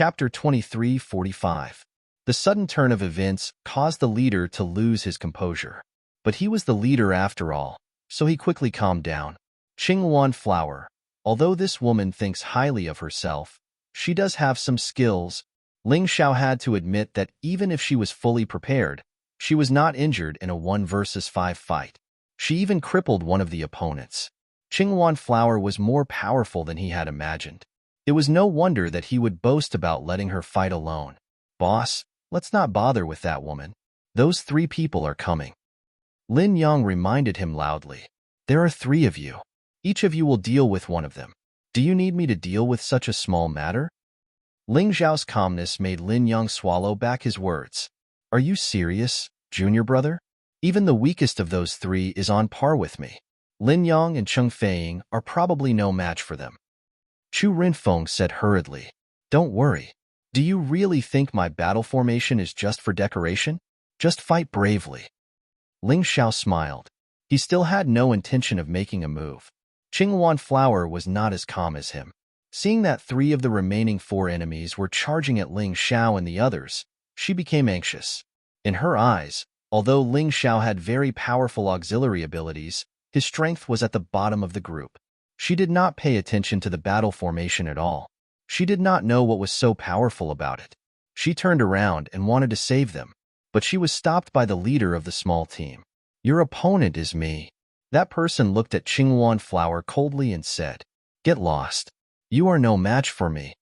Chapter 23:45. The sudden turn of events caused the leader to lose his composure. But he was the leader after all, so he quickly calmed down. Qinghuan Flower. Although this woman thinks highly of herself, she does have some skills. Ling Xiao had to admit that even if she was fully prepared, she was not injured in a 1 versus 5 fight. She even crippled one of the opponents. Qinghuan Flower was more powerful than he had imagined. It was no wonder that he would boast about letting her fight alone. Boss, let's not bother with that woman. Those 3 people are coming. Lin Yang reminded him loudly. There are 3 of you. Each of you will deal with one of them. Do you need me to deal with such a small matter? Ling Zhao's calmness made Lin Yang swallow back his words. Are you serious, junior brother? Even the weakest of those 3 is on par with me. Lin Yang and Cheng Feiying are probably no match for them. Chu Rinfeng said hurriedly. Don't worry. Do you really think my battle formation is just for decoration? Just fight bravely. Ling Xiao smiled. He still had no intention of making a move. Qinghuan Flower was not as calm as him. Seeing that 3 of the remaining 4 enemies were charging at Ling Xiao and the others, she became anxious. In her eyes, although Ling Xiao had very powerful auxiliary abilities, his strength was at the bottom of the group. She did not pay attention to the battle formation at all. She did not know what was so powerful about it. She turned around and wanted to save them, but she was stopped by the leader of the small team. Your opponent is me. That person looked at Qinghuan Flower coldly and said, Get lost. You are no match for me.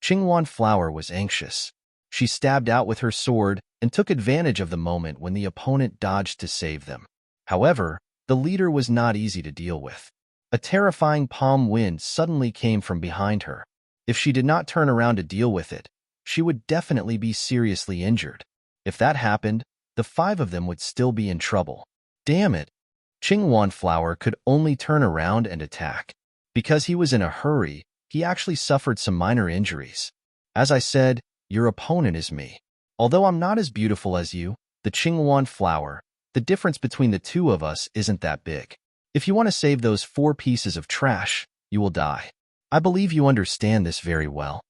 Qinghuan Flower was anxious. She stabbed out with her sword and took advantage of the moment when the opponent dodged to save them. However, the leader was not easy to deal with. A terrifying palm wind suddenly came from behind her. If she did not turn around to deal with it, she would definitely be seriously injured. If that happened, the 5 of them would still be in trouble. Damn it! Qinghuan Flower could only turn around and attack. Because he was in a hurry, he actually suffered some minor injuries. As I said, your opponent is me. Although I'm not as beautiful as you, the Qinghuan Flower, the difference between the 2 of us isn't that big. If you want to save those 4 pieces of trash, you will die. I believe you understand this very well.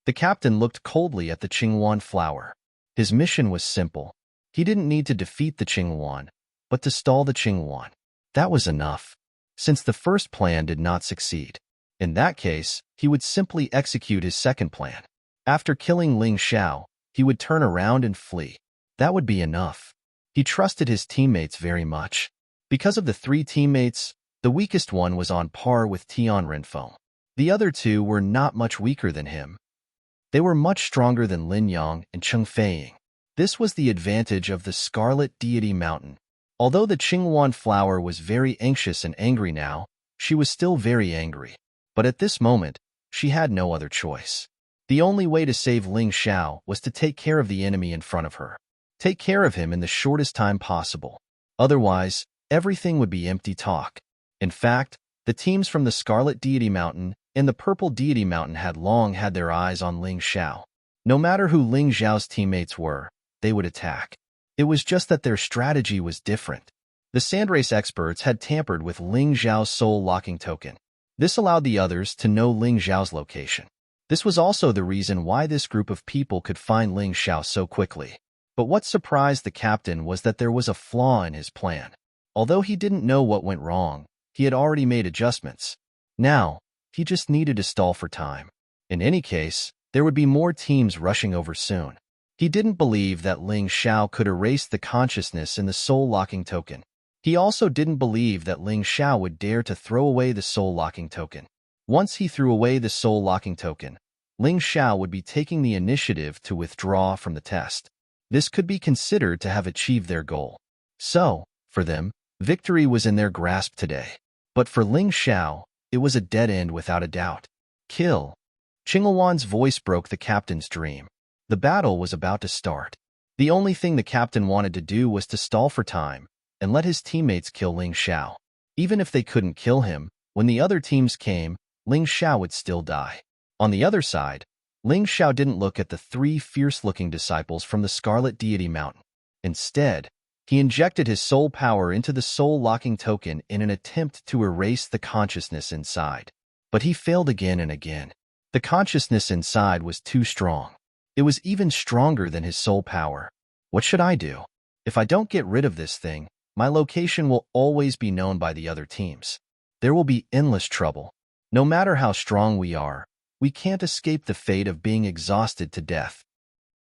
The captain looked coldly at the Qinghuan Flower. His mission was simple. He didn't need to defeat the Qinghuan, but to stall the Qinghuan. That was enough. Since the first plan did not succeed. In that case, he would simply execute his second plan. After killing Ling Xiao, he would turn around and flee. That would be enough. He trusted his teammates very much. Because of the 3 teammates, the weakest one was on par with Tian Renfeng. The other 2 were not much weaker than him. They were much stronger than Lin Yang and Cheng Feiying. This was the advantage of the Scarlet Deity Mountain. Although the Qinghuan Flower was very anxious and angry now, she was still very angry. But at this moment, she had no other choice. The only way to save Ling Xiao was to take care of the enemy in front of her. Take care of him in the shortest time possible. Otherwise, everything would be empty talk. In fact, the teams from the Scarlet Deity Mountain and the Purple Deity Mountain had long had their eyes on Ling Xiao. No matter who Ling Xiao's teammates were, they would attack. It was just that their strategy was different. The Sandrace experts had tampered with Ling Xiao's soul locking token. This allowed the others to know Ling Xiao's location. This was also the reason why this group of people could find Ling Xiao so quickly. But what surprised the captain was that there was a flaw in his plan. Although he didn't know what went wrong, he had already made adjustments. Now, he just needed to stall for time. In any case, there would be more teams rushing over soon. He didn't believe that Ling Xiao could erase the consciousness in the soul-locking token. He also didn't believe that Ling Xiao would dare to throw away the soul-locking token. Once he threw away the soul-locking token, Ling Xiao would be taking the initiative to withdraw from the test. This could be considered to have achieved their goal. So, for them, victory was in their grasp today. But for Ling Xiao, it was a dead end without a doubt. Kill. Qinghuan's voice broke the captain's dream. The battle was about to start. The only thing the captain wanted to do was to stall for time and let his teammates kill Ling Xiao. Even if they couldn't kill him, when the other teams came, Ling Xiao would still die. On the other side, Ling Xiao didn't look at the 3 fierce-looking disciples from the Scarlet Deity Mountain. Instead, he injected his soul power into the soul-locking token in an attempt to erase the consciousness inside. But he failed again and again. The consciousness inside was too strong. It was even stronger than his soul power. What should I do? If I don't get rid of this thing, my location will always be known by the other teams. There will be endless trouble. No matter how strong we are, we can't escape the fate of being exhausted to death.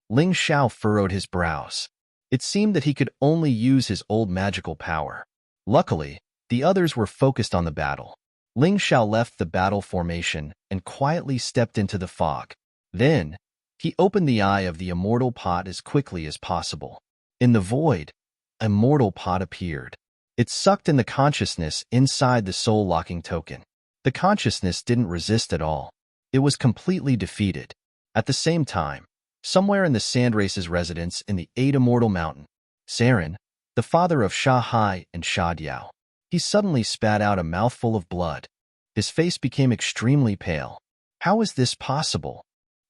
Ling Xiao furrowed his brows. It seemed that he could only use his old magical power. Luckily, the others were focused on the battle. Ling Xiao left the battle formation and quietly stepped into the fog. Then, he opened the eye of the immortal pot as quickly as possible. In the void, a mortal pot appeared. It sucked in the consciousness inside the soul-locking token. The consciousness didn't resist at all. It was completely defeated. At the same time, somewhere in the Sandrace's residence in the 8 Immortal Mountain, Serene, the father of Sha Hai and Sha Diao, he suddenly spat out a mouthful of blood. His face became extremely pale. How is this possible?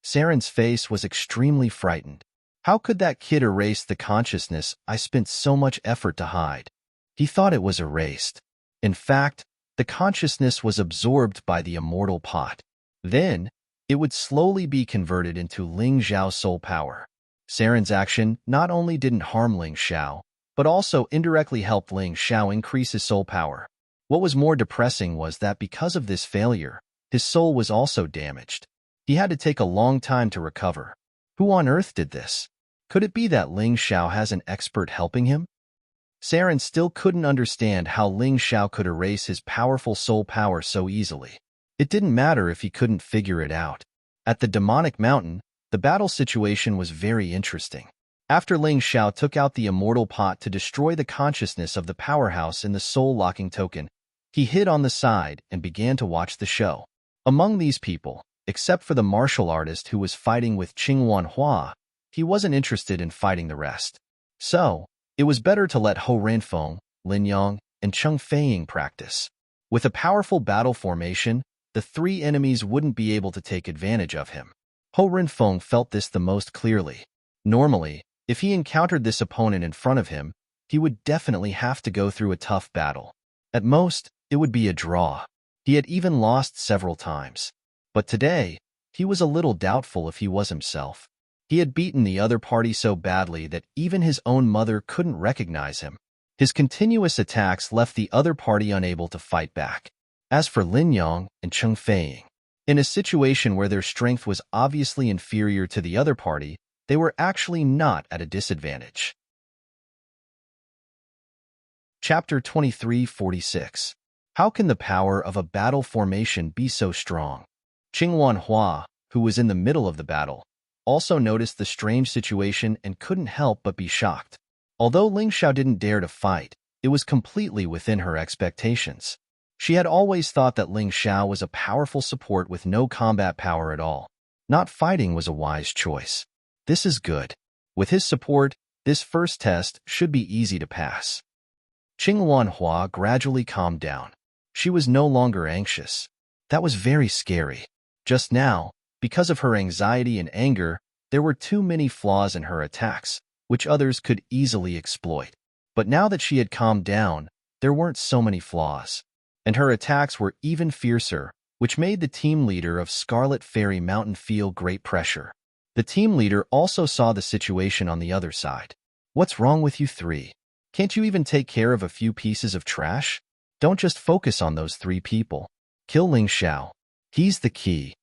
Serene's face was extremely frightened. How could that kid erase the consciousness I spent so much effort to hide? He thought it was erased. In fact, the consciousness was absorbed by the immortal pot. Then, it would slowly be converted into Ling Xiao's soul power. Serene's action not only didn't harm Ling Xiao, but also indirectly helped Ling Xiao increase his soul power. What was more depressing was that because of this failure, his soul was also damaged. He had to take a long time to recover. Who on earth did this? Could it be that Ling Xiao has an expert helping him? Serene still couldn't understand how Ling Xiao could erase his powerful soul power so easily. It didn't matter if he couldn't figure it out. At the demonic mountain, the battle situation was very interesting. After Ling Xiao took out the immortal pot to destroy the consciousness of the powerhouse in the soul-locking token, he hid on the side and began to watch the show. Among these people, except for the martial artist who was fighting with Qingwan Hua, he wasn't interested in fighting the rest. So, it was better to let Ho Renfeng, Lin Yang, and Cheng Feiying practice. With a powerful battle formation, the 3 enemies wouldn't be able to take advantage of him. Ho Renfeng felt this the most clearly. Normally, if he encountered this opponent in front of him, he would definitely have to go through a tough battle. At most, it would be a draw. He had even lost several times. But today, he was a little doubtful if he was himself. He had beaten the other party so badly that even his own mother couldn't recognize him. His continuous attacks left the other party unable to fight back. As for Lin Yang and Cheng Feiying, in a situation where their strength was obviously inferior to the other party, they were actually not at a disadvantage. Chapter 2346. How can the power of a battle formation be so strong? Qingwan Hua, who was in the middle of the battle, also noticed the strange situation and couldn't help but be shocked. Although Ling Xiao didn't dare to fight, it was completely within her expectations. She had always thought that Ling Xiao was a powerful support with no combat power at all. Not fighting was a wise choice. This is good. With his support, this first test should be easy to pass. Qingwan Hua gradually calmed down. She was no longer anxious. That was very scary. Just now, because of her anxiety and anger, there were too many flaws in her attacks, which others could easily exploit. But now that she had calmed down, there weren't so many flaws. And her attacks were even fiercer, which made the team leader of Scarlet Fairy Mountain feel great pressure. The team leader also saw the situation on the other side. What's wrong with you 3? Can't you even take care of a few pieces of trash? Don't just focus on those 3 people. Kill Ling Xiao. He's the key.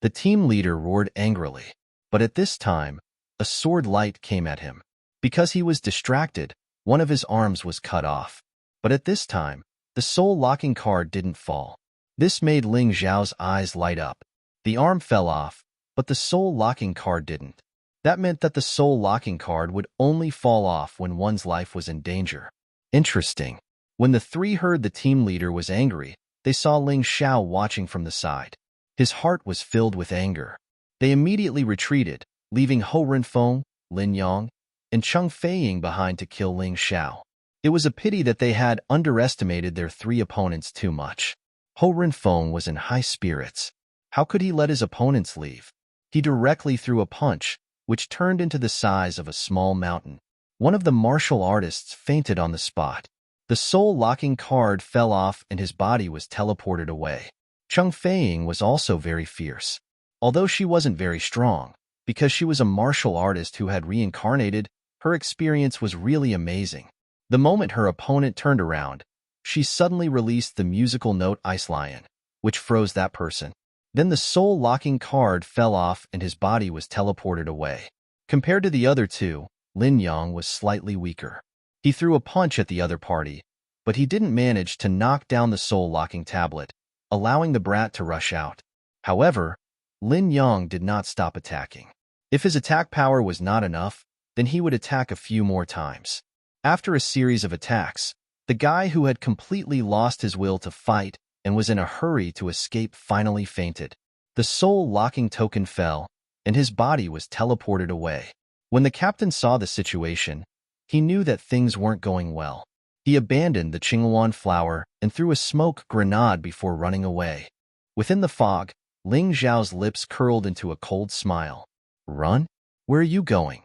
The team leader roared angrily. But at this time, a sword light came at him. Because he was distracted, one of his arms was cut off. But at this time, the soul-locking card didn't fall. This made Ling Xiao's eyes light up. The arm fell off, but the soul-locking card didn't. That meant that the soul-locking card would only fall off when one's life was in danger. Interesting. When the 3 heard the team leader was angry, they saw Ling Xiao watching from the side. His heart was filled with anger. They immediately retreated, leaving Ho Renfeng, Lin Yang, and Cheng Feiying behind to kill Ling Xiao. It was a pity that they had underestimated their 3 opponents too much. Ho Renfeng was in high spirits. How could he let his opponents leave? He directly threw a punch, which turned into the size of a small mountain. One of the martial artists fainted on the spot. The soul-locking card fell off and his body was teleported away. Cheng Feiying was also very fierce. Although she wasn't very strong, because she was a martial artist who had reincarnated, her experience was really amazing. The moment her opponent turned around, she suddenly released the musical note Ice Lion, which froze that person. Then the soul-locking card fell off and his body was teleported away. Compared to the other two, Lin Yang was slightly weaker. He threw a punch at the other party, but he didn't manage to knock down the soul-locking tablet, allowing the brat to rush out. However, Lin Yang did not stop attacking. If his attack power was not enough, then he would attack a few more times. After a series of attacks, the guy who had completely lost his will to fight and was in a hurry to escape finally fainted. The soul-locking token fell, and his body was teleported away. When the captain saw the situation, he knew that things weren't going well. He abandoned the Qinghuan flower and threw a smoke grenade before running away. Within the fog, Ling Zhao's lips curled into a cold smile. Run? Where are you going?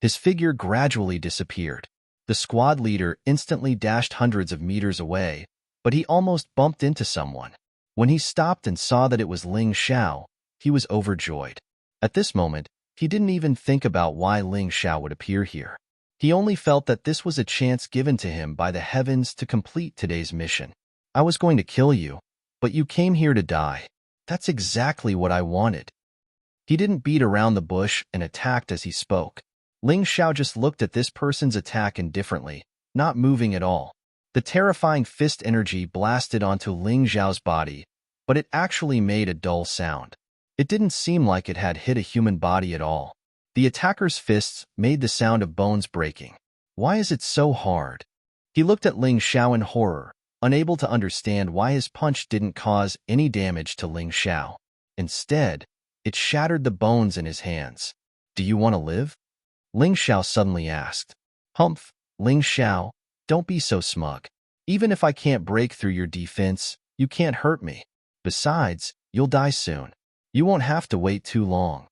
His figure gradually disappeared. The squad leader instantly dashed hundreds of meters away, but he almost bumped into someone. When he stopped and saw that it was Ling Xiao, he was overjoyed. At this moment, he didn't even think about why Ling Xiao would appear here. He only felt that this was a chance given to him by the heavens to complete today's mission. I was going to kill you, but you came here to die. That's exactly what I wanted. He didn't beat around the bush and attacked as he spoke. Ling Xiao just looked at this person's attack indifferently, not moving at all. The terrifying fist energy blasted onto Ling Xiao's body, but it actually made a dull sound. It didn't seem like it had hit a human body at all. The attacker's fists made the sound of bones breaking. Why is it so hard? He looked at Ling Xiao in horror, unable to understand why his punch didn't cause any damage to Ling Xiao. Instead, it shattered the bones in his hands. Do you want to live? Ling Xiao suddenly asked. Humph, Ling Xiao, don't be so smug. Even if I can't break through your defense, you can't hurt me. Besides, you'll die soon. You won't have to wait too long.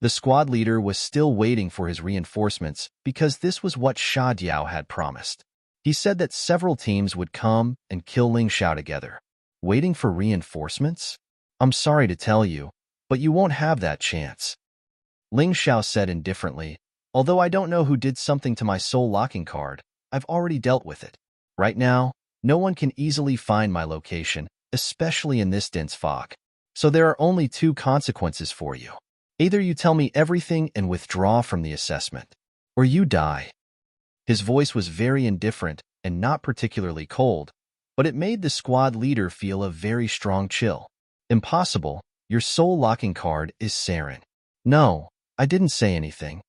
The squad leader was still waiting for his reinforcements because this was what Sha Diao had promised. He said that several teams would come and kill Ling Xiao together. Waiting for reinforcements? I'm sorry to tell you, but you won't have that chance. Ling Xiao said indifferently, although I don't know who did something to my soul-locking card, I've already dealt with it. Right now, no one can easily find my location, especially in this dense fog. So there are only two consequences for you. Either you tell me everything and withdraw from the assessment, or you die. His voice was very indifferent and not particularly cold, but it made the squad leader feel a very strong chill. Impossible, your soul-locking card is serene. No, I didn't say anything.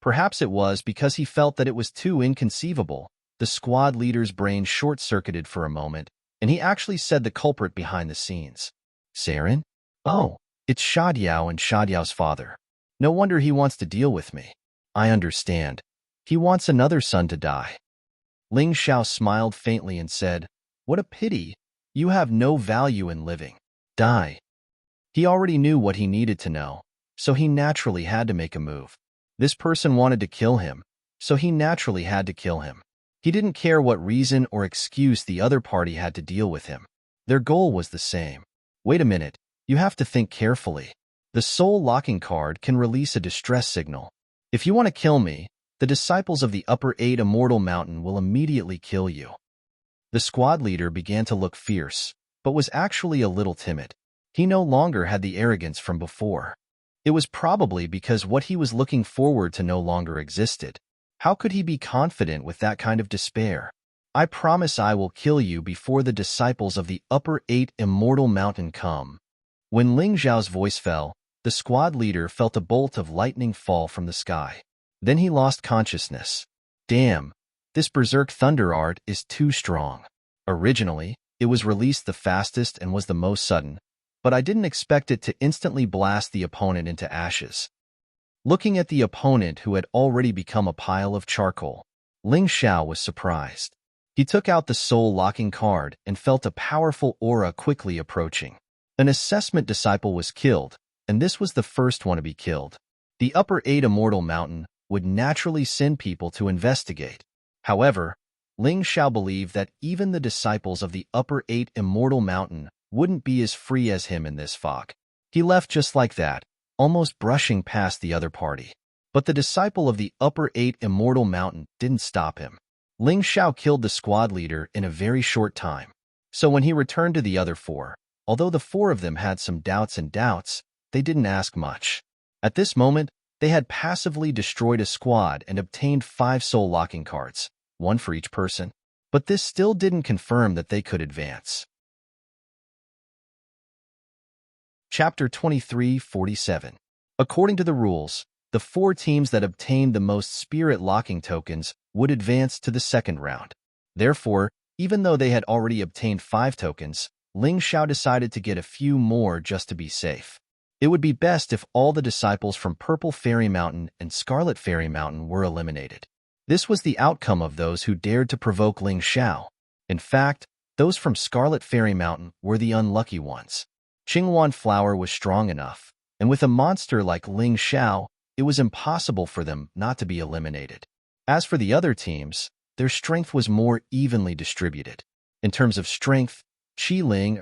Perhaps it was because he felt that it was too inconceivable. The squad leader's brain short-circuited for a moment, and he actually said the culprit behind the scenes. Serene? Oh, it's Sha Diao and Sha Diao's father. No wonder he wants to deal with me. I understand. He wants another son to die. Ling Xiao smiled faintly and said, What a pity. You have no value in living. Die. He already knew what he needed to know, so he naturally had to make a move. This person wanted to kill him, so he naturally had to kill him. He didn't care what reason or excuse the other party had to deal with him. Their goal was the same. Wait a minute, you have to think carefully. The soul-locking card can release a distress signal. If you want to kill me, the disciples of the Upper 8 Immortal Mountain will immediately kill you. The squad leader began to look fierce, but was actually a little timid. He no longer had the arrogance from before. It was probably because what he was looking forward to no longer existed. How could he be confident with that kind of despair? I promise I will kill you before the disciples of the Upper 8 Immortal Mountain come. When Ling Zhao's voice fell, the squad leader felt a bolt of lightning fall from the sky. Then he lost consciousness. Damn, this berserk thunder art is too strong. Originally, it was released the fastest and was the most sudden, but I didn't expect it to instantly blast the opponent into ashes. Looking at the opponent who had already become a pile of charcoal, Ling Xiao was surprised. He took out the soul-locking card and felt a powerful aura quickly approaching. An assessment disciple was killed, and this was the first one to be killed. The Upper 8 Immortal Mountain would naturally send people to investigate. However, Ling Xiao believed that even the disciples of the Upper 8 Immortal Mountain wouldn't be as free as him in this fog. He left just like that, almost brushing past the other party. But the disciple of the upper 8 immortal mountain didn't stop him. Ling Xiao killed the squad leader in a very short time. So when he returned to the other 4, although the 4 of them had some doubts, they didn't ask much. At this moment, they had passively destroyed a squad and obtained 5 soul locking cards, 1 for each person. But this still didn't confirm that they could advance. Chapter 23:47. According to the rules, the 4 teams that obtained the most spirit locking tokens would advance to the second round. Therefore, even though they had already obtained 5 tokens, Ling Xiao decided to get a few more just to be safe. It would be best if all the disciples from Purple Fairy Mountain and Scarlet Fairy Mountain were eliminated. This was the outcome of those who dared to provoke Ling Xiao. In fact, those from Scarlet Fairy Mountain were the unlucky ones. Qinghuan Flower was strong enough, and with a monster like Ling Xiao, it was impossible for them not to be eliminated. As for the other teams, their strength was more evenly distributed. In terms of strength, Qi Ling,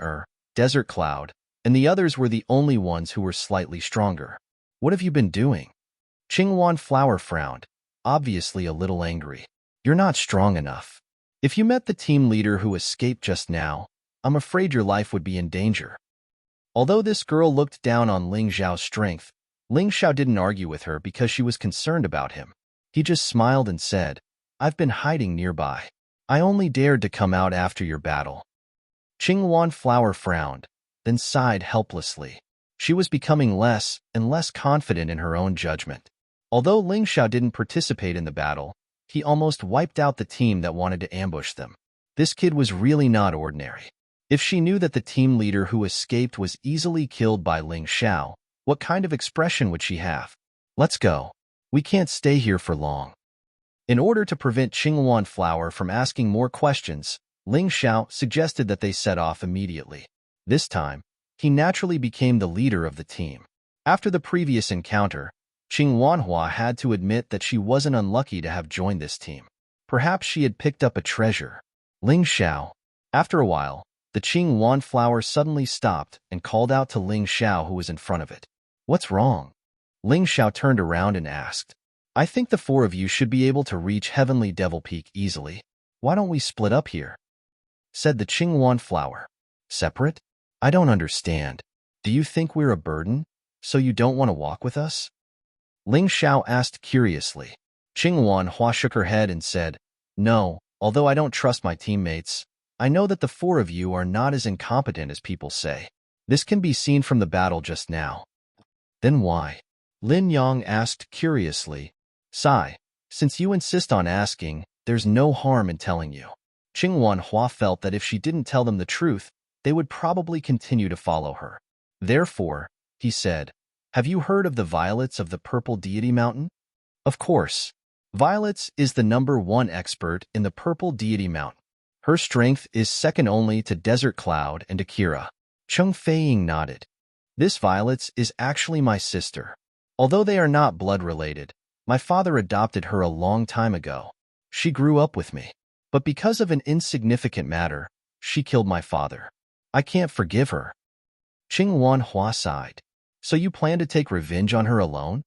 Desert Cloud, and the others were the only ones who were slightly stronger. What have you been doing? Qinghuan Flower frowned, obviously a little angry. You're not strong enough. If you met the team leader who escaped just now, I'm afraid your life would be in danger. Although this girl looked down on Ling Xiao's strength, Ling Xiao didn't argue with her because she was concerned about him. He just smiled and said, I've been hiding nearby. I only dared to come out after your battle. Qinghuan Flower frowned, then sighed helplessly. She was becoming less and less confident in her own judgment. Although Ling Xiao didn't participate in the battle, he almost wiped out the team that wanted to ambush them. This kid was really not ordinary. If she knew that the team leader who escaped was easily killed by Ling Xiao, what kind of expression would she have? Let's go. We can't stay here for long. In order to prevent Qinghuan Flower from asking more questions, Ling Xiao suggested that they set off immediately. This time, he naturally became the leader of the team. After the previous encounter, Qinghuanhua had to admit that she wasn't unlucky to have joined this team. Perhaps she had picked up a treasure. Ling Xiao. After a while, the Qinghuan Flower suddenly stopped and called out to Ling Xiao, who was in front of it. What's wrong? Ling Xiao turned around and asked. I think the 4 of you should be able to reach Heavenly Devil Peak easily. Why don't we split up here? Said the Qinghuan Flower. Separate? I don't understand. Do you think we're a burden, so you don't want to walk with us? Ling Xiao asked curiously. Qinghuanhua shook her head and said, No, although I don't trust my teammates, I know that the 4 of you are not as incompetent as people say. This can be seen from the battle just now. Then why? Lin Yang asked curiously. Sai, since you insist on asking, there's no harm in telling you. Qinghuanhua felt that if she didn't tell them the truth, they would probably continue to follow her. Therefore, he said, Have you heard of the Violets of the Purple Deity Mountain? Of course. Violets is the #1 expert in the Purple Deity Mountain. Her strength is second only to Desert Cloud and Akira. Cheng Feiying nodded. This Violets is actually my sister. Although they are not blood-related, my father adopted her a long time ago. She grew up with me. But because of an insignificant matter, she killed my father. I can't forgive her. Qinghuanhua sighed. So you plan to take revenge on her alone?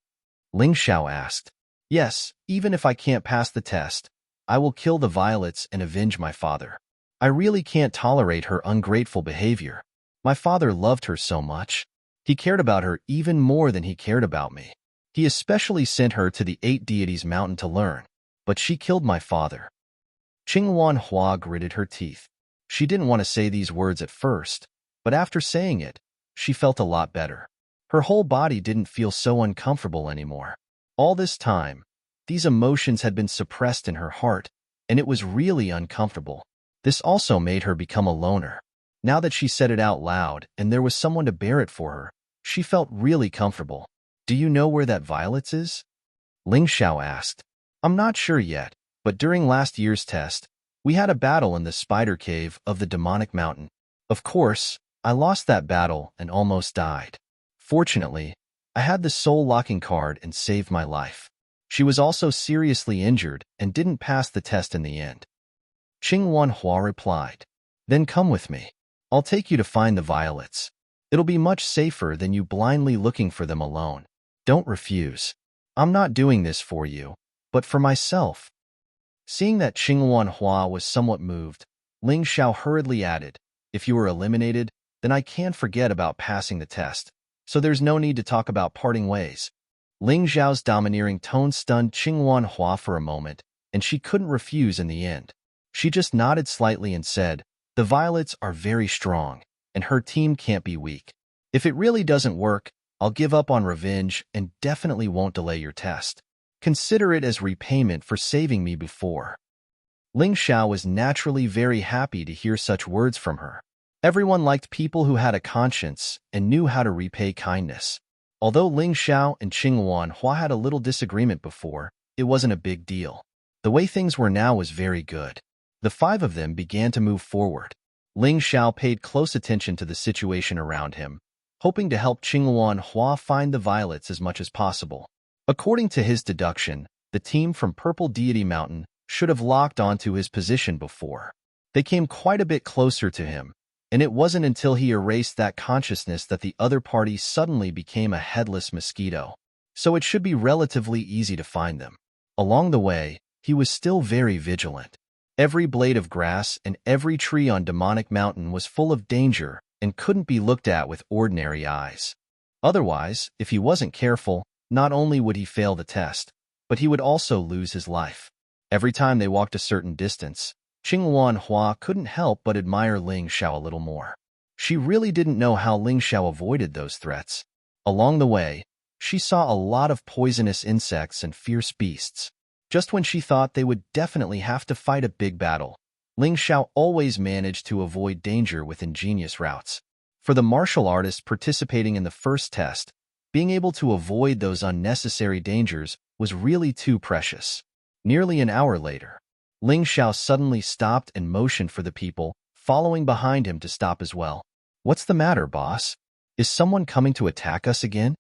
Ling Xiao asked. Yes, even if I can't pass the test, I will kill the Violets and avenge my father. I really can't tolerate her ungrateful behavior. My father loved her so much. He cared about her even more than he cared about me. He especially sent her to the 8 Deities Mountain to learn, but she killed my father. Qinghuanhua gritted her teeth. She didn't want to say these words at first, but after saying it, she felt a lot better. Her whole body didn't feel so uncomfortable anymore. All this time, these emotions had been suppressed in her heart, and it was really uncomfortable. This also made her become a loner. Now that she said it out loud and there was someone to bear it for her, she felt really comfortable. Do you know where that Violets is? Ling Xiao asked. I'm not sure yet, but during last year's test, we had a battle in the spider cave of the demonic mountain. Of course, I lost that battle and almost died. Fortunately, I had the soul locking card and saved my life. She was also seriously injured and didn't pass the test in the end. Qinghuanhua replied. Then come with me. I'll take you to find the Violets. It'll be much safer than you blindly looking for them alone. Don't refuse. I'm not doing this for you, but for myself." Seeing that Qingwan Hua was somewhat moved, Ling Xiao hurriedly added, "If you are eliminated, then I can't forget about passing the test, so there's no need to talk about parting ways." Ling Xiao's domineering tone stunned Qingwan Hua for a moment, and she couldn't refuse in the end. She just nodded slightly and said, "The Violets are very strong, and her team can't be weak. If it really doesn't work, I'll give up on revenge and definitely won't delay your test. Consider it as repayment for saving me before." Ling Xiao was naturally very happy to hear such words from her. Everyone liked people who had a conscience and knew how to repay kindness. Although Ling Xiao and Qingwan Hua had a little disagreement before, it wasn't a big deal. The way things were now was very good. The five of them began to move forward. Ling Xiao paid close attention to the situation around him, hoping to help Qingwan Hua find the Violets as much as possible. According to his deduction, the team from Purple Deity Mountain should have locked onto his position before. They came quite a bit closer to him, and it wasn't until he erased that consciousness that the other party suddenly became a headless mosquito. So it should be relatively easy to find them. Along the way, he was still very vigilant. Every blade of grass and every tree on Demonic Mountain was full of danger and couldn't be looked at with ordinary eyes. Otherwise, if he wasn't careful, not only would he fail the test, but he would also lose his life. Every time they walked a certain distance, Qingwan Hua couldn't help but admire Ling Xiao a little more. She really didn't know how Ling Xiao avoided those threats. Along the way, she saw a lot of poisonous insects and fierce beasts. Just when she thought they would definitely have to fight a big battle, Ling Xiao always managed to avoid danger with ingenious routes. For the martial artist participating in the first test, being able to avoid those unnecessary dangers was really too precious. Nearly an hour later, Ling Xiao suddenly stopped and motioned for the people following behind him to stop as well. "What's the matter, boss? Is someone coming to attack us again?"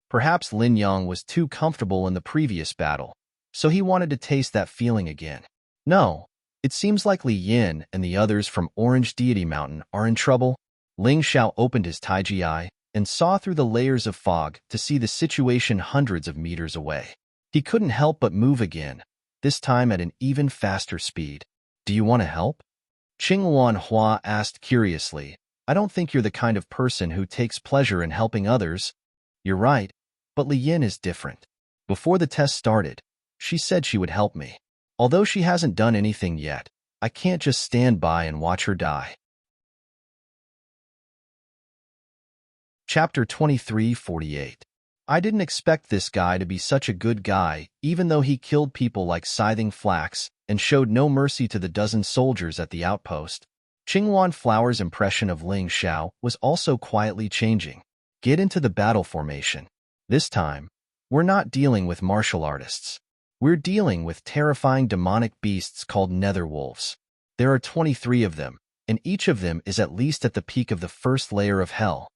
Perhaps Lin Yang was too comfortable in the previous battle, so he wanted to taste that feeling again. "No, it seems like Li Yin and the others from Orange Deity Mountain are in trouble." Ling Xiao opened his Taiji eye and saw through the layers of fog to see the situation hundreds of meters away. He couldn't help but move again, this time at an even faster speed. "Do you want to help?" Qingwan Hua asked curiously. "I don't think you're the kind of person who takes pleasure in helping others." "You're right, but Li Yin is different. Before the test started, she said she would help me. Although she hasn't done anything yet, I can't just stand by and watch her die." Chapter 2348. I didn't expect this guy to be such a good guy, even though he killed people like Scything Flax and showed no mercy to the dozen soldiers at the outpost. Qingwan Flower's impression of Ling Xiao was also quietly changing. Get into the battle formation. This time, we're not dealing with martial artists. We're dealing with terrifying demonic beasts called netherwolves. There are 23 of them, and each of them is at least at the peak of the first layer of hell.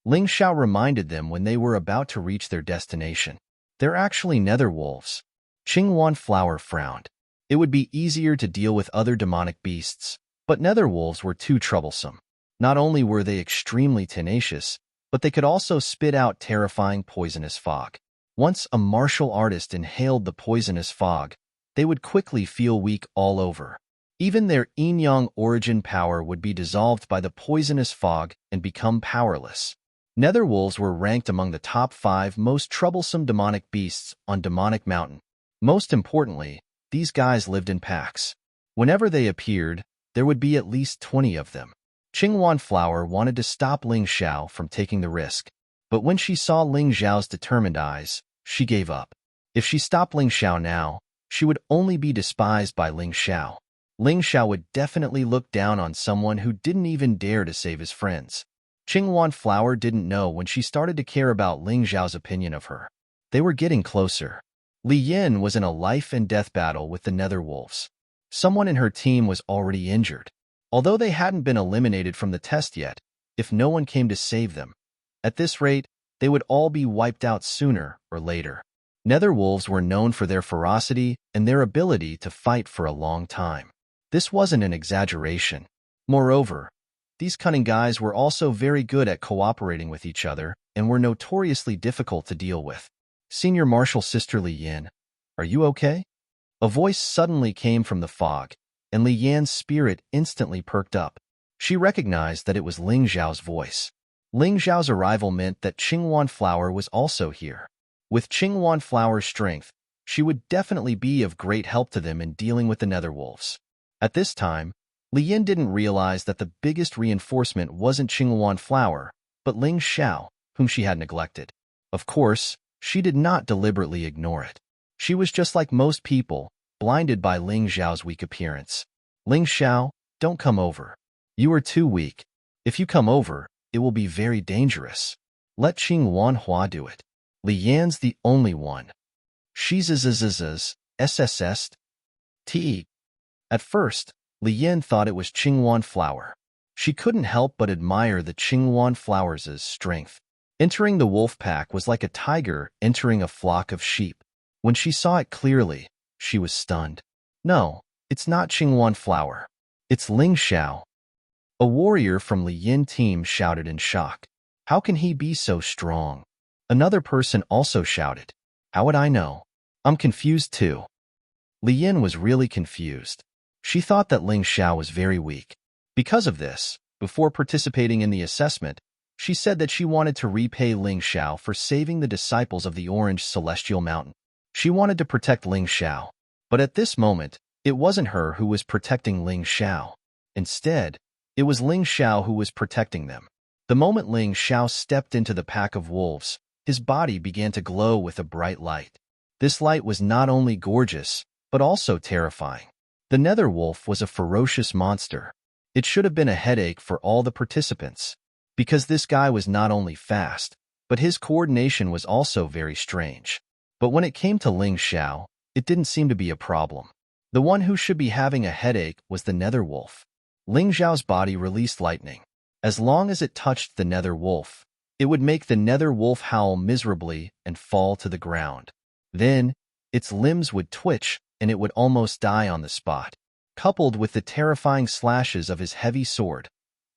Ling Xiao reminded them when they were about to reach their destination. "They're actually netherwolves." Qingwan Flower frowned. It would be easier to deal with other demonic beasts, but netherwolves were too troublesome. Not only were they extremely tenacious, but they could also spit out terrifying poisonous fog. Once a martial artist inhaled the poisonous fog, they would quickly feel weak all over. Even their yin-yang origin power would be dissolved by the poisonous fog and become powerless. Netherwolves were ranked among the top 5 most troublesome demonic beasts on Demonic Mountain. Most importantly, these guys lived in packs. Whenever they appeared, there would be at least 20 of them. Qingwan Flower wanted to stop Ling Xiao from taking the risk, but when she saw Ling Xiao's determined eyes, she gave up. If she stopped Ling Xiao now, she would only be despised by Ling Xiao. Ling Xiao would definitely look down on someone who didn't even dare to save his friends. Qingwan Flower didn't know when she started to care about Ling Xiao's opinion of her. They were getting closer. Li Yin was in a life-and-death battle with the netherwolves. Someone in her team was already injured. Although they hadn't been eliminated from the test yet, if no one came to save them, at this rate, they would all be wiped out sooner or later. Netherwolves were known for their ferocity and their ability to fight for a long time. This wasn't an exaggeration. Moreover, These cunning guys were also very good at cooperating with each other and were notoriously difficult to deal with. Senior Marshal Sister Li Yan, are you okay? A voice suddenly came from the fog, and Li Yan's spirit instantly perked up. She recognized that it was Ling Zhao's voice. Ling Zhao's arrival meant that Qingwan Flower was also here. With Qingwan Flower's strength, she would definitely be of great help to them in dealing with the Netherwolves. At this time, Li Yan didn't realize that the biggest reinforcement wasn't Qingwan Flower, but Ling Xiao, whom she had neglected. Of course, she did not deliberately ignore it. She was just like most people, blinded by Ling Zhao's weak appearance. Ling Xiao, don't come over. You are too weak. If you come over, it will be very dangerous. Let Qingwan Hua do it. Li Yan's the only one. She's SSS. T. At first, Li Yan thought it was Qingwan Flower. She couldn't help but admire the Qingwan Flower's strength. Entering the wolf pack was like a tiger entering a flock of sheep. When she saw it clearly, she was stunned. No, it's not Qingwan Flower. It's Ling Xiao. A warrior from Li Yan team shouted in shock. How can he be so strong? Another person also shouted. How would I know? I'm confused too. Li Yan was really confused. She thought that Ling Xiao was very weak. Because of this, before participating in the assessment, she said that she wanted to repay Ling Xiao for saving the disciples of the Orange Celestial Mountain. She wanted to protect Ling Xiao, but at this moment, it wasn't her who was protecting Ling Xiao. Instead, it was Ling Xiao who was protecting them. The moment Ling Xiao stepped into the pack of wolves, his body began to glow with a bright light. This light was not only gorgeous, but also terrifying. The Nether Wolf was a ferocious monster. It should have been a headache for all the participants, because this guy was not only fast, but his coordination was also very strange. But when it came to Ling Xiao, it didn't seem to be a problem. The one who should be having a headache was the Nether Wolf. Ling Xiao's body released lightning. As long as it touched the Nether Wolf, it would make the Nether Wolf howl miserably and fall to the ground. Then, its limbs would twitch and it would almost die on the spot. Coupled with the terrifying slashes of his heavy sword,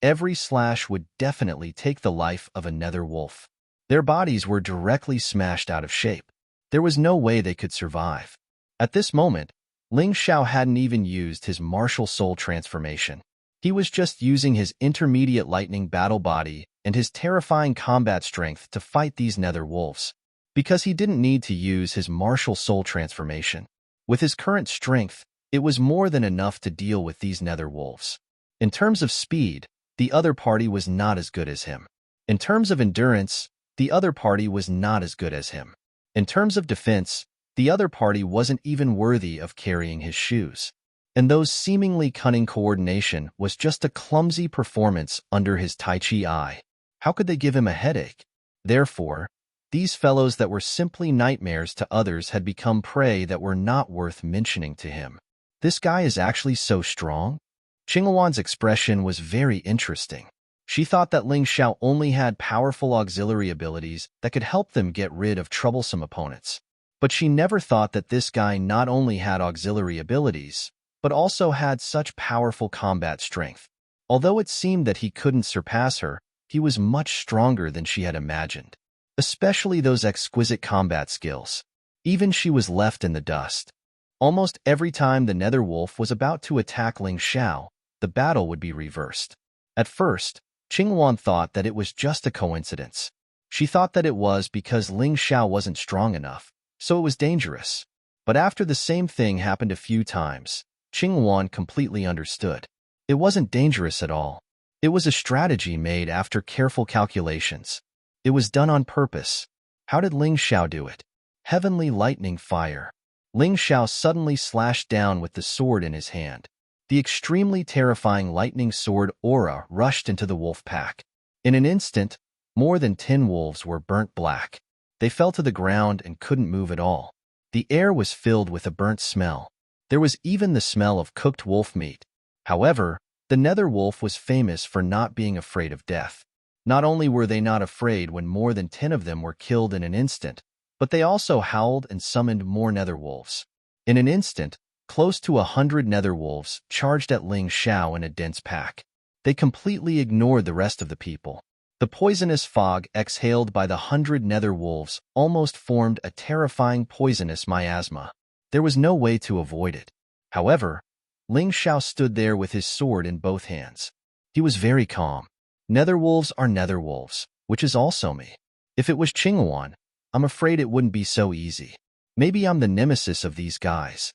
every slash would definitely take the life of a Nether Wolf. Their bodies were directly smashed out of shape. There was no way they could survive. At this moment, Ling Xiao hadn't even used his martial soul transformation. He was just using his intermediate lightning battle body and his terrifying combat strength to fight these Nether Wolves, because he didn't need to use his martial soul transformation. With his current strength, it was more than enough to deal with these Nether Wolves. In terms of speed, the other party was not as good as him. In terms of endurance, the other party was not as good as him. In terms of defense, the other party wasn't even worthy of carrying his shoes. And those seemingly cunning coordination was just a clumsy performance under his Tai Chi eye. How could they give him a headache? Therefore, these fellows that were simply nightmares to others had become prey that were not worth mentioning to him. This guy is actually so strong? Qingwan's expression was very interesting. She thought that Ling Xiao only had powerful auxiliary abilities that could help them get rid of troublesome opponents. But she never thought that this guy not only had auxiliary abilities, but also had such powerful combat strength. Although it seemed that he couldn't surpass her, he was much stronger than she had imagined. Especially those exquisite combat skills. Even she was left in the dust. Almost every time the Nether Wolf was about to attack Ling Xiao, the battle would be reversed. At first, Qingwan thought that it was just a coincidence. She thought that it was because Ling Xiao wasn't strong enough, so it was dangerous. But after the same thing happened a few times, Qingwan completely understood. It wasn't dangerous at all. It was a strategy made after careful calculations. It was done on purpose. How did Ling Xiao do it? Heavenly lightning fire. Ling Xiao suddenly slashed down with the sword in his hand. The extremely terrifying lightning sword aura rushed into the wolf pack. In an instant, more than 10 wolves were burnt black. They fell to the ground and couldn't move at all. The air was filled with a burnt smell. There was even the smell of cooked wolf meat. However, the Nether Wolf was famous for not being afraid of death. Not only were they not afraid when more than 10 of them were killed in an instant, but they also howled and summoned more Nether Wolves. In an instant, close to 100 Nether Wolves charged at Ling Xiao in a dense pack. They completely ignored the rest of the people. The poisonous fog exhaled by the 100 nether wolves almost formed a terrifying poisonous miasma. There was no way to avoid it. However, Ling Xiao stood there with his sword in both hands. He was very calm. Nether wolves are nether wolves, which is also me. If it was Qinghuan, I'm afraid it wouldn't be so easy. Maybe I'm the nemesis of these guys.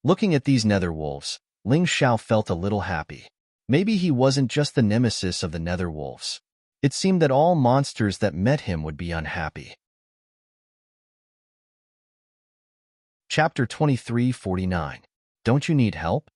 Looking at these nether wolves, Ling Xiao felt a little happy. Maybe he wasn't just the nemesis of the nether wolves. It seemed that all monsters that met him would be unhappy. Chapter 2349. Don't you need help?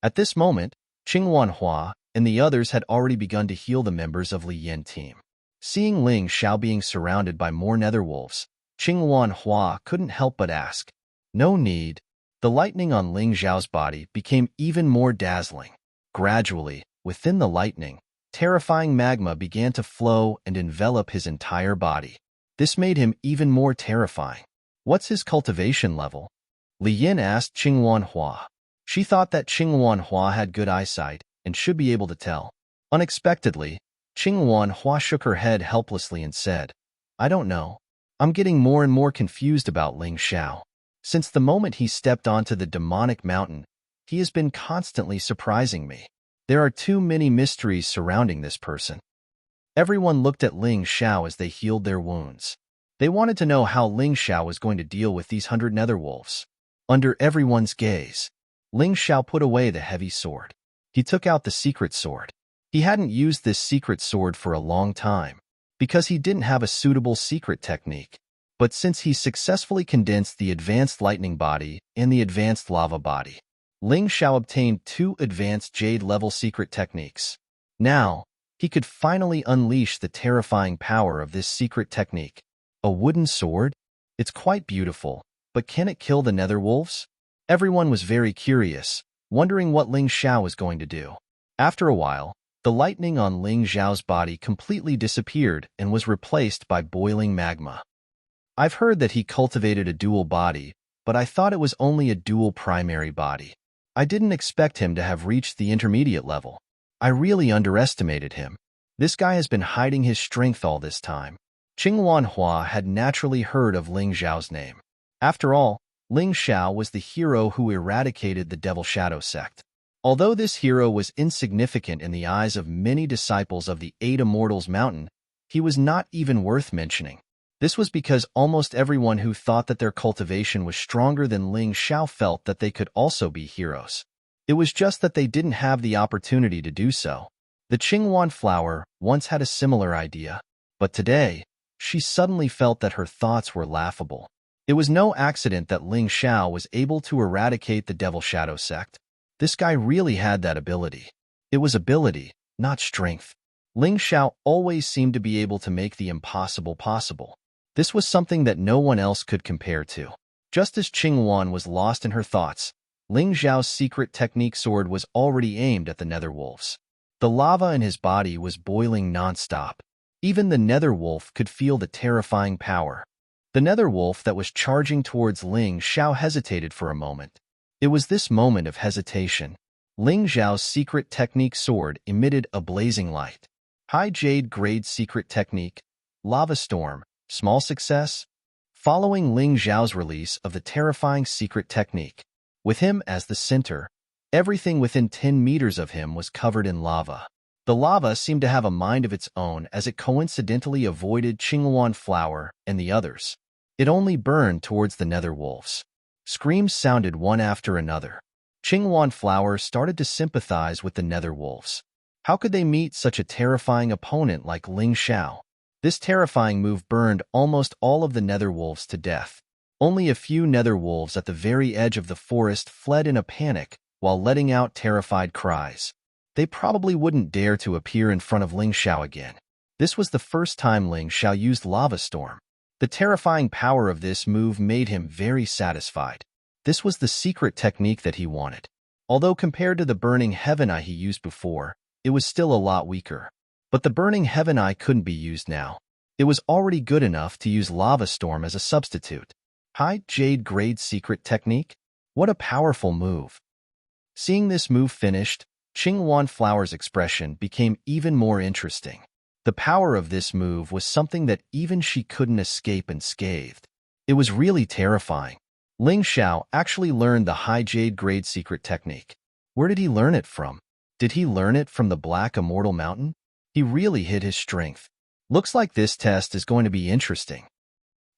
At this moment, Qinghuan Hua and the others had already begun to heal the members of Li Yin team. Seeing Ling Xiao being surrounded by more nether wolves, Qinghuan Hua couldn't help but ask. No need. The lightning on Ling Xiao's body became even more dazzling. Gradually, within the lightning, terrifying magma began to flow and envelop his entire body. This made him even more terrifying. What's his cultivation level? Li Yin asked Qinghuan Hua. She thought that Qinghuan Hua had good eyesight and should be able to tell. Unexpectedly, Qinghuan Hua shook her head helplessly and said, I don't know. I'm getting more and more confused about Ling Xiao. Since the moment he stepped onto the demonic mountain, he has been constantly surprising me. There are too many mysteries surrounding this person. Everyone looked at Ling Xiao as they healed their wounds. They wanted to know how Ling Xiao was going to deal with these 100 nether wolves. Under everyone's gaze, Ling Xiao put away the heavy sword. He took out the secret sword. He hadn't used this secret sword for a long time, because he didn't have a suitable secret technique. But since he successfully condensed the advanced lightning body and the advanced lava body, Ling Xiao obtained 2 advanced jade-level secret techniques. Now, he could finally unleash the terrifying power of this secret technique. A wooden sword? It's quite beautiful, but can it kill the nether wolves? Everyone was very curious, wondering what Ling Xiao was going to do. After a while, the lightning on Ling Xiao's body completely disappeared and was replaced by boiling magma. I've heard that he cultivated a dual body, but I thought it was only a dual primary body. I didn't expect him to have reached the intermediate level. I really underestimated him. This guy has been hiding his strength all this time. Qinghuan Hua had naturally heard of Ling Xiao's name. After all, Ling Xiao was the hero who eradicated the Devil Shadow sect. Although this hero was insignificant in the eyes of many disciples of the 8 Immortals Mountain, he was not even worth mentioning. This was because almost everyone who thought that their cultivation was stronger than Ling Xiao felt that they could also be heroes. It was just that they didn't have the opportunity to do so. The Qinghuan flower once had a similar idea, but today, she suddenly felt that her thoughts were laughable. It was no accident that Ling Xiao was able to eradicate the Devil Shadow sect. This guy really had that ability. It was ability, not strength. Ling Xiao always seemed to be able to make the impossible possible. This was something that no one else could compare to. Just as Qinghuan was lost in her thoughts, Ling Xiao's secret technique sword was already aimed at the nether wolves. The lava in his body was boiling non-stop. Even the nether wolf could feel the terrifying power. The nether wolf that was charging towards Ling Xiao hesitated for a moment. It was this moment of hesitation. Ling Xiao's secret technique sword emitted a blazing light. High jade grade secret technique, lava storm, small success. Following Ling Xiao's release of the terrifying secret technique, with him as the center, everything within 10 meters of him was covered in lava. The lava seemed to have a mind of its own as it coincidentally avoided Qinghuan Flower and the others. It only burned towards the nether wolves. Screams sounded one after another. Qinghuan Flower started to sympathize with the nether wolves. How could they meet such a terrifying opponent like Ling Xiao? This terrifying move burned almost all of the nether wolves to death. Only a few nether wolves at the very edge of the forest fled in a panic while letting out terrified cries. They probably wouldn't dare to appear in front of Ling Xiao again. This was the first time Ling Xiao used Lava Storm. The terrifying power of this move made him very satisfied. This was the secret technique that he wanted. Although compared to the Burning Heaven Eye he used before, it was still a lot weaker. But the Burning Heaven Eye couldn't be used now. It was already good enough to use Lava Storm as a substitute. High Jade Grade Secret Technique? What a powerful move. Seeing this move finished, Qingwan Flower's expression became even more interesting. The power of this move was something that even she couldn't escape unscathed. It was really terrifying. Ling Xiao actually learned the high jade grade secret technique. Where did he learn it from? Did he learn it from the Black Immortal Mountain? He really hid his strength. Looks like this test is going to be interesting.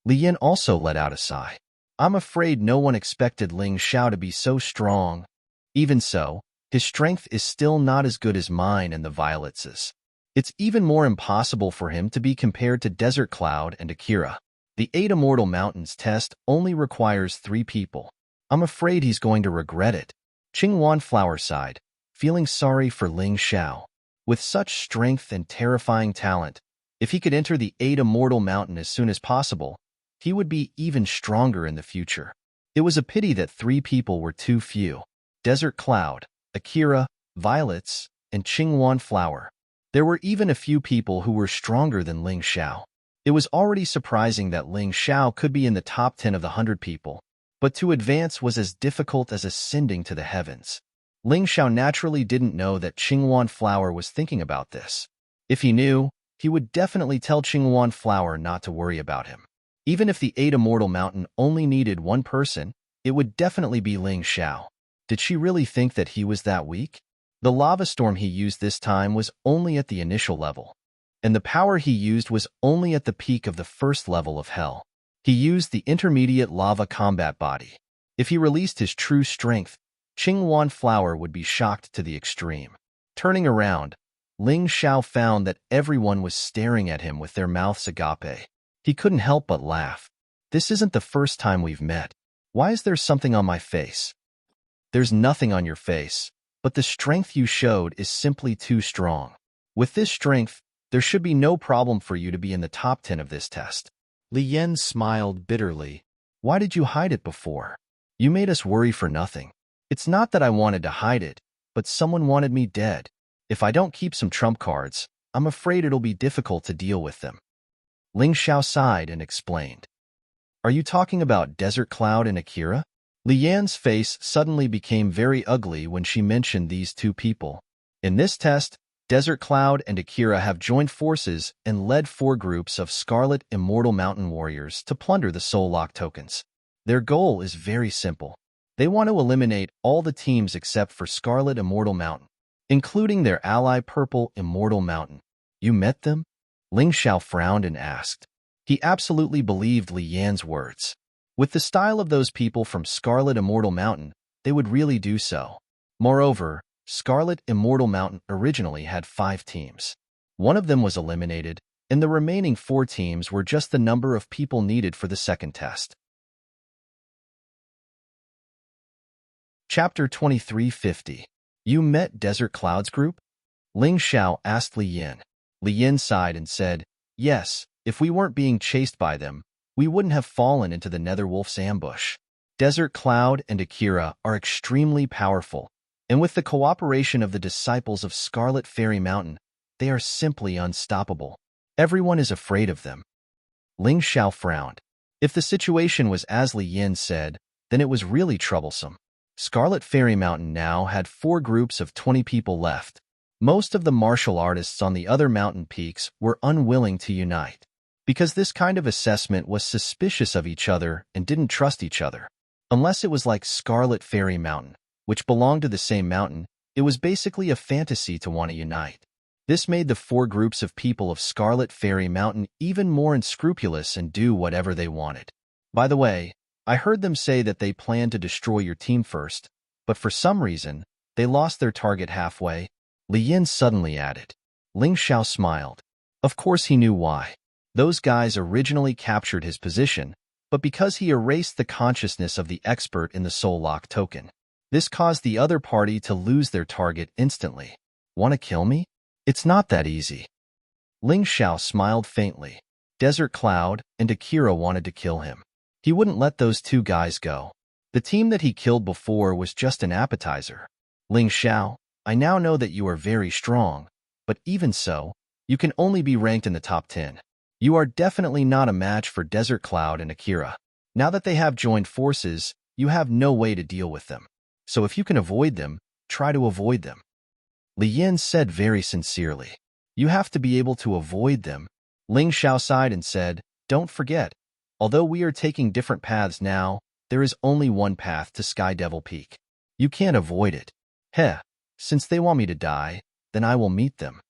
Li Yin also let out a sigh. I'm afraid no one expected Ling Xiao to be so strong. Even so, his strength is still not as good as mine and the Violets'. It's even more impossible for him to be compared to Desert Cloud and Akira. The 8 Immortal Mountains test only requires 3 people. I'm afraid he's going to regret it. Qingwan Flower sighed, feeling sorry for Ling Xiao. With such strength and terrifying talent, if he could enter the 8 Immortal Mountain as soon as possible, he would be even stronger in the future. It was a pity that 3 people were too few. Desert Cloud, Akira, Violets, and Qingwan Flower. There were even a few people who were stronger than Ling Xiao. It was already surprising that Ling Xiao could be in the top 10 of the 100 people, but to advance was as difficult as ascending to the heavens. Ling Xiao naturally didn't know that Qingwan Flower was thinking about this. If he knew, he would definitely tell Qingwan Flower not to worry about him. Even if the 8 Immortal Mountain only needed 1 person, it would definitely be Ling Xiao. Did she really think that he was that weak? The lava storm he used this time was only at the initial level, and the power he used was only at the peak of the first level of hell. He used the intermediate lava combat body. If he released his true strength, Qingwan Flower would be shocked to the extreme. Turning around, Ling Xiao found that everyone was staring at him with their mouths agape. He couldn't help but laugh. This isn't the first time we've met. Why is there something on my face? There's nothing on your face, but the strength you showed is simply too strong. With this strength, there should be no problem for you to be in the top 10 of this test. Li Yin smiled bitterly. Why did you hide it before? You made us worry for nothing. It's not that I wanted to hide it, but someone wanted me dead. If I don't keep some trump cards, I'm afraid it'll be difficult to deal with them. Ling Xiao sighed and explained. Are you talking about Desert Cloud and Akira? Li Yan's face suddenly became very ugly when she mentioned these 2 people. In this test, Desert Cloud and Akira have joined forces and led 4 groups of Scarlet Immortal Mountain Warriors to plunder the Soul Lock tokens. Their goal is very simple. They want to eliminate all the teams except for Scarlet Immortal Mountain, including their ally Purple Immortal Mountain. You met them? Ling Xiao frowned and asked. He absolutely believed Li Yan's words. With the style of those people from Scarlet Immortal Mountain, they would really do so. Moreover, Scarlet Immortal Mountain originally had 5 teams. 1 of them was eliminated, and the remaining 4 teams were just the number of people needed for the second test. Chapter 2350. You met Desert Cloud's group? Ling Xiao asked Li Yin. Li Yin sighed and said, Yes, if we weren't being chased by them, we wouldn't have fallen into the Netherwolf's ambush. Desert Cloud and Akira are extremely powerful, and with the cooperation of the disciples of Scarlet Fairy Mountain, they are simply unstoppable. Everyone is afraid of them. Ling Xiao frowned. If the situation was as Li Yin said, then it was really troublesome. Scarlet Fairy Mountain now had 4 groups of 20 people left. Most of the martial artists on the other mountain peaks were unwilling to unite, because this kind of assessment was suspicious of each other and didn't trust each other. Unless it was like Scarlet Fairy Mountain, which belonged to the same mountain, it was basically a fantasy to want to unite. This made the 4 groups of people of Scarlet Fairy Mountain even more unscrupulous and do whatever they wanted. By the way, I heard them say that they planned to destroy your team first, but for some reason, they lost their target halfway. Li Yin suddenly added. Ling Xiao smiled. Of course he knew why. Those guys originally captured his position, but because he erased the consciousness of the expert in the Soul Lock token, this caused the other party to lose their target instantly. Want to kill me? It's not that easy. Ling Xiao smiled faintly. Desert Cloud and Akira wanted to kill him. He wouldn't let those 2 guys go. The team that he killed before was just an appetizer. Ling Xiao, I now know that you are very strong, but even so, you can only be ranked in the top 10. You are definitely not a match for Desert Cloud and Akira. Now that they have joined forces, you have no way to deal with them. So if you can avoid them, try to avoid them. Li Yin said very sincerely. You have to be able to avoid them. Ling Xiao sighed and said, don't forget, although we are taking different paths now, there is only one path to Sky Devil Peak. You can't avoid it. Heh, since they want me to die, then I will meet them.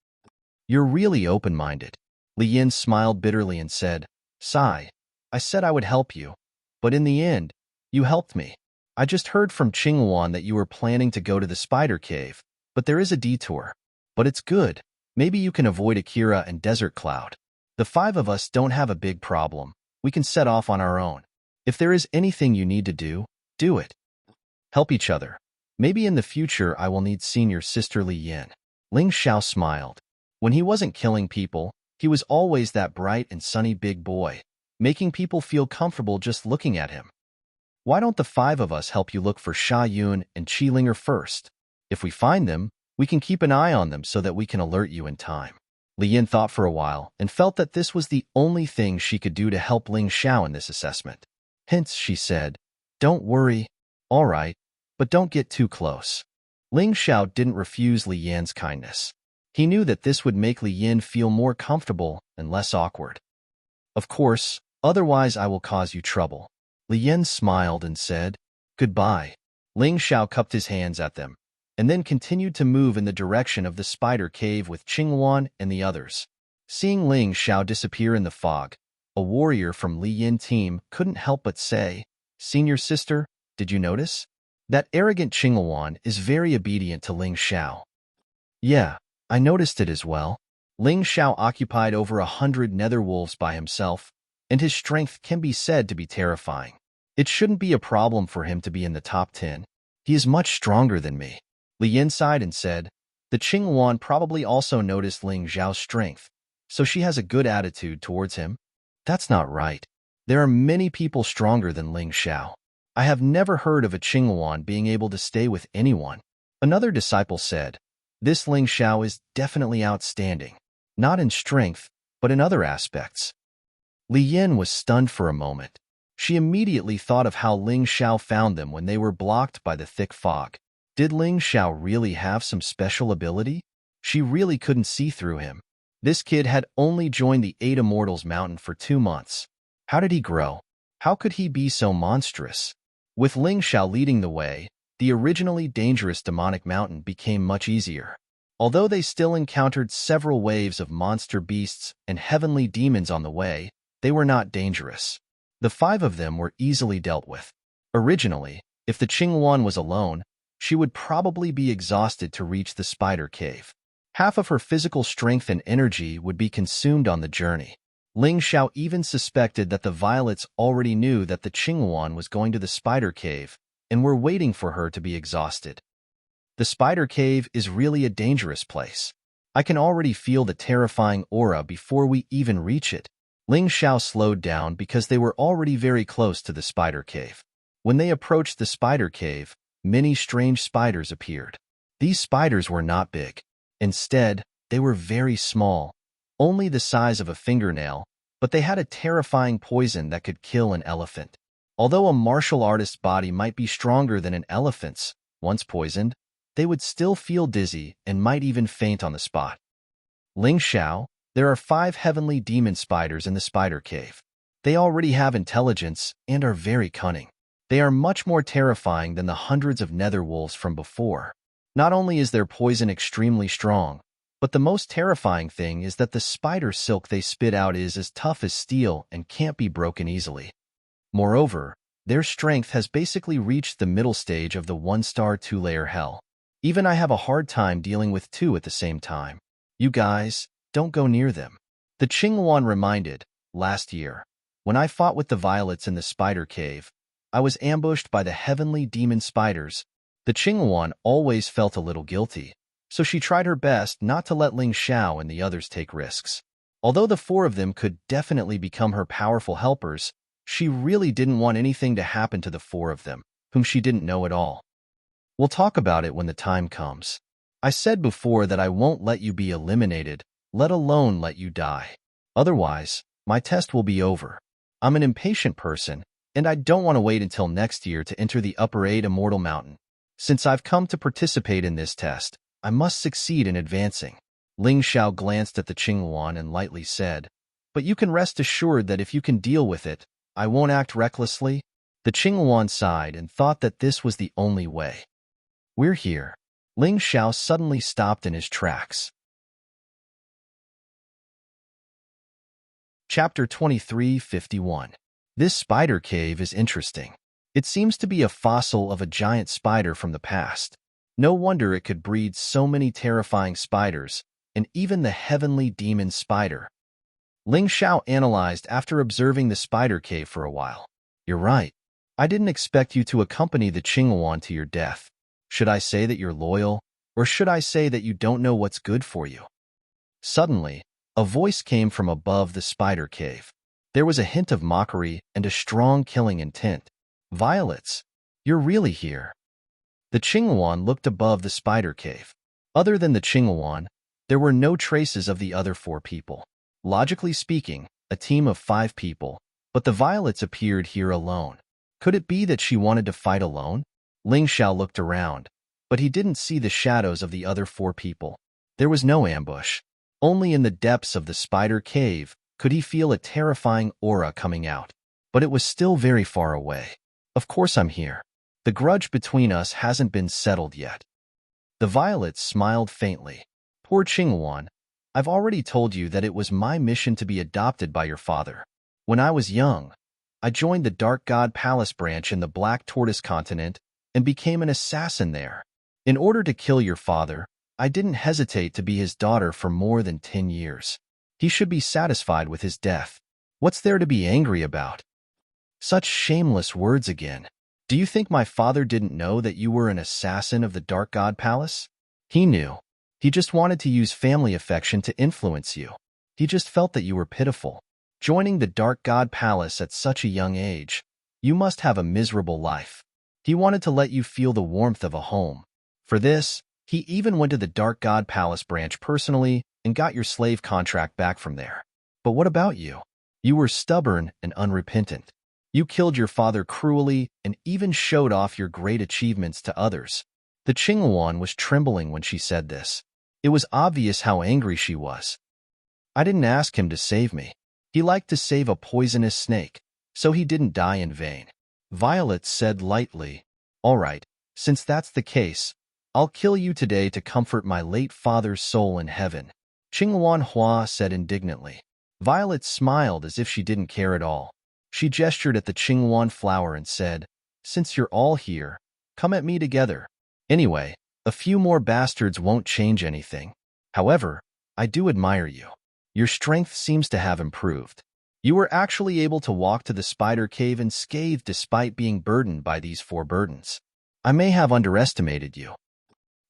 You're really open-minded. Li Yin smiled bitterly and said, Sai, I said I would help you, but in the end, you helped me. I just heard from Qingwan that you were planning to go to the spider cave, but there is a detour. But it's good. Maybe you can avoid Akira and Desert Cloud. The 5 of us don't have a big problem. We can set off on our own. If there is anything you need to do, do it. Help each other. Maybe in the future I will need senior sister Li Yin. Ling Xiao smiled. When he wasn't killing people, he was always that bright and sunny big boy, making people feel comfortable just looking at him. Why don't the 5 of us help you look for Sha Yun and Qi Linger first? If we find them, we can keep an eye on them so that we can alert you in time. Li Yin thought for a while and felt that this was the only thing she could do to help Ling Xiao in this assessment. Hence, she said, don't worry. All right, but don't get too close. Ling Xiao didn't refuse Li Yin's kindness. He knew that this would make Li Yin feel more comfortable and less awkward. Of course, otherwise I will cause you trouble. Li Yin smiled and said, goodbye. Ling Xiao cupped his hands at them, and then continued to move in the direction of the spider cave with Qingwan and the others. Seeing Ling Xiao disappear in the fog, a warrior from Li Yin team couldn't help but say, Senior sister, did you notice? That arrogant Qingwan is very obedient to Ling Xiao. Yeah, I noticed it as well. Ling Xiao occupied over 100 nether wolves by himself, and his strength can be said to be terrifying. It shouldn't be a problem for him to be in the top 10. He is much stronger than me. Li Yin sighed and said, the Qingwan probably also noticed Ling Xiao's strength, so she has a good attitude towards him. That's not right. There are many people stronger than Ling Xiao. I have never heard of a Qingwan being able to stay with anyone. Another disciple said, this Ling Xiao is definitely outstanding, not in strength, but in other aspects. Li Yin was stunned for a moment. She immediately thought of how Ling Xiao found them when they were blocked by the thick fog. Did Ling Xiao really have some special ability? She really couldn't see through him. This kid had only joined the 8 Immortals Mountain for 2 months. How did he grow? How could he be so monstrous? With Ling Xiao leading the way, the originally dangerous demonic mountain became much easier. Although they still encountered several waves of monster beasts and heavenly demons on the way, they were not dangerous. The 5 of them were easily dealt with. Originally, if the Qingwan was alone, she would probably be exhausted to reach the spider cave. Half of her physical strength and energy would be consumed on the journey. Ling Xiao even suspected that the violets already knew that the Qingwan was going to the spider cave and were waiting for her to be exhausted. The spider cave is really a dangerous place. I can already feel the terrifying aura before we even reach it. Ling Xiao slowed down because they were already very close to the spider cave. When they approached the spider cave, many strange spiders appeared. These spiders were not big. Instead, they were very small, only the size of a fingernail, but they had a terrifying poison that could kill an elephant. Although a martial artist's body might be stronger than an elephant's, once poisoned, they would still feel dizzy and might even faint on the spot. Ling Xiao, there are 5 heavenly demon spiders in the spider cave. They already have intelligence and are very cunning. They are much more terrifying than the hundreds of nether wolves from before. Not only is their poison extremely strong, but the most terrifying thing is that the spider silk they spit out is as tough as steel and can't be broken easily. Moreover, their strength has basically reached the middle stage of the 1-star 2-layer hell. Even I have a hard time dealing with 2 at the same time. You guys, don't go near them. The Qingwan reminded, last year, when I fought with the violets in the spider cave, I was ambushed by the heavenly demon spiders. The Qingwan always felt a little guilty, so she tried her best not to let Ling Xiao and the others take risks. Although the 4 of them could definitely become her powerful helpers, she really didn't want anything to happen to the 4 of them, whom she didn't know at all. We'll talk about it when the time comes. I said before that I won't let you be eliminated, let alone let you die. Otherwise, my test will be over. I'm an impatient person, and I don't want to wait until next year to enter the upper 8 Immortal Mountain. Since I've come to participate in this test, I must succeed in advancing. Ling Xiao glanced at the Qingyuan and lightly said, but you can rest assured that if you can deal with it, I won't act recklessly. The Qingyuan sighed and thought that this was the only way. We're here. Ling Xiao suddenly stopped in his tracks. Chapter 23:51. This spider cave is interesting. It seems to be a fossil of a giant spider from the past. No wonder it could breed so many terrifying spiders, and even the heavenly demon spider. Ling Xiao analyzed after observing the spider cave for a while. You're right. I didn't expect you to accompany the Qingyuan to your death. Should I say that you're loyal, or should I say that you don't know what's good for you? Suddenly, a voice came from above the spider cave. There was a hint of mockery and a strong killing intent. Violets, you're really here. The Qingyuan looked above the spider cave. Other than the Qingyuan, there were no traces of the other 4 people. Logically speaking, a team of 5 people, but the Violets appeared here alone. Could it be that she wanted to fight alone? Ling Xiao looked around, but he didn't see the shadows of the other 4 people. There was no ambush. Only in the depths of the spider cave could he feel a terrifying aura coming out. But it was still very far away. Of course I'm here. The grudge between us hasn't been settled yet. The Violets smiled faintly. Poor Qingyuan, I've already told you that it was my mission to be adopted by your father. When I was young, I joined the Dark God Palace branch in the Black Tortoise continent and became an assassin there. In order to kill your father, I didn't hesitate to be his daughter for more than 10 years. He should be satisfied with his death. What's there to be angry about? Such shameless words again. Do you think my father didn't know that you were an assassin of the Dark God Palace? He knew. He just wanted to use family affection to influence you. He just felt that you were pitiful. Joining the Dark God Palace at such a young age, you must have a miserable life. He wanted to let you feel the warmth of a home. For this, he even went to the Dark God Palace branch personally and got your slave contract back from there. But what about you? You were stubborn and unrepentant. You killed your father cruelly and even showed off your great achievements to others. The Qingyuan was trembling when she said this. It was obvious how angry she was. I didn't ask him to save me. He liked to save a poisonous snake, so he didn't die in vain. Violet said lightly, all right, since that's the case, I'll kill you today to comfort my late father's soul in heaven. Qingyuan Hua said indignantly. Violet smiled as if she didn't care at all. She gestured at the Qingyuan flower and said, since you're all here, come at me together. Anyway, a few more bastards won't change anything. However, I do admire you. Your strength seems to have improved. You were actually able to walk to the spider cave unscathed despite being burdened by these 4 burdens. I may have underestimated you.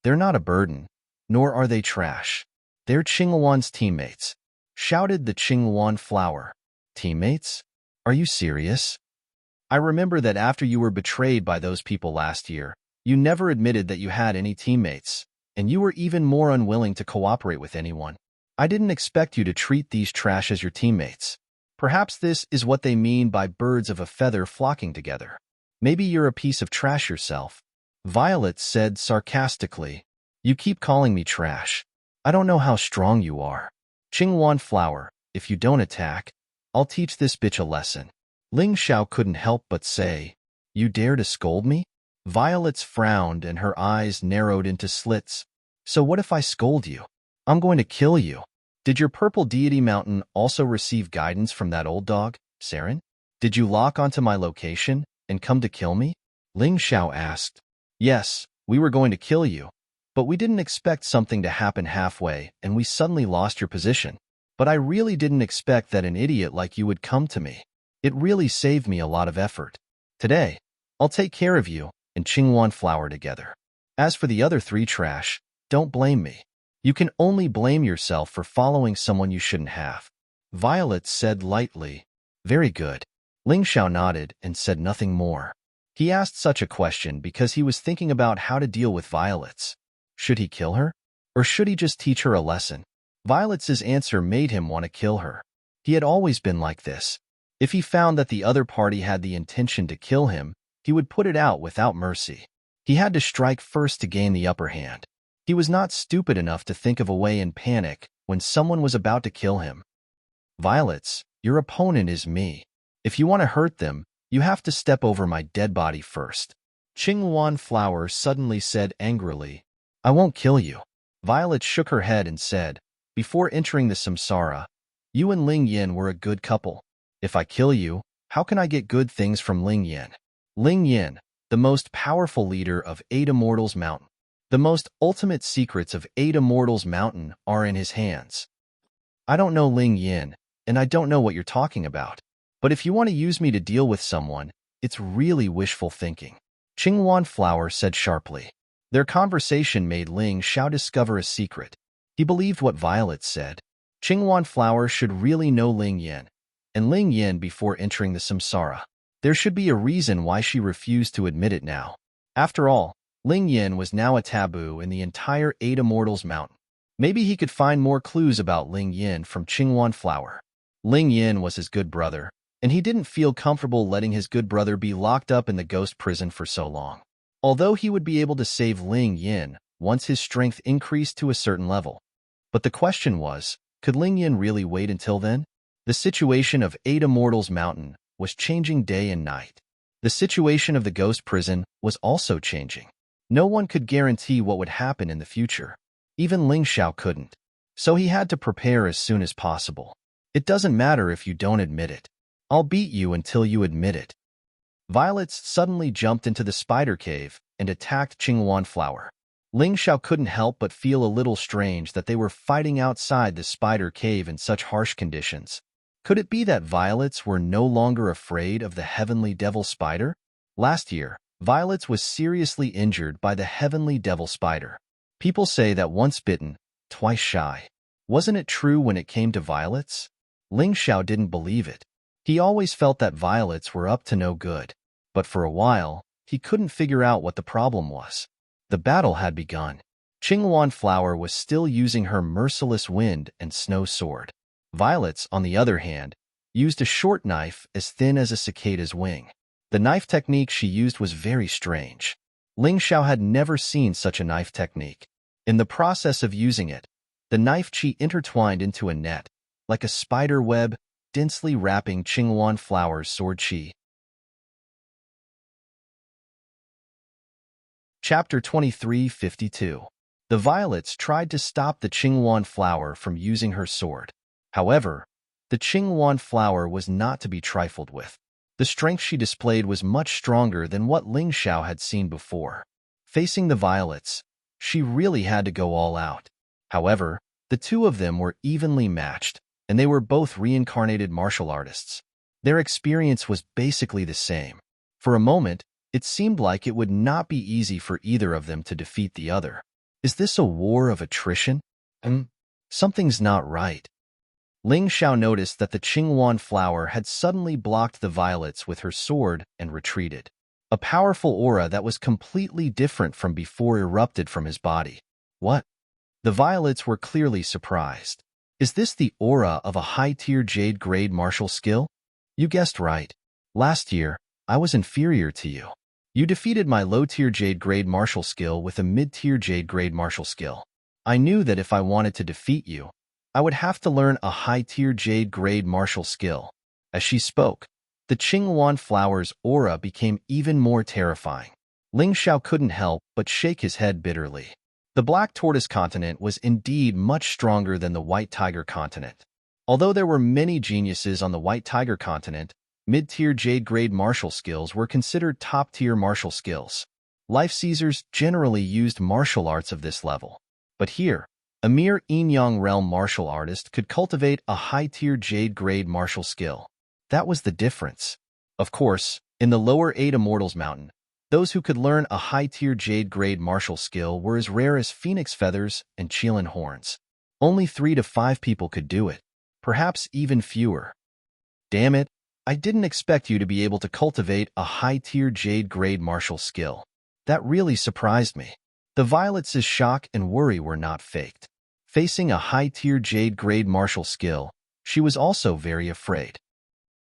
They're not a burden, nor are they trash. They're Qingyuan's teammates, shouted the Qingyuan flower. Teammates? Are you serious? I remember that after you were betrayed by those people last year, you never admitted that you had any teammates, and you were even more unwilling to cooperate with anyone. I didn't expect you to treat these trash as your teammates. Perhaps this is what they mean by birds of a feather flocking together. Maybe you're a piece of trash yourself. Violet said sarcastically, you keep calling me trash. I don't know how strong you are. Qingyuan flower, if you don't attack, I'll teach this bitch a lesson. Ling Xiao couldn't help but say, you dare to scold me? Violet's frowned and her eyes narrowed into slits. So what if I scold you? I'm going to kill you. Did your purple deity mountain also receive guidance from that old dog, Serene? Did you lock onto my location and come to kill me? Ling Xiao asked. Yes, we were going to kill you, but we didn't expect something to happen halfway and we suddenly lost your position. But I really didn't expect that an idiot like you would come to me. It really saved me a lot of effort. Today, I'll take care of you and Qingyuan flower together. As for the other 3 trash, don't blame me. You can only blame yourself for following someone you shouldn't have. Violet said lightly, very good. Ling Xiao nodded and said nothing more. He asked such a question because he was thinking about how to deal with Violet's. Should he kill her? Or should he just teach her a lesson? Violet's answer made him want to kill her. He had always been like this. If he found that the other party had the intention to kill him, he would put it out without mercy. He had to strike first to gain the upper hand. He was not stupid enough to think of a way in panic when someone was about to kill him. Violets, your opponent is me. If you want to hurt them, you have to step over my dead body first. Qinghuan Flower suddenly said angrily, I won't kill you. Violet shook her head and said, before entering the samsara, you and Ling Yin were a good couple. If I kill you, how can I get good things from Ling Yin? Ling Yin, the most powerful leader of Eight Immortals Mountain. The most ultimate secrets of Eight Immortals Mountain are in his hands. I don't know Ling Yin, and I don't know what you're talking about. But if you want to use me to deal with someone, it's really wishful thinking. Qinghuan Flower said sharply. Their conversation made Ling Xiao discover a secret. He believed what Violet said. Qinghuan Flower should really know Ling Yin, and Ling Yin before entering the samsara. There should be a reason why she refused to admit it now. After all, Ling Yin was now a taboo in the entire Eight Immortals Mountain. Maybe he could find more clues about Ling Yin from Qinghuan Flower. Ling Yin was his good brother, and he didn't feel comfortable letting his good brother be locked up in the ghost prison for so long. Although he would be able to save Ling Yin once his strength increased to a certain level. But the question was, could Ling Yin really wait until then? The situation of Eight Immortals Mountain was changing day and night. The situation of the ghost prison was also changing. No one could guarantee what would happen in the future. Even Ling Xiao couldn't. So he had to prepare as soon as possible. It doesn't matter if you don't admit it. I'll beat you until you admit it. Violets suddenly jumped into the spider cave and attacked Qinghuan Flower. Ling Xiao couldn't help but feel a little strange that they were fighting outside the spider cave in such harsh conditions. Could it be that Violets were no longer afraid of the heavenly devil spider? Last year, Violets was seriously injured by the heavenly devil spider. People say that once bitten, twice shy. Wasn't it true when it came to Violets? Ling Xiao didn't believe it. He always felt that Violets were up to no good. But for a while, he couldn't figure out what the problem was. The battle had begun. Qinghuan Flower was still using her merciless wind and snow sword. Violets, on the other hand, used a short knife as thin as a cicada's wing. The knife technique she used was very strange. Ling Xiao had never seen such a knife technique. In the process of using it, the knife chi intertwined into a net, like a spider web, densely wrapping Qinghuan Flower's sword chi. Chapter 2352. The Violets tried to stop the Qinghuan Flower from using her sword. However, the Qinghuan Flower was not to be trifled with. The strength she displayed was much stronger than what Ling Xiao had seen before. Facing the Violets, she really had to go all out. However, the two of them were evenly matched, and they were both reincarnated martial artists. Their experience was basically the same. For a moment, it seemed like it would not be easy for either of them to defeat the other. Is this a war of attrition? Something's not right. Ling Xiao noticed that the Qinghuan Flower had suddenly blocked the Violets with her sword and retreated. A powerful aura that was completely different from before erupted from his body. What? The Violets were clearly surprised. Is this the aura of a high-tier Jade grade martial skill? You guessed right. Last year, I was inferior to you. You defeated my low-tier Jade grade martial skill with a mid-tier Jade grade martial skill. I knew that if I wanted to defeat you, I would have to learn a high-tier Jade grade martial skill. As she spoke, the Qinghuan Flower's aura became even more terrifying. Ling Xiao couldn't help but shake his head bitterly. The Black Tortoise continent was indeed much stronger than the White Tiger continent. Although there were many geniuses on the White Tiger continent, mid-tier Jade grade martial skills were considered top-tier martial skills. Life Caesars generally used martial arts of this level. But here, a mere Yin-Yang realm martial artist could cultivate a high-tier Jade grade martial skill. That was the difference. Of course, in the lower Eight Immortals Mountain, those who could learn a high-tier Jade grade martial skill were as rare as phoenix feathers and Qilin horns. Only 3 to 5 people could do it, perhaps even fewer. Damn it, I didn't expect you to be able to cultivate a high-tier Jade grade martial skill. That really surprised me. The Violets' shock and worry were not faked. Facing a high-tier Jade grade martial skill, she was also very afraid.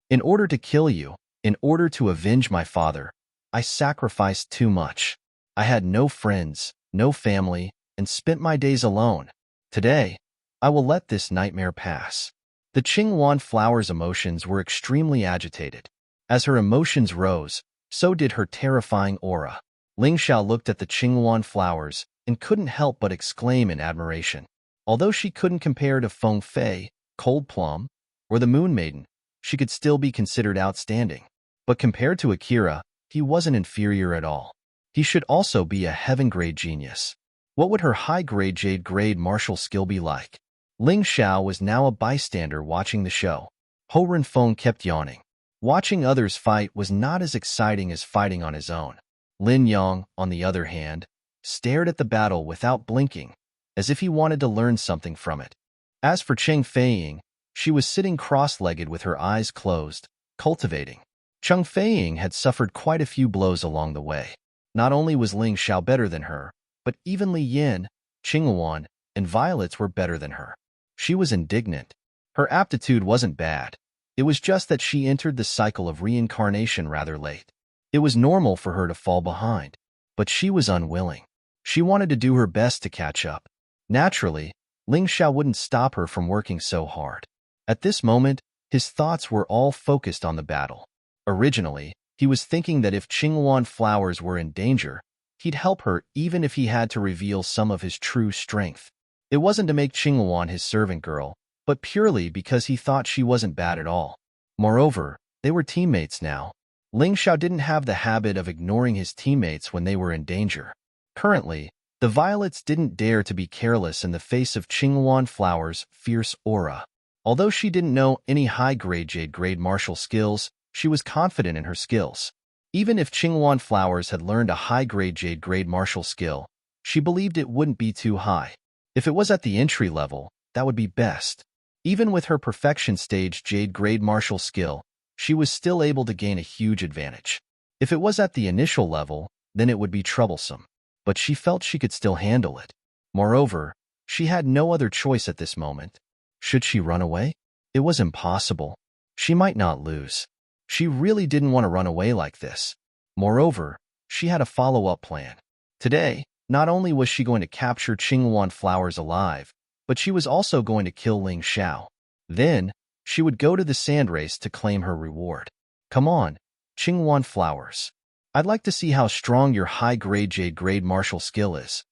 In order to kill you, in order to avenge my father, I sacrificed too much. I had no friends, no family, and spent my days alone. Today, I will let this nightmare pass. The Qingyuan flower's emotions were extremely agitated. As her emotions rose, so did her terrifying aura. Ling Xiao looked at the Qingyuan flowers and couldn't help but exclaim in admiration. Although she couldn't compare to Feng Fei, Cold Plum, or the Moon Maiden, she could still be considered outstanding. But compared to Akira, he wasn't inferior at all. He should also be a heaven-grade genius. What would her high-grade jade-grade martial skill be like? Ling Xiao was now a bystander watching the show. Ho Renfeng kept yawning. Watching others fight was not as exciting as fighting on his own. Lin Yang, on the other hand, stared at the battle without blinking, as if he wanted to learn something from it. As for Cheng Feiying, she was sitting cross-legged with her eyes closed, cultivating. Cheng Feiying had suffered quite a few blows along the way. Not only was Ling Xiao better than her, but even Li Yin, Qingyuan, and Violets were better than her. She was indignant. Her aptitude wasn't bad. It was just that she entered the cycle of reincarnation rather late. It was normal for her to fall behind, but she was unwilling. She wanted to do her best to catch up. Naturally, Ling Xiao wouldn't stop her from working so hard. At this moment, his thoughts were all focused on the battle. Originally, he was thinking that if Qingyuan flowers were in danger, he'd help her even if he had to reveal some of his true strength. It wasn't to make Qingyuan his servant girl, but purely because he thought she wasn't bad at all. Moreover, they were teammates now. Ling Xiao didn't have the habit of ignoring his teammates when they were in danger. Currently, the Violets didn't dare to be careless in the face of Qingyuan flower's fierce aura. Although she didn't know any high-grade jade-grade martial skills, she was confident in her skills. Even if Qingyuan flowers had learned a high-grade jade-grade martial skill, she believed it wouldn't be too high. If it was at the entry level, that would be best. Even with her perfection stage jade-grade martial skill, she was still able to gain a huge advantage. If it was at the initial level, then it would be troublesome. But she felt she could still handle it. Moreover, she had no other choice at this moment. Should she run away? It was impossible. She might not lose. She really didn't want to run away like this. Moreover, she had a follow-up plan. Today, not only was she going to capture Qingyuan flowers alive, but she was also going to kill Ling Xiao. Then, she would go to the sand race to claim her reward. Come on, Qingyuan flowers. I'd like to see how strong your high-grade jade-grade martial skill is.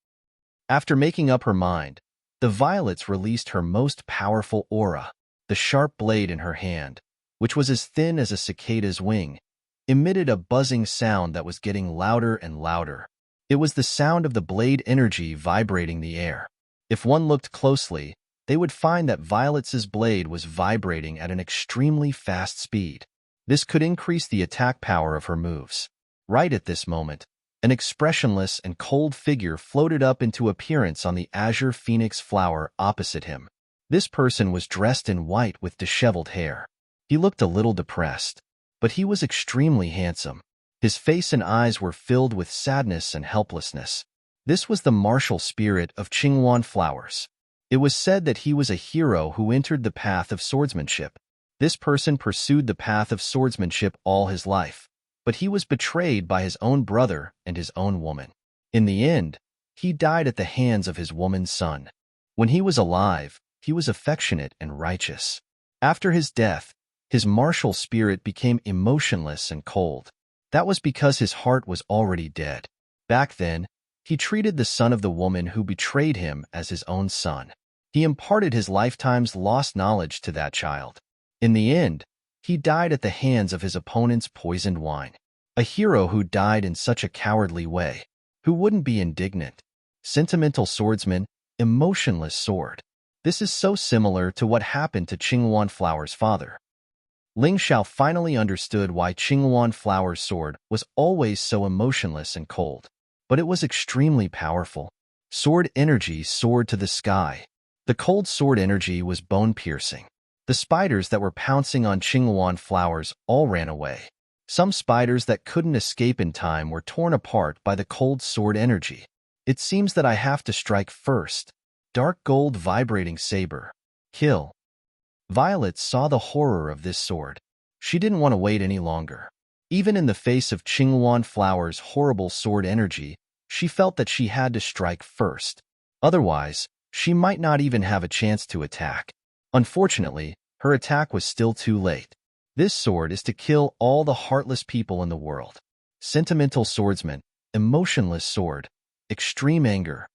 After making up her mind, the Violets released her most powerful aura. The sharp blade in her hand, which was as thin as a cicada's wing, emitted a buzzing sound that was getting louder and louder. It was the sound of the blade energy vibrating the air. If one looked closely, they would find that Violet's blade was vibrating at an extremely fast speed. This could increase the attack power of her moves. Right at this moment, an expressionless and cold figure floated up into appearance on the azure phoenix flower opposite him. This person was dressed in white with disheveled hair. He looked a little depressed, but he was extremely handsome. His face and eyes were filled with sadness and helplessness. This was the martial spirit of Qingyuan flowers. It was said that he was a hero who entered the path of swordsmanship. This person pursued the path of swordsmanship all his life, but he was betrayed by his own brother and his own woman. In the end, he died at the hands of his woman's son. When he was alive, he was affectionate and righteous. After his death, his martial spirit became emotionless and cold. That was because his heart was already dead. Back then, he treated the son of the woman who betrayed him as his own son. He imparted his lifetime's lost knowledge to that child. In the end, he died at the hands of his opponent's poisoned wine. A hero who died in such a cowardly way. Who wouldn't be indignant? Sentimental swordsman, emotionless sword. This is so similar to what happened to Qingyuan Flower's father. Ling Xiao finally understood why Qingyuan Flower's sword was always so emotionless and cold. But it was extremely powerful. Sword energy soared to the sky. The cold sword energy was bone-piercing. The spiders that were pouncing on Qingyuan flowers all ran away. Some spiders that couldn't escape in time were torn apart by the cold sword energy. It seems that I have to strike first. Dark gold vibrating saber. Kill. Violet saw the horror of this sword. She didn't want to wait any longer. Even in the face of Qingyuan Flower's horrible sword energy, she felt that she had to strike first. Otherwise, she might not even have a chance to attack. Unfortunately, her attack was still too late. This sword is to kill all the heartless people in the world. Sentimental swordsman, emotionless sword, extreme anger.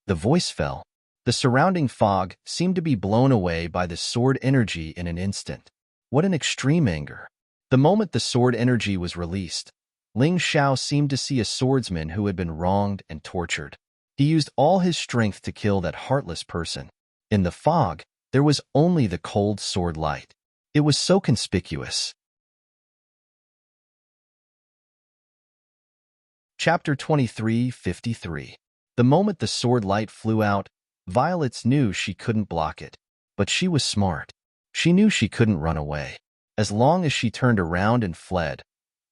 The voice fell. The surrounding fog seemed to be blown away by the sword energy in an instant. What an extreme anger. The moment the sword energy was released, Ling Xiao seemed to see a swordsman who had been wronged and tortured. He used all his strength to kill that heartless person. In the fog, there was only the cold sword light. It was so conspicuous. Chapter 23:53. The moment the sword light flew out, Violet knew she couldn't block it. But she was smart. She knew she couldn't run away. As long as she turned around and fled,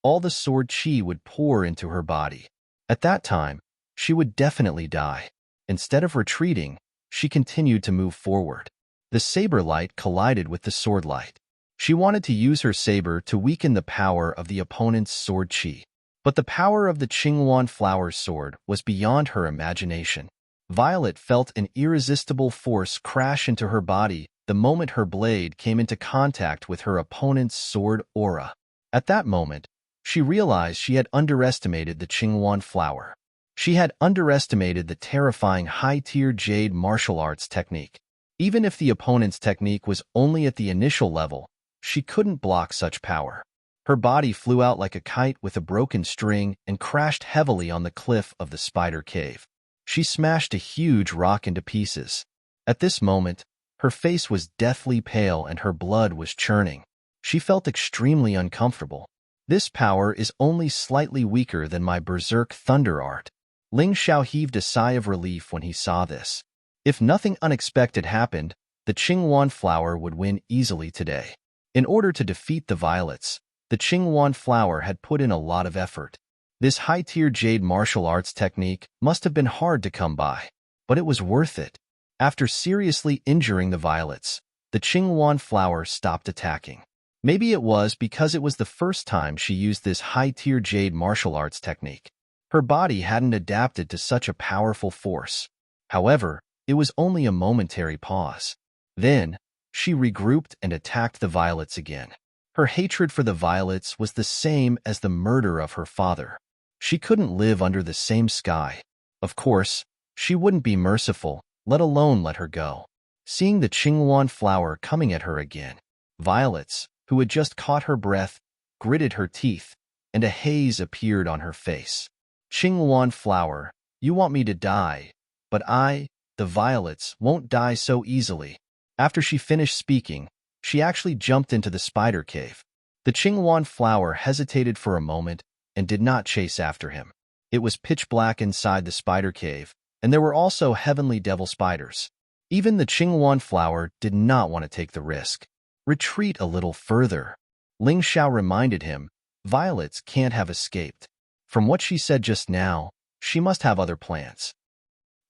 all the sword chi would pour into her body. At that time, she would definitely die. Instead of retreating, she continued to move forward. The saber light collided with the sword light. She wanted to use her saber to weaken the power of the opponent's sword chi. But the power of the Qingyuan flower sword was beyond her imagination. Violet felt an irresistible force crash into her body the moment her blade came into contact with her opponent's sword aura. At that moment, she realized she had underestimated the Qingyuan flower. She had underestimated the terrifying high-tier jade martial arts technique. Even if the opponent's technique was only at the initial level, she couldn't block such power. Her body flew out like a kite with a broken string and crashed heavily on the cliff of the spider cave. She smashed a huge rock into pieces. At this moment, her face was deathly pale and her blood was churning. She felt extremely uncomfortable. This power is only slightly weaker than my berserk thunder art. Ling Xiao heaved a sigh of relief when he saw this. If nothing unexpected happened, the Qingyuan flower would win easily today. In order to defeat the Violets, the Qingyuan flower had put in a lot of effort. This high-tier jade martial arts technique must have been hard to come by, but it was worth it. After seriously injuring the Violets, the Qingyuan flower stopped attacking. Maybe it was because it was the first time she used this high-tier jade martial arts technique. Her body hadn't adapted to such a powerful force. However, it was only a momentary pause. Then, she regrouped and attacked the Violets again. Her hatred for the Violets was the same as the murder of her father. She couldn't live under the same sky. Of course, she wouldn't be merciful, let alone let her go. Seeing the Qingyuan flower coming at her again, Violets, who had just caught her breath, gritted her teeth, and a haze appeared on her face. Qingyuan flower, you want me to die, but I, the Violets, won't die so easily. After she finished speaking, she actually jumped into the spider cave. The Qingyuan flower hesitated for a moment and did not chase after him. It was pitch black inside the spider cave, and there were also heavenly devil spiders. Even the Qingyuan flower did not want to take the risk. Retreat a little further. Ling Xiao reminded him, Violets can't have escaped. From what she said just now, she must have other plans.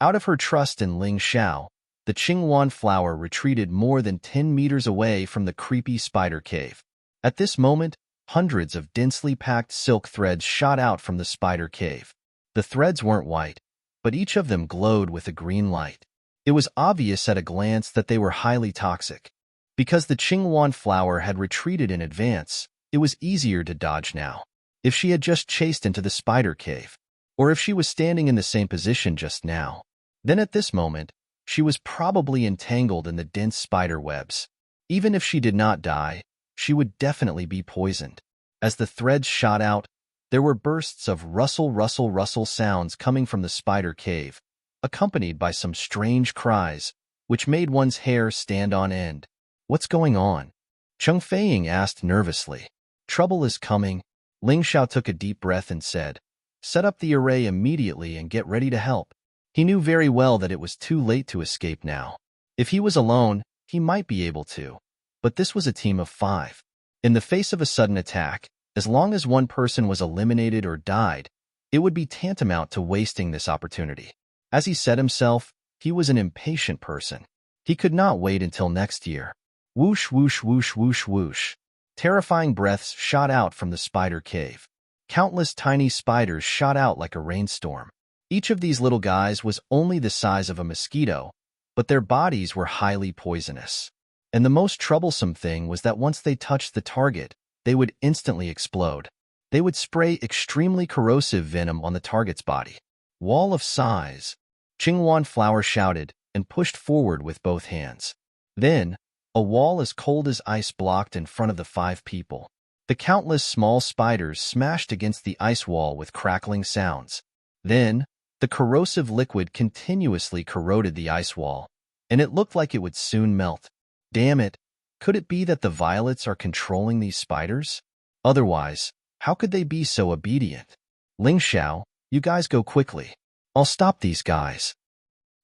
Out of her trust in Ling Xiao, the Qingyuan flower retreated more than 10 meters away from the creepy spider cave. At this moment, hundreds of densely packed silk threads shot out from the spider cave. The threads weren't white, but each of them glowed with a green light. It was obvious at a glance that they were highly toxic. Because the Qingyuan flower had retreated in advance, it was easier to dodge now. If she had just chased into the spider cave, or if she was standing in the same position just now, then at this moment, she was probably entangled in the dense spider webs. Even if she did not die, she would definitely be poisoned. As the threads shot out, there were bursts of rustle, rustle, rustle sounds coming from the spider cave, accompanied by some strange cries, which made one's hair stand on end. What's going on? Cheng Feiying asked nervously. Trouble is coming. Ling Xiao took a deep breath and said, set up the array immediately and get ready to help. He knew very well that it was too late to escape now. If he was alone, he might be able to. But this was a team of 5. In the face of a sudden attack, as long as one person was eliminated or died, it would be tantamount to wasting this opportunity. As he said himself, he was an impatient person. He could not wait until next year. Whoosh, whoosh, whoosh, whoosh, whoosh. Terrifying breaths shot out from the spider cave. Countless tiny spiders shot out like a rainstorm. Each of these little guys was only the size of a mosquito, but their bodies were highly poisonous. And the most troublesome thing was that once they touched the target, they would instantly explode. They would spray extremely corrosive venom on the target's body. Wall of size, Qingwan Flower shouted and pushed forward with both hands. Then, a wall as cold as ice blocked in front of the 5 people. The countless small spiders smashed against the ice wall with crackling sounds. Then, the corrosive liquid continuously corroded the ice wall, and it looked like it would soon melt. Damn it, could it be that the violets are controlling these spiders? Otherwise, how could they be so obedient? Ling Xiao, you guys go quickly. I'll stop these guys.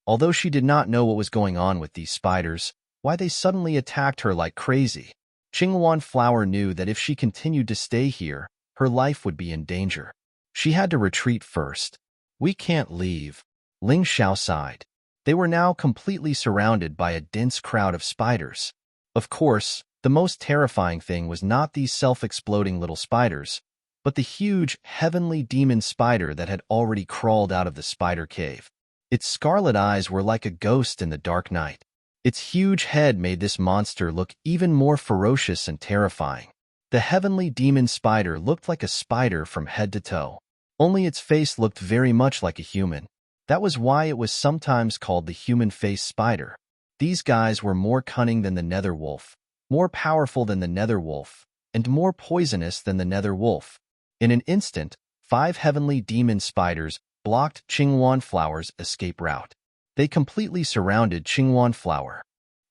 Although she did not know what was going on with these spiders, why they suddenly attacked her like crazy, Qingwan Flower knew that if she continued to stay here, her life would be in danger. She had to retreat first. We can't leave. Ling Xiao sighed. They were now completely surrounded by a dense crowd of spiders. Of course, the most terrifying thing was not these self-exploding little spiders, but the huge, heavenly demon spider that had already crawled out of the spider cave. Its scarlet eyes were like a ghost in the dark night. Its huge head made this monster look even more ferocious and terrifying. The heavenly demon spider looked like a spider from head to toe. Only its face looked very much like a human. That was why it was sometimes called the human-faced spider. These guys were more cunning than the nether wolf, more powerful than the nether wolf, and more poisonous than the nether wolf. In an instant, 5 heavenly demon spiders blocked Qingwan Flower's escape route. They completely surrounded Qingwan Flower.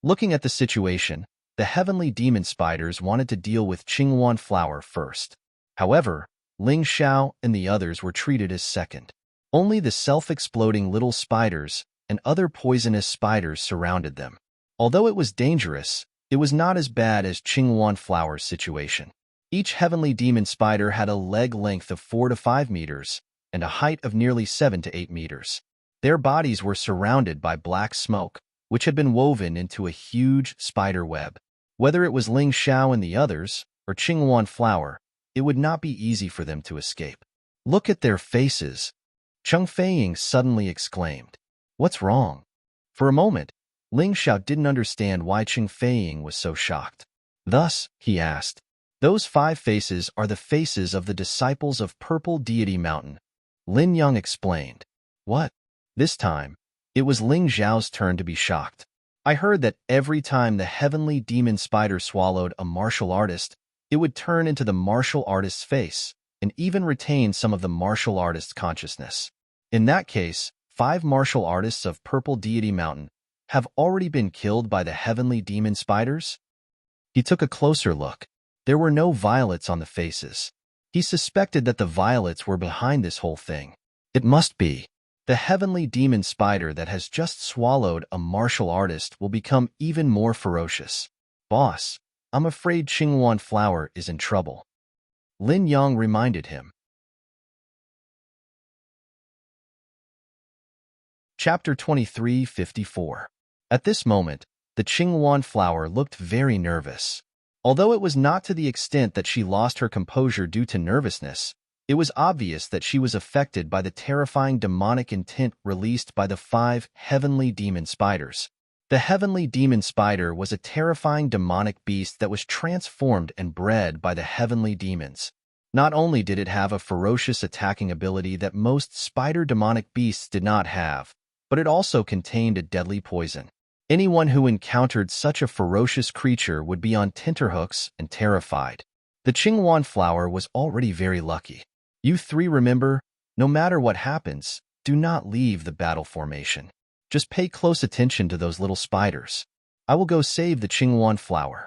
Looking at the situation, the heavenly demon spiders wanted to deal with Qingwan Flower first. However, Ling Xiao and the others were treated as second. Only the self-exploding little spiders and other poisonous spiders surrounded them. Although it was dangerous, it was not as bad as Qingwan Flower's situation. Each heavenly demon spider had a leg length of 4 to 5 meters and a height of nearly 7 to 8 meters. Their bodies were surrounded by black smoke, which had been woven into a huge spider web. Whether it was Ling Xiao and the others, or Qingwan Flower, it would not be easy for them to escape. Look at their faces, Cheng Feiying suddenly exclaimed. What's wrong? For a moment, Ling Xiao didn't understand why Cheng Feiying was so shocked. Thus, he asked, those 5 faces are the faces of the disciples of Purple Deity Mountain. Lin Yang explained. What? This time, it was Ling Xiao's turn to be shocked. I heard that every time the heavenly demon spider swallowed a martial artist, it would turn into the martial artist's face, and even retain some of the martial artist's consciousness. In that case, 5 martial artists of Purple Deity Mountain have already been killed by the heavenly demon spiders? He took a closer look. There were no violets on the faces. He suspected that the violets were behind this whole thing. It must be. The heavenly demon spider that has just swallowed a martial artist will become even more ferocious. Boss, I'm afraid Qingwan Flower is in trouble. Lin Yang reminded him. Chapter 23:54. At this moment, the Qingwan Flower looked very nervous. Although it was not to the extent that she lost her composure due to nervousness, it was obvious that she was affected by the terrifying demonic intent released by the 5 heavenly demon spiders. The heavenly demon spider was a terrifying demonic beast that was transformed and bred by the heavenly demons. Not only did it have a ferocious attacking ability that most spider demonic beasts did not have, but it also contained a deadly poison. Anyone who encountered such a ferocious creature would be on tenterhooks and terrified. The Qingwan Flower was already very lucky. You 3 remember, no matter what happens, do not leave the battle formation. Just pay close attention to those little spiders. I will go save the Qingwan Flower.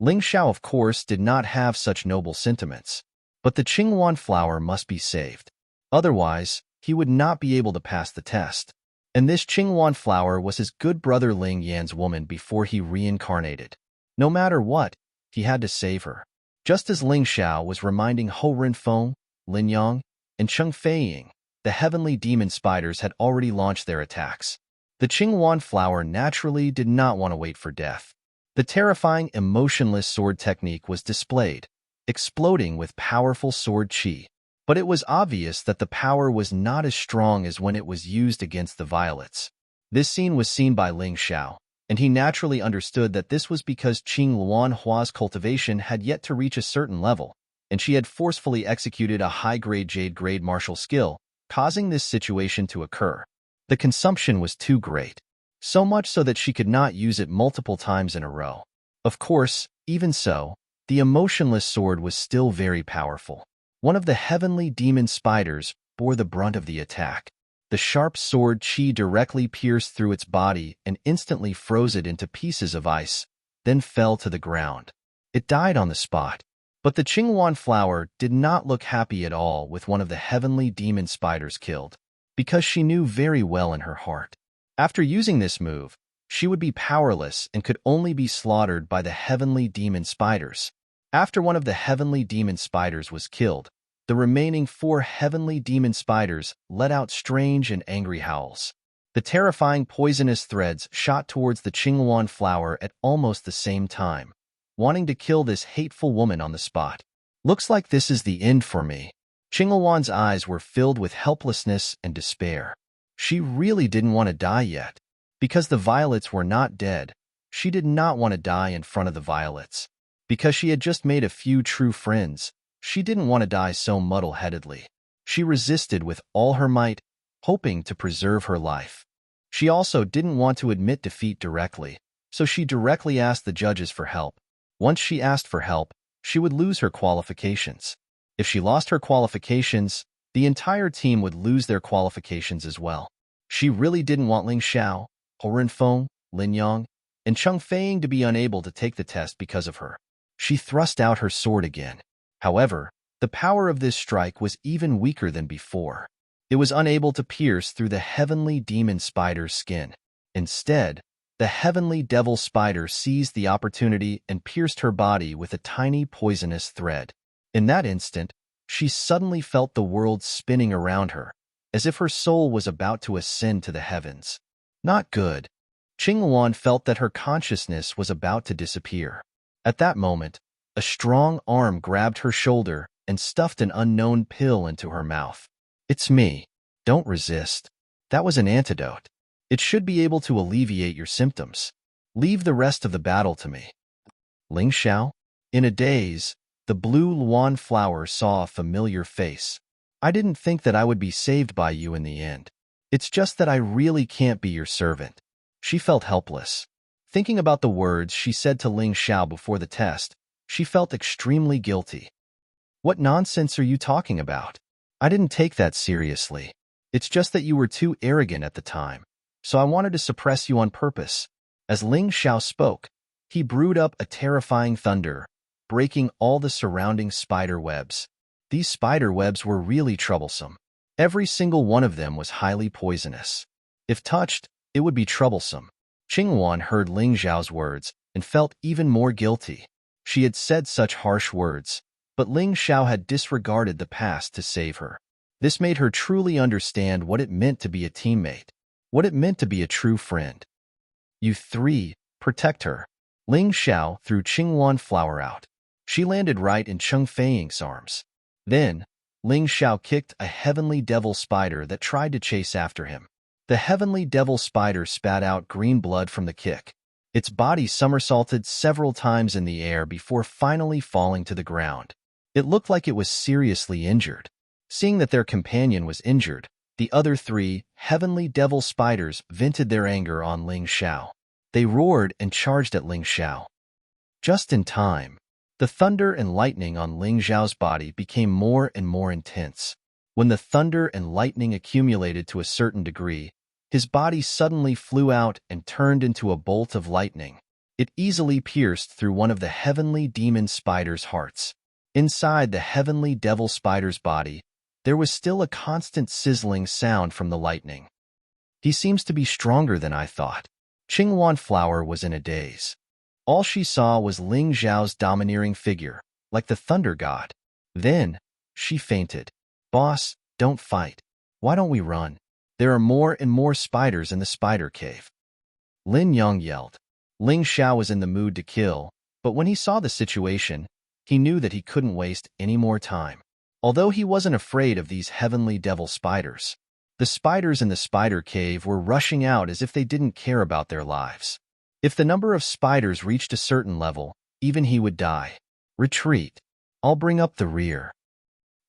Ling Xiao, of course, did not have such noble sentiments, but the Qingwan Flower must be saved. Otherwise, he would not be able to pass the test. And this Qingwan Flower was his good brother Ling Yan's woman before he reincarnated. No matter what, he had to save her. Just as Ling Xiao was reminding Ho Renfeng, Lin Yang, and Cheng Feiying, the heavenly demon spiders had already launched their attacks. The Qingwan Flower naturally did not want to wait for death. The terrifying emotionless sword technique was displayed, exploding with powerful sword qi. But it was obvious that the power was not as strong as when it was used against the violets. This scene was seen by Ling Xiao, and he naturally understood that this was because Qing Luanhua's cultivation had yet to reach a certain level, and she had forcefully executed a high-grade jade-grade martial skill, causing this situation to occur. The consumption was too great, so much so that she could not use it multiple times in a row. Of course, even so, the emotionless sword was still very powerful. One of the heavenly demon spiders bore the brunt of the attack. The sharp sword qi directly pierced through its body and instantly froze it into pieces of ice, then fell to the ground. It died on the spot. But the Qinghuan flower did not look happy at all with one of the heavenly demon spiders killed, because she knew very well in her heart. After using this move, she would be powerless and could only be slaughtered by the heavenly demon spiders. After one of the heavenly demon spiders was killed, the remaining 4 heavenly demon spiders let out strange and angry howls. The terrifying poisonous threads shot towards the Qinghuan flower at almost the same time, wanting to kill this hateful woman on the spot. Looks like this is the end for me. Qinghuan's eyes were filled with helplessness and despair. She really didn't want to die yet. Because the violets were not dead, she did not want to die in front of the violets. Because she had just made a few true friends, she didn't want to die so muddle-headedly. She resisted with all her might, hoping to preserve her life. She also didn't want to admit defeat directly, so she directly asked the judges for help. Once she asked for help, she would lose her qualifications. If she lost her qualifications, the entire team would lose their qualifications as well. She really didn't want Ling Xiao, Hou Renfeng, Lin Yang, and Cheng Feiying to be unable to take the test because of her. She thrust out her sword again. However, the power of this strike was even weaker than before. It was unable to pierce through the heavenly demon spider's skin. Instead, the heavenly devil spider seized the opportunity and pierced her body with a tiny poisonous thread. In that instant, she suddenly felt the world spinning around her, as if her soul was about to ascend to the heavens. Not good. Qinghuan felt that her consciousness was about to disappear. At that moment, a strong arm grabbed her shoulder and stuffed an unknown pill into her mouth. It's me. Don't resist. That was an antidote. It should be able to alleviate your symptoms. Leave the rest of the battle to me. Ling Xiao? In a daze, the blue Luan flower saw a familiar face. I didn't think that I would be saved by you in the end. It's just that I really can't be your servant. She felt helpless. Thinking about the words she said to Ling Xiao before the test, she felt extremely guilty. What nonsense are you talking about? I didn't take that seriously. It's just that you were too arrogant at the time, so I wanted to suppress you on purpose. As Ling Xiao spoke, he brewed up a terrifying thunder, breaking all the surrounding spider webs. These spider webs were really troublesome. Every single one of them was highly poisonous. If touched, it would be troublesome. Qinghuan heard Ling Xiao's words and felt even more guilty. She had said such harsh words, but Ling Xiao had disregarded the past to save her. This made her truly understand what it meant to be a teammate, what it meant to be a true friend. You 3, protect her. Ling Xiao threw Qinghuan flower out. She landed right in Cheng Feiying's arms. Then, Ling Xiao kicked a heavenly devil spider that tried to chase after him. The heavenly devil spider spat out green blood from the kick. Its body somersaulted several times in the air before finally falling to the ground. It looked like it was seriously injured. Seeing that their companion was injured, the other 3 heavenly devil spiders vented their anger on Ling Xiao. They roared and charged at Ling Xiao. Just in time, the thunder and lightning on Ling Xiao's body became more and more intense. When the thunder and lightning accumulated to a certain degree, his body suddenly flew out and turned into a bolt of lightning. It easily pierced through one of the heavenly demon spider's hearts. Inside the heavenly devil spider's body, there was still a constant sizzling sound from the lightning. He seems to be stronger than I thought. Qinghuan flower was in a daze. All she saw was Ling Xiao's domineering figure, like the thunder god. Then, she fainted. Boss, don't fight. Why don't we run? There are more and more spiders in the spider cave. Lin Yang yelled. Ling Xiao was in the mood to kill, but when he saw the situation, he knew that he couldn't waste any more time. Although he wasn't afraid of these heavenly devil spiders, the spiders in the spider cave were rushing out as if they didn't care about their lives. If the number of spiders reached a certain level, even he would die. Retreat. I'll bring up the rear.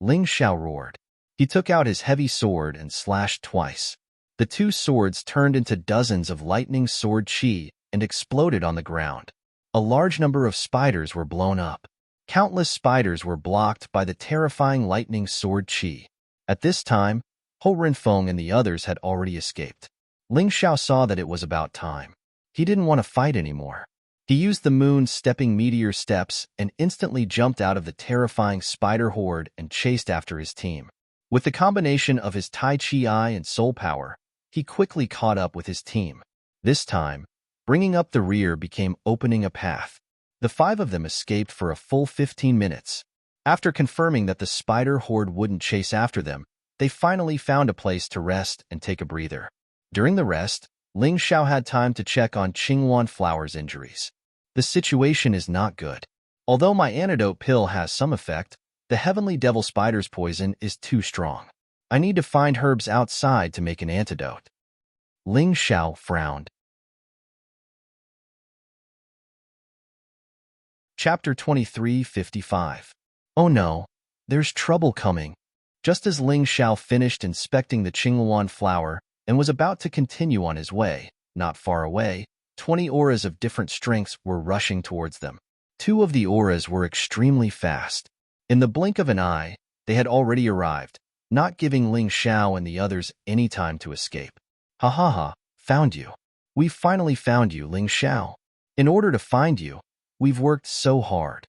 Ling Xiao roared. He took out his heavy sword and slashed twice. The two swords turned into dozens of lightning sword chi and exploded on the ground. A large number of spiders were blown up. Countless spiders were blocked by the terrifying lightning sword chi. At this time, Ho Renfeng and the others had already escaped. Ling Xiao saw that it was about time. He didn't want to fight anymore. He used the moon's stepping meteor steps and instantly jumped out of the terrifying spider horde and chased after his team. With the combination of his Tai Chi Eye and soul power, he quickly caught up with his team. This time, bringing up the rear became opening a path. The five of them escaped for a full 15 minutes. After confirming that the spider horde wouldn't chase after them, they finally found a place to rest and take a breather. During the rest, Ling Xiao had time to check on Qingwan Flower's injuries. The situation is not good. Although my antidote pill has some effect, the heavenly devil spider's poison is too strong. I need to find herbs outside to make an antidote. Ling Xiao frowned. Chapter 23:55. Oh no, there's trouble coming. Just as Ling Xiao finished inspecting the Qingwan flower and was about to continue on his way, not far away, 20 auras of different strengths were rushing towards them. Two of the auras were extremely fast. In the blink of an eye, they had already arrived, not giving Ling Xiao and the others any time to escape. Ha ha ha, found you. We've finally found you, Ling Xiao. In order to find you, we've worked so hard.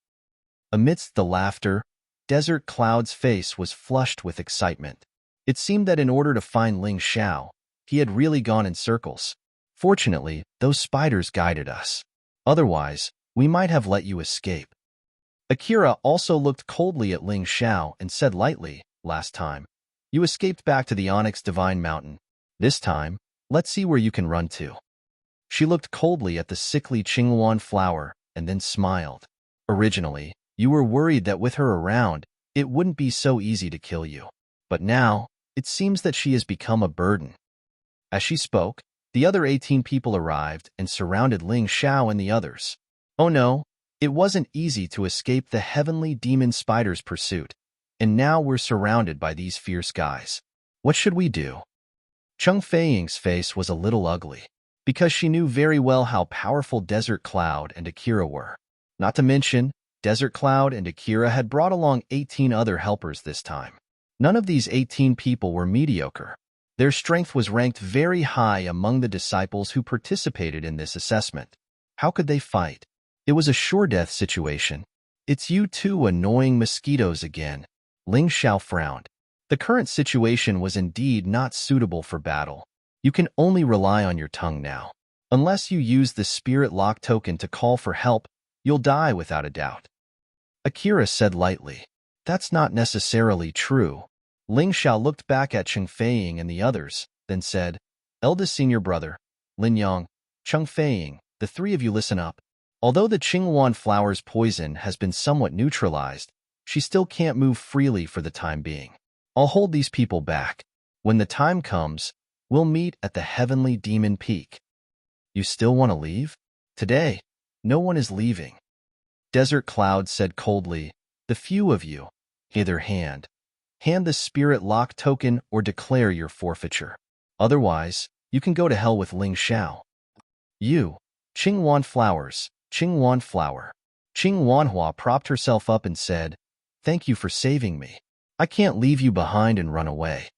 Amidst the laughter, Desert Cloud's face was flushed with excitement. It seemed that in order to find Ling Xiao, he had really gone in circles. Fortunately, those spiders guided us. Otherwise, we might have let you escape. Akira also looked coldly at Ling Xiao and said lightly, last time, you escaped back to the Onyx Divine Mountain. This time, let's see where you can run to. She looked coldly at the sickly Qingwan flower and then smiled. Originally, you were worried that with her around, it wouldn't be so easy to kill you. But now, it seems that she has become a burden. As she spoke, the other 18 people arrived and surrounded Ling Xiao and the others. Oh no, it wasn't easy to escape the heavenly demon spider's pursuit, and now we're surrounded by these fierce guys. What should we do? Cheng Feiying's face was a little ugly, because she knew very well how powerful Desert Cloud and Akira were. Not to mention, Desert Cloud and Akira had brought along 18 other helpers this time. None of these 18 people were mediocre. Their strength was ranked very high among the disciples who participated in this assessment. How could they fight? It was a sure-death situation. It's you two annoying mosquitoes again. Ling Xiao frowned. The current situation was indeed not suitable for battle. You can only rely on your tongue now. Unless you use the spirit lock token to call for help, you'll die without a doubt. Akira said lightly. That's not necessarily true. Ling Xiao looked back at Cheng Feiying and the others, then said, Eldest senior brother, Lin Yang, Cheng Feiying, the three of you listen up. Although the Qingwan flower's poison has been somewhat neutralized, she still can't move freely for the time being. I'll hold these people back. When the time comes, we'll meet at the Heavenly Demon Peak. You still want to leave? Today, no one is leaving. Desert Cloud said coldly, the few of you, either hand the spirit lock token or declare your forfeiture. Otherwise, you can go to hell with Ling Xiao. You, Qingwan Flowers, Qingwan Flower. Qingwanhua propped herself up and said, thank you for saving me. I can't leave you behind and run away.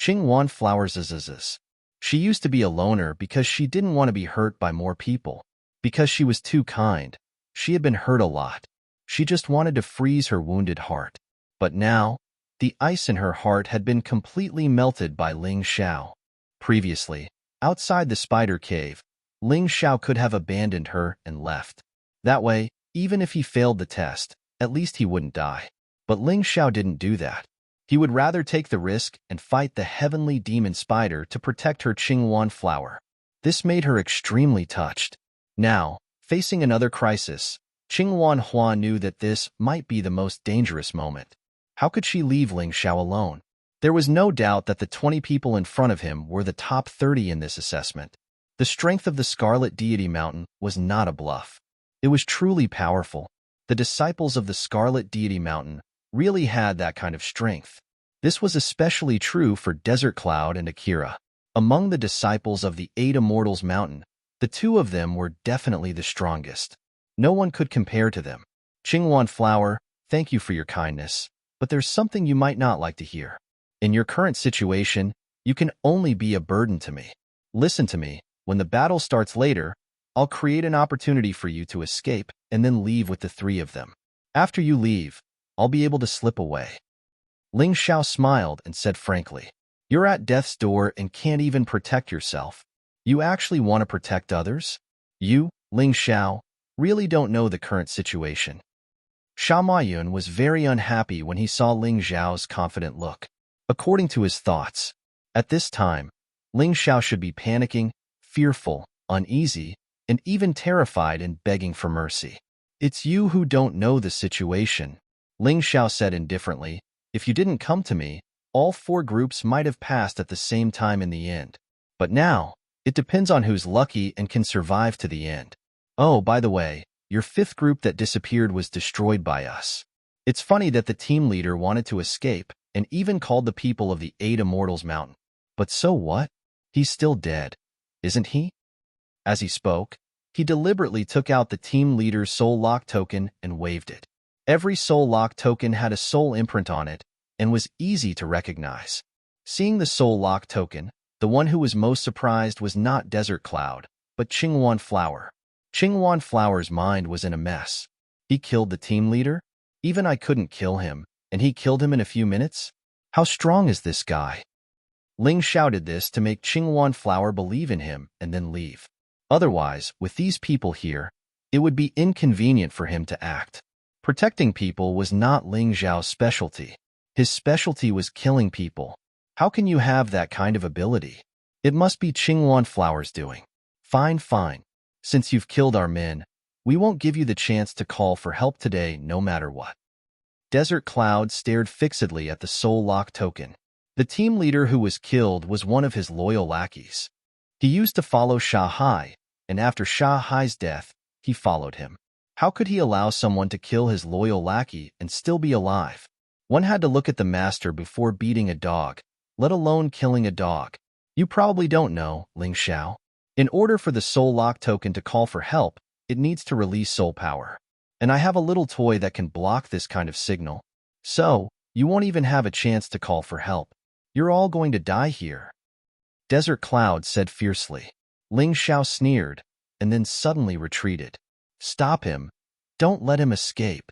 Qingwan Flowers is. She used to be a loner because she didn't want to be hurt by more people. Because she was too kind. She had been hurt a lot. She just wanted to freeze her wounded heart. But now, the ice in her heart had been completely melted by Ling Xiao. Previously, outside the spider cave, Ling Xiao could have abandoned her and left. That way, even if he failed the test, at least he wouldn't die. But Ling Xiao didn't do that. He would rather take the risk and fight the heavenly demon spider to protect her Qingwan flower. This made her extremely touched. Now, facing another crisis, Qingwan Hua knew that this might be the most dangerous moment. How could she leave Ling Xiao alone? There was no doubt that the 20 people in front of him were the top 30 in this assessment. The strength of the Scarlet Deity Mountain was not a bluff. It was truly powerful. The disciples of the Scarlet Deity Mountain really had that kind of strength. This was especially true for Desert Cloud and Akira. Among the disciples of the 8 Immortals Mountain, the 2 of them were definitely the strongest. No one could compare to them. Qinghuan Flower, thank you for your kindness, but there's something you might not like to hear. In your current situation, you can only be a burden to me. Listen to me. When the battle starts later, I'll create an opportunity for you to escape and then leave with the 3 of them. After you leave, I'll be able to slip away. Ling Xiao smiled and said frankly, "You're at death's door and can't even protect yourself. You actually want to protect others? You, Ling Xiao, really don't know the current situation." Sha Mayun was very unhappy when he saw Ling Xiao's confident look. According to his thoughts, at this time, Ling Xiao should be panicking, fearful, uneasy, and even terrified and begging for mercy. "It's you who don't know the situation," Ling Xiao said indifferently. "If you didn't come to me, all 4 groups might have passed at the same time in the end. But now, it depends on who's lucky and can survive to the end. Oh, by the way, your 5th group that disappeared was destroyed by us. It's funny that the team leader wanted to escape and even called the people of the 8 Immortals Mountain. But so what? He's still dead, isn't he?" As he spoke, he deliberately took out the team leader's soul lock token and waved it. Every soul lock token had a soul imprint on it and was easy to recognize. Seeing the soul lock token, the one who was most surprised was not Desert Cloud, but Qinghuan Flower. Qinghuan Flower's mind was in a mess. He killed the team leader? Even I couldn't kill him, and he killed him in a few minutes? How strong is this guy? Ling shouted this to make Qinghuan Flower believe in him and then leave. Otherwise, with these people here, it would be inconvenient for him to act. Protecting people was not Ling Xiao's specialty. His specialty was killing people. How can you have that kind of ability? It must be Qinghuan Flower's doing. Fine, fine. Since you've killed our men, we won't give you the chance to call for help today no matter what. Desert Cloud stared fixedly at the soul lock token. The team leader who was killed was one of his loyal lackeys. He used to follow Sha Hai, and after Sha Hai's death, he followed him. How could he allow someone to kill his loyal lackey and still be alive? One had to look at the master before beating a dog, let alone killing a dog. You probably don't know, Ling Xiao. In order for the soul lock token to call for help, it needs to release soul power. And I have a little toy that can block this kind of signal. So, you won't even have a chance to call for help. You're all going to die here. Desert Cloud said fiercely. Ling Xiao sneered, and then suddenly retreated. Stop him. Don't let him escape.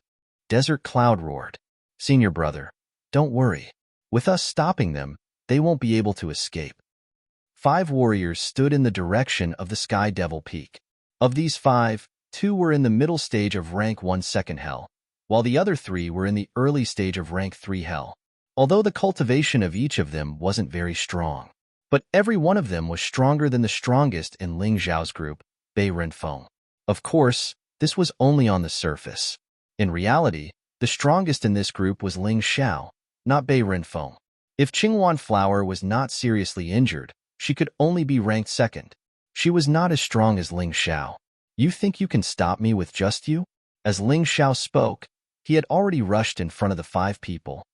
Desert Cloud roared. Senior brother, don't worry. With us stopping them, they won't be able to escape. 5 warriors stood in the direction of the Sky Devil Peak. Of these 5, 2 were in the middle stage of rank 1 second hell, while the other 3 were in the early stage of rank 3 hell. Although the cultivation of each of them wasn't very strong, but every one of them was stronger than the strongest in Ling Xiao's group, Bei Renfeng. Of course, this was only on the surface. In reality, the strongest in this group was Ling Xiao, not Bei Renfeng. If Qinghuan Flower was not seriously injured, she could only be ranked 2nd. She was not as strong as Ling Xiao. You think you can stop me with just you? As Ling Xiao spoke, he had already rushed in front of the 5 people.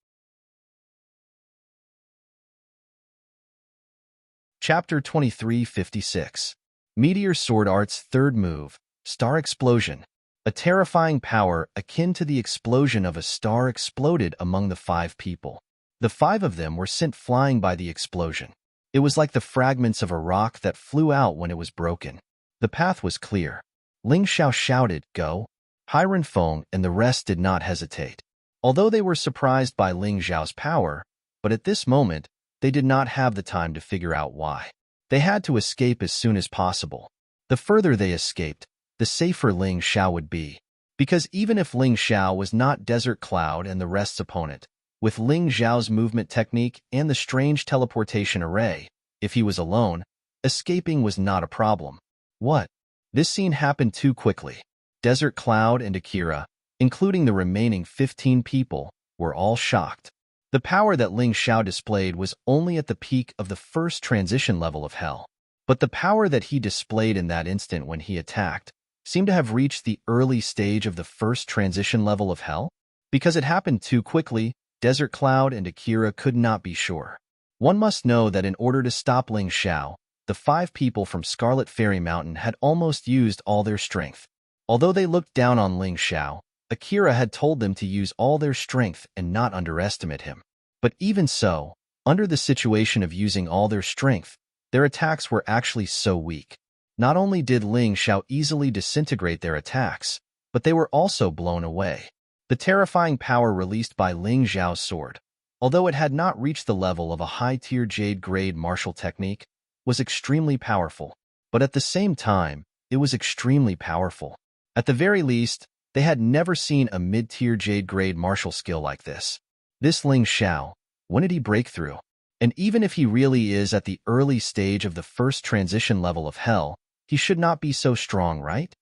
Chapter 2356. Meteor Sword Art's 3rd move, Star Explosion. A terrifying power akin to the explosion of a star exploded among the 5 people. The 5 of them were sent flying by the explosion. It was like the fragments of a rock that flew out when it was broken. The path was clear. Ling Xiao shouted, "Go!" Hai Renfeng and the rest did not hesitate. Although they were surprised by Ling Xiao's power, but at this moment, they did not have the time to figure out why. They had to escape as soon as possible. The further they escaped, the safer Ling Xiao would be. Because even if Ling Xiao was not Desert Cloud and the rest's opponent, with Ling Xiao's movement technique and the strange teleportation array, if he was alone, escaping was not a problem. What? This scene happened too quickly. Desert Cloud and Akira, including the remaining 15 people, were all shocked. The power that Ling Xiao displayed was only at the peak of the first transition level of hell. But the power that he displayed in that instant when he attacked seemed to have reached the early stage of the first transition level of hell. Because it happened too quickly, Desert Cloud and Akira could not be sure. One must know that in order to stop Ling Xiao, the 5 people from Scarlet Fairy Mountain had almost used all their strength. Although they looked down on Ling Xiao, Akira had told them to use all their strength and not underestimate him. But even so, under the situation of using all their strength, their attacks were actually so weak. Not only did Ling Xiao easily disintegrate their attacks, but they were also blown away. The terrifying power released by Ling Xiao's sword, although it had not reached the level of a high-tier Jade-grade martial technique, was extremely powerful. But at the same time, it was extremely powerful. At the very least, they had never seen a mid-tier Jade-grade martial skill like this. This Ling Xiao, when did he break through? And even if he really is at the early stage of the first transition level of hell, he should not be so strong, right?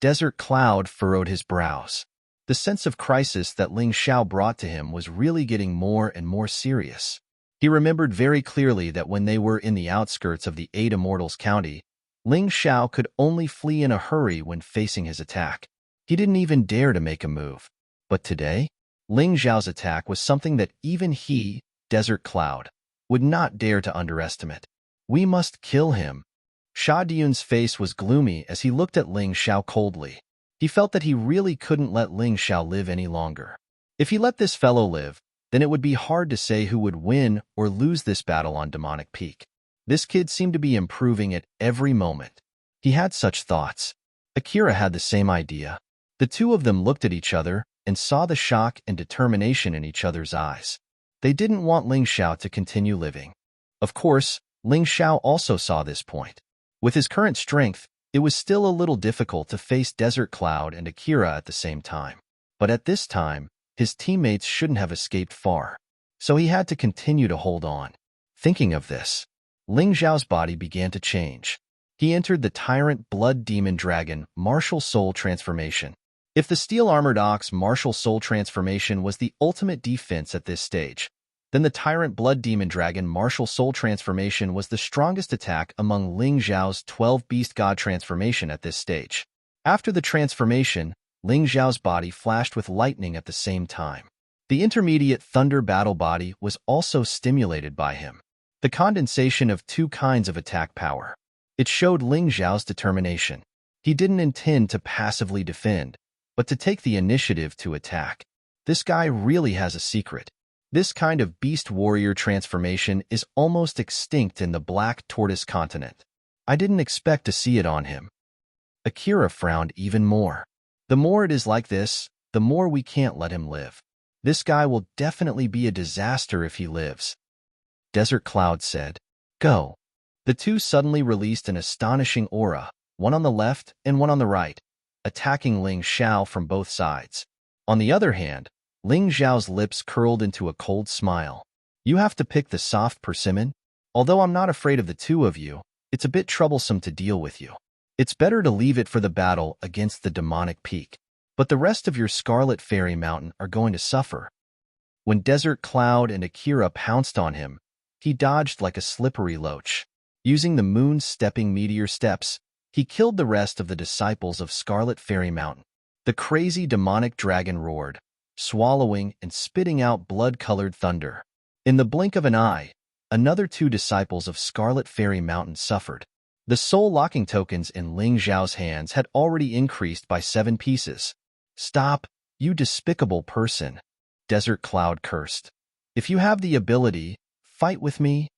Desert Cloud furrowed his brows. The sense of crisis that Ling Xiao brought to him was really getting more and more serious. He remembered very clearly that when they were in the outskirts of the 8 Immortals County, Ling Xiao could only flee in a hurry when facing his attack. He didn't even dare to make a move. But today, Ling Xiao's attack was something that even he, Desert Cloud, would not dare to underestimate. We must kill him. Sha Diyun's face was gloomy as he looked at Ling Xiao coldly. He felt that he really couldn't let Ling Xiao live any longer. If he let this fellow live, then it would be hard to say who would win or lose this battle on Demonic Peak. This kid seemed to be improving at every moment. He had such thoughts. Akira had the same idea. The two of them looked at each other and saw the shock and determination in each other's eyes. They didn't want Ling Xiao to continue living. Of course, Ling Xiao also saw this point. With his current strength, it was still a little difficult to face Desert Cloud and Akira at the same time. But at this time, his teammates shouldn't have escaped far. So he had to continue to hold on. Thinking of this, Ling Xiao's body began to change. He entered the Tyrant Blood Demon Dragon Martial Soul Transformation. If the Steel-Armored Ox Martial Soul Transformation was the ultimate defense at this stage, then the Tyrant Blood Demon Dragon Martial Soul Transformation was the strongest attack among Ling Xiao's 12 Beast God Transformation at this stage. After the transformation, Ling Xiao's body flashed with lightning at the same time. The intermediate Thunder Battle Body was also stimulated by him. The condensation of 2 kinds of attack power. It showed Ling Xiao's determination. He didn't intend to passively defend, but to take the initiative to attack. This guy really has a secret. This kind of beast warrior transformation is almost extinct in the Black Tortoise continent. I didn't expect to see it on him. Akira frowned even more. The more it is like this, the more we can't let him live. This guy will definitely be a disaster if he lives. Desert Cloud said, "Go." The two suddenly released an astonishing aura, one on the left and one on the right, attacking Ling Xiao from both sides. On the other hand, Ling Xiao's lips curled into a cold smile. "You have to pick the soft persimmon? Although I'm not afraid of the two of you, it's a bit troublesome to deal with you. It's better to leave it for the battle against the Demonic Peak. But the rest of your Scarlet Fairy Mountain are going to suffer." When Desert Cloud and Akira pounced on him, he dodged like a slippery loach. Using the moon's stepping meteor steps, he killed the rest of the disciples of Scarlet Fairy Mountain. The crazy demonic dragon roared, swallowing and spitting out blood-colored thunder. In the blink of an eye, another 2 disciples of Scarlet Fairy Mountain suffered. The soul-locking tokens in Ling Xiao's hands had already increased by 7 pieces. "Stop, you despicable person," Desert Cloud cursed. "If you have the ability, fight with me.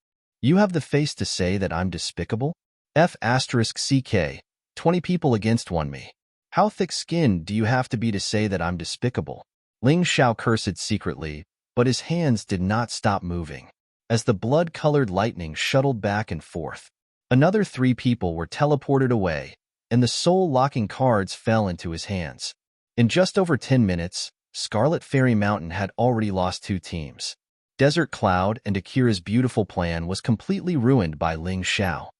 You have the face to say that I'm despicable? F***CK, 20 people against 1 me. How thick-skinned do you have to be to say that I'm despicable?" Ling Xiao cursed secretly, but his hands did not stop moving. As the blood-colored lightning shuttled back and forth, another 3 people were teleported away, and the soul-locking cards fell into his hands. In just over 10 minutes, Scarlet Fairy Mountain had already lost 2 teams. Desert Cloud and Akira's beautiful plan was completely ruined by Ling Xiao.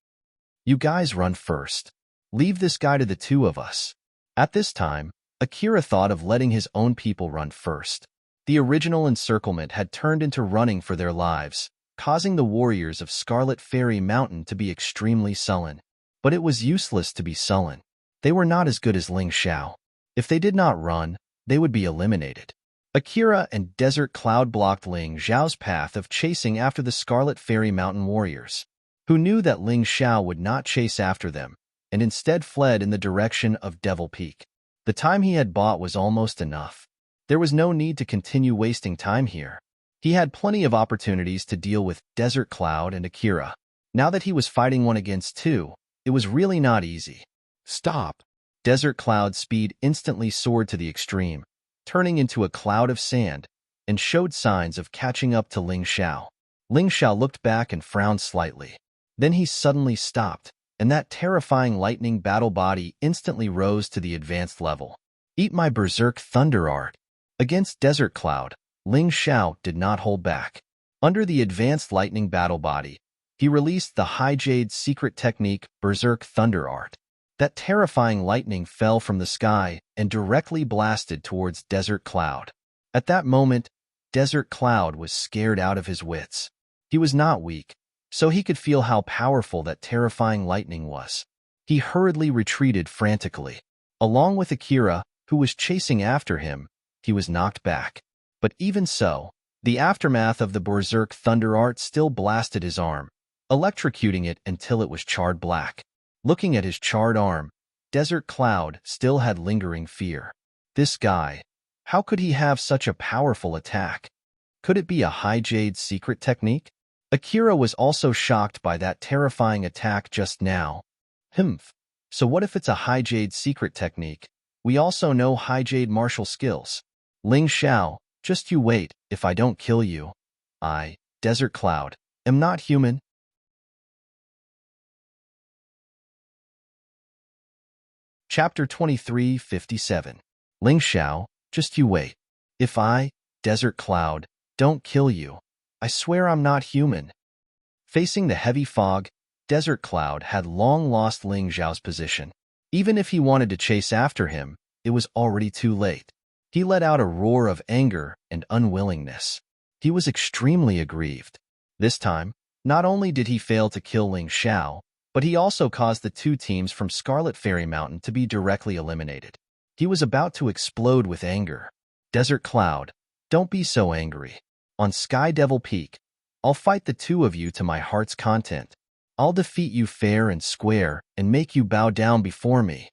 "You guys run first. Leave this guy to the 2 of us." At this time, Akira thought of letting his own people run first. The original encirclement had turned into running for their lives, causing the warriors of Scarlet Fairy Mountain to be extremely sullen. But it was useless to be sullen. They were not as good as Ling Xiao. If they did not run, they would be eliminated. Akira and Desert Cloud blocked Ling Xiao's path of chasing after the Scarlet Fairy Mountain warriors, who knew that Ling Xiao would not chase after them, and instead fled in the direction of Devil Peak. The time he had bought was almost enough. There was no need to continue wasting time here. He had plenty of opportunities to deal with Desert Cloud and Akira. Now that he was fighting 1 against 2, it was really not easy. Stop! Desert Cloud's speed instantly soared to the extreme, turning into a cloud of sand, and showed signs of catching up to Ling Xiao. Ling Xiao looked back and frowned slightly. Then he suddenly stopped, and that terrifying lightning battle body instantly rose to the advanced level. Eat my Berserk Thunder Art! Against Desert Cloud, Ling Xiao did not hold back. Under the advanced lightning battle body, he released the High Jade's secret technique Berserk Thunder Art. That terrifying lightning fell from the sky and directly blasted towards Desert Cloud. At that moment, Desert Cloud was scared out of his wits. He was not weak, so he could feel how powerful that terrifying lightning was. He hurriedly retreated frantically. Along with Akira, who was chasing after him, he was knocked back. But even so, the aftermath of the Berserk Thunder Art still blasted his arm, electrocuting it until it was charred black. Looking at his charred arm, Desert Cloud still had lingering fear. This guy, how could he have such a powerful attack? Could it be a High Jade's secret technique? Akira was also shocked by that terrifying attack just now. So what if it's a High Jade's secret technique? We also know High Jade martial skills. Ling Xiao, just you wait, if I don't kill you. I, Desert Cloud, am not human. Chapter 2357. Ling Xiao, just you wait. If I, Desert Cloud, don't kill you, I swear I'm not human. Facing the heavy fog, Desert Cloud had long lost Ling Xiao's position. Even if he wanted to chase after him, it was already too late. He let out a roar of anger and unwillingness. He was extremely aggrieved. This time, not only did he fail to kill Ling Xiao, but he also caused the 2 teams from Scarlet Fairy Mountain to be directly eliminated. He was about to explode with anger. Desert Cloud, don't be so angry. On Sky Devil Peak, I'll fight the 2 of you to my heart's content. I'll defeat you fair and square and make you bow down before me.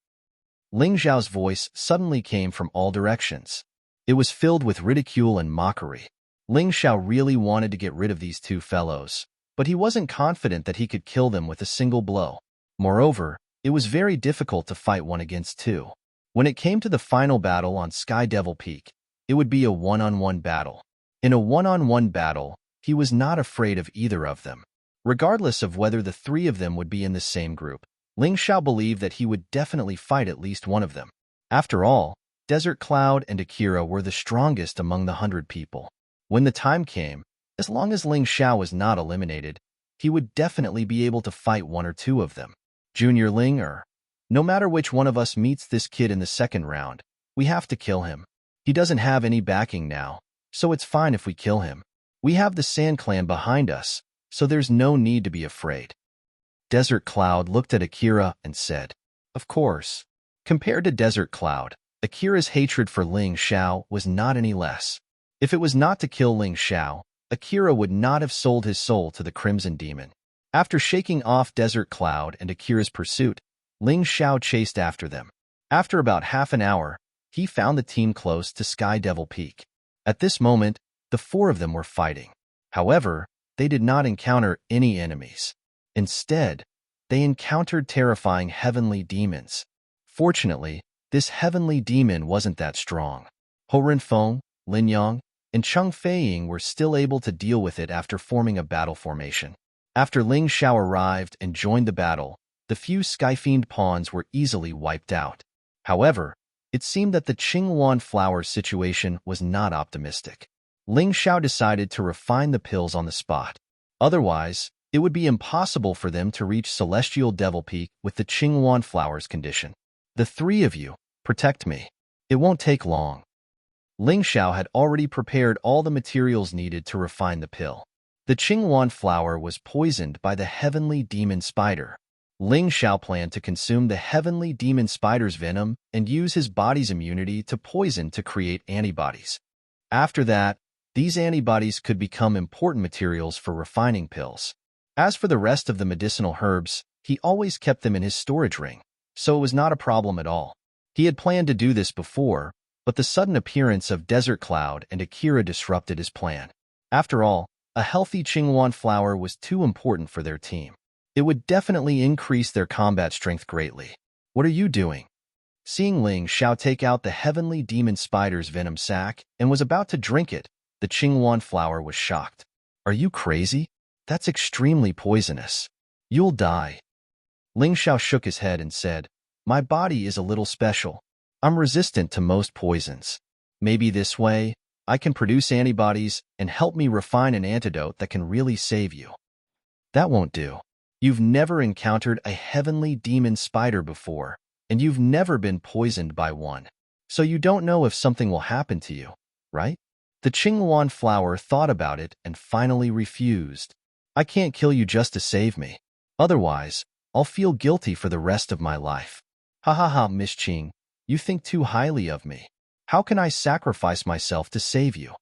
Ling Xiao's voice suddenly came from all directions. It was filled with ridicule and mockery. Ling Xiao really wanted to get rid of these 2 fellows, but he wasn't confident that he could kill them with a single blow. Moreover, it was very difficult to fight 1 against 2. When it came to the final battle on Sky Devil Peak, it would be a one-on-one battle. In a one-on-one battle, he was not afraid of either of them. Regardless of whether the 3 of them would be in the same group, Ling Xiao believed that he would definitely fight at least one of them. After all, Desert Cloud and Akira were the strongest among the 100 people. When the time came, as long as Ling Xiao was not eliminated, he would definitely be able to fight 1 or 2 of them. Junior Ling no matter which one of us meets this kid in the second round, we have to kill him. He doesn't have any backing now, so it's fine if we kill him. We have the Sand Clan behind us, so there's no need to be afraid. Desert Cloud looked at Akira and said, Of course. Compared to Desert Cloud, Akira's hatred for Ling Xiao was not any less. If it was not to kill Ling Xiao, Akira would not have sold his soul to the Crimson Demon. After shaking off Desert Cloud and Akira's pursuit, Ling Xiao chased after them. After about half an hour, he found the team close to Sky Devil Peak. At this moment, the 4 of them were fighting. However, they did not encounter any enemies. Instead, they encountered terrifying heavenly demons. Fortunately, this heavenly demon wasn't that strong. Ho Renfeng, Lin Yang, and Cheng Feiying were still able to deal with it after forming a battle formation. After Ling Xiao arrived and joined the battle, the few Skyfiend pawns were easily wiped out. However, it seemed that the Qingwan flower situation was not optimistic. Ling Xiao decided to refine the pills on the spot. Otherwise, it would be impossible for them to reach Celestial Devil Peak with the Qingwan flowers condition. The 3 of you, protect me. It won't take long. Ling Xiao had already prepared all the materials needed to refine the pill. The Qingwan flower was poisoned by the heavenly demon spider. Ling Xiao planned to consume the heavenly demon spider's venom and use his body's immunity to poison to create antibodies. After that, these antibodies could become important materials for refining pills. As for the rest of the medicinal herbs, he always kept them in his storage ring, so it was not a problem at all. He had planned to do this before, but the sudden appearance of Desert Cloud and Akira disrupted his plan. After all, a healthy Qingwan flower was too important for their team. It would definitely increase their combat strength greatly. What are you doing? Seeing Ling Xiao take out the heavenly demon spider's venom sac and was about to drink it, the Qingwan flower was shocked. Are you crazy? That's extremely poisonous. You'll die. Ling Xiao shook his head and said, My body is a little special. I'm resistant to most poisons. Maybe this way, I can produce antibodies and help me refine an antidote that can really save you. That won't do. You've never encountered a heavenly demon spider before, and you've never been poisoned by one. So you don't know if something will happen to you, right? The Qingwan flower thought about it and finally refused. I can't kill you just to save me. Otherwise, I'll feel guilty for the rest of my life. Ha ha ha, Miss Qing, you think too highly of me. How can I sacrifice myself to save you?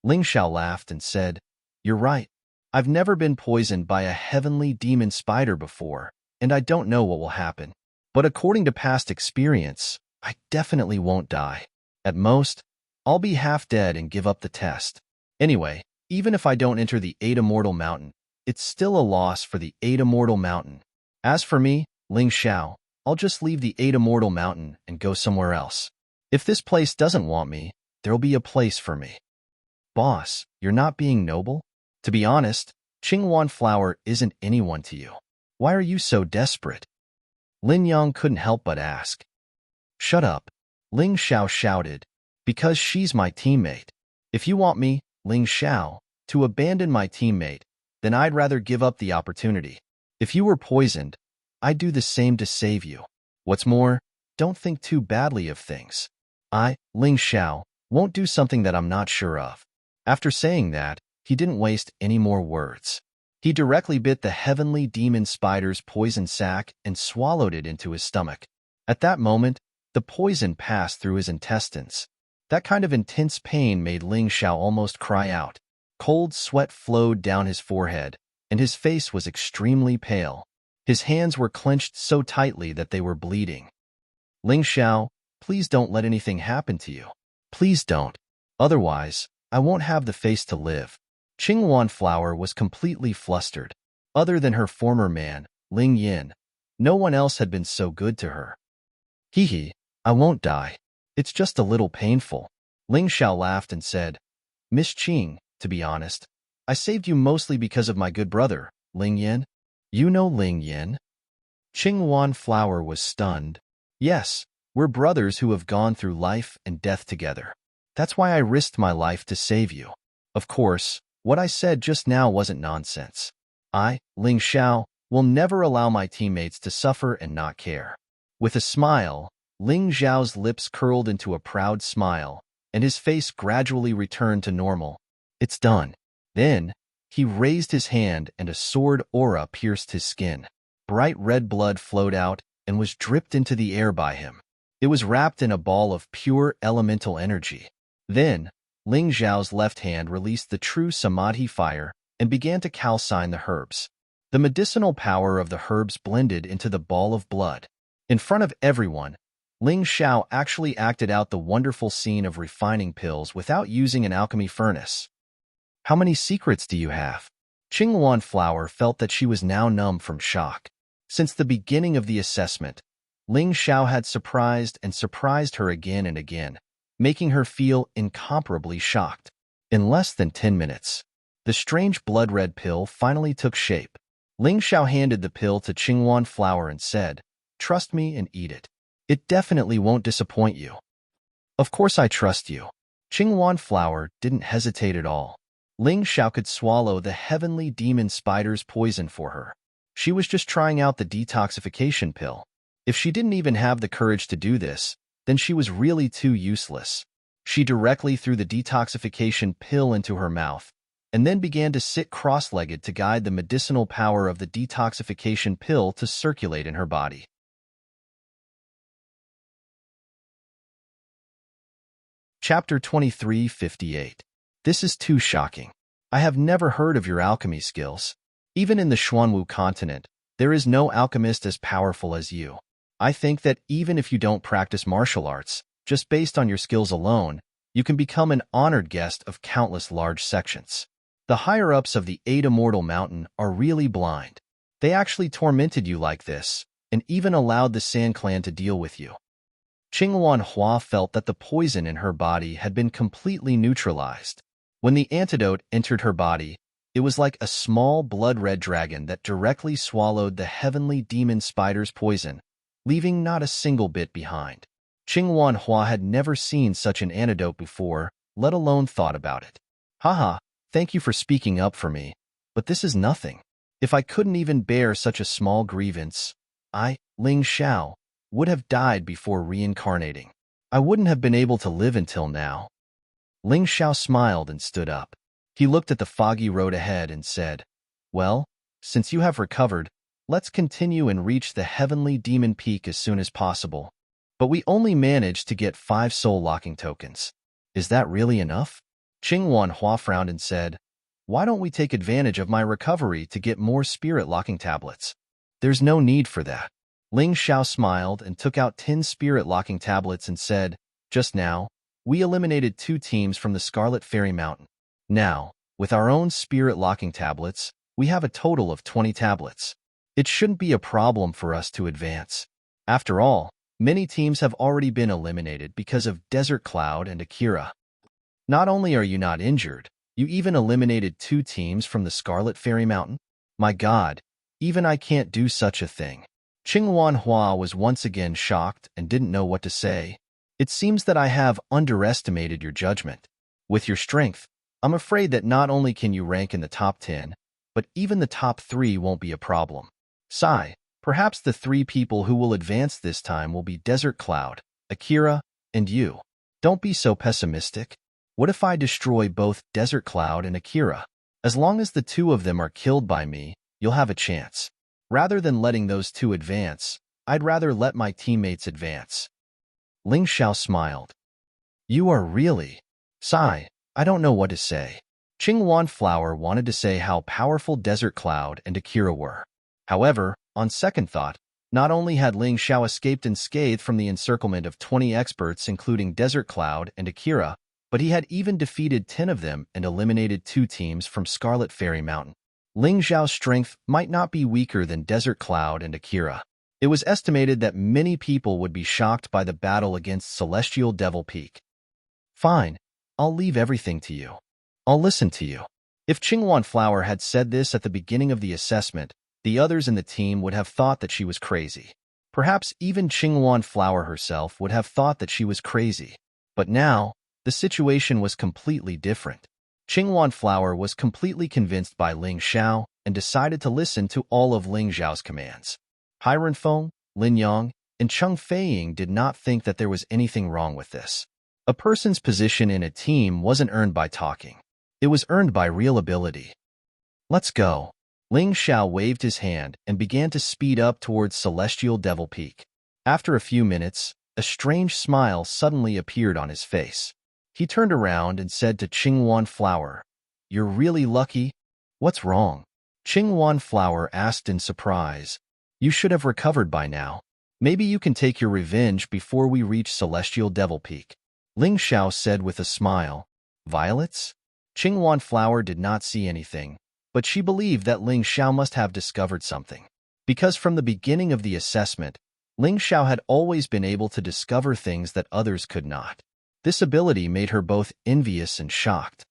Ling Xiao laughed and said, You're right. I've never been poisoned by a heavenly demon spider before, and I don't know what will happen. But according to past experience, I definitely won't die. At most, I'll be half dead and give up the test. Anyway, even if I don't enter the Eight Immortal Mountain, it's still a loss for the Eight Immortal Mountain. As for me, Ling Xiao, I'll just leave the Eight Immortal Mountain and go somewhere else. If this place doesn't want me, there'll be a place for me. Boss, you're not being noble? To be honest, Qingwan flower isn't anyone to you. Why are you so desperate? Lin Yang couldn't help but ask. Shut up, Ling Xiao shouted, because she's my teammate. If you want me, Ling Xiao, to abandon my teammate, then I'd rather give up the opportunity. If you were poisoned, I'd do the same to save you. What's more, don't think too badly of things. I, Ling Xiao, won't do something that I'm not sure of. After saying that, he didn't waste any more words. He directly bit the heavenly demon spider's poison sac and swallowed it into his stomach. At that moment, the poison passed through his intestines. That kind of intense pain made Ling Xiao almost cry out. Cold sweat flowed down his forehead, and his face was extremely pale. His hands were clenched so tightly that they were bleeding. Ling Xiao, please don't let anything happen to you. Please don't. Otherwise, I won't have the face to live. Qingwan flower was completely flustered. Other than her former man, Ling Yin, no one else had been so good to her. Hee hee, I won't die. It's just a little painful. Ling Xiao laughed and said, Miss Qing, to be honest, I saved you mostly because of my good brother, Ling Yin. You know Ling Yin? Qingwan flower was stunned. Yes, we're brothers who have gone through life and death together. That's why I risked my life to save you. Of course, what I said just now wasn't nonsense. I, Ling Xiao, will never allow my teammates to suffer and not care. With a smile, Ling Xiao's lips curled into a proud smile, and his face gradually returned to normal. It's done. Then, he raised his hand and a sword aura pierced his skin. Bright red blood flowed out and was dripped into the air by him. It was wrapped in a ball of pure elemental energy. Then, Ling Xiao's left hand released the true Samadhi fire and began to calcine the herbs. The medicinal power of the herbs blended into the ball of blood. In front of everyone, Ling Xiao actually acted out the wonderful scene of refining pills without using an alchemy furnace. How many secrets do you have? Qingwan flower felt that she was now numb from shock. Since the beginning of the assessment, Ling Xiao had surprised her again and again, making her feel incomparably shocked. In less than 10 minutes, the strange blood-red pill finally took shape. Ling Xiao handed the pill to Qingwan flower and said, Trust me and eat it. It definitely won't disappoint you. Of course I trust you. Qingwan flower didn't hesitate at all. Ling Xiao could swallow the heavenly demon spider's poison for her. She was just trying out the detoxification pill. If she didn't even have the courage to do this, then she was really too useless. She directly threw the detoxification pill into her mouth, and then began to sit cross-legged to guide the medicinal power of the detoxification pill to circulate in her body. Chapter 2358. This is too shocking. I have never heard of your alchemy skills. Even in the Xuanwu continent, there is no alchemist as powerful as you. I think that even if you don't practice martial arts, just based on your skills alone, you can become an honored guest of countless large sections. The higher-ups of the Eight Immortal Mountain are really blind. They actually tormented you like this, and even allowed the Sand Clan to deal with you. Qinghuan Hua felt that the poison in her body had been completely neutralized. When the antidote entered her body, it was like a small blood-red dragon that directly swallowed the heavenly demon spider's poison, leaving not a single bit behind. Qinghuan Hua had never seen such an antidote before, let alone thought about it. Haha, thank you for speaking up for me, but this is nothing. If I couldn't even bear such a small grievance, I, Ling Xiao, would have died before reincarnating. I wouldn't have been able to live until now. Ling Xiao smiled and stood up. He looked at the foggy road ahead and said, "Well, since you have recovered, let's continue and reach the heavenly demon peak as soon as possible. But we only managed to get 5 soul locking tokens. Is that really enough?" Qinghuan Hua frowned and said, "Why don't we take advantage of my recovery to get more spirit locking tablets? There's no need for that." Ling Xiao smiled and took out 10 spirit locking tablets and said, "Just now, we eliminated 2 teams from the Scarlet Fairy Mountain. Now, with our own spirit locking tablets, we have a total of 20 tablets. It shouldn't be a problem for us to advance. After all, many teams have already been eliminated because of Desert Cloud and Akira. Not only are you not injured, you even eliminated 2 teams from the Scarlet Fairy Mountain? My God, even I can't do such a thing." Qinghuan Hua was once again shocked and didn't know what to say. "It seems that I have underestimated your judgment. With your strength, I'm afraid that not only can you rank in the top 10, but even the top 3 won't be a problem. Sigh, perhaps the 3 people who will advance this time will be Desert Cloud, Akira, and you. Don't be so pessimistic. What if I destroy both Desert Cloud and Akira? As long as the 2 of them are killed by me, you'll have a chance. Rather than letting those 2 advance, I'd rather let my teammates advance." Ling Xiao smiled. "You are really..." Sigh, I don't know what to say. Qinghuan Flower wanted to say how powerful Desert Cloud and Akira were. However, on second thought, not only had Ling Xiao escaped unscathed from the encirclement of 20 experts including Desert Cloud and Akira, but he had even defeated 10 of them and eliminated 2 teams from Scarlet Fairy Mountain. Ling Xiao's strength might not be weaker than Desert Cloud and Akira. It was estimated that many people would be shocked by the battle against Celestial Devil Peak. "Fine, I'll leave everything to you. I'll listen to you." If Qinghuan Flower had said this at the beginning of the assessment, the others in the team would have thought that she was crazy. Perhaps even Qinghuan Flower herself would have thought that she was crazy. But now, the situation was completely different. Qinghuan Flower was completely convinced by Ling Xiao and decided to listen to all of Ling Xiao's commands. Hiran Feng, Lin Yang, and Cheng Feiying did not think that there was anything wrong with this. A person's position in a team wasn't earned by talking. It was earned by real ability. "Let's go." Ling Xiao waved his hand and began to speed up towards Celestial Devil Peak. After a few minutes, a strange smile suddenly appeared on his face. He turned around and said to Qinghuan Flower, "You're really lucky? What's wrong?" Qinghuan Flower asked in surprise, "You should have recovered by now. Maybe you can take your revenge before we reach Celestial Devil Peak." Ling Xiao said with a smile, "Violets?" Qinghuan Flower did not see anything, but she believed that Ling Xiao must have discovered something. Because from the beginning of the assessment, Ling Xiao had always been able to discover things that others could not. This ability made her both envious and shocked.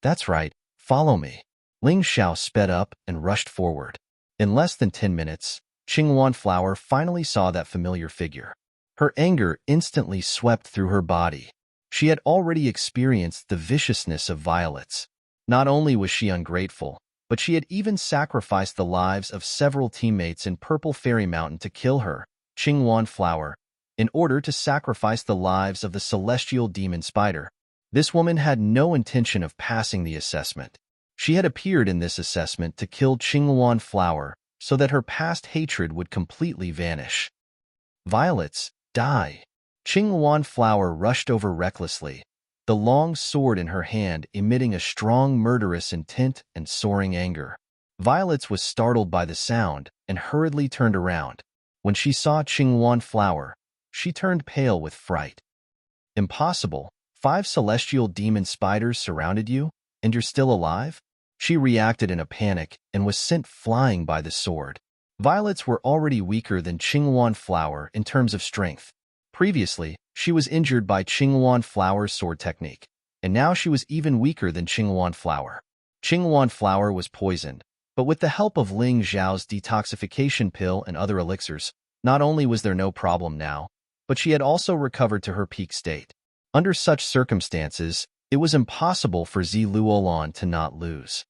"That's right, follow me." Ling Xiao sped up and rushed forward. In less than 10 minutes, Qinghuan Flower finally saw that familiar figure. Her anger instantly swept through her body. She had already experienced the viciousness of violets. Not only was she ungrateful, but she had even sacrificed the lives of several teammates in Purple Fairy Mountain to kill her, Qinghuan Flower, in order to sacrifice the lives of the celestial demon spider. This woman had no intention of passing the assessment. She had appeared in this assessment to kill Qinghuan Flower so that her past hatred would completely vanish. Violets, die. Qinghuan Flower rushed over recklessly, the long sword in her hand emitting a strong murderous intent and soaring anger. Violets was startled by the sound and hurriedly turned around. When she saw Qinghuan Flower, she turned pale with fright. Impossible. 5 celestial demon spiders surrounded you, and you're still alive? She reacted in a panic and was sent flying by the sword. Violets were already weaker than Qinghuan Flower in terms of strength. Previously, she was injured by Qinghuan Flower's sword technique, and now she was even weaker than Qinghuan Flower. Qinghuan Flower was poisoned, but with the help of Ling Zhao's detoxification pill and other elixirs, not only was there no problem now, but she had also recovered to her peak state. Under such circumstances, it was impossible for Zi Luolan to not lose.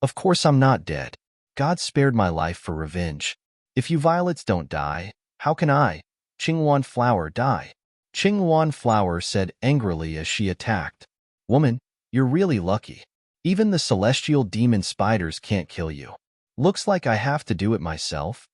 Of course I'm not dead. God spared my life for revenge. If you violets don't die, how can I, Qinghuan Flower, die? Qinghuan Flower said angrily as she attacked. Woman, you're really lucky. Even the celestial demon spiders can't kill you. Looks like I have to do it myself.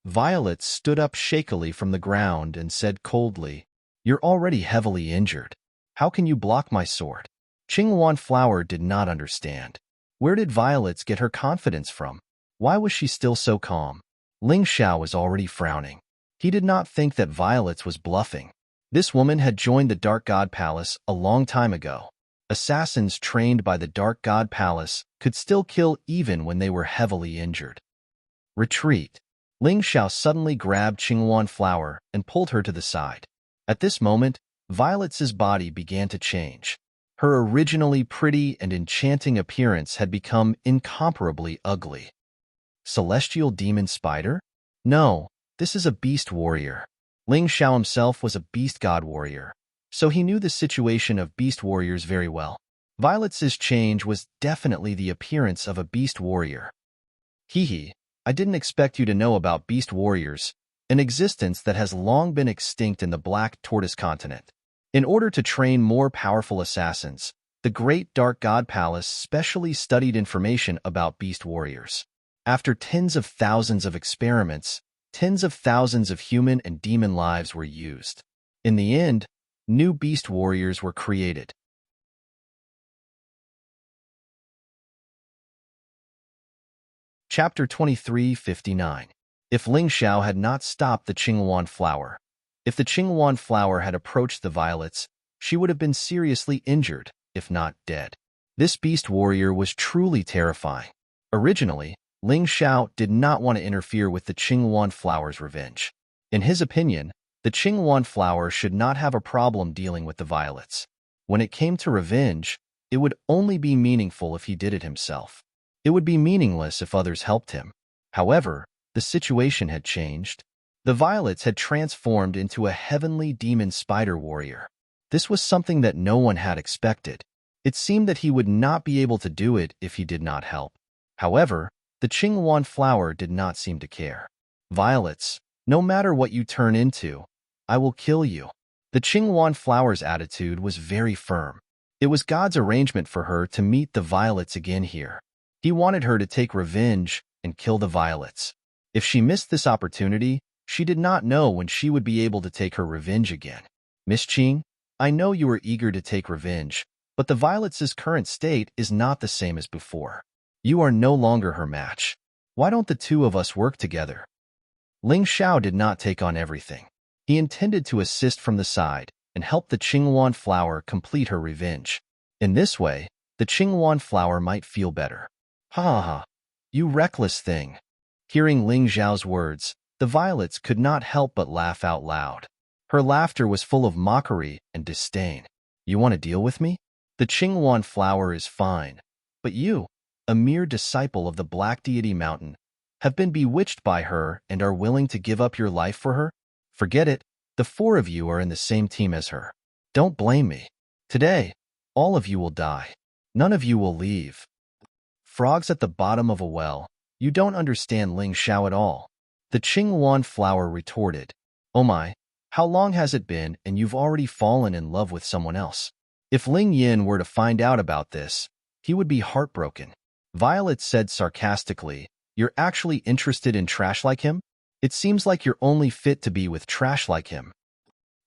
Violet stood up shakily from the ground and said coldly, You're already heavily injured. How can you block my sword? Qinghuan Flower did not understand. Where did Violet's get her confidence from? Why was she still so calm? Ling Xiao was already frowning. He did not think that Violet's was bluffing. This woman had joined the Dark God Palace a long time ago. Assassins trained by the Dark God Palace could still kill even when they were heavily injured. Retreat. Ling Xiao suddenly grabbed Qinghuan Flower and pulled her to the side. At this moment, Violet's body began to change. Her originally pretty and enchanting appearance had become incomparably ugly. Celestial demon spider? No, this is a beast warrior. Ling Xiao himself was a beast god warrior, so he knew the situation of beast warriors very well. Violet's change was definitely the appearance of a beast warrior. Hee, I didn't expect you to know about beast warriors, an existence that has long been extinct in the Black Tortoise continent. In order to train more powerful assassins, the Great Dark God Palace specially studied information about beast warriors. After tens of thousands of experiments, tens of thousands of human and demon lives were used. In the end, new beast warriors were created. Chapter 2359. If Ling Xiao had not stopped the Qinghuan Flower, if the Qinghuan Flower had approached the violets, she would have been seriously injured, if not dead. This beast warrior was truly terrifying. Originally, Ling Xiao did not want to interfere with the Qinghuan Flower's revenge. In his opinion, the Qinghuan Flower should not have a problem dealing with the violets. When it came to revenge, it would only be meaningful if he did it himself. It would be meaningless if others helped him. However, the situation had changed. The violets had transformed into a heavenly demon spider warrior. This was something that no one had expected. It seemed that he would not be able to do it if he did not help. However, the Qinghuan Flower did not seem to care. Violets, no matter what you turn into, I will kill you. The Qinghuan Flower's attitude was very firm. It was God's arrangement for her to meet the violets again here. He wanted her to take revenge and kill the violets. If she missed this opportunity, she did not know when she would be able to take her revenge again. Miss Qing, I know you are eager to take revenge, but the violets' current state is not the same as before. You are no longer her match. Why don't the two of us work together? Ling Xiao did not take on everything. He intended to assist from the side and help the Qinghuan Flower complete her revenge. In this way, the Qinghuan Flower might feel better. Ha ha ha, you reckless thing. Hearing Ling Xiao's words, the violets could not help but laugh out loud. Her laughter was full of mockery and disdain. You want to deal with me? The Qinghuan Flower is fine, but you, a mere disciple of the Black Deity Mountain, have been bewitched by her and are willing to give up your life for her? Forget it, the 4 of you are in the same team as her. Don't blame me. Today, all of you will die. None of you will leave. Frogs at the bottom of a well, you don't understand Ling Xiao at all. The Qinghuan Flower retorted. Oh my, How long has it been and you've already fallen in love with someone else? If Ling Yin were to find out about this, he would be heartbroken. Violet said sarcastically, "You're actually interested in trash like him? It seems like you're only fit to be with trash like him."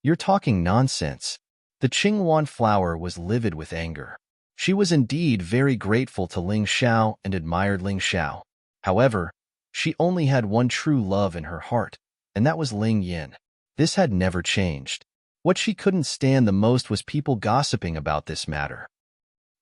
"You're talking nonsense." The Qingwan flower was livid with anger. She was indeed very grateful to Ling Xiao and admired Ling Xiao. However, she only had one true love in her heart, and that was Ling Yin. This had never changed. What she couldn't stand the most was people gossiping about this matter.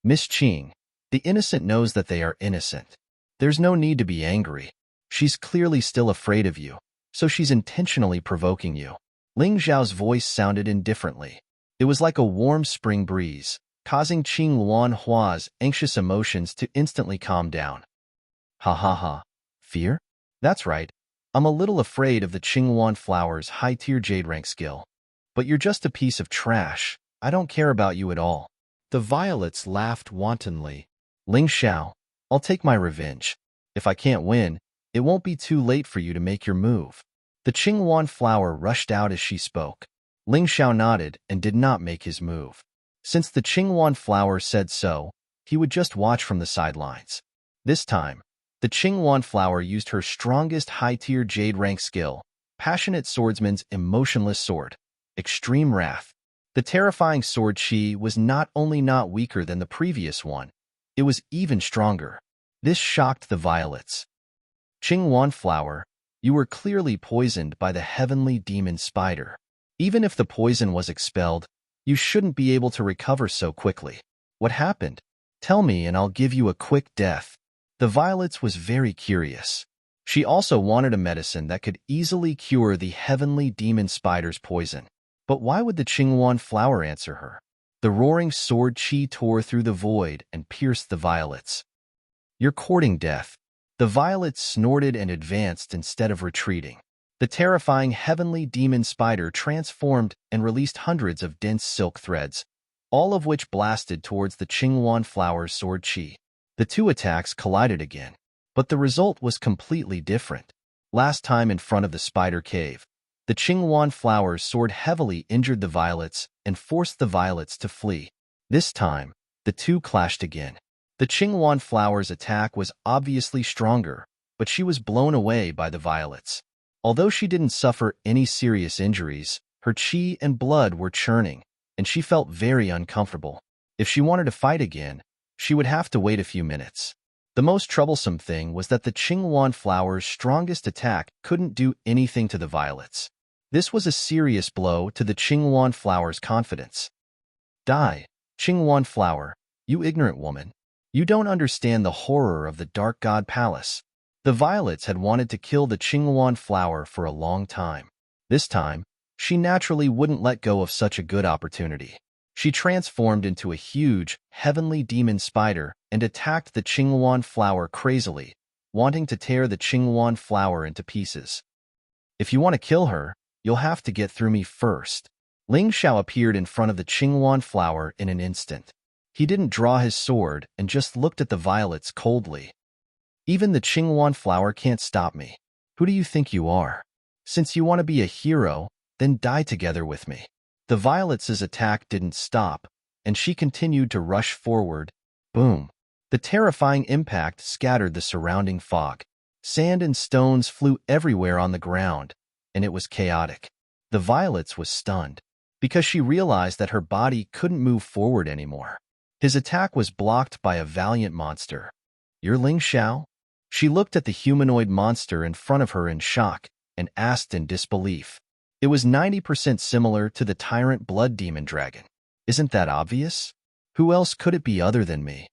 "Miss Qing, the innocent knows that they are innocent. There's no need to be angry. She's clearly still afraid of you, so she's intentionally provoking you." Ling Xiao's voice sounded indifferently. It was like a warm spring breeze, causing Qing Luan Hua's anxious emotions to instantly calm down. "Ha ha ha. Fear? That's right. I'm a little afraid of the Qingwan flower's high-tier jade rank skill. But you're just a piece of trash. I don't care about you at all." The violets laughed wantonly. "Ling Xiao, I'll take my revenge. If I can't win, it won't be too late for you to make your move." The Qingwan flower rushed out as she spoke. Ling Xiao nodded and did not make his move. Since the Qingwan flower said so, he would just watch from the sidelines. This time, the Qingwan flower used her strongest high-tier jade rank skill, Passionate Swordsman's emotionless sword, Extreme Wrath. The terrifying sword Qi was not only not weaker than the previous one, it was even stronger. This shocked the violets. "Qingwan flower, you were clearly poisoned by the heavenly demon spider. Even if the poison was expelled, you shouldn't be able to recover so quickly. What happened? Tell me and I'll give you a quick death." The violets was very curious. She also wanted a medicine that could easily cure the heavenly demon spider's poison. But why would the Qingwan flower answer her? The roaring sword Qi tore through the void and pierced the violets. "You're courting death." The violets snorted and advanced instead of retreating. The terrifying heavenly demon spider transformed and released hundreds of dense silk threads, all of which blasted towards the Qingwan flower's sword Qi. The two attacks collided again, but the result was completely different. Last time in front of the spider cave, the Qingwan flower's sword heavily injured the violets and forced the violets to flee. This time, the two clashed again. The Qingwan flower's attack was obviously stronger, but she was blown away by the violets. Although she didn't suffer any serious injuries, her qi and blood were churning, and she felt very uncomfortable. If she wanted to fight again, she would have to wait a few minutes. The most troublesome thing was that the Qingwan flower's strongest attack couldn't do anything to the violets. This was a serious blow to the Qingwan flower's confidence. "Die, Qingwan flower, you ignorant woman. You don't understand the horror of the Dark God Palace." The violets had wanted to kill the Qingwan flower for a long time. This time, she naturally wouldn't let go of such a good opportunity. She transformed into a huge, heavenly demon spider and attacked the Qingwan flower crazily, wanting to tear the Qingwan flower into pieces. "If you want to kill her, you'll have to get through me first." Ling Xiao appeared in front of the Qingwan flower in an instant. He didn't draw his sword and just looked at the violets coldly. "Even the Qingwan flower can't stop me. Who do you think you are? Since you want to be a hero, then die together with me." The violets' attack didn't stop, and she continued to rush forward. Boom! The terrifying impact scattered the surrounding fog. Sand and stones flew everywhere on the ground, and it was chaotic. The violets was stunned, because she realized that her body couldn't move forward anymore. His attack was blocked by a valiant monster. "You're Ling Xiao?" She looked at the humanoid monster in front of her in shock and asked in disbelief. It was 90% similar to the Tyrant blood demon dragon. "Isn't that obvious? Who else could it be other than me?"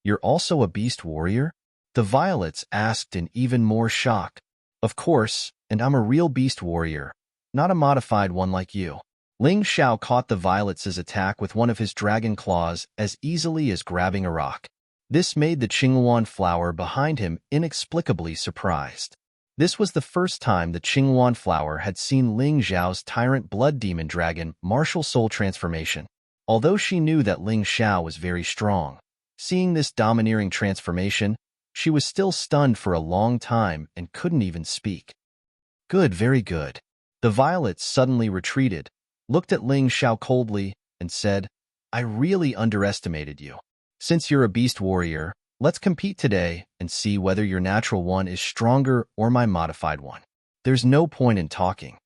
"You're also a beast warrior?" The violets asked in even more shock. "Of course, and I'm a real beast warrior, not a modified one like you." Ling Xiao caught the violets' attack with one of his dragon claws as easily as grabbing a rock. This made the Qingwan flower behind him inexplicably surprised. This was the first time the Qingwan flower had seen Ling Xiao's Tyrant blood demon dragon martial soul transformation. Although she knew that Ling Xiao was very strong, seeing this domineering transformation, she was still stunned for a long time and couldn't even speak. "Good, very good. The violets suddenly retreated, looked at Ling Xiao coldly, and said, I really underestimated you. Since you're a beast warrior, let's compete today and see whether your natural one is stronger or my modified one. There's no point in talking.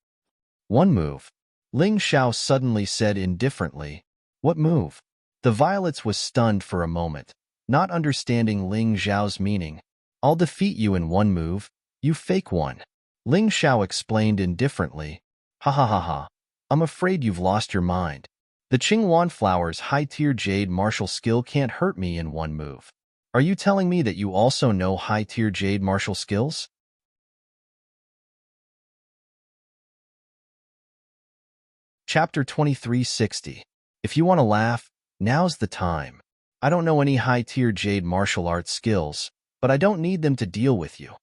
One move. Ling Xiao suddenly said indifferently, What move? The violets was stunned for a moment, not understanding Ling Xiao's meaning. I'll defeat you in one move, you fake one. Ling Xiao explained indifferently, Ha ha ha ha, I'm afraid you've lost your mind. The Qingwan Flower's high-tier jade martial skill can't hurt me in one move. Are you telling me that you also know high-tier jade martial skills? Chapter 2360. If you want to laugh, now's the time. I don't know any high-tier jade martial arts skills, but I don't need them to deal with you.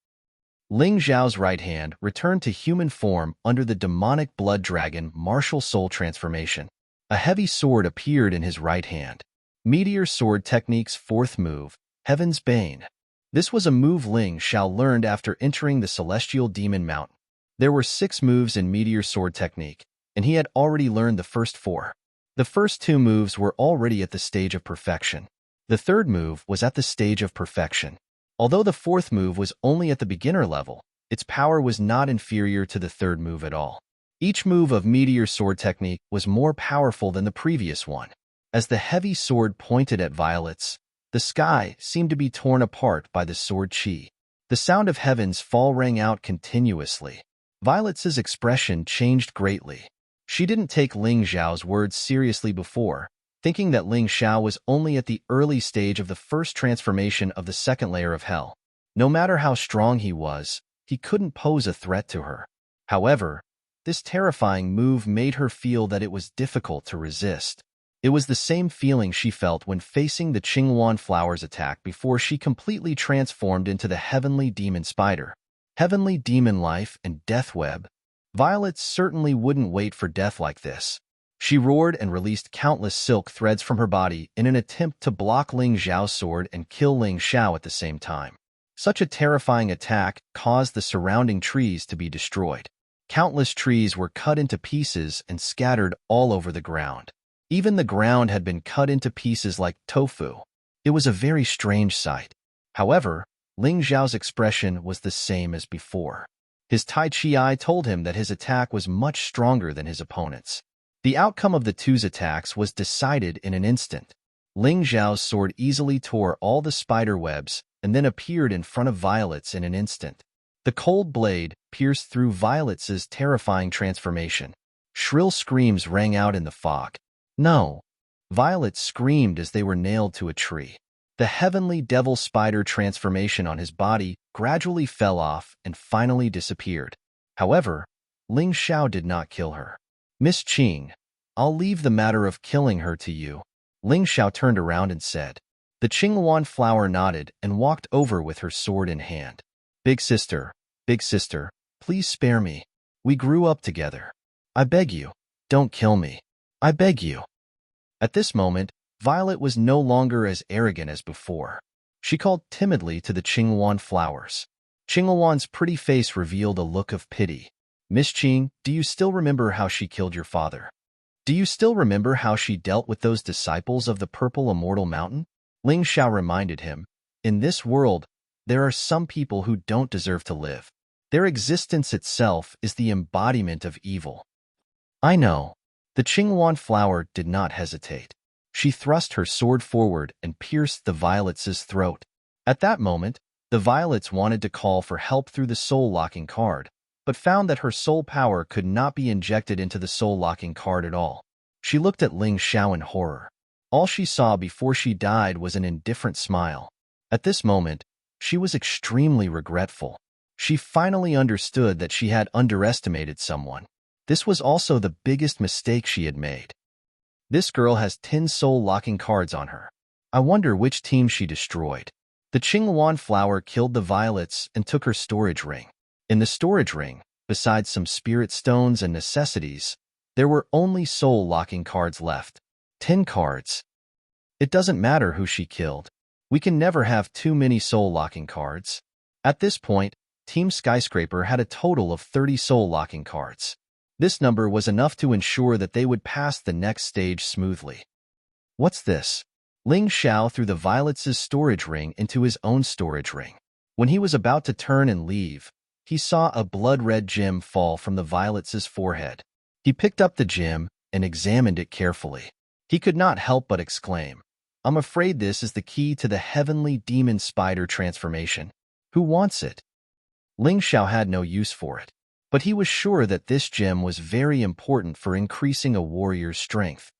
Ling Xiao's right hand returned to human form under the demonic blood dragon martial soul transformation. A heavy sword appeared in his right hand. Meteor Sword Technique's fourth move, Heaven's Bane. This was a move Ling Xiao learned after entering the Celestial Demon Mountain. There were 6 moves in Meteor Sword Technique, and he had already learned the first 4. The first 2 moves were already at the stage of perfection. The third move was at the stage of perfection. Although the fourth move was only at the beginner level, its power was not inferior to the third move at all. Each move of Meteor Sword Technique was more powerful than the previous one. As the heavy sword pointed at violets, the sky seemed to be torn apart by the sword chi. The sound of heaven's fall rang out continuously. Violet's expression changed greatly. She didn't take Ling Xiao's words seriously before, thinking that Ling Xiao was only at the early stage of the first transformation of the second layer of hell. No matter how strong he was, he couldn't pose a threat to her. However, this terrifying move made her feel that it was difficult to resist. It was the same feeling she felt when facing the Qingwan Flower's attack before she completely transformed into the Heavenly Demon Spider. Heavenly Demon Life and Death Web. Violet certainly wouldn't wait for death like this. She roared and released countless silk threads from her body in an attempt to block Ling Xiao's sword and kill Ling Xiao at the same time. Such a terrifying attack caused the surrounding trees to be destroyed. Countless trees were cut into pieces and scattered all over the ground. Even the ground had been cut into pieces like tofu. It was a very strange sight. However, Ling Xiao's expression was the same as before. His Tai Chi eye told him that his attack was much stronger than his opponent's. The outcome of the two's attacks was decided in an instant. Ling Xiao's sword easily tore all the spider webs and then appeared in front of Violet's in an instant. The cold blade pierced through Violet's terrifying transformation. Shrill screams rang out in the fog. No! Violet screamed as they were nailed to a tree. The heavenly devil spider transformation on his body gradually fell off and finally disappeared. However, Ling Xiao did not kill her. Miss Qing, I'll leave the matter of killing her to you. Ling Xiao turned around and said. The Qingwan Flower nodded and walked over with her sword in hand. Big sister, please spare me. We grew up together. I beg you, don't kill me. I beg you. At this moment, Violet was no longer as arrogant as before. She called timidly to the Qingwan Flowers. Qingwan's pretty face revealed a look of pity. Miss Qing, do you still remember how she killed your father? Do you still remember how she dealt with those disciples of the Purple Immortal Mountain? Ling Xiao reminded him, in this world, there are some people who don't deserve to live. Their existence itself is the embodiment of evil. I know. The Qingwan Flower did not hesitate. She thrust her sword forward and pierced the Violet's throat. At that moment, the Violets wanted to call for help through the soul-locking card, but found that her soul power could not be injected into the soul-locking card at all. She looked at Ling Xiao in horror. All she saw before she died was an indifferent smile. At this moment, she was extremely regretful. She finally understood that she had underestimated someone. This was also the biggest mistake she had made. This girl has 10 soul-locking cards on her. I wonder which team she destroyed. The Qingwan Flower killed the Violets and took her storage ring. In the storage ring, besides some spirit stones and necessities, there were only soul-locking cards left. 10 cards. It doesn't matter who she killed. We can never have too many soul-locking cards. At this point, Team Skyscraper had a total of 30 soul-locking cards. This number was enough to ensure that they would pass the next stage smoothly. What's this? Ling Xiao threw the violets' storage ring into his own storage ring. When he was about to turn and leave, he saw a blood-red gem fall from the violets' forehead. He picked up the gem and examined it carefully. He could not help but exclaim, "I'm afraid this is the key to the heavenly demon spider transformation. Who wants it?" Ling Xiao had no use for it, but he was sure that this gem was very important for increasing a warrior's strength.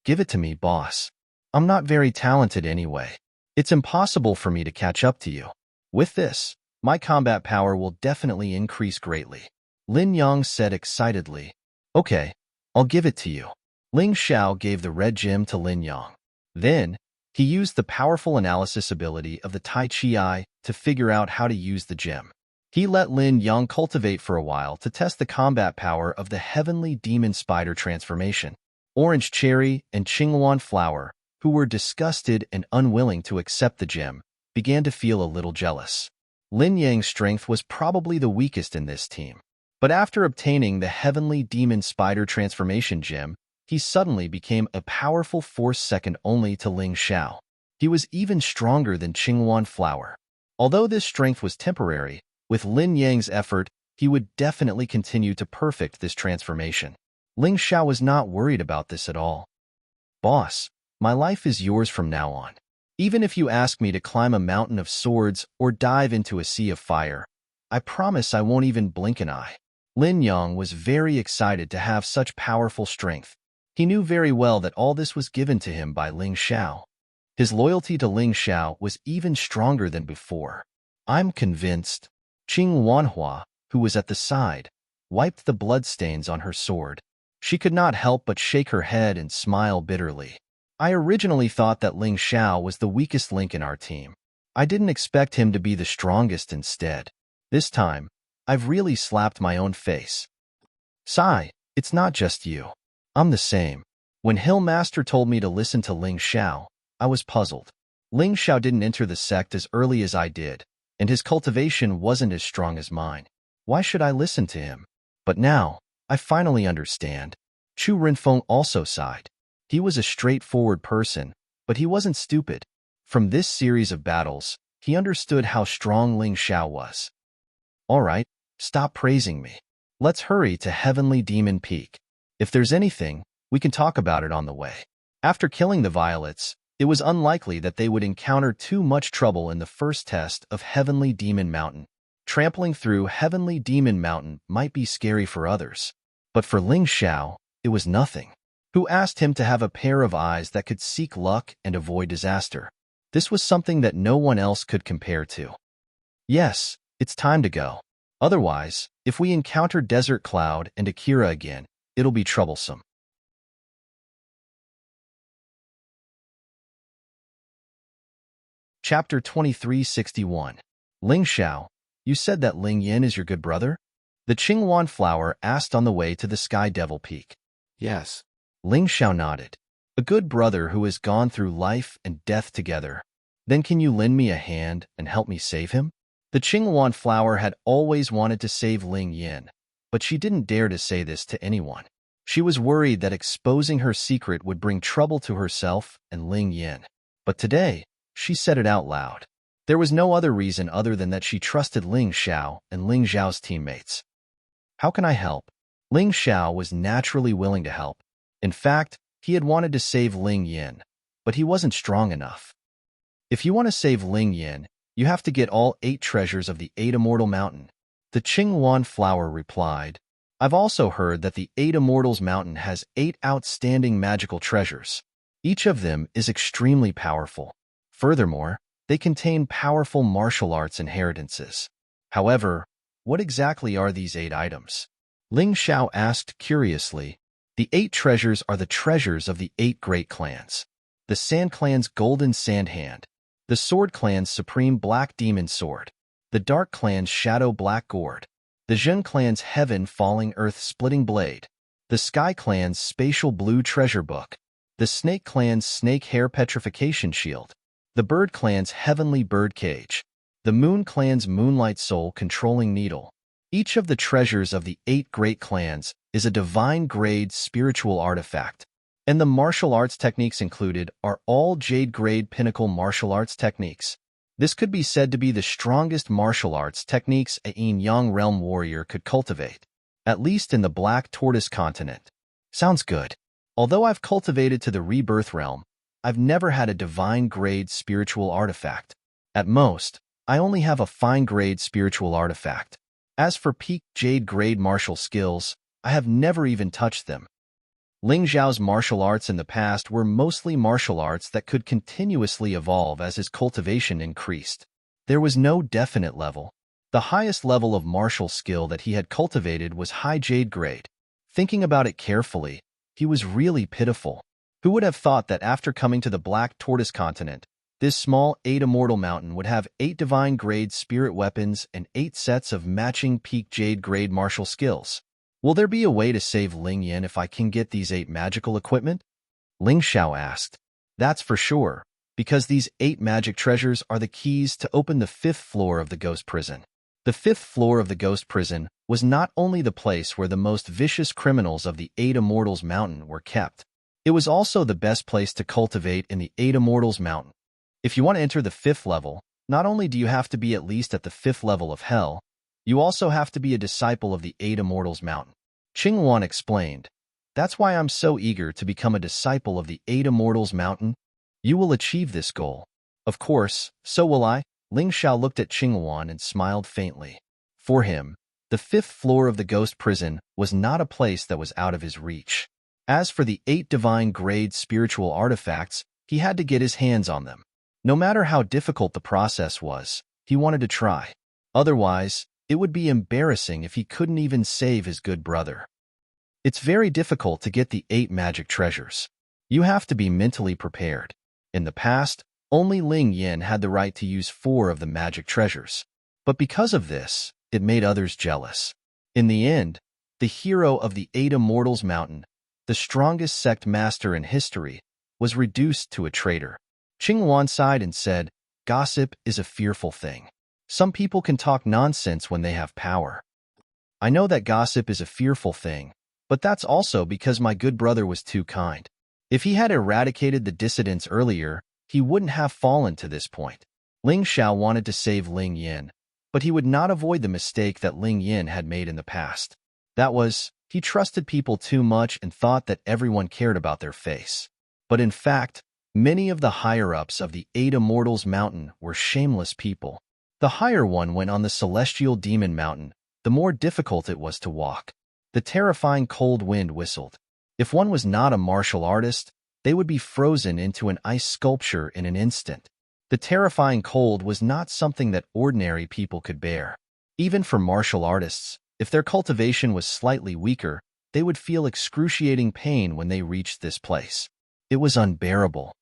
"Give it to me, boss. I'm not very talented anyway. It's impossible for me to catch up to you. With this, my combat power will definitely increase greatly," Lin Yang said excitedly. "Okay, I'll give it to you." Ling Xiao gave the red gem to Lin Yang. Then, he used the powerful analysis ability of the Tai Chi Eye to figure out how to use the gem. He let Lin Yang cultivate for a while to test the combat power of the heavenly demon spider transformation. Orange Cherry and Qinghuan Flower, who were disgusted and unwilling to accept the gem, began to feel a little jealous. Lin Yang's strength was probably the weakest in this team. But after obtaining the heavenly demon spider transformation gem, he suddenly became a powerful force second only to Ling Xiao. He was even stronger than Qinghuan Flower. Although this strength was temporary, with Lin Yang's effort, he would definitely continue to perfect this transformation. Ling Xiao was not worried about this at all. "Boss, my life is yours from now on. Even if you ask me to climb a mountain of swords or dive into a sea of fire, I promise I won't even blink an eye." Lin Yang was very excited to have such powerful strength. He knew very well that all this was given to him by Ling Xiao. His loyalty to Ling Xiao was even stronger than before. "I'm convinced." Qing Wanhua, who was at the side, wiped the bloodstains on her sword. She could not help but shake her head and smile bitterly. "I originally thought that Ling Xiao was the weakest link in our team. I didn't expect him to be the strongest instead. This time, I've really slapped my own face." "Sai, it's not just you. I'm the same. When Hill Master told me to listen to Ling Xiao, I was puzzled. Ling Xiao didn't enter the sect as early as I did, and his cultivation wasn't as strong as mine. Why should I listen to him? But now, I finally understand." Chu Renfeng also sighed. He was a straightforward person, but he wasn't stupid. From this series of battles, he understood how strong Ling Xiao was. "All right, stop praising me. Let's hurry to Heavenly Demon Peak. If there's anything, we can talk about it on the way." After killing the violets, it was unlikely that they would encounter too much trouble in the first test of Heavenly Demon Mountain. Trampling through Heavenly Demon Mountain might be scary for others, but for Ling Xiao, it was nothing. Who asked him to have a pair of eyes that could seek luck and avoid disaster? This was something that no one else could compare to. "Yes, it's time to go. Otherwise, if we encounter Desert Cloud and Akira again, it'll be troublesome." Chapter 2361. Ling Xiao, you said that Ling Yin is your good brother? The Qinghuan Flower asked on the way to the Sky Devil Peak. Yes. Ling Xiao nodded. "A good brother who has gone through life and death together. Then can you lend me a hand and help me save him?" The Qinghuan Flower had always wanted to save Ling Yin, but she didn't dare to say this to anyone. She was worried that exposing her secret would bring trouble to herself and Ling Yin. But today, she said it out loud. There was no other reason other than that she trusted Ling Xiao and Ling Xiao's teammates. "How can I help?" Ling Xiao was naturally willing to help. In fact, he had wanted to save Ling Yin, but he wasn't strong enough. "If you want to save Ling Yin, you have to get all 8 treasures of the 8 Immortal Mountain." The Qinghuan Flower replied, "I've also heard that the 8 Immortals Mountain has 8 outstanding magical treasures. Each of them is extremely powerful. Furthermore, they contain powerful martial arts inheritances. However, what exactly are these 8 items?" Ling Xiao asked curiously. "The 8 treasures are the treasures of the 8 great clans. The Sand Clan's Golden Sand Hand, the Sword Clan's Supreme Black Demon Sword, the Dark Clan's Shadow Black Gourd, the Zhen Clan's Heaven Falling Earth Splitting Blade, the Sky Clan's Spatial Blue Treasure Book, the Snake Clan's Snake Hair Petrification Shield, the Bird Clan's Heavenly Bird Cage, the Moon Clan's Moonlight Soul Controlling Needle, Each of the treasures of the 8 great clans is a divine-grade spiritual artifact, and the martial arts techniques included are all Jade-grade pinnacle martial arts techniques. This could be said to be the strongest martial arts techniques a Yin-Yang realm warrior could cultivate, at least in the Black Tortoise continent. Sounds good. Although I've cultivated to the Rebirth realm, I've never had a divine-grade spiritual artifact. At most, I only have a fine-grade spiritual artifact. As for peak Jade-grade martial skills, I have never even touched them. Ling Xiao's martial arts in the past were mostly martial arts that could continuously evolve as his cultivation increased. There was no definite level. The highest level of martial skill that he had cultivated was high Jade grade. Thinking about it carefully, he was really pitiful. Who would have thought that after coming to the Black Tortoise continent, this small 8 immortal mountain would have 8 divine-grade spirit weapons and 8 sets of matching peak Jade-grade martial skills? Will there be a way to save Ling Yin if I can get these 8 magical equipment? Ling Xiao asked. That's for sure, because these 8 magic treasures are the keys to open the 5th floor of the ghost prison. The 5th floor of the ghost prison was not only the place where the most vicious criminals of the 8 Immortals Mountain were kept, it was also the best place to cultivate in the 8 Immortals Mountain. If you want to enter the 5th level, not only do you have to be at least at the 5th level of Hell, you also have to be a disciple of the 8 Immortals Mountain. Qingwan explained. That's why I'm so eager to become a disciple of the 8 Immortals Mountain. You will achieve this goal. Of course, so will I. Ling Xiao looked at Qingwan and smiled faintly. For him, the 5th floor of the ghost prison was not a place that was out of his reach. As for the 8 divine-grade spiritual artifacts, he had to get his hands on them. No matter how difficult the process was, he wanted to try. Otherwise, it would be embarrassing if he couldn't even save his good brother. It's very difficult to get the 8 magic treasures. You have to be mentally prepared. In the past, only Ling Yin had the right to use 4 of the magic treasures. But because of this, it made others jealous. In the end, the hero of the 8 Immortals Mountain, the strongest sect master in history, was reduced to a traitor. Qingwan sighed and said, "Gossip is a fearful thing. Some people can talk nonsense when they have power. I know that gossip is a fearful thing, but that's also because my good brother was too kind. If he had eradicated the dissidents earlier, he wouldn't have fallen to this point." Ling Xiao wanted to save Ling Yin, but he would not avoid the mistake that Ling Yin had made in the past. That was, he trusted people too much and thought that everyone cared about their face. But in fact, many of the higher-ups of the 8 Immortals Mountain were shameless people. The higher one went on the Celestial Demon Mountain, the more difficult it was to walk. The terrifying cold wind whistled. If one was not a martial artist, they would be frozen into an ice sculpture in an instant. The terrifying cold was not something that ordinary people could bear. Even for martial artists, if their cultivation was slightly weaker, they would feel excruciating pain when they reached this place. It was unbearable.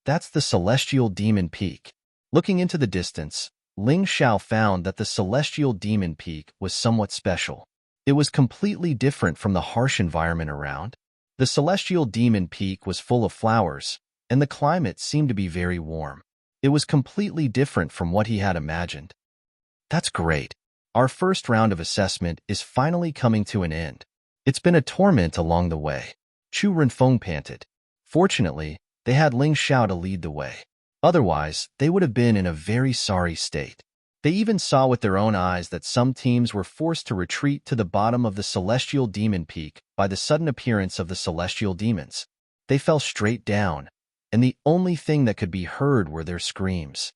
That's the Celestial Demon Peak. Looking into the distance, Ling Xiao found that the Celestial Demon Peak was somewhat special. It was completely different from the harsh environment around. The Celestial Demon Peak was full of flowers, and the climate seemed to be very warm. It was completely different from what he had imagined. That's great. Our first round of assessment is finally coming to an end. It's been a torment along the way. Chu Renfeng panted. Fortunately, they had Ling Xiao to lead the way. Otherwise, they would have been in a very sorry state. They even saw with their own eyes that some teams were forced to retreat to the bottom of the Celestial Demon Peak by the sudden appearance of the Celestial Demons. They fell straight down, and the only thing that could be heard were their screams.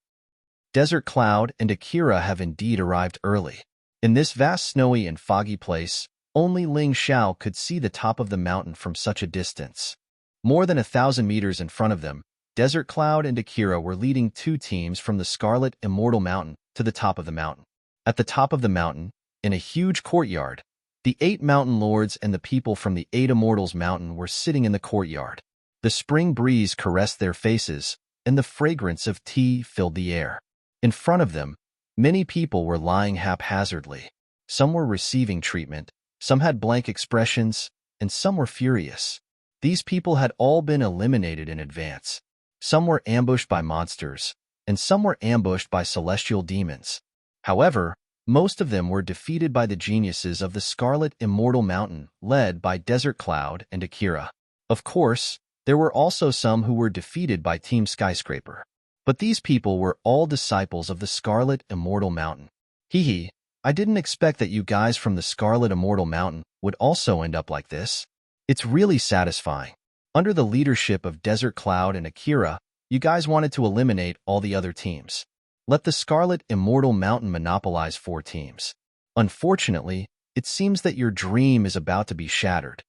Desert Cloud and Akira have indeed arrived early. In this vast snowy and foggy place, only Ling Xiao could see the top of the mountain from such a distance. More than 1,000 meters in front of them, Desert Cloud and Akira were leading 2 teams from the Scarlet Immortal Mountain to the top of the mountain. At the top of the mountain, in a huge courtyard, the 8 mountain lords and the people from the 8 Immortals Mountain were sitting in the courtyard. The spring breeze caressed their faces, and the fragrance of tea filled the air. In front of them, many people were lying haphazardly. Some were receiving treatment, some had blank expressions, and some were furious. These people had all been eliminated in advance. Some were ambushed by monsters, and some were ambushed by celestial demons. However, Most of them were defeated by the geniuses of the Scarlet Immortal Mountain, led by Desert Cloud and Akira. Of course, there were also some who were defeated by Team Skyscraper. But these people were all disciples of the Scarlet Immortal Mountain. Hee, I didn't expect that you guys from the Scarlet Immortal Mountain would also end up like this. It's really satisfying. Under the leadership of Desert Cloud and Akira, you guys wanted to eliminate all the other teams. Let the Scarlet Immortal Mountain monopolize 4 teams. Unfortunately, it seems that your dream is about to be shattered.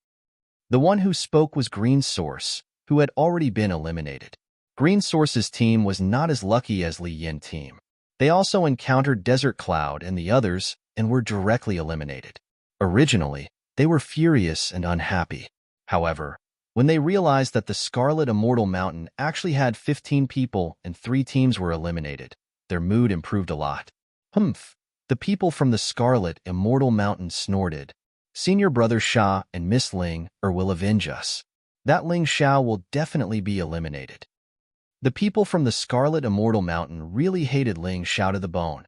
The one who spoke was Green Source, who had already been eliminated. Green Source's team was not as lucky as Li Yin team. They also encountered Desert Cloud and the others and were directly eliminated. Originally, they were furious and unhappy. However, when they realized that the Scarlet Immortal Mountain actually had 15 people and 3 teams were eliminated, their mood improved a lot. Humph! The people from the Scarlet Immortal Mountain snorted. Senior Brother Sha and Miss Ling will avenge us. That Ling Xiao will definitely be eliminated. The people from the Scarlet Immortal Mountain really hated Ling Xiao to the bone.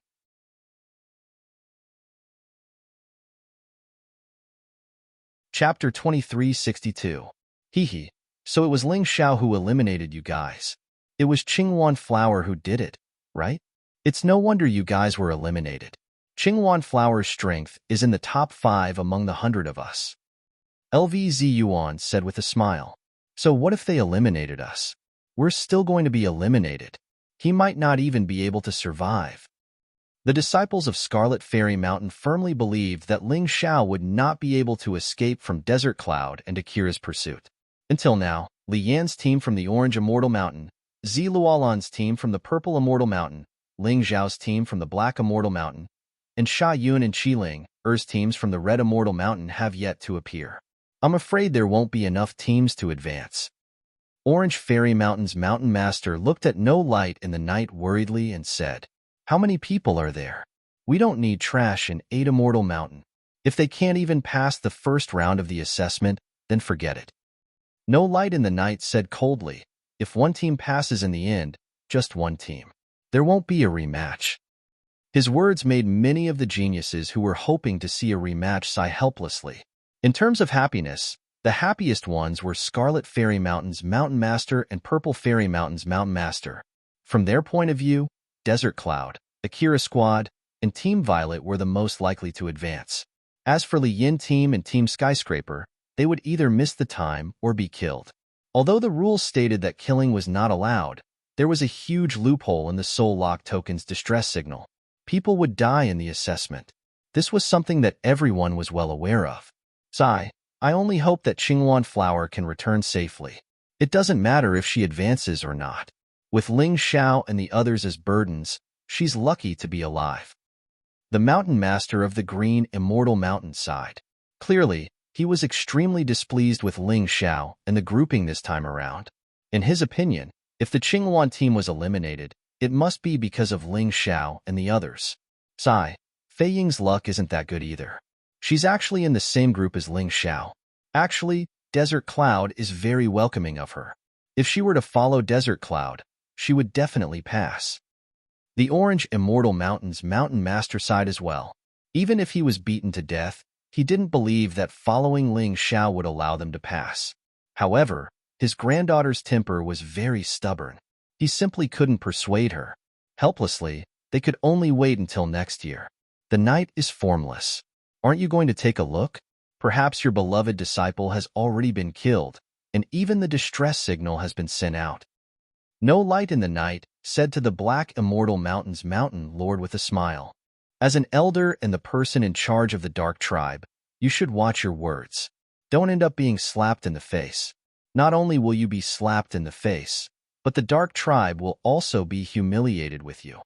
Chapter 2362. Hee. So it was Ling Xiao who eliminated you guys. It was Qingwan Flower who did it, right? It's no wonder you guys were eliminated. Qingwan Flower's strength is in the top 5 among the 100 of us. LVZ Yuan said with a smile. So what if they eliminated us? We're still going to be eliminated. He might not even be able to survive. The disciples of Scarlet Fairy Mountain firmly believed that Ling Xiao would not be able to escape from Desert Cloud and Akira's pursuit. Until now, Li Yan's team from the Orange Immortal Mountain, Zi Luolan's team from the Purple Immortal Mountain, Ling Zhao's team from the Black Immortal Mountain, and Sha Yun and Qiling, Er's teams from the Red Immortal Mountain have yet to appear. I'm afraid there won't be enough teams to advance. Orange Fairy Mountain's Mountain Master looked at No Light in the Night worriedly and said, How many people are there? We don't need trash in 8 Immortal Mountain. If they can't even pass the first round of the assessment, then forget it. No Light in the Night said coldly, If one team passes in the end, just one team. There won't be a rematch. His words made many of the geniuses who were hoping to see a rematch sigh helplessly. In terms of happiness, the happiest ones were Scarlet Fairy Mountain's Mountain Master and Purple Fairy Mountain's Mountain Master. From their point of view, Desert Cloud, Akira Squad, and Team Violet were the most likely to advance. As for Li Yin Team and Team Skyscraper, they would either miss the time or be killed. Although the rules stated that killing was not allowed, there was a huge loophole in the Soul Lock token's distress signal. People would die in the assessment. This was something that everyone was well aware of. Sigh, I only hope that Qingwan Flower can return safely. It doesn't matter if she advances or not. With Ling Xiao and the others as burdens, she's lucky to be alive. The Mountain Master of the Green Immortal Mountain sighed. Clearly, he was extremely displeased with Ling Xiao and the grouping this time around. In his opinion, if the Qingwan team was eliminated, it must be because of Ling Xiao and the others. Sigh, Fei Ying's luck isn't that good either. She's actually in the same group as Ling Xiao. Actually, Desert Cloud is very welcoming of her. If she were to follow Desert Cloud, she would definitely pass. The Orange Immortal Mountain's Mountain Master sighed as well. Even if he was beaten to death, he didn't believe that following Ling Xiao would allow them to pass. However, his granddaughter's temper was very stubborn. He simply couldn't persuade her. Helplessly, they could only wait until next year. The night is formless. Aren't you going to take a look? Perhaps your beloved disciple has already been killed, and even the distress signal has been sent out. No Light in the Night said to the Black Immortal Mountain's Mountain Lord with a smile. As an elder and the person in charge of the Dark Tribe, you should watch your words. Don't end up being slapped in the face. Not only will you be slapped in the face, but the Dark Tribe will also be humiliated with you.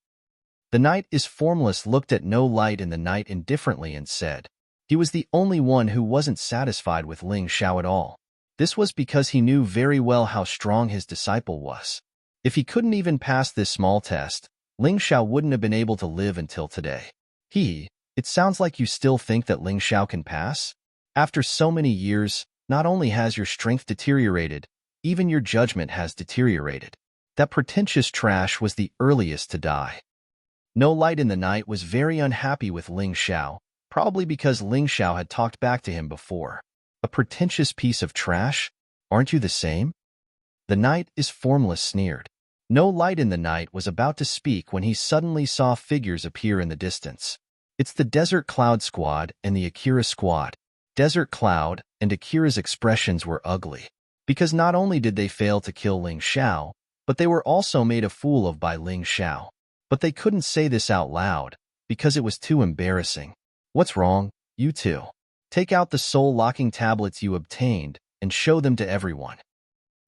The Night is Formless looked at No Light in the Night indifferently and said, he was the only one who wasn't satisfied with Ling Xiao at all. This was because he knew very well how strong his disciple was. If he couldn't even pass this small test, Ling Xiao wouldn't have been able to live until today. It sounds like you still think that Ling Xiao can pass? After so many years, not only has your strength deteriorated, even your judgment has deteriorated. That pretentious trash was the earliest to die. No Light in the Night was very unhappy with Ling Xiao, probably because Ling Xiao had talked back to him before. A pretentious piece of trash? Aren't you the same? The Knight is formless sneered. No Light in the Night was about to speak when he suddenly saw figures appear in the distance. It's the Desert Cloud Squad and the Akira Squad. Desert Cloud and Akira's expressions were ugly, because not only did they fail to kill Ling Xiao, but they were also made a fool of by Ling Xiao. But they couldn't say this out loud, because it was too embarrassing. What's wrong, you two? Take out the soul-locking tablets you obtained and show them to everyone.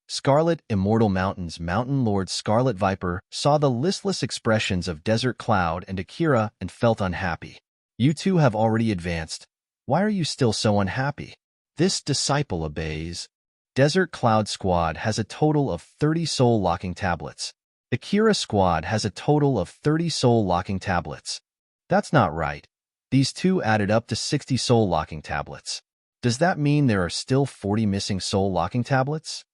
Scarlet Immortal Mountain's Mountain Lord Scarlet Viper saw the listless expressions of Desert Cloud and Akira and felt unhappy. You two have already advanced. Why are you still so unhappy? This disciple obeys. Desert Cloud Squad has a total of 30 soul-locking tablets. Akira Squad has a total of 30 soul-locking tablets. That's not right. These two added up to 60 soul-locking tablets. Does that mean there are still 40 missing soul-locking tablets?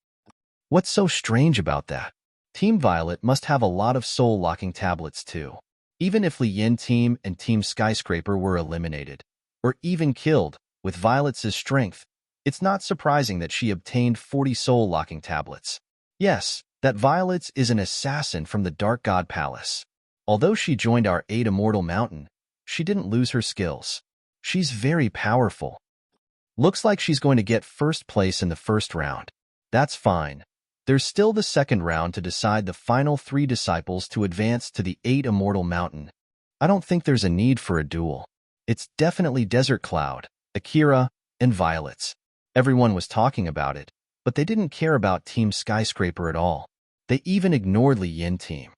What's so strange about that? Team Violet must have a lot of soul-locking tablets too. Even if Li Yin Team and Team Skyscraper were eliminated, or even killed, with Violet's strength, it's not surprising that she obtained 40 soul-locking tablets. Yes, that Violet is an assassin from the Dark God Palace. Although she joined our 8 Immortal Mountain, she didn't lose her skills. She's very powerful. Looks like she's going to get first place in the first round. That's fine. There's still the second round to decide the final 3 disciples to advance to the 8 Immortal Mountain. I don't think there's a need for a duel. It's definitely Desert Cloud, Akira, and Violet's. Everyone was talking about it, but they didn't care about Team Skyscraper at all. They even ignored Li Yin Team.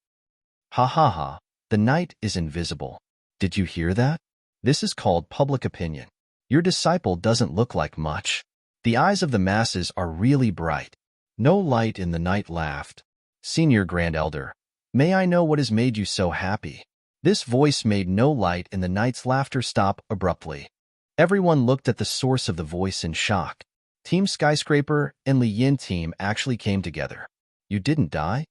Ha ha ha, the Knight is invisible. Did you hear that? This is called public opinion. Your disciple doesn't look like much. The eyes of the masses are really bright. No Light in the Night laughed. Senior Grand Elder, may I know what has made you so happy? This voice made No Light in the Night's laughter stop abruptly. Everyone looked at the source of the voice in shock. Team Skyscraper and Li Yin Team actually came together. You didn't die?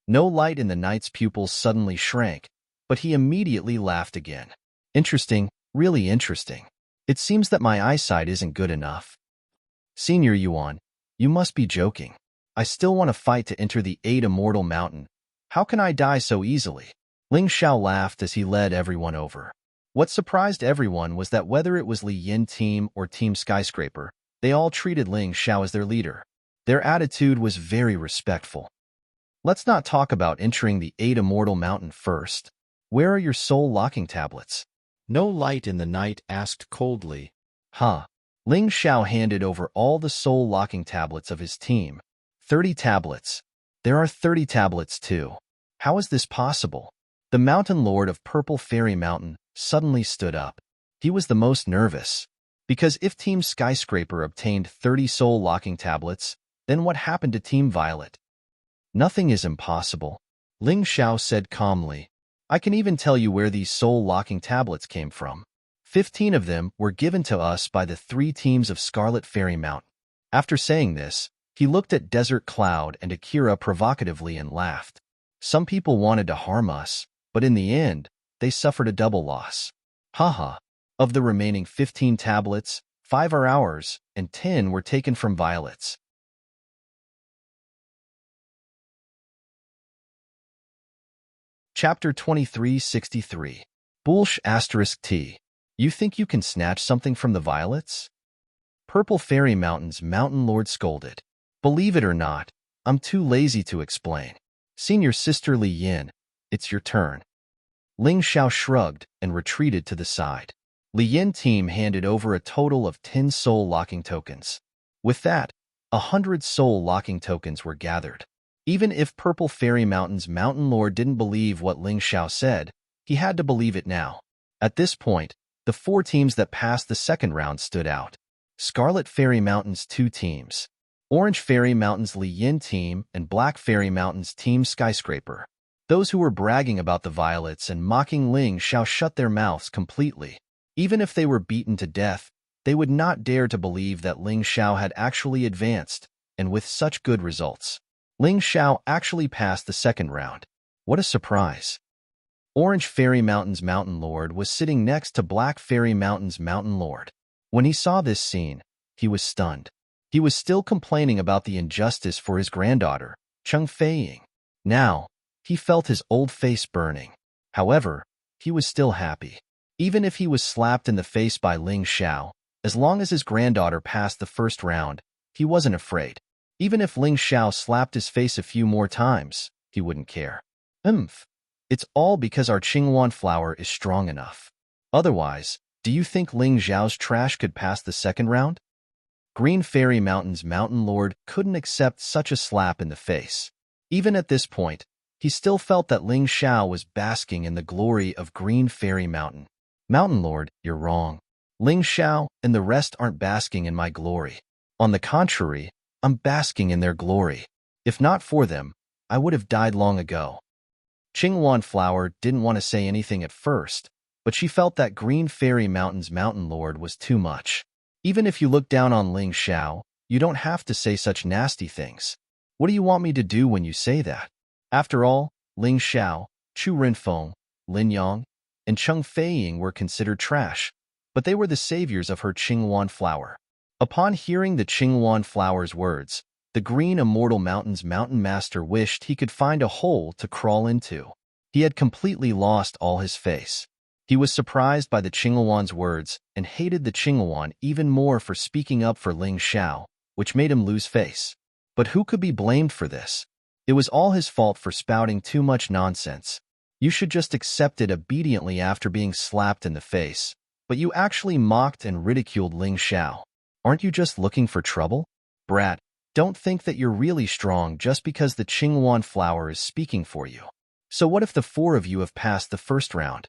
No Light in the Night's pupils suddenly shrank, but he immediately laughed again. Interesting, really interesting. It seems that my eyesight isn't good enough. Senior Yuan, you must be joking. I still want to fight to enter the 8 Immortal Mountain. How can I die so easily? Ling Xiao laughed as he led everyone over. What surprised everyone was that whether it was Li Yin Team or Team Skyscraper, they all treated Ling Xiao as their leader. Their attitude was very respectful. Let's not talk about entering the 8 Immortal Mountain first. Where are your soul-locking tablets? No Light in the Night asked coldly. Huh. Ling Xiao handed over all the soul-locking tablets of his team. 30 tablets. There are 30 tablets too. How is this possible? The Mountain Lord of Purple Fairy Mountain suddenly stood up. He was the most nervous. Because if Team Skyscraper obtained 30 soul-locking tablets, then what happened to Team Violet? Nothing is impossible. Ling Xiao said calmly. I can even tell you where these soul-locking tablets came from. 15 of them were given to us by the 3 teams of Scarlet Fairy Mountain. After saying this, he looked at Desert Cloud and Akira provocatively and laughed. Some people wanted to harm us, but in the end, they suffered a double loss. Haha. Of the remaining 15 tablets, 5 are ours, and 10 were taken from Violet's. Chapter 2363. Bullsh *T. You think you can snatch something from the Violets? Purple Fairy Mountain's Mountain Lord scolded. Believe it or not, I'm too lazy to explain. Senior Sister Li Yin, it's your turn. Ling Xiao shrugged and retreated to the side. Li Yin Team handed over a total of 10 soul-locking tokens. With that, 100 soul-locking tokens were gathered. Even if Purple Fairy Mountain's Mountain Lord didn't believe what Ling Xiao said, he had to believe it now. At this point, the 4 teams that passed the second round stood out. Scarlet Fairy Mountain's 2 teams. Orange Fairy Mountain's Li Yin Team and Black Fairy Mountain's Team Skyscraper. Those who were bragging about the Violets and mocking Ling Xiao shut their mouths completely. Even if they were beaten to death, they would not dare to believe that Ling Xiao had actually advanced, and with such good results. Ling Xiao actually passed the second round. What a surprise. Orange Fairy Mountain's Mountain Lord was sitting next to Black Fairy Mountain's Mountain Lord. When he saw this scene, he was stunned. He was still complaining about the injustice for his granddaughter, Cheng Feiying. Now, he felt his old face burning. However, he was still happy. Even if he was slapped in the face by Ling Xiao, as long as his granddaughter passed the first round, he wasn't afraid. Even if Ling Xiao slapped his face a few more times, he wouldn't care. It's all because our Qingwan flower is strong enough. Otherwise, do you think Ling Xiao's trash could pass the second round? Green Fairy Mountain's Mountain Lord couldn't accept such a slap in the face. Even at this point, he still felt that Ling Xiao was basking in the glory of Green Fairy Mountain. Mountain Lord, you're wrong. Ling Xiao and the rest aren't basking in my glory. On the contrary, I'm basking in their glory. If not for them, I would have died long ago. Qingwan Flower didn't want to say anything at first, but she felt that Green Fairy Mountain's Mountain Lord was too much. Even if you look down on Ling Xiao, you don't have to say such nasty things. What do you want me to do when you say that? After all, Ling Xiao, Chu Rinfeng, Lin Yang, and Cheng Feiying were considered trash, but they were the saviors of her Qingwan Flower. Upon hearing the Qingwan Flower's words, the Green Immortal Mountain's Mountain Master wished he could find a hole to crawl into. He had completely lost all his face. He was surprised by the Qingwan's words and hated the Qingwan even more for speaking up for Ling Xiao, which made him lose face. But who could be blamed for this? It was all his fault for spouting too much nonsense. You should just accept it obediently after being slapped in the face. But you actually mocked and ridiculed Ling Xiao. Aren't you just looking for trouble? Brat, don't think that you're really strong just because the Qingwan Flower is speaking for you. So what if the four of you have passed the first round?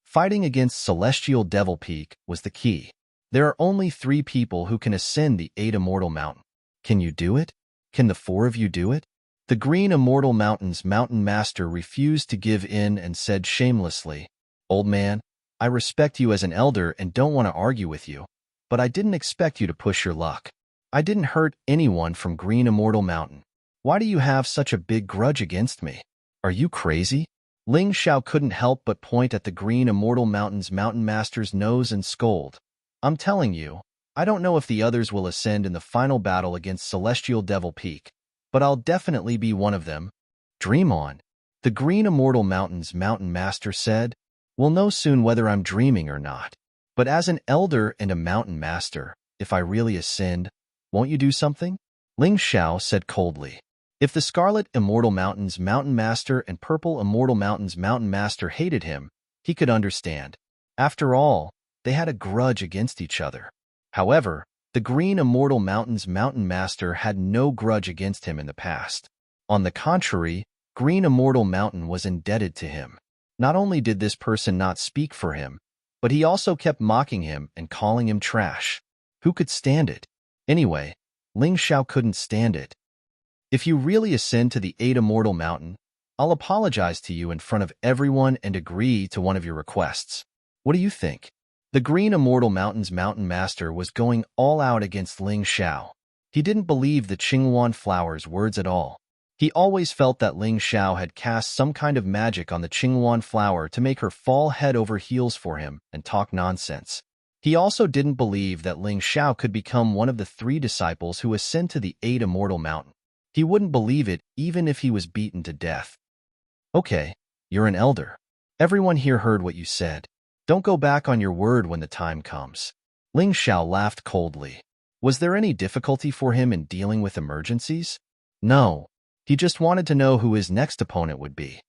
Fighting against Celestial Devil Peak was the key. There are only 3 people who can ascend the 8 Immortal Mountain. Can you do it? Can the 4 of you do it? The Green Immortal Mountain's Mountain Master refused to give in and said shamelessly, "Old man, I respect you as an elder and don't want to argue with you, but I didn't expect you to push your luck. I didn't hurt anyone from Green Immortal Mountain. Why do you have such a big grudge against me? Are you crazy?" Ling Xiao couldn't help but point at the Green Immortal Mountain's Mountain Master's nose and scold. "I'm telling you, I don't know if the others will ascend in the final battle against Celestial Devil Peak, but I'll definitely be one of them. Dream on." The Green Immortal Mountain's Mountain Master said, "We'll know soon whether I'm dreaming or not. But as an elder and a Mountain Master, if I really ascend, won't you do something?" Ling Xiao said coldly. If the Scarlet Immortal Mountain's Mountain Master and Purple Immortal Mountain's Mountain Master hated him, he could understand. After all, they had a grudge against each other. However, the Green Immortal Mountain's Mountain Master had no grudge against him in the past. On the contrary, Green Immortal Mountain was indebted to him. Not only did this person not speak for him, but he also kept mocking him and calling him trash. Who could stand it? Anyway, Ling Xiao couldn't stand it. "If you really ascend to the 8 Immortal Mountain, I'll apologize to you in front of everyone and agree to one of your requests. What do you think?" The Green Immortal Mountain's Mountain Master was going all out against Ling Xiao. He didn't believe the Qingwan Flower's words at all. He always felt that Ling Xiao had cast some kind of magic on the Qingwan Flower to make her fall head over heels for him and talk nonsense. He also didn't believe that Ling Xiao could become one of the 3 disciples who ascend to the 8 Immortal Mountain. He wouldn't believe it even if he was beaten to death. "Okay, you're an elder. Everyone here heard what you said. Don't go back on your word when the time comes." Ling Xiao laughed coldly. Was there any difficulty for him in dealing with emergencies? No. He just wanted to know who his next opponent would be.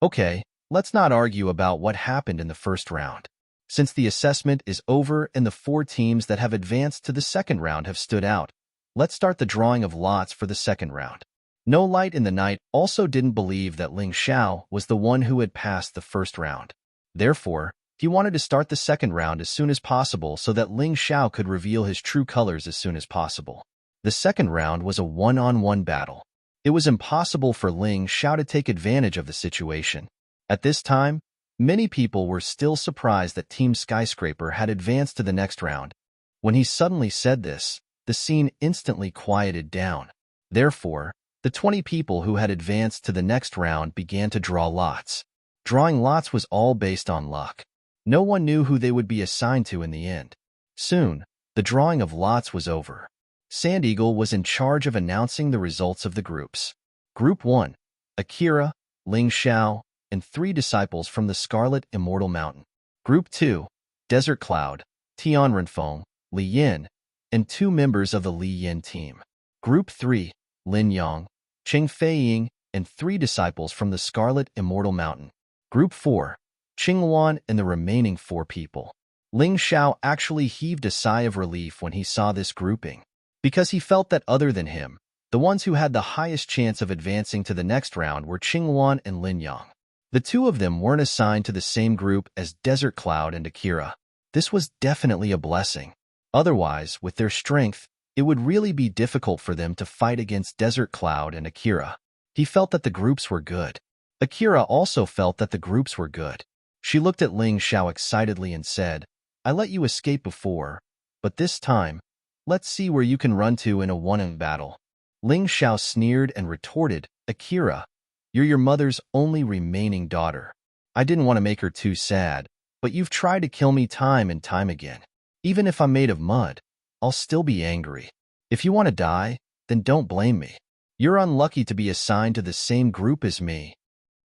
"Okay, let's not argue about what happened in the first round. Since the assessment is over and the 4 teams that have advanced to the second round have stood out, let's start the drawing of lots for the second round." No Light in the Night also didn't believe that Ling Xiao was the one who had passed the first round. Therefore, he wanted to start the second round as soon as possible so that Ling Xiao could reveal his true colors as soon as possible. The second round was a one-on-one battle. It was impossible for Ling Xiao to take advantage of the situation. At this time, many people were still surprised that Team Skyscraper had advanced to the next round. When he suddenly said this, the scene instantly quieted down. Therefore, the 20 people who had advanced to the next round began to draw lots. Drawing lots was all based on luck. No one knew who they would be assigned to in the end. Soon, the drawing of lots was over. Sand Eagle was in charge of announcing the results of the groups. Group 1, Akira, Ling Xiao, and 3 disciples from the Scarlet Immortal Mountain. Group 2, Desert Cloud, Tian Renfeng, Li Yin, and 2 members of the Li Yin team. Group 3, Lin Yang, Qing Feiying, and 3 disciples from the Scarlet Immortal Mountain. Group 4, Qingwan and the remaining 4 people. Ling Xiao actually heaved a sigh of relief when he saw this grouping, because he felt that other than him, the ones who had the highest chance of advancing to the next round were Qingwan and Lin Yang. The 2 of them weren't assigned to the same group as Desert Cloud and Akira. This was definitely a blessing. Otherwise, with their strength, it would really be difficult for them to fight against Desert Cloud and Akira. He felt that the groups were good. Akira also felt that the groups were good. She looked at Ling Xiao excitedly and said, "I let you escape before, but this time, let's see where you can run to in a one-on-one battle." Ling Xiao sneered and retorted, "Akira, you're your mother's only remaining daughter. I didn't want to make her too sad, but you've tried to kill me time and time again. Even if I'm made of mud, I'll still be angry. If you want to die, then don't blame me. You're unlucky to be assigned to the same group as me."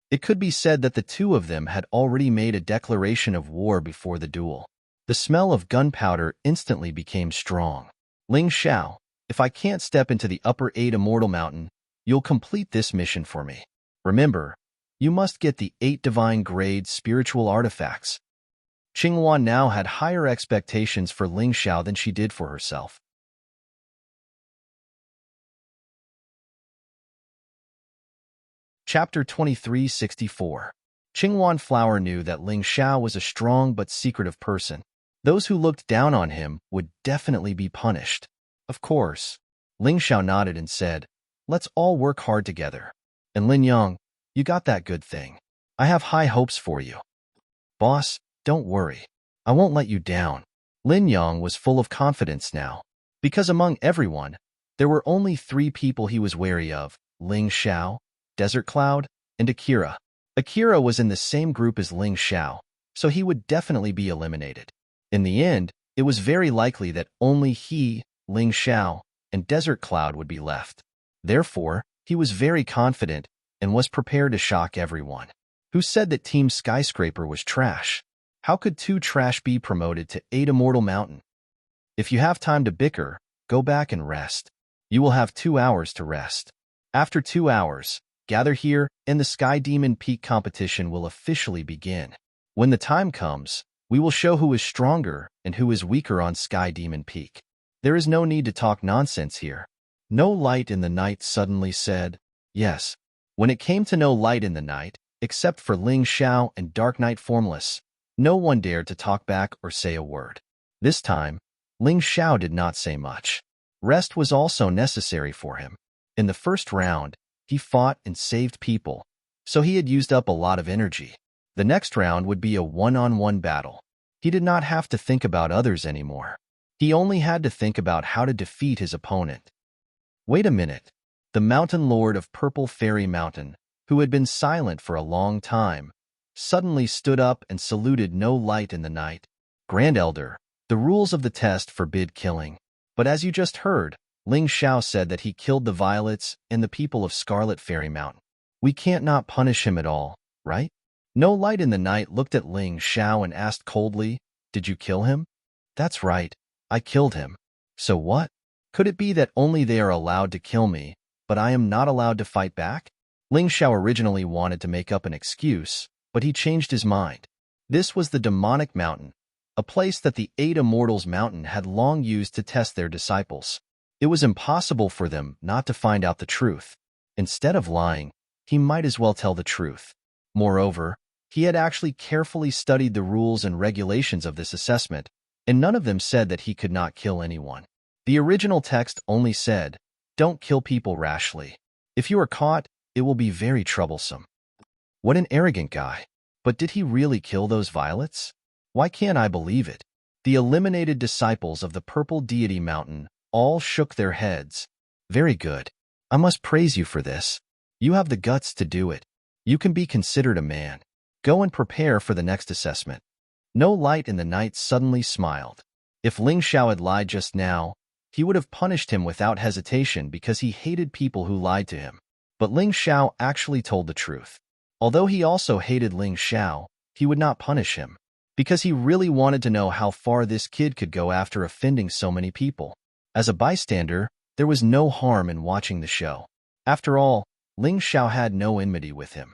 It could be said that the 2 of them had already made a declaration of war before the duel. The smell of gunpowder instantly became strong. "Ling Xiao, if I can't step into the upper 8 Immortal Mountain, you'll complete this mission for me. Remember, you must get the 8 divine grade spiritual artifacts." Qingwan now had higher expectations for Ling Xiao than she did for herself. Chapter 2364. Qingwan Flower knew that Ling Xiao was a strong but secretive person. Those who looked down on him would definitely be punished. Of course. Ling Xiao nodded and said, "Let's all work hard together. And Lin Yang, you got that good thing. I have high hopes for you." "Boss, don't worry. I won't let you down." Lin Yang was full of confidence now, because among everyone, there were only 3 people he was wary of: Ling Xiao, Desert Cloud, and Akira. Akira was in the same group as Ling Xiao, so he would definitely be eliminated. In the end, it was very likely that only he, Ling Xiao, and Desert Cloud would be left. Therefore, he was very confident and was prepared to shock everyone. Who said that Team Skyscraper was trash? How could 2 trash be promoted to 8 Immortal Mountain? If you have time to bicker, go back and rest. You will have 2 hours to rest. After 2 hours, gather here, and the Sky Demon Peak competition will officially begin. When the time comes, we will show who is stronger and who is weaker on Sky Demon Peak. There is no need to talk nonsense here." No Light in the Night suddenly said, "Yes." When it came to No Light in the Night, except for Ling Xiao and Dark Knight Formless, no one dared to talk back or say a word. This time, Ling Xiao did not say much. Rest was also necessary for him. In the first round, he fought and saved people, so he had used up a lot of energy. The next round would be a one-on-one battle. He did not have to think about others anymore. He only had to think about how to defeat his opponent. Wait a minute. The Mountain Lord of Purple Fairy Mountain, who had been silent for a long time, suddenly stood up and saluted No Light in the Night. "Grand Elder, the rules of the test forbid killing. But as you just heard, Ling Xiao said that he killed the Violets and the people of Scarlet Fairy Mountain. We can't not punish him at all, right?" No Light in the Night looked at Ling Xiao and asked coldly, "Did you kill him?" "That's right, I killed him. So what? Could it be that only they are allowed to kill me, but I am not allowed to fight back?" Ling Xiao originally wanted to make up an excuse, but he changed his mind. This was the Demonic Mountain, a place that the 8 Immortals Mountain had long used to test their disciples. It was impossible for them not to find out the truth. Instead of lying, he might as well tell the truth. Moreover, he had actually carefully studied the rules and regulations of this assessment, and none of them said that he could not kill anyone. The original text only said, "Don't kill people rashly. If you are caught, it will be very troublesome." What an arrogant guy. But did he really kill those violets? Why can't I believe it? The eliminated disciples of the Purple Deity Mountain all shook their heads. "Very good. I must praise you for this. You have the guts to do it. You can be considered a man." Go and prepare for the next assessment. No Light in the Night suddenly smiled. If Ling Xiao had lied just now, he would have punished him without hesitation because he hated people who lied to him. But Ling Xiao actually told the truth. Although he also hated Ling Xiao, he would not punish him, because he really wanted to know how far this kid could go after offending so many people. As a bystander, there was no harm in watching the show. After all, Ling Xiao had no enmity with him.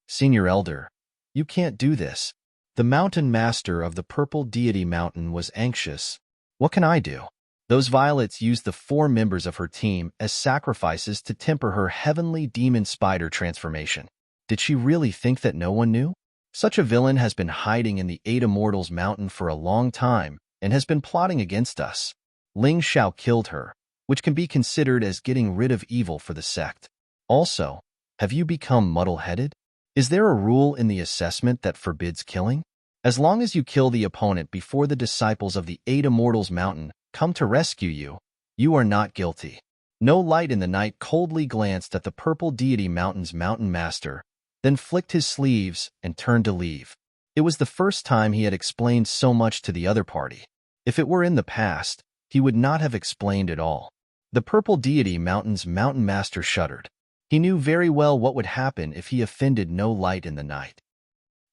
Senior Elder, you can't do this. The mountain master of the Purple Deity Mountain was anxious. What can I do? Those violets used the 4 members of her team as sacrifices to temper her heavenly demon spider transformation. Did she really think that no one knew? Such a villain has been hiding in the 8 Immortals Mountain for a long time and has been plotting against us. Ling Xiao killed her, which can be considered as getting rid of evil for the sect. Also, have you become muddle-headed? Is there a rule in the assessment that forbids killing? As long as you kill the opponent before the disciples of the 8 Immortals Mountain come to rescue you, you are not guilty. No Light in the Night coldly glanced at the Purple Deity Mountain's mountain master, then flicked his sleeves and turned to leave. It was the first time he had explained so much to the other party. If it were in the past, he would not have explained at all. The Purple Deity Mountain's mountain master shuddered. He knew very well what would happen if he offended No Light in the Night.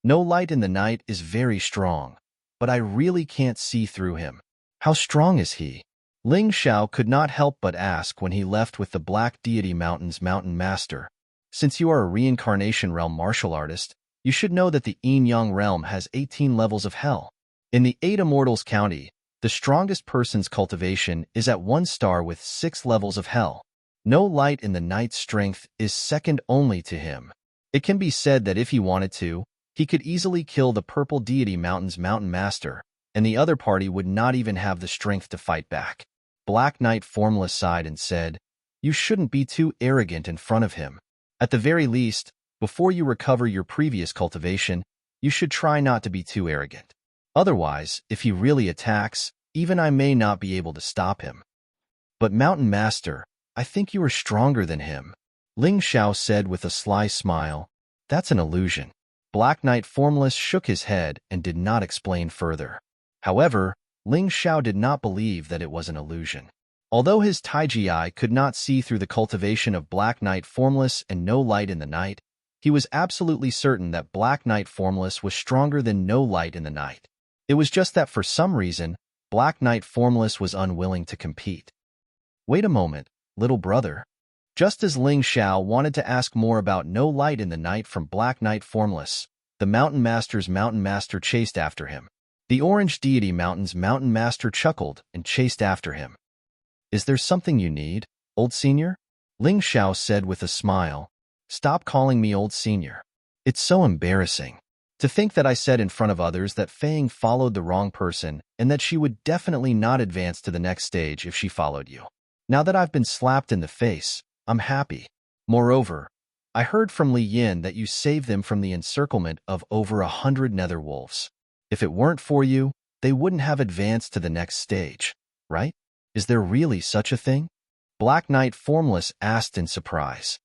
No Light in the Night is very strong, but I really can't see through him. How strong is he? Ling Xiao could not help but ask when he left with the Black Deity Mountain's mountain master. Since you are a reincarnation realm martial artist, you should know that the Yin-Yang realm has 18 levels of hell. In the 8 Immortals County, the strongest person's cultivation is at 1 star with 6 levels of hell. No Light in the Night's strength is second only to him. It can be said that if he wanted to, he could easily kill the Purple Deity Mountain's mountain master, and the other party would not even have the strength to fight back. Black Knight Formless sighed and said, "You shouldn't be too arrogant in front of him. At the very least, before you recover your previous cultivation, you should try not to be too arrogant. Otherwise, if he really attacks, even I may not be able to stop him." "But Mountain Master, I think you are stronger than him," Ling Xiao said with a sly smile. "That's an illusion." Black Knight Formless shook his head and did not explain further. However, Ling Xiao did not believe that it was an illusion. Although his Taiji eye could not see through the cultivation of Black Knight Formless and No Light in the Night, he was absolutely certain that Black Knight Formless was stronger than No Light in the Night. It was just that for some reason, Black Knight Formless was unwilling to compete. "Wait a moment, little brother." Just as Ling Xiao wanted to ask more about No Light in the Night from Black Knight Formless, the Mountain Master's Mountain Master chased after him. The Orange Deity Mountain's Mountain Master chuckled and chased after him. "Is there something you need, old senior?" Ling Xiao said with a smile. "Stop calling me old senior. It's so embarrassing. To think that I said in front of others that Fang followed the wrong person and that she would definitely not advance to the next stage if she followed you. Now that I've been slapped in the face, I'm happy. Moreover, I heard from Li Yin that you saved them from the encirclement of over 100 nether wolves. If it weren't for you, they wouldn't have advanced to the next stage, right? Is there really such a thing?" Black Knight Formless asked in surprise.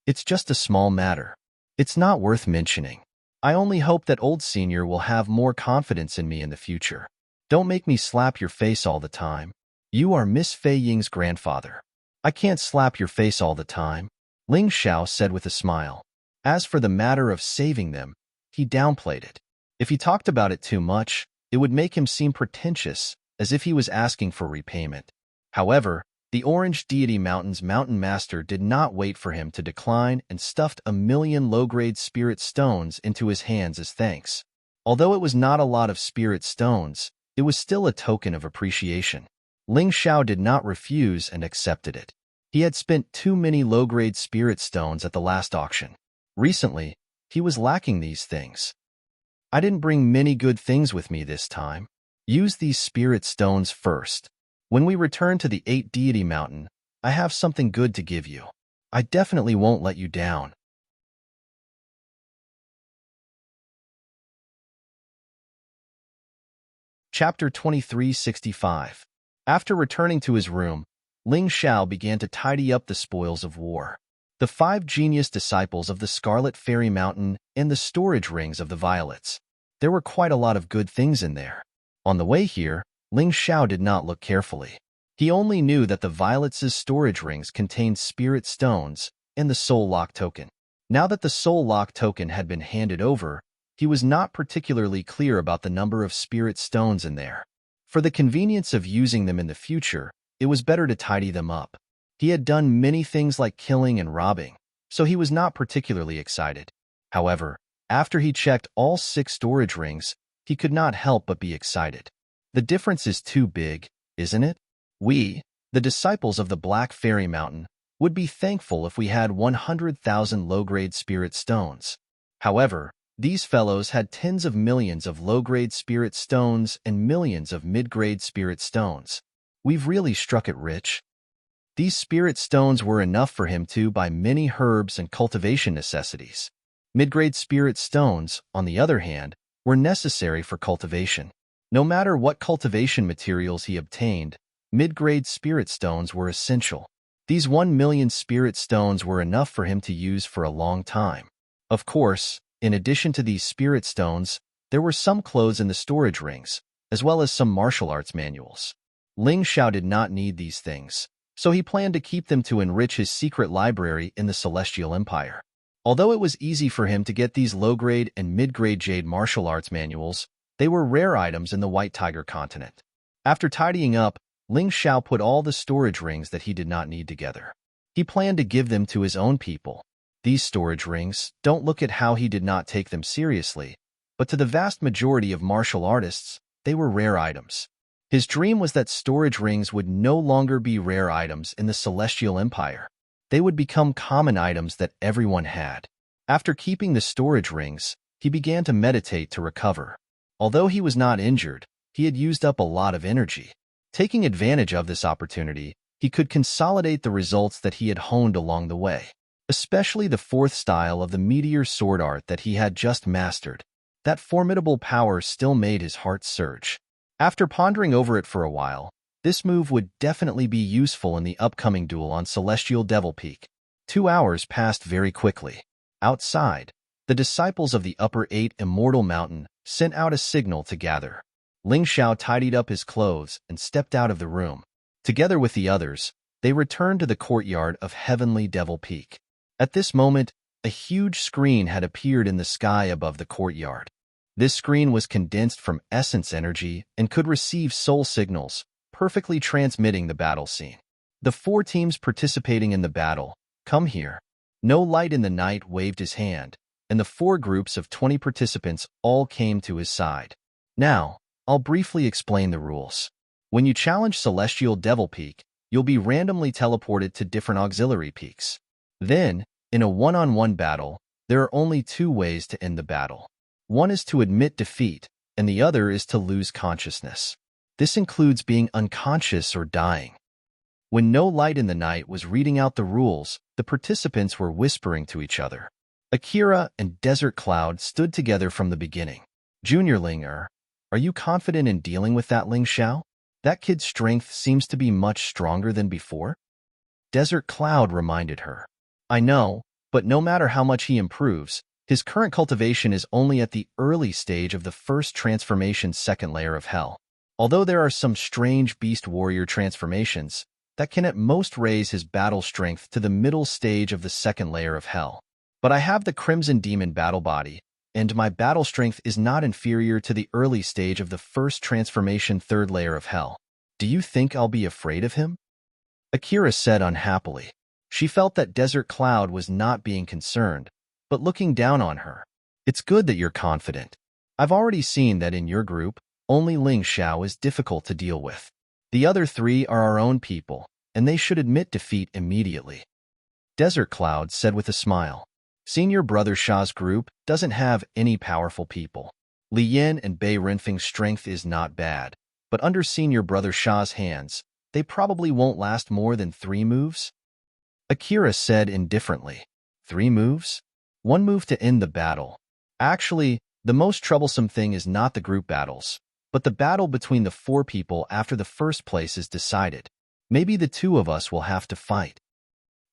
"It's just a small matter. It's not worth mentioning. I only hope that old senior will have more confidence in me in the future. Don't make me slap your face all the time. You are Miss Fei Ying's grandfather. I can't slap your face all the time," Ling Xiao said with a smile. As for the matter of saving them, he downplayed it. If he talked about it too much, it would make him seem pretentious, as if he was asking for repayment. However, the Orange Deity Mountain's Mountain Master did not wait for him to decline and stuffed 1,000,000 low-grade spirit stones into his hands as thanks. Although it was not a lot of spirit stones, it was still a token of appreciation. Ling Xiao did not refuse and accepted it. He had spent too many low-grade spirit stones at the last auction. Recently, he was lacking these things. "I didn't bring many good things with me this time. Use these spirit stones first. When we return to the 8 Deity Mountain, I have something good to give you. I definitely won't let you down." Chapter 2365. After returning to his room, Ling Xiao began to tidy up the spoils of war. the 5 genius disciples of the Scarlet Fairy Mountain, and the storage rings of the violets. There were quite a lot of good things in there. On the way here, Ling Xiao did not look carefully. He only knew that the violets' storage rings contained spirit stones and the soul lock token. Now that the soul lock token had been handed over, he was not particularly clear about the number of spirit stones in there. For the convenience of using them in the future, it was better to tidy them up. He had done many things like killing and robbing, so he was not particularly excited. However, after he checked all 6 storage rings, he could not help but be excited. The difference is too big, isn't it? We, the disciples of the Black Fairy Mountain, would be thankful if we had 100,000 low-grade spirit stones. However, these fellows had tens of millions of low-grade spirit stones and millions of mid-grade spirit stones. We've really struck it rich. These spirit stones were enough for him to buy many herbs and cultivation necessities. Mid-grade spirit stones, on the other hand, were necessary for cultivation. No matter what cultivation materials he obtained, mid-grade spirit stones were essential. These 1 million spirit stones were enough for him to use for a long time. Of course, in addition to these spirit stones, there were some clothes in the storage rings, as well as some martial arts manuals. Ling Xiao did not need these things, so he planned to keep them to enrich his secret library in the Celestial Empire. Although it was easy for him to get these low-grade and mid-grade jade martial arts manuals, they were rare items in the White Tiger continent. After tidying up, Ling Xiao put all the storage rings that he did not need together. He planned to give them to his own people. These storage rings, don't look at how he did not take them seriously, but to the vast majority of martial artists, they were rare items. His dream was that storage rings would no longer be rare items in the Celestial Empire. They would become common items that everyone had. After keeping the storage rings, he began to meditate to recover. Although he was not injured, he had used up a lot of energy. Taking advantage of this opportunity, he could consolidate the results that he had honed along the way, especially the 4th style of the meteor sword art that he had just mastered. That formidable power still made his heart surge. After pondering over it for a while, this move would definitely be useful in the upcoming duel on Celestial Devil Peak. 2 hours passed very quickly. Outside, the disciples of the Upper 8 Immortal Mountain sent out a signal to gather. Ling Xiao tidied up his clothes and stepped out of the room. Together with the others, they returned to the courtyard of Heavenly Devil Peak. At this moment, a huge screen had appeared in the sky above the courtyard. This screen was condensed from essence energy and could receive soul signals, perfectly transmitting the battle scene. The 4 teams participating in the battle, come here. No Light in the Night waved his hand, and the 4 groups of 20 participants all came to his side. Now, I'll briefly explain the rules. When you challenge Celestial Devil Peak, you'll be randomly teleported to different auxiliary peaks. Then, in a one-on-one battle, there are only 2 ways to end the battle. One is to admit defeat, and the other is to lose consciousness. This includes being unconscious or dying. When No Light in the Night was reading out the rules, the participants were whispering to each other. Akira and Desert Cloud stood together from the beginning. Junior Linger, are you confident in dealing with that Ling Xiao? That kid's strength seems to be much stronger than before. Desert Cloud reminded her. I know, but no matter how much he improves, his current cultivation is only at the early stage of the first transformation's 2nd layer of hell. Although there are some strange beast warrior transformations that can at most raise his battle strength to the middle stage of the 2nd layer of hell. But I have the Crimson Demon battle body, and my battle strength is not inferior to the early stage of the first transformation 3rd layer of hell. Do you think I'll be afraid of him? Akira said unhappily. She felt that Desert Cloud was not being concerned, but looking down on her. It's good that you're confident. I've already seen that in your group, only Ling Xiao is difficult to deal with. The other 3 are our own people, and they should admit defeat immediately. Desert Cloud said with a smile. Senior Brother Sha's group doesn't have any powerful people. Li Yin and Bei Renfeng's strength is not bad, but under Senior Brother Sha's hands, they probably won't last more than 3 moves. Akira said indifferently. 3 moves? 1 move to end the battle. Actually, the most troublesome thing is not the group battles, but the battle between the 4 people after the first place is decided. Maybe the 2 of us will have to fight.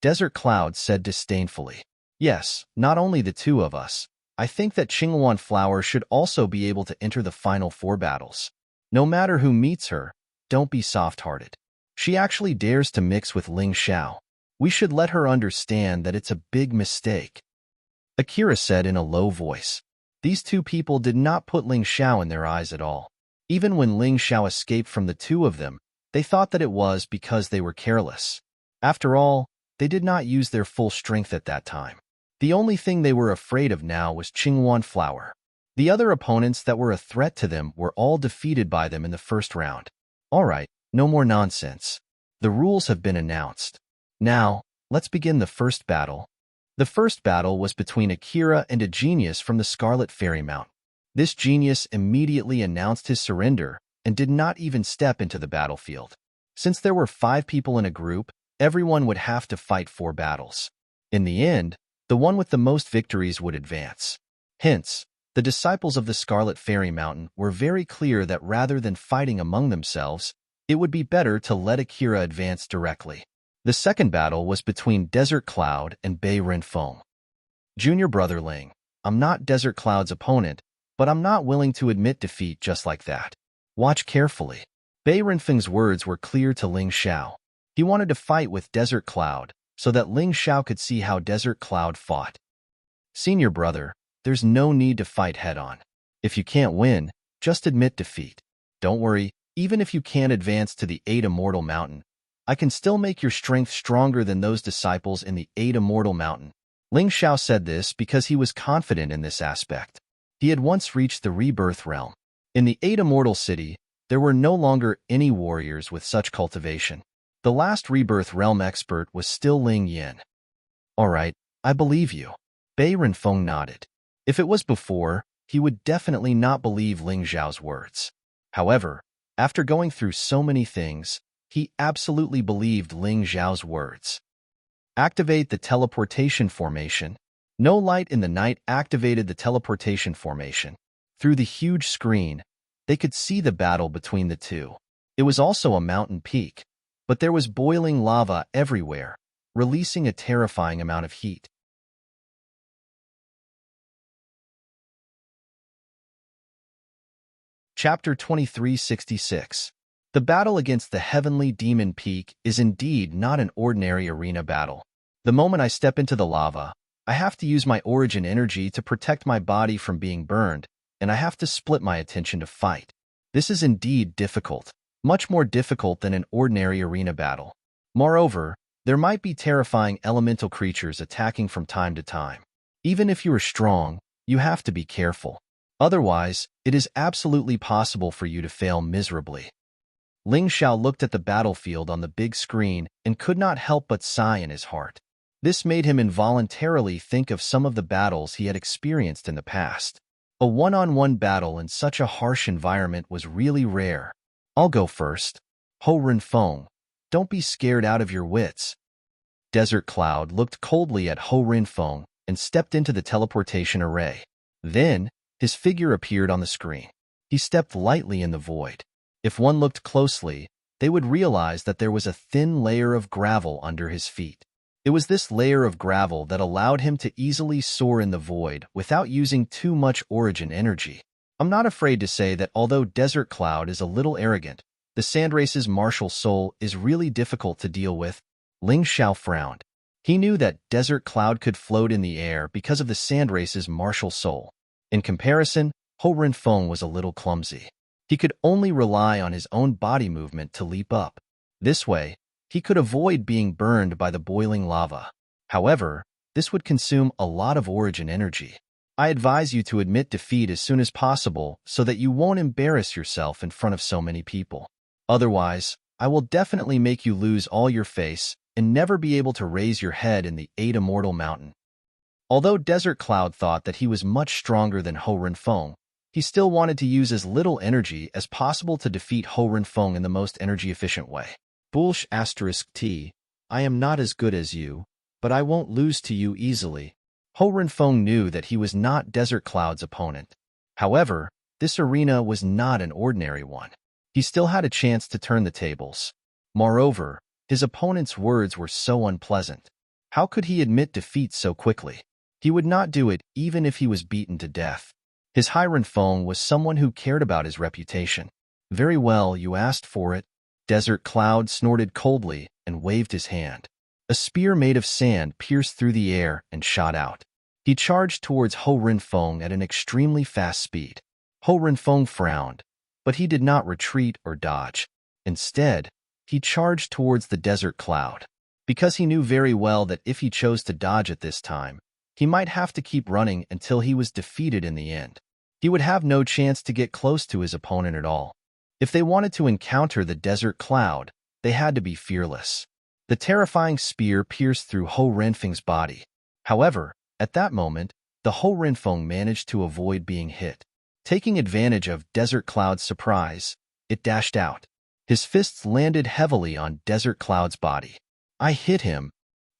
Desert Cloud said disdainfully. Yes, not only the two of us. I think that Qingluan Flower should also be able to enter the final 4 battles. No matter who meets her, don't be soft-hearted. She actually dares to mix with Ling Xiao. We should let her understand that it's a big mistake. Akira said in a low voice. These two people did not put Ling Xiao in their eyes at all. Even when Ling Xiao escaped from the two of them, they thought that it was because they were careless. After all, they did not use their full strength at that time. The only thing they were afraid of now was Qingluan Flower. The other opponents that were a threat to them were all defeated by them in the first round. All right, no more nonsense. The rules have been announced. Now, let's begin the first battle. The first battle was between Akira and a genius from the Scarlet Fairy Mountain. This genius immediately announced his surrender and did not even step into the battlefield. Since there were 5 people in a group, everyone would have to fight 4 battles. In the end, the one with the most victories would advance. Hence, the disciples of the Scarlet Fairy Mountain were very clear that rather than fighting among themselves, it would be better to let Akira advance directly. The second battle was between Desert Cloud and Bei Renfeng. Junior brother Ling, I'm not Desert Cloud's opponent, but I'm not willing to admit defeat just like that. Watch carefully. Bei Renfeng's words were clear to Ling Xiao. He wanted to fight with Desert Cloud so that Ling Xiao could see how Desert Cloud fought. Senior brother, there's no need to fight head-on. If you can't win, just admit defeat. Don't worry, even if you can't advance to the 8 Immortal Mountain, I can still make your strength stronger than those disciples in the 8 Immortal Mountain. Ling Xiao said this because he was confident in this aspect. He had once reached the Rebirth Realm. In the 8 Immortal City, there were no longer any warriors with such cultivation. The last Rebirth Realm expert was still Ling Yin. All right, I believe you. Bei Renfeng nodded. If it was before, he would definitely not believe Ling Xiao's words. However, after going through so many things, he absolutely believed Ling Xiao's words. Activate the teleportation formation. No light in the night activated the teleportation formation. Through the huge screen, they could see the battle between the two. It was also a mountain peak, but there was boiling lava everywhere, releasing a terrifying amount of heat. Chapter 2366. The battle against the Heavenly Demon Peak is indeed not an ordinary arena battle. The moment I step into the lava, I have to use my origin energy to protect my body from being burned, and I have to split my attention to fight. This is indeed difficult, much more difficult than an ordinary arena battle. Moreover, there might be terrifying elemental creatures attacking from time to time. Even if you are strong, you have to be careful. Otherwise, it is absolutely possible for you to fail miserably. Ling Xiao looked at the battlefield on the big screen and could not help but sigh in his heart. This made him involuntarily think of some of the battles he had experienced in the past. A one-on-one battle in such a harsh environment was really rare. I'll go first. Ho Renfeng, don't be scared out of your wits. Desert Cloud looked coldly at Ho Renfeng and stepped into the teleportation array. Then, his figure appeared on the screen. He stepped lightly in the void. If one looked closely, they would realize that there was a thin layer of gravel under his feet. It was this layer of gravel that allowed him to easily soar in the void without using too much origin energy. I'm not afraid to say that although Desert Cloud is a little arrogant, the Sandrace's martial soul is really difficult to deal with. Ling Xiao frowned. He knew that Desert Cloud could float in the air because of the Sandrace's martial soul. In comparison, Ho Renfeng was a little clumsy. He could only rely on his own body movement to leap up. This way, he could avoid being burned by the boiling lava. However, this would consume a lot of origin energy. I advise you to admit defeat as soon as possible so that you won't embarrass yourself in front of so many people. Otherwise, I will definitely make you lose all your face and never be able to raise your head in the 8 Immortal Mountain. Although Desert Cloud thought that he was much stronger than Ho Renfeng, he still wanted to use as little energy as possible to defeat Ho Renfeng in the most energy-efficient way. Bullsh *T, I am not as good as you, but I won't lose to you easily. Ho Renfeng knew that he was not Desert Cloud's opponent. However, this arena was not an ordinary one. He still had a chance to turn the tables. Moreover, his opponent's words were so unpleasant. How could he admit defeat so quickly? He would not do it even if he was beaten to death. His Hiren Feng was someone who cared about his reputation. Very well, you asked for it. Desert Cloud snorted coldly and waved his hand. A spear made of sand pierced through the air and shot out. He charged towards Ho Rinfeng at an extremely fast speed. Ho Rinfeng frowned, but he did not retreat or dodge. Instead, he charged towards the Desert Cloud. Because he knew very well that if he chose to dodge at this time, he might have to keep running until he was defeated in the end. He would have no chance to get close to his opponent at all. If they wanted to encounter the Desert Cloud, they had to be fearless. The terrifying spear pierced through Ho Renfeng's body. However, at that moment, the Ho Renfeng managed to avoid being hit. Taking advantage of Desert Cloud's surprise, it dashed out. His fists landed heavily on Desert Cloud's body. I hit him.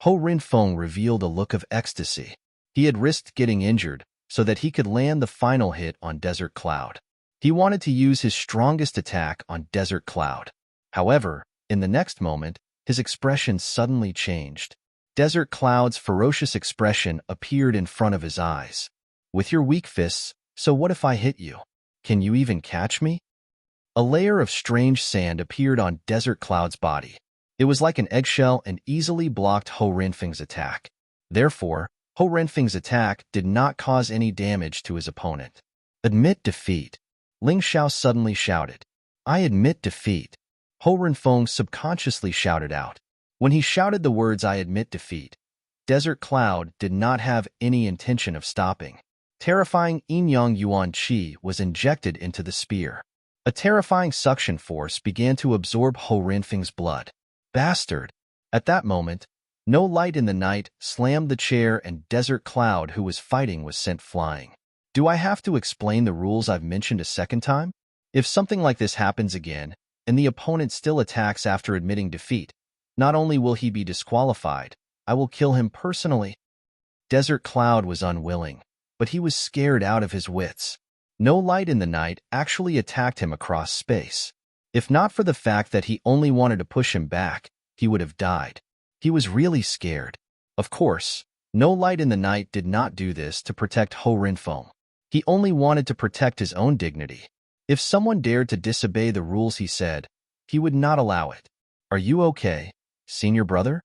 Ho Renfeng revealed a look of ecstasy. He had risked getting injured so that he could land the final hit on Desert Cloud. He wanted to use his strongest attack on Desert Cloud. However, in the next moment, his expression suddenly changed. Desert Cloud's ferocious expression appeared in front of his eyes. With your weak fists, so what if I hit you? Can you even catch me? A layer of strange sand appeared on Desert Cloud's body. It was like an eggshell and easily blocked Ho Renfeng's attack. Therefore, Ho Renfeng's attack did not cause any damage to his opponent. Admit defeat. Ling Xiao suddenly shouted. I admit defeat. Ho Renfeng subconsciously shouted out. When he shouted the words I admit defeat, Desert Cloud did not have any intention of stopping. Terrifying Yin-Yang Yuan Qi was injected into the spear. A terrifying suction force began to absorb Ho Renfeng's blood. Bastard! At that moment, No Light in the Night slammed the chair and Desert Cloud, who was fighting, was sent flying. Do I have to explain the rules I've mentioned a second time? If something like this happens again, and the opponent still attacks after admitting defeat, not only will he be disqualified, I will kill him personally. Desert Cloud was unwilling, but he was scared out of his wits. No Light in the Night actually attacked him across space. If not for the fact that he only wanted to push him back, he would have died. He was really scared. Of course, No Light in the Night did not do this to protect Ho Renfeng. He only wanted to protect his own dignity. If someone dared to disobey the rules he said, he would not allow it. Are you okay, senior brother?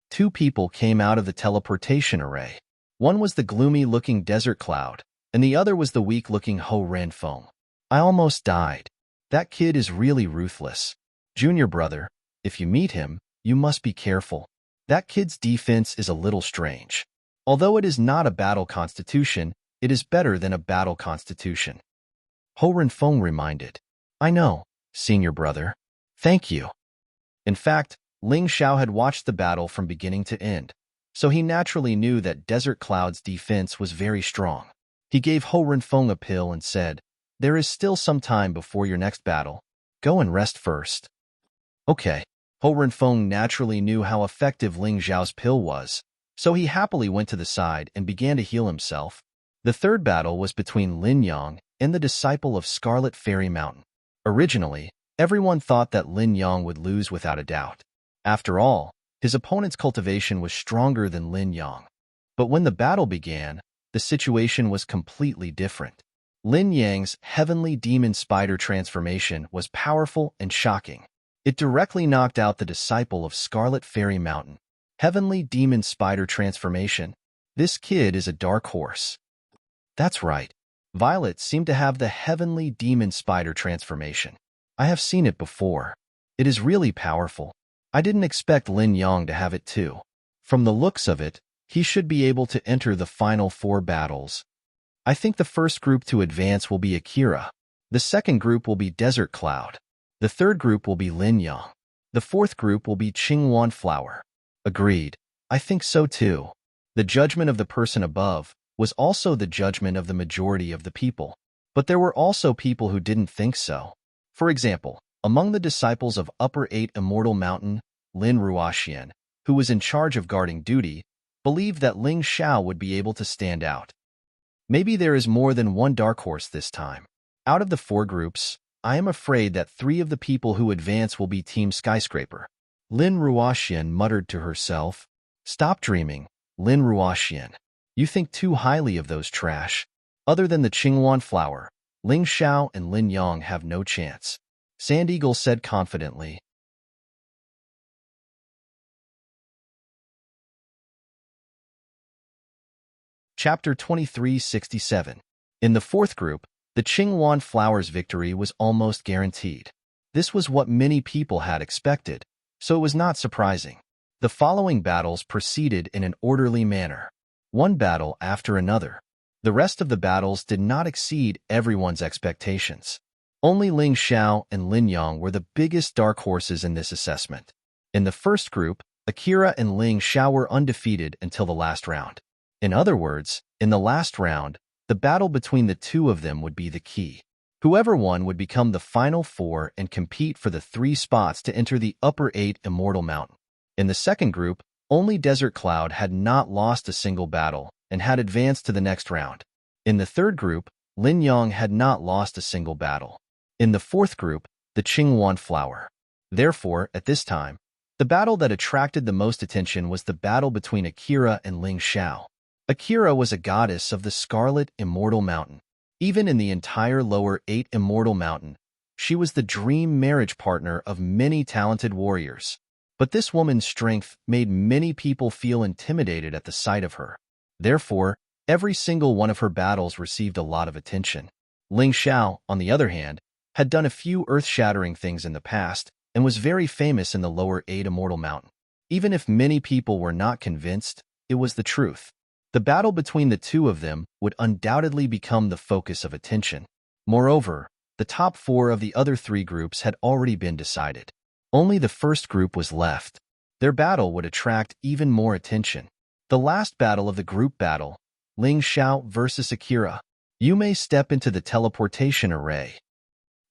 Two people came out of the teleportation array. One was the gloomy-looking Desert Cloud, and the other was the weak-looking Ho Renfeng. I almost died. That kid is really ruthless. Junior brother, if you meet him, you must be careful. That kid's defense is a little strange. Although it is not a battle constitution, it is better than a battle constitution. Ho Renfeng reminded. I know, senior brother. Thank you. In fact, Ling Xiao had watched the battle from beginning to end, so he naturally knew that Desert Cloud's defense was very strong. He gave Ho Renfeng a pill and said, there is still some time before your next battle. Go and rest first. Okay. Ho Renfeng naturally knew how effective Ling Xiao's pill was, so he happily went to the side and began to heal himself. The third battle was between Lin Yang and the disciple of Scarlet Fairy Mountain. Originally, everyone thought that Lin Yang would lose without a doubt. After all, his opponent's cultivation was stronger than Lin Yang. But when the battle began, the situation was completely different. Lin Yang's heavenly demon spider transformation was powerful and shocking. It directly knocked out the disciple of Scarlet Fairy Mountain. Heavenly demon spider transformation. This kid is a dark horse. That's right. Violet seemed to have the heavenly demon spider transformation. I have seen it before. It is really powerful. I didn't expect Lin Yang to have it too. From the looks of it, he should be able to enter the final 4 battles. I think the first group to advance will be Akira. The second group will be Desert Cloud. The third group will be Lin Yang. The fourth group will be Qingwan Flower. Agreed. I think so too. The judgment of the person above was also the judgment of the majority of the people. But there were also people who didn't think so. For example, among the disciples of Upper 8 Immortal Mountain, Lin Ruoxian, who was in charge of guarding duty, believed that Ling Xiao would be able to stand out. Maybe there is more than one dark horse this time. Out of the 4 groups, I am afraid that 3 of the people who advance will be Team Skyscraper. Lin Ruoxian muttered to herself. Stop dreaming, Lin Ruoxian. You think too highly of those trash. Other than the Qinghuan flower, Ling Xiao and Lin Yang have no chance, Sand Eagle said confidently. Chapter 2367. In the fourth group, the Qinghuan flower's victory was almost guaranteed. This was what many people had expected, so it was not surprising. The following battles proceeded in an orderly manner, one battle after another. The rest of the battles did not exceed everyone's expectations. Only Ling Xiao and Lin Yang were the biggest dark horses in this assessment. In the first group, Akira and Ling Xiao were undefeated until the last round. In other words, in the last round, the battle between the two of them would be the key. Whoever won would become the final four and compete for the 3 spots to enter the upper 8 Immortal Mountain. In the second group, only Desert Cloud had not lost a single battle and had advanced to the next round. In the third group, Lin Yang had not lost a single battle. In the fourth group, the Qinghuan flower. Therefore, at this time, the battle that attracted the most attention was the battle between Akira and Ling Xiao. Akira was a goddess of the Scarlet Immortal Mountain. Even in the entire lower 8 Immortal Mountain, she was the dream marriage partner of many talented warriors. But this woman's strength made many people feel intimidated at the sight of her. Therefore, every single one of her battles received a lot of attention. Ling Xiao, on the other hand, had done a few earth-shattering things in the past and was very famous in the lower 8 Immortal Mountain. Even if many people were not convinced, it was the truth. The battle between the two of them would undoubtedly become the focus of attention. Moreover, the top 4 of the other 3 groups had already been decided. Only the first group was left. Their battle would attract even more attention. The last battle of the group battle, Ling Xiao versus Akira. You may step into the teleportation array.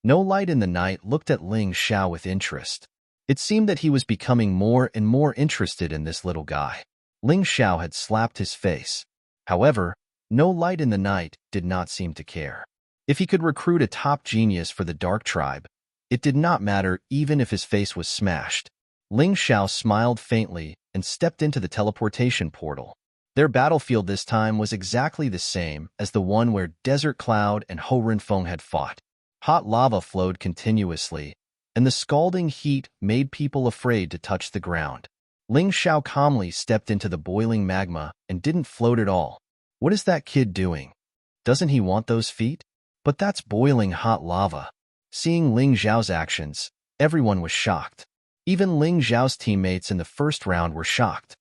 No Light in the Night looked at Ling Xiao with interest. It seemed that he was becoming more and more interested in this little guy. Ling Xiao had slapped his face. However, No Light in the Night did not seem to care. If he could recruit a top genius for the Dark Tribe, it did not matter even if his face was smashed. Ling Xiao smiled faintly and stepped into the teleportation portal. Their battlefield this time was exactly the same as the one where Desert Cloud and Ho Renfeng had fought. Hot lava flowed continuously, and the scalding heat made people afraid to touch the ground. Ling Xiao calmly stepped into the boiling magma and didn't float at all. What is that kid doing? Doesn't he want those feet? But that's boiling hot lava. Seeing Ling Xiao's actions, everyone was shocked. Even Ling Xiao's teammates in the first round were shocked.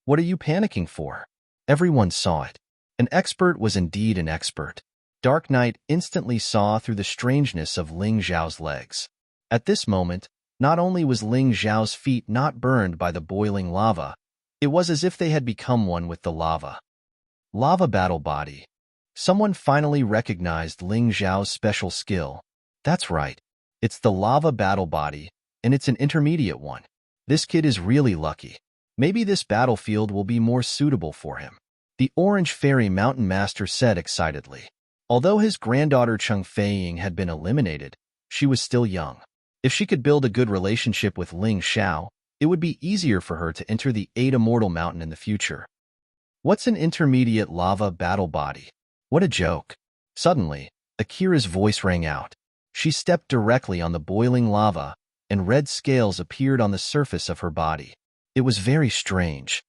What are you panicking for? Everyone saw it. An expert was indeed an expert. Dark Knight instantly saw through the strangeness of Ling Xiao's legs. At this moment, not only was Ling Xiao's feet not burned by the boiling lava, it was as if they had become one with the lava. Lava Battle Body. Someone finally recognized Ling Xiao's special skill. That's right. It's the Lava Battle Body, and it's an intermediate one. This kid is really lucky. Maybe this battlefield will be more suitable for him. The Orange Fairy Mountain Master said excitedly. Although his granddaughter Cheng Feiying had been eliminated, she was still young. If she could build a good relationship with Ling Xiao, it would be easier for her to enter the 8 Immortal Mountain in the future. What's an intermediate lava battle body? What a joke. Suddenly, Akira's voice rang out. She stepped directly on the boiling lava, and red scales appeared on the surface of her body. It was very strange.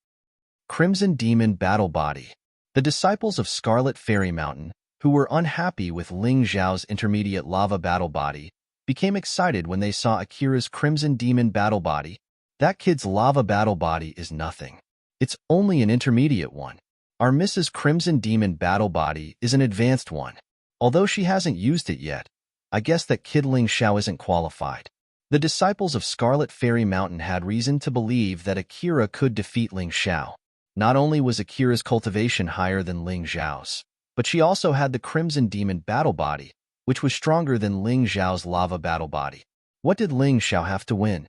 Crimson Demon Battle Body. The disciples of Scarlet Fairy Mountain, who were unhappy with Ling Xiao's intermediate lava battle body, became excited when they saw Akira's Crimson Demon Battle Body. That kid's lava battle body is nothing. It's only an intermediate one. Our Mrs. Crimson Demon Battle Body is an advanced one. Although she hasn't used it yet, I guess that kid Ling Xiao isn't qualified. The disciples of Scarlet Fairy Mountain had reason to believe that Akira could defeat Ling Xiao. Not only was Akira's cultivation higher than Ling Xiao's, but she also had the Crimson Demon Battle Body, which was stronger than Ling Xiao's Lava Battle Body. What did Ling Xiao have to win?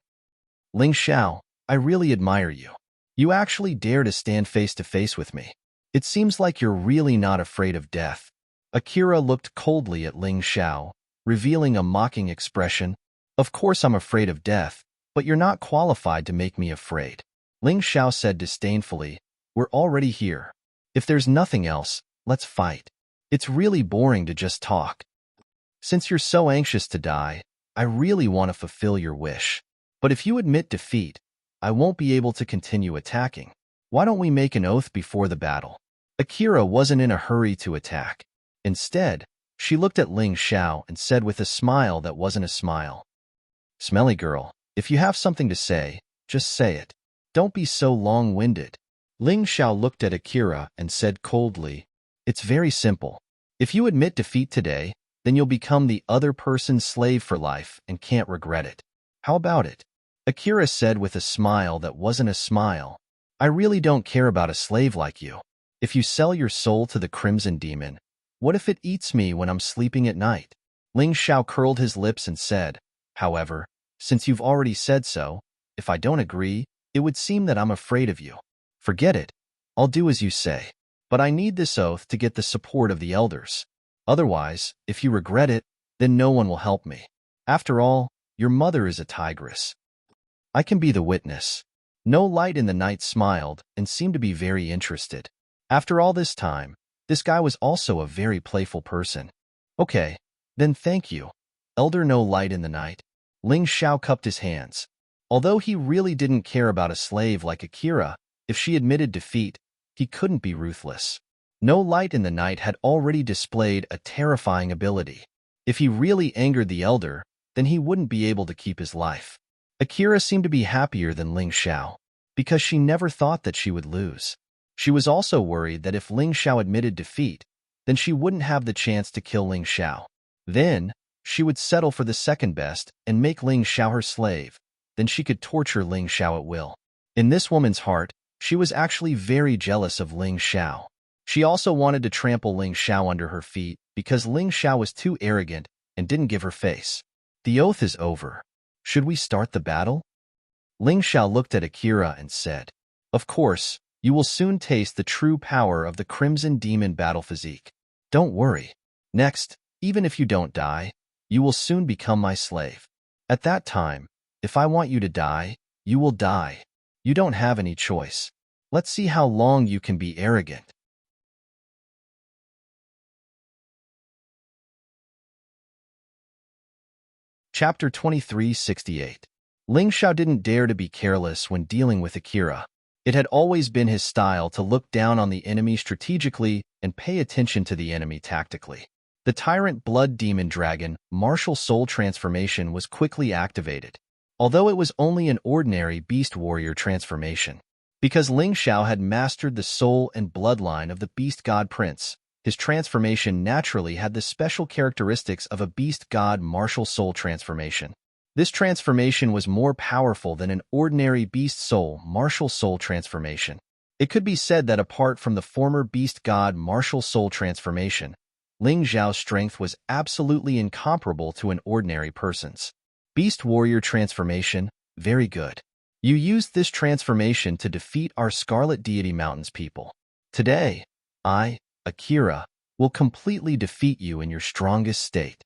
Ling Xiao, I really admire you. You actually dare to stand face to face with me. It seems like you're really not afraid of death. Akira looked coldly at Ling Xiao, revealing a mocking expression. Of course I'm afraid of death, but you're not qualified to make me afraid. Ling Xiao said disdainfully, "We're already here. If there's nothing else, let's fight. It's really boring to just talk. Since you're so anxious to die, I really want to fulfill your wish. But if you admit defeat, I won't be able to continue attacking. Why don't we make an oath before the battle?" Akira wasn't in a hurry to attack. Instead, she looked at Ling Xiao and said with a smile that wasn't a smile, "Smelly girl, if you have something to say, just say it. Don't be so long-winded." Ling Xiao looked at Akira and said coldly, "It's very simple. If you admit defeat today, then you'll become the other person's slave for life and can't regret it. How about it?" Akira said with a smile that wasn't a smile, "I really don't care about a slave like you. If you sell your soul to the Crimson Demon, what if it eats me when I'm sleeping at night?" Ling Xiao curled his lips and said, "However, since you've already said so, if I don't agree, it would seem that I'm afraid of you. Forget it. I'll do as you say. But I need this oath to get the support of the elders. Otherwise, if you regret it, then no one will help me. After all, your mother is a tigress. I can be the witness." No Light in the Night smiled and seemed to be very interested. After all this time, this guy was also a very playful person. "Okay, then thank you, Elder No Light in the Night." Ling Xiao cupped his hands. Although he really didn't care about a slave like Akira, if she admitted defeat, he couldn't be ruthless. No Light in the Night had already displayed a terrifying ability. If he really angered the elder, then he wouldn't be able to keep his life. Akira seemed to be happier than Ling Xiao, because she never thought that she would lose. She was also worried that if Ling Xiao admitted defeat, then she wouldn't have the chance to kill Ling Xiao. Then, she would settle for the second best and make Ling Xiao her slave. Then she could torture Ling Xiao at will. In this woman's heart, she was actually very jealous of Ling Xiao. She also wanted to trample Ling Xiao under her feet because Ling Xiao was too arrogant and didn't give her face. "The oath is over. Should we start the battle?" Ling Xiao looked at Akira and said, "Of course, you will soon taste the true power of the Crimson Demon battle physique. Don't worry. Next, even if you don't die, you will soon become my slave. At that time, if I want you to die, you will die. You don't have any choice. Let's see how long you can be arrogant." Chapter 2368. Ling Xiao didn't dare to be careless when dealing with Akira. It had always been his style to look down on the enemy strategically and pay attention to the enemy tactically. The Tyrant Blood Demon Dragon Martial Soul transformation was quickly activated, although it was only an ordinary Beast Warrior transformation. Because Ling Xiao had mastered the soul and bloodline of the Beast God Prince, his transformation naturally had the special characteristics of a Beast God Martial Soul transformation. This transformation was more powerful than an ordinary Beast Soul Martial Soul transformation. It could be said that apart from the former Beast God Martial Soul transformation, Ling Xiao's strength was absolutely incomparable to an ordinary person's. Beast Warrior transformation, very good. You used this transformation to defeat our Scarlet Deity Mountains people. Today, I, Akira, will completely defeat you in your strongest state.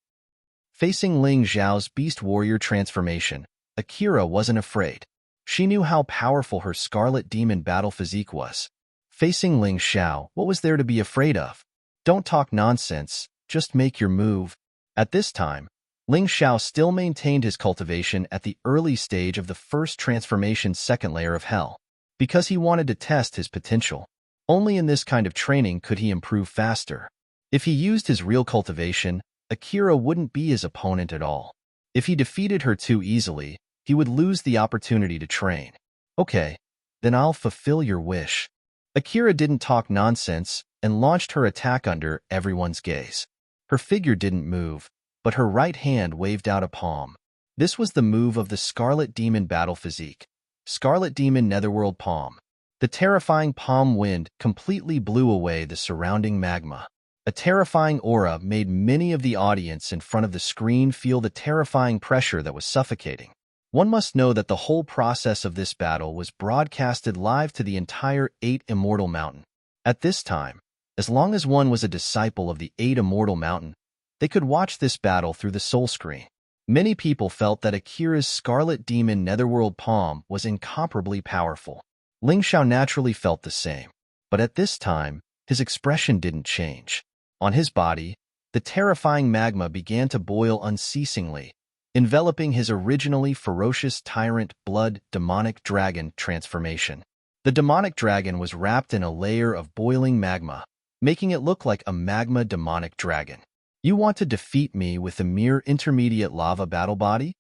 Facing Ling Xiao's Beast Warrior transformation, Akira wasn't afraid. She knew how powerful her Scarlet Demon battle physique was. Facing Ling Xiao, what was there to be afraid of? Don't talk nonsense, just make your move. At this time, Ling Xiao still maintained his cultivation at the early stage of the first transformation's second layer of hell, because he wanted to test his potential. Only in this kind of training could he improve faster. If he used his real cultivation, Akira wouldn't be his opponent at all. If he defeated her too easily, he would lose the opportunity to train. "Okay, then I'll fulfill your wish." Akira didn't talk nonsense and launched her attack under everyone's gaze. Her figure didn't move, but her right hand waved out a palm. This was the move of the Scarlet Demon battle physique. Scarlet Demon Netherworld Palm. The terrifying palm wind completely blew away the surrounding magma. A terrifying aura made many of the audience in front of the screen feel the terrifying pressure that was suffocating. One must know that the whole process of this battle was broadcasted live to the entire 8 Immortal Mountain. At this time, as long as one was a disciple of the 8 Immortal Mountain, they could watch this battle through the soul screen. Many people felt that Akira's Scarlet Demon Netherworld Palm was incomparably powerful. Ling Xiao naturally felt the same, but at this time, his expression didn't change. On his body, the terrifying magma began to boil unceasingly, enveloping his originally ferocious tyrant blood demonic dragon transformation. The demonic dragon was wrapped in a layer of boiling magma, making it look like a magma demonic dragon. You want to defeat me with a mere intermediate lava battle body?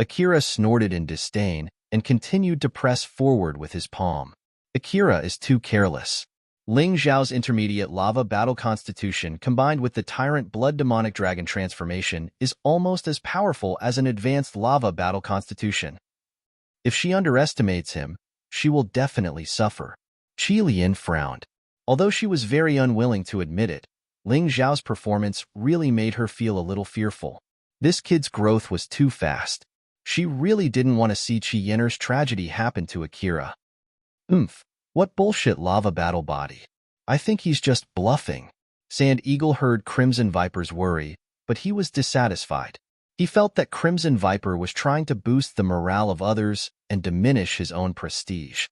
Akira snorted in disdain and continued to press forward with his palm. Akira is too careless. Ling Xiao's intermediate lava battle constitution combined with the tyrant blood demonic dragon transformation is almost as powerful as an advanced lava battle constitution. If she underestimates him, she will definitely suffer. Qi Lian frowned. Although she was very unwilling to admit it, Ling Xiao's performance really made her feel a little fearful. This kid's growth was too fast. She really didn't want to see Qi Yan'er's tragedy happen to Akira. What bullshit lava battle body. I think he's just bluffing. Sand Eagle heard Crimson Viper's worry, but he was dissatisfied. He felt that Crimson Viper was trying to boost the morale of others and diminish his own prestige.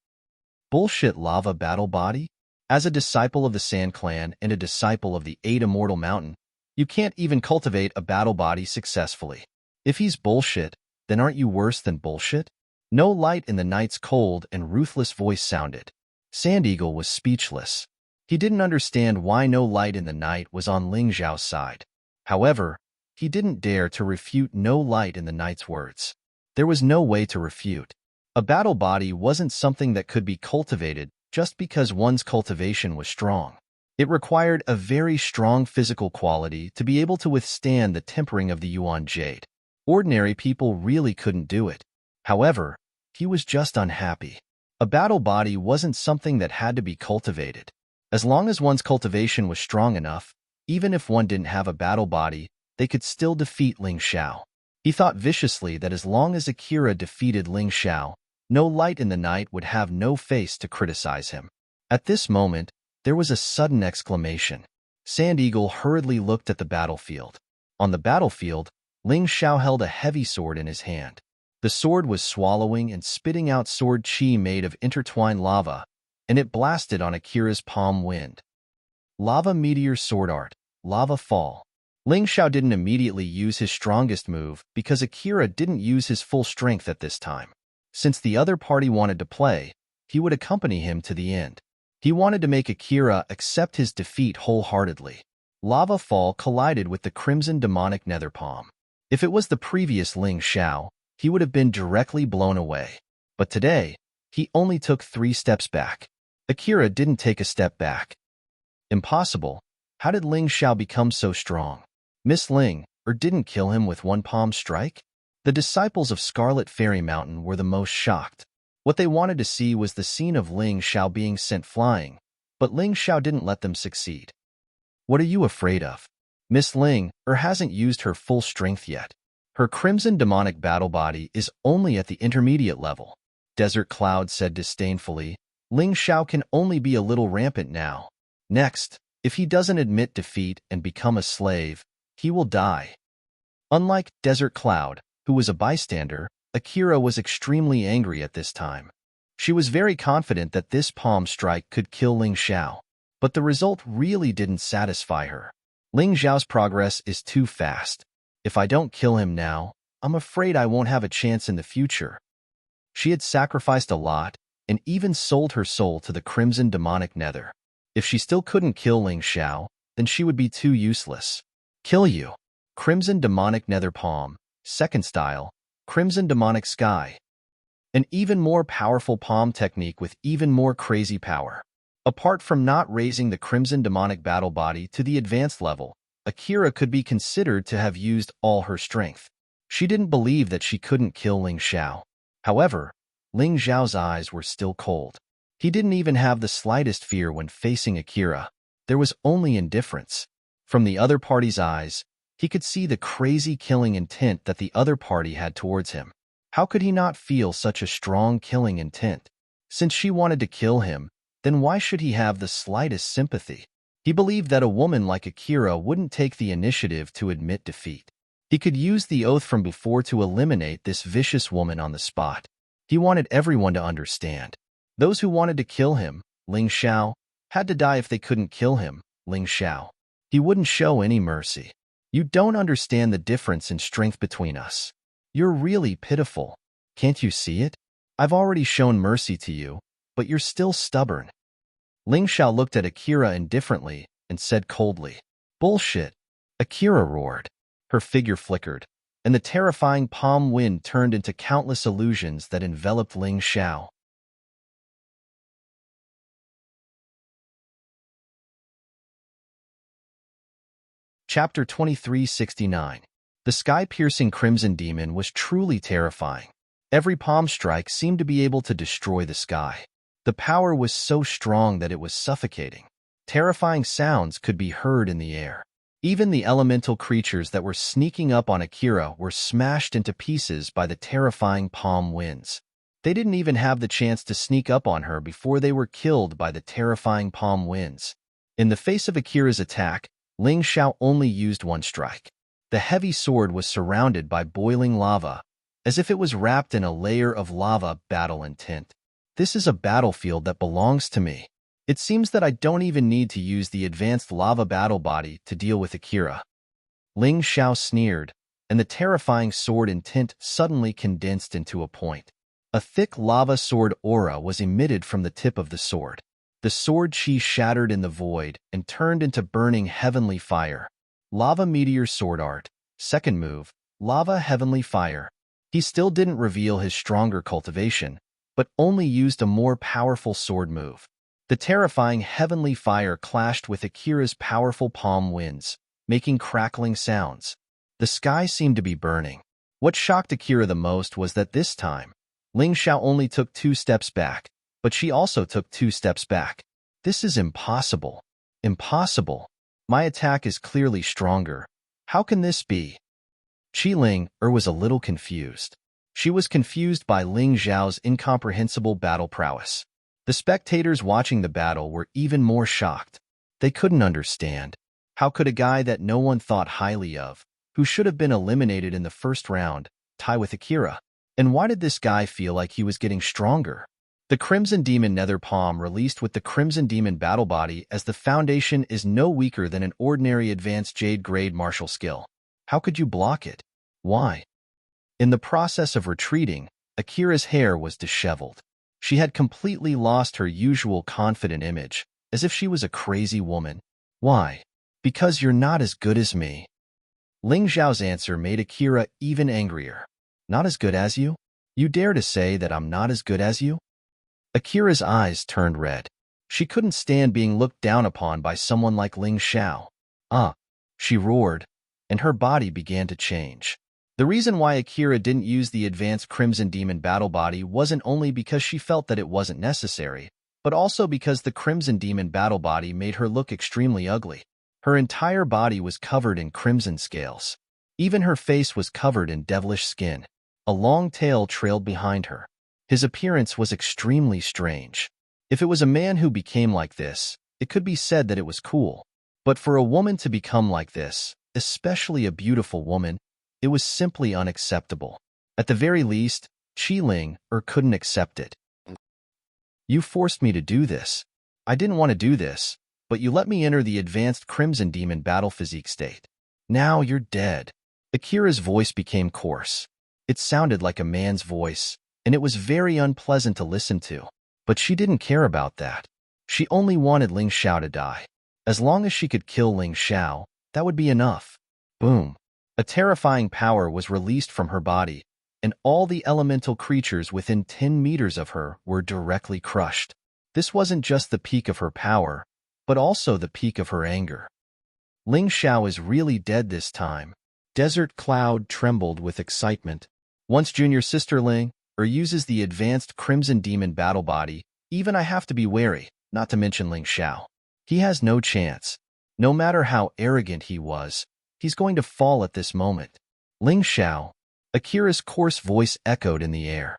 Bullshit lava battle body? As a disciple of the Sand Clan and a disciple of the 8 Immortal Mountain, you can't even cultivate a battle body successfully. If he's bullshit, then aren't you worse than bullshit? No light in the night's cold and ruthless voice sounded. Sand Eagle was speechless. He didn't understand why no light in the night was on Ling Xiao's side. However, he didn't dare to refute no light in the night's words. There was no way to refute. A battle body wasn't something that could be cultivated just because one's cultivation was strong. It required a very strong physical quality to be able to withstand the tempering of the Yuan Jade. Ordinary people really couldn't do it. However, he was just unhappy. A battle body wasn't something that had to be cultivated. As long as one's cultivation was strong enough, even if one didn't have a battle body, they could still defeat Ling Xiao. He thought viciously that as long as Akira defeated Ling Xiao, no light in the night would have no face to criticize him. At this moment, there was a sudden exclamation. Sand Eagle hurriedly looked at the battlefield. On the battlefield, Ling Xiao held a heavy sword in his hand. The sword was swallowing and spitting out sword chi made of intertwined lava, and it blasted on Akira's palm wind. Lava Meteor Sword Art, Lava Fall. Ling Xiao didn't immediately use his strongest move because Akira didn't use his full strength at this time. Since the other party wanted to play, he would accompany him to the end. He wanted to make Akira accept his defeat wholeheartedly. Lava Fall collided with the Crimson Demonic Nether Palm. If it was the previous Ling Xiao, he would have been directly blown away. But today, he only took 3 steps back. Akira didn't take a step back. Impossible. How did Ling Xiao become so strong? Miss Ling, or didn't kill him with one palm strike? The disciples of Scarlet Fairy Mountain were the most shocked. What they wanted to see was the scene of Ling Xiao being sent flying, but Ling Xiao didn't let them succeed. What are you afraid of? Miss Ling, hasn't used her full strength yet. Her Crimson Demonic Battle Body is only at the intermediate level. Desert Cloud said disdainfully, Ling Xiao can only be a little rampant now. Next, if he doesn't admit defeat and become a slave, he will die. Unlike Desert Cloud, who was a bystander, Akira was extremely angry at this time. She was very confident that this palm strike could kill Ling Xiao, but the result really didn't satisfy her. Ling Xiao's progress is too fast. If I don't kill him now, I'm afraid I won't have a chance in the future. She had sacrificed a lot and even sold her soul to the Crimson Demonic Nether. If she still couldn't kill Ling Xiao, then she would be too useless. Kill you. Crimson Demonic Nether Palm, second style, Crimson Demonic Sky. An even more powerful palm technique with even more crazy power. Apart from not raising the Crimson Demonic Battle Body to the advanced level, Akira could be considered to have used all her strength. She didn't believe that she couldn't kill Ling Xiao. However, Ling Xiao's eyes were still cold. He didn't even have the slightest fear when facing Akira. There was only indifference. From the other party's eyes, he could see the crazy killing intent that the other party had towards him. How could he not feel such a strong killing intent? Since she wanted to kill him, then why should he have the slightest sympathy? He believed that a woman like Akira wouldn't take the initiative to admit defeat. He could use the oath from before to eliminate this vicious woman on the spot. He wanted everyone to understand. Those who wanted to kill him, Ling Xiao, had to die if they couldn't kill him, Ling Xiao. He wouldn't show any mercy. You don't understand the difference in strength between us. You're really pitiful. Can't you see it? I've already shown mercy to you, but you're still stubborn. Ling Xiao looked at Akira indifferently and said coldly, "Bullshit." Akira roared. Her figure flickered, and the terrifying palm wind turned into countless illusions that enveloped Ling Xiao. Chapter 2369. The sky-piercing Crimson Demon was truly terrifying. Every palm strike seemed to be able to destroy the sky. The power was so strong that it was suffocating. Terrifying sounds could be heard in the air. Even the elemental creatures that were sneaking up on Akira were smashed into pieces by the terrifying palm winds. They didn't even have the chance to sneak up on her before they were killed by the terrifying palm winds. In the face of Akira's attack, Ling Xiao only used one strike. The heavy sword was surrounded by boiling lava, as if it was wrapped in a layer of lava battle intent. This is a battlefield that belongs to me. It seems that I don't even need to use the advanced lava battle body to deal with Akira. Ling Xiao sneered, and the terrifying sword intent suddenly condensed into a point. A thick lava sword aura was emitted from the tip of the sword. The sword chi shattered in the void and turned into burning heavenly fire. Lava meteor sword art. Second move, lava heavenly fire. He still didn't reveal his stronger cultivation, but only used a more powerful sword move. The terrifying heavenly fire clashed with Akira's powerful palm winds, making crackling sounds. The sky seemed to be burning. What shocked Akira the most was that this time, Ling Xiao only took 2 steps back, but she also took 2 steps back. This is impossible. Impossible. My attack is clearly stronger. How can this be? Qi Ling was a little confused. She was confused by Ling Xiao's incomprehensible battle prowess. The spectators watching the battle were even more shocked. They couldn't understand. How could a guy that no one thought highly of, who should have been eliminated in the first round, tie with Akira? And why did this guy feel like he was getting stronger? The Crimson Demon Nether Palm released with the Crimson Demon Battle Body as the foundation is no weaker than an ordinary advanced Jade grade martial skill. How could you block it? Why? In the process of retreating, Akira's hair was disheveled. She had completely lost her usual confident image, as if she was a crazy woman. Why? Because you're not as good as me. Ling Xiao's answer made Akira even angrier. Not as good as you? You dare to say that I'm not as good as you? Akira's eyes turned red. She couldn't stand being looked down upon by someone like Ling Xiao. She roared, and her body began to change. The reason why Akira didn't use the advanced Crimson Demon Battle Body wasn't only because she felt that it wasn't necessary, but also because the Crimson Demon Battle Body made her look extremely ugly. Her entire body was covered in crimson scales. Even her face was covered in devilish skin. A long tail trailed behind her. His appearance was extremely strange. If it was a man who became like this, it could be said that it was cool. But for a woman to become like this, especially a beautiful woman, it was simply unacceptable. At the very least, Qi Ling couldn't accept it. You forced me to do this. I didn't want to do this, but you let me enter the advanced Crimson Demon battle physique state. Now you're dead. Akira's voice became coarse. It sounded like a man's voice, and it was very unpleasant to listen to. But she didn't care about that. She only wanted Ling Xiao to die. As long as she could kill Ling Xiao, that would be enough. Boom. A terrifying power was released from her body, and all the elemental creatures within 10 meters of her were directly crushed. This wasn't just the peak of her power, but also the peak of her anger. Ling Xiao is really dead this time. Desert Cloud trembled with excitement. Once Junior Sister Ling uses the advanced Crimson Demon Battle Body, even I have to be wary, not to mention Ling Xiao. He has no chance. No matter how arrogant he was, he's going to fall at this moment. Ling Xiao. Akira's coarse voice echoed in the air.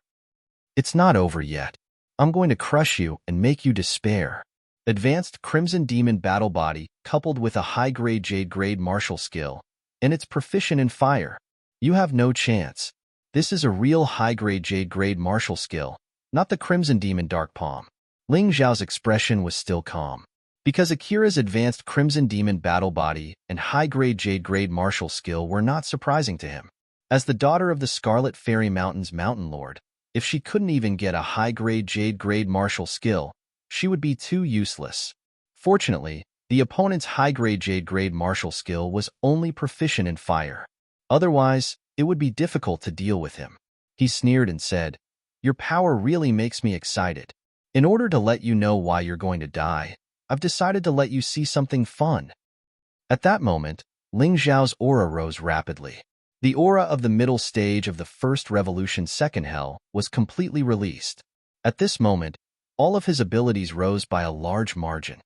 It's not over yet. I'm going to crush you and make you despair. Advanced Crimson Demon Battle Body coupled with a high-grade Jade grade martial skill, and it's proficient in fire. You have no chance. This is a real high-grade Jade grade martial skill, not the Crimson Demon Dark Palm. Ling Xiao's expression was still calm. Because Akira's advanced Crimson Demon battle body and high-grade Jade-grade martial skill were not surprising to him. As the daughter of the Scarlet Fairy Mountain's Mountain Lord, if she couldn't even get a high-grade Jade-grade martial skill, she would be too useless. Fortunately, the opponent's high-grade Jade-grade martial skill was only proficient in fire. Otherwise, it would be difficult to deal with him. He sneered and said, "Your power really makes me excited. In order to let you know why you're going to die, I've decided to let you see something fun." At that moment, Ling Xiao's aura rose rapidly. The aura of the middle stage of the First Revolution Second Hell was completely released. At this moment, all of his abilities rose by a large margin.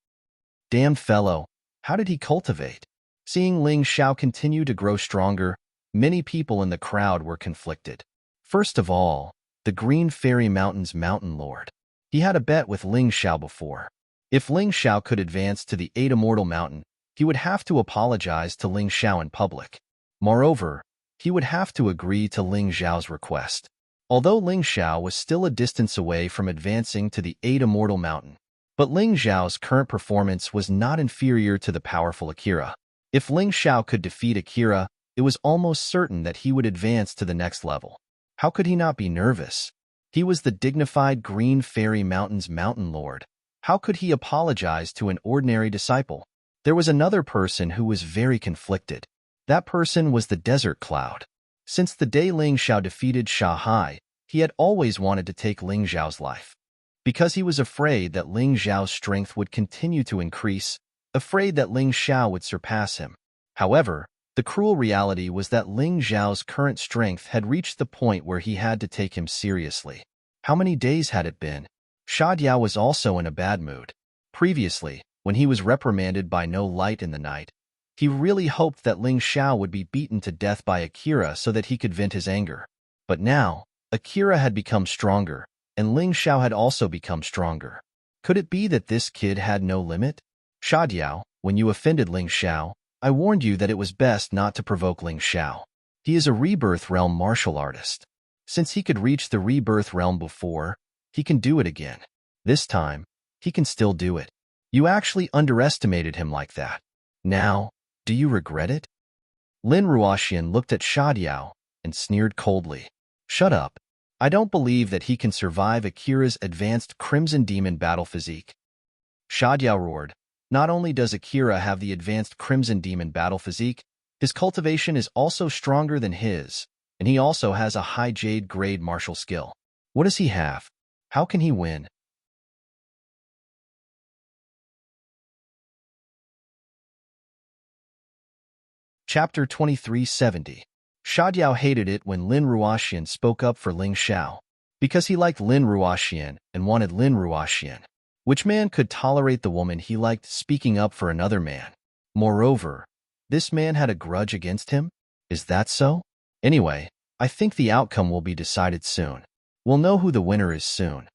Damned fellow, how did he cultivate? Seeing Ling Xiao continue to grow stronger, many people in the crowd were conflicted. First of all, the Green Fairy Mountain's Mountain Lord. He had a bet with Ling Xiao before. If Ling Xiao could advance to the 8 Immortal Mountain, he would have to apologize to Ling Xiao in public. Moreover, he would have to agree to Ling Xiao's request. Although Ling Xiao was still a distance away from advancing to the 8 Immortal Mountain, but Ling Xiao's current performance was not inferior to the powerful Akira. If Ling Xiao could defeat Akira, it was almost certain that he would advance to the next level. How could he not be nervous? He was the dignified Green Fairy Mountain's Mountain Lord. How could he apologize to an ordinary disciple? There was another person who was very conflicted. That person was the Desert Cloud. Since the day Ling Xiao defeated Sha Hai, he had always wanted to take Ling Xiao's life. Because he was afraid that Ling Xiao's strength would continue to increase, afraid that Ling Xiao would surpass him. However, the cruel reality was that Ling Xiao's current strength had reached the point where he had to take him seriously. How many days had it been? Sha Diao was also in a bad mood. Previously, when he was reprimanded by No Light in the Night, he really hoped that Ling Xiao would be beaten to death by Akira so that he could vent his anger. But now, Akira had become stronger, and Ling Xiao had also become stronger. Could it be that this kid had no limit? Sha Diao, when you offended Ling Xiao, I warned you that it was best not to provoke Ling Xiao. He is a Rebirth Realm martial artist. Since he could reach the Rebirth Realm before, he can do it again. This time, he can still do it. You actually underestimated him like that. Now, do you regret it? Lin Ruoxian looked at Sha Diao and sneered coldly. Shut up. I don't believe that he can survive Akira's advanced Crimson Demon battle physique. Sha Diao roared. Not only does Akira have the advanced Crimson Demon battle physique, his cultivation is also stronger than his, and he also has a high Jade grade martial skill. What does he have? How can he win? Chapter 2370. Sha Diao hated it when Lin Ruoxian spoke up for Ling Xiao. Because he liked Lin Ruoxian and wanted Lin Ruoxian. Which man could tolerate the woman he liked speaking up for another man? Moreover, this man had a grudge against him? Is that so? Anyway, I think the outcome will be decided soon. We'll know who the winner is soon.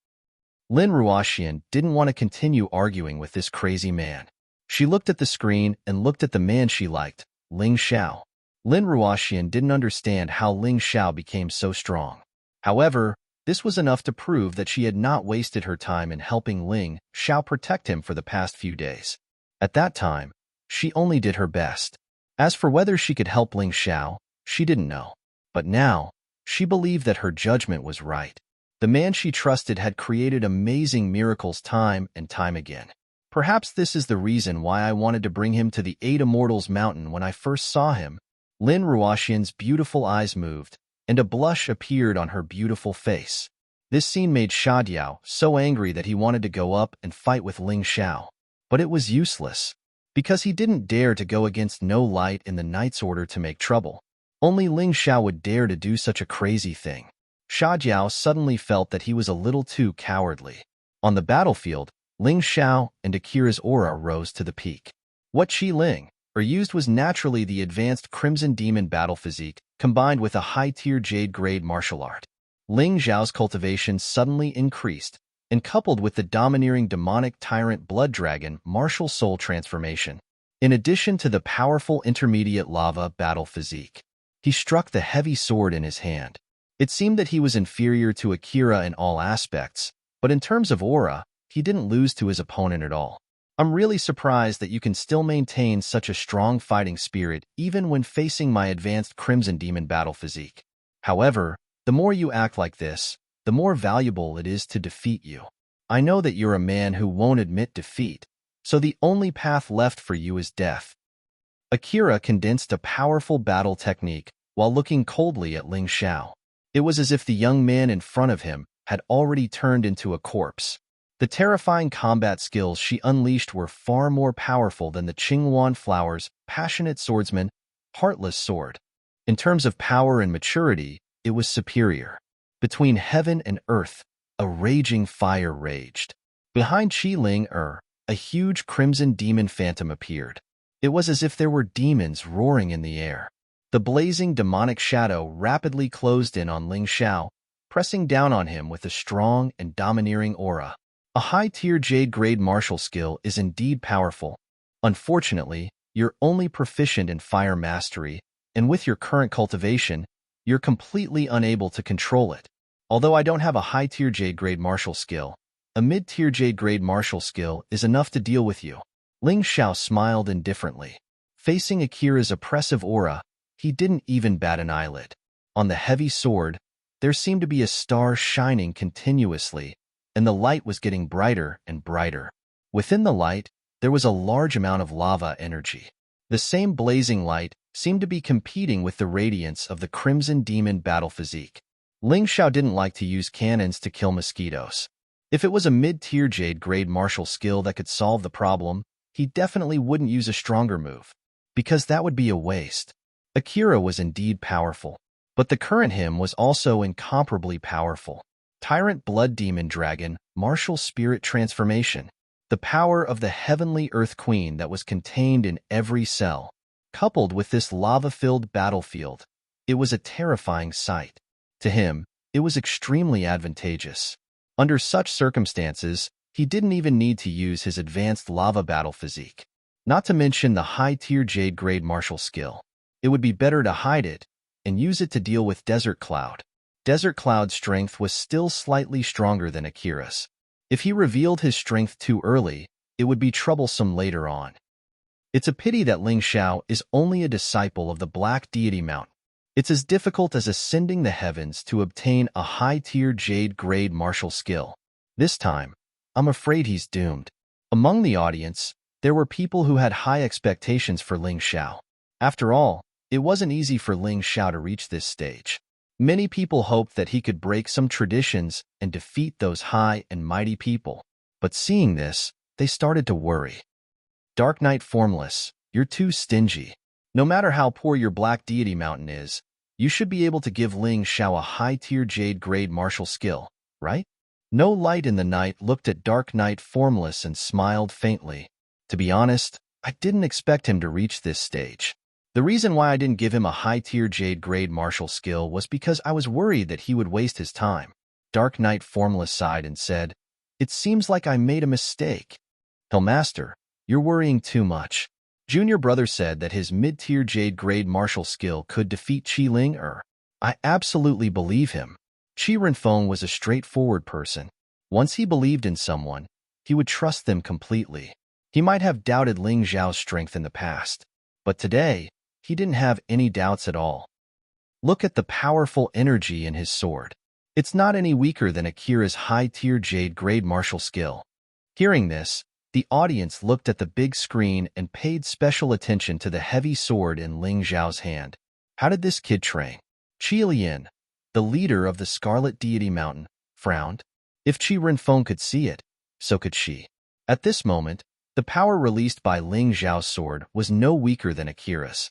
Lin Ruoxian didn't want to continue arguing with this crazy man. She looked at the screen and looked at the man she liked, Ling Xiao. Lin Ruoxian didn't understand how Ling Xiao became so strong. However, this was enough to prove that she had not wasted her time in helping Ling Xiao protect him for the past few days. At that time, she only did her best. As for whether she could help Ling Xiao, she didn't know. But now, she believed that her judgment was right. The man she trusted had created amazing miracles time and time again. Perhaps this is the reason why I wanted to bring him to the 8 Immortals Mountain when I first saw him. Lin Ruoxian's beautiful eyes moved, and a blush appeared on her beautiful face. This scene made Sha Diao so angry that he wanted to go up and fight with Ling Xiao. But it was useless, because he didn't dare to go against No Light in the Knight's order to make trouble. Only Ling Xiao would dare to do such a crazy thing. Sha Diao suddenly felt that he was a little too cowardly. On the battlefield, Ling Xiao and Akira's aura rose to the peak. What Qi Ling used was naturally the advanced Crimson Demon battle physique, combined with a high-tier Jade-grade martial art. Ling Xiao's cultivation suddenly increased, and coupled with the domineering demonic Tyrant Blood Dragon martial soul transformation, in addition to the powerful intermediate lava battle physique. He struck the heavy sword in his hand. It seemed that he was inferior to Akira in all aspects, but in terms of aura, he didn't lose to his opponent at all. I'm really surprised that you can still maintain such a strong fighting spirit even when facing my advanced Crimson Demon battle physique. However, the more you act like this, the more valuable it is to defeat you. I know that you're a man who won't admit defeat, so the only path left for you is death. Akira condensed a powerful battle technique while looking coldly at Ling Xiao. It was as if the young man in front of him had already turned into a corpse. The terrifying combat skills she unleashed were far more powerful than the Qingyuan Flower's passionate swordsman, heartless sword. In terms of power and maturity, it was superior. Between heaven and earth, a raging fire raged. Behind Qi Ling a huge crimson demon phantom appeared. It was as if there were demons roaring in the air. The blazing demonic shadow rapidly closed in on Ling Xiao, pressing down on him with a strong and domineering aura. A high-tier Jade-grade martial skill is indeed powerful. Unfortunately, you're only proficient in fire mastery, and with your current cultivation, you're completely unable to control it. Although I don't have a high-tier Jade-grade martial skill, a mid-tier Jade-grade martial skill is enough to deal with you. Ling Xiao smiled indifferently. Facing Akira's oppressive aura, he didn't even bat an eyelid. On the heavy sword, there seemed to be a star shining continuously, and the light was getting brighter and brighter. Within the light, there was a large amount of lava energy. The same blazing light seemed to be competing with the radiance of the Crimson Demon battle physique. Ling Xiao didn't like to use cannons to kill mosquitoes. If it was a mid-tier Jade-grade martial skill that could solve the problem, he definitely wouldn't use a stronger move, because that would be a waste. Akira was indeed powerful, but the current him was also incomparably powerful. Tyrant Blood Demon Dragon, Martial Spirit Transformation. The power of the heavenly Earth Queen that was contained in every cell. Coupled with this lava-filled battlefield, it was a terrifying sight. To him, it was extremely advantageous. Under such circumstances, he didn't even need to use his advanced lava battle physique. Not to mention the high-tier Jade-grade martial skill. It would be better to hide it and use it to deal with Desert Cloud. Desert Cloud's strength was still slightly stronger than Akira's. If he revealed his strength too early, it would be troublesome later on. It's a pity that Ling Xiao is only a disciple of the Black Deity Mountain. It's as difficult as ascending the heavens to obtain a high-tier Jade-grade martial skill. This time, I'm afraid he's doomed. Among the audience, there were people who had high expectations for Ling Xiao. After all, it wasn't easy for Ling Xiao to reach this stage. Many people hoped that he could break some traditions and defeat those high and mighty people. But seeing this, they started to worry. Dark Knight Formless, you're too stingy. No matter how poor your Black Deity Mountain is, you should be able to give Ling Xiao a high-tier Jade-grade martial skill, right? No Light in the Night looked at Dark Knight Formless and smiled faintly. To be honest, I didn't expect him to reach this stage. The reason why I didn't give him a high-tier Jade-grade martial skill was because I was worried that he would waste his time. Dark Knight Formless sighed and said, "It seems like I made a mistake." "Hellmaster, you're worrying too much." Junior Brother said that his mid-tier Jade-grade martial skill could defeat Qi Ling. I absolutely believe him. Qi Renfeng was a straightforward person. Once he believed in someone, he would trust them completely. He might have doubted Ling Xiao's strength in the past, but today, he didn't have any doubts at all. Look at the powerful energy in his sword. It's not any weaker than Akira's high-tier Jade-grade martial skill. Hearing this, the audience looked at the big screen and paid special attention to the heavy sword in Ling Xiao's hand. How did this kid train? Qi Lian, the leader of the Scarlet Deity Mountain, frowned. If Qi Renfeng could see it, so could she. At this moment, the power released by Ling Xiao's sword was no weaker than Akira's.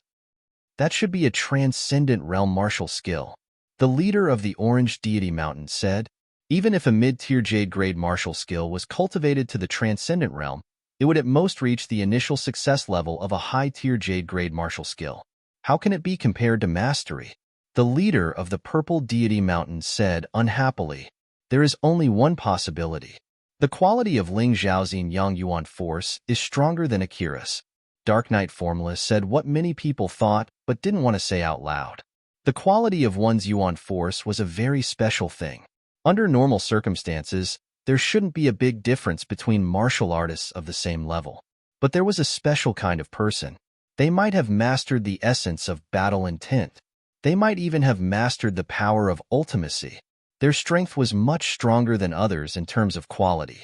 That should be a transcendent realm martial skill. The leader of the Orange Deity Mountain said, even if a mid-tier Jade-grade martial skill was cultivated to the transcendent realm, it would at most reach the initial success level of a high-tier Jade-grade martial skill. How can it be compared to mastery? The leader of the Purple Deity Mountain said unhappily, there is only one possibility. The quality of Ling Xiao's Yang Yuan force is stronger than Akira's. Dark Knight Formless said what many people thought but didn't want to say out loud. The quality of one's Yuan force was a very special thing. Under normal circumstances, There shouldn't be a big difference between martial artists of the same level. But there was a special kind of person. They might have mastered the essence of battle intent. They might even have mastered the power of ultimacy. Their strength was much stronger than others in terms of quality.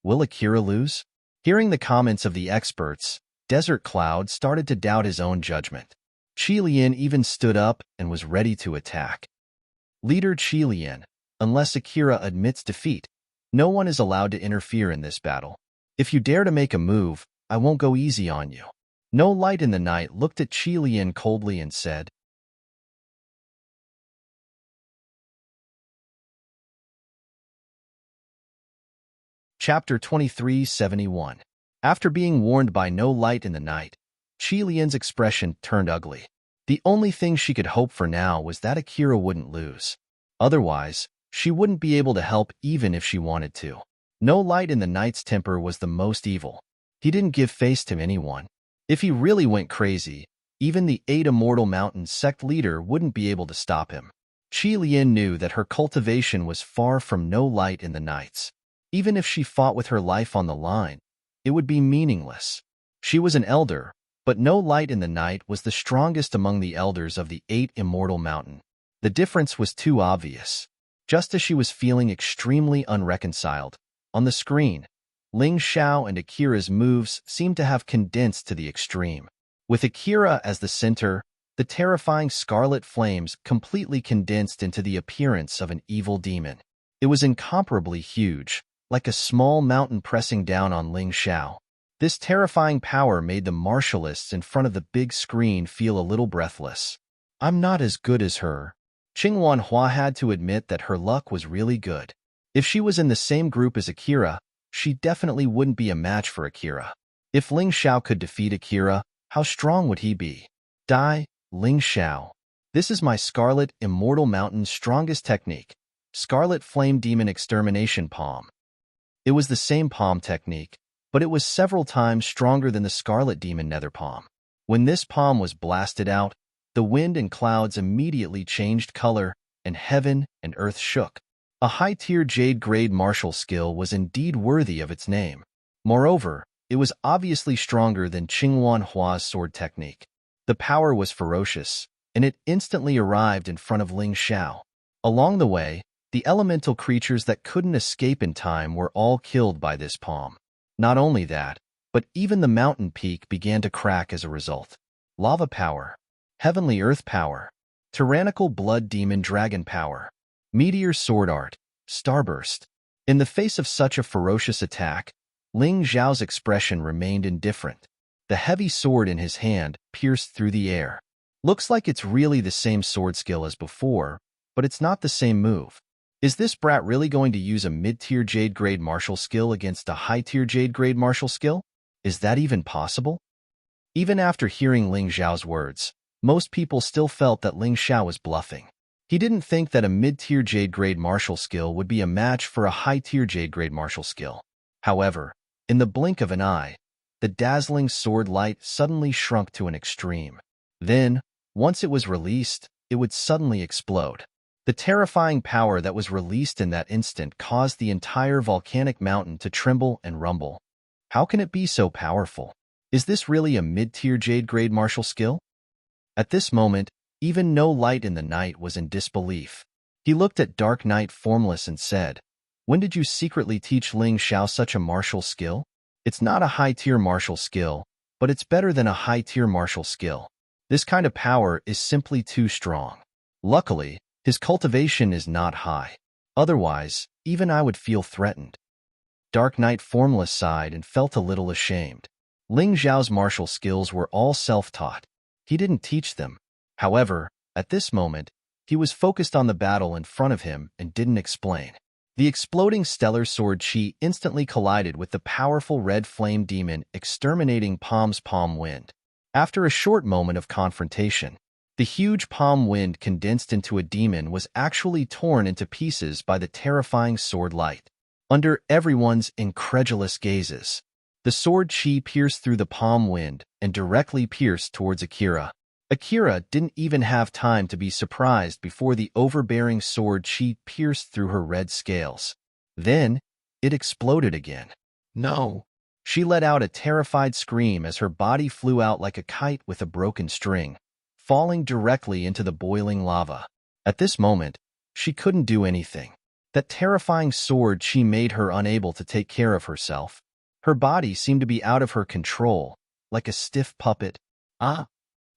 Will Akira lose? Hearing the comments of the experts, Desert Cloud started to doubt his own judgment. Qilian even stood up and was ready to attack. Leader Qilian, unless Akira admits defeat, no one is allowed to interfere in this battle. If you dare to make a move, I won't go easy on you. No Light in the Night looked at Qilian coldly and said, Chapter 2371. After being warned by No Light in the Night, Qilian's expression turned ugly. The only thing she could hope for now was that Akira wouldn't lose. Otherwise, she wouldn't be able to help even if she wanted to. No Light in the Night's temper was the most evil. He didn't give face to anyone. If he really went crazy, even the 8 Immortal Mountain sect leader wouldn't be able to stop him. Qilian knew that her cultivation was far from No Light in the Night's. Even if she fought with her life on the line, it would be meaningless. She was an elder, but No Light in the Night was the strongest among the elders of the 8 Immortal Mountain. The difference was too obvious. Just as she was feeling extremely unreconciled, on the screen, Ling Xiao and Akira's moves seemed to have condensed to the extreme. With Akira as the center, the terrifying scarlet flames completely condensed into the appearance of an evil demon. It was incomparably huge, like a small mountain pressing down on Ling Xiao. This terrifying power made the martialists in front of the big screen feel a little breathless. I'm not as good as her. Qingwan Hua had to admit that her luck was really good. If she was in the same group as Akira, she definitely wouldn't be a match for Akira. If Ling Xiao could defeat Akira, how strong would he be? Die, Ling Xiao. This is my Scarlet Immortal Mountain's strongest technique, Scarlet Flame Demon Extermination Palm. It was the same palm technique, but it was several times stronger than the Scarlet Demon Nether Palm. When this palm was blasted out, the wind and clouds immediately changed color, and heaven and earth shook. A high-tier Jade-grade martial skill was indeed worthy of its name. Moreover, it was obviously stronger than Qingwan Hua's sword technique. The power was ferocious, and it instantly arrived in front of Ling Xiao. Along the way, the elemental creatures that couldn't escape in time were all killed by this palm. Not only that, but even the mountain peak began to crack as a result. Lava power, heavenly earth power, tyrannical blood demon dragon power, meteor sword art, starburst. In the face of such a ferocious attack, Ling Xiao's expression remained indifferent. The heavy sword in his hand pierced through the air. Looks like it's really the same sword skill as before, but it's not the same move. Is this brat really going to use a mid-tier Jade-grade martial skill against a high-tier Jade-grade martial skill? Is that even possible? Even after hearing Ling Xiao's words, most people still felt that Ling Xiao was bluffing. He didn't think that a mid-tier Jade-grade martial skill would be a match for a high-tier Jade-grade martial skill. However, in the blink of an eye, the dazzling sword light suddenly shrunk to an extreme. Then, once it was released, it would suddenly explode. The terrifying power that was released in that instant caused the entire volcanic mountain to tremble and rumble. How can it be so powerful? Is this really a mid-tier Jade-grade martial skill? At this moment, even No Light in the Night was in disbelief. He looked at Dark Knight Formless and said, "When did you secretly teach Ling Xiao such a martial skill? It's not a high-tier martial skill, but it's better than a high-tier martial skill. This kind of power is simply too strong. Luckily, his cultivation is not high. Otherwise, even I would feel threatened." Dark Knight Formless sighed and felt a little ashamed. Ling Xiao's martial skills were all self-taught. He didn't teach them. However, at this moment, he was focused on the battle in front of him and didn't explain. The exploding stellar sword chi instantly collided with the powerful red flame demon exterminating Palm's palm wind. After a short moment of confrontation, the huge palm wind condensed into a demon was actually torn into pieces by the terrifying sword light. Under everyone's incredulous gazes, the sword chi pierced through the palm wind and directly pierced towards Akira. Akira didn't even have time to be surprised before the overbearing sword chi pierced through her red scales. Then, it exploded again. No! She let out a terrified scream as her body flew out like a kite with a broken string, falling directly into the boiling lava. At this moment, she couldn't do anything. That terrifying sword she made her unable to take care of herself. Her body seemed to be out of her control, like a stiff puppet.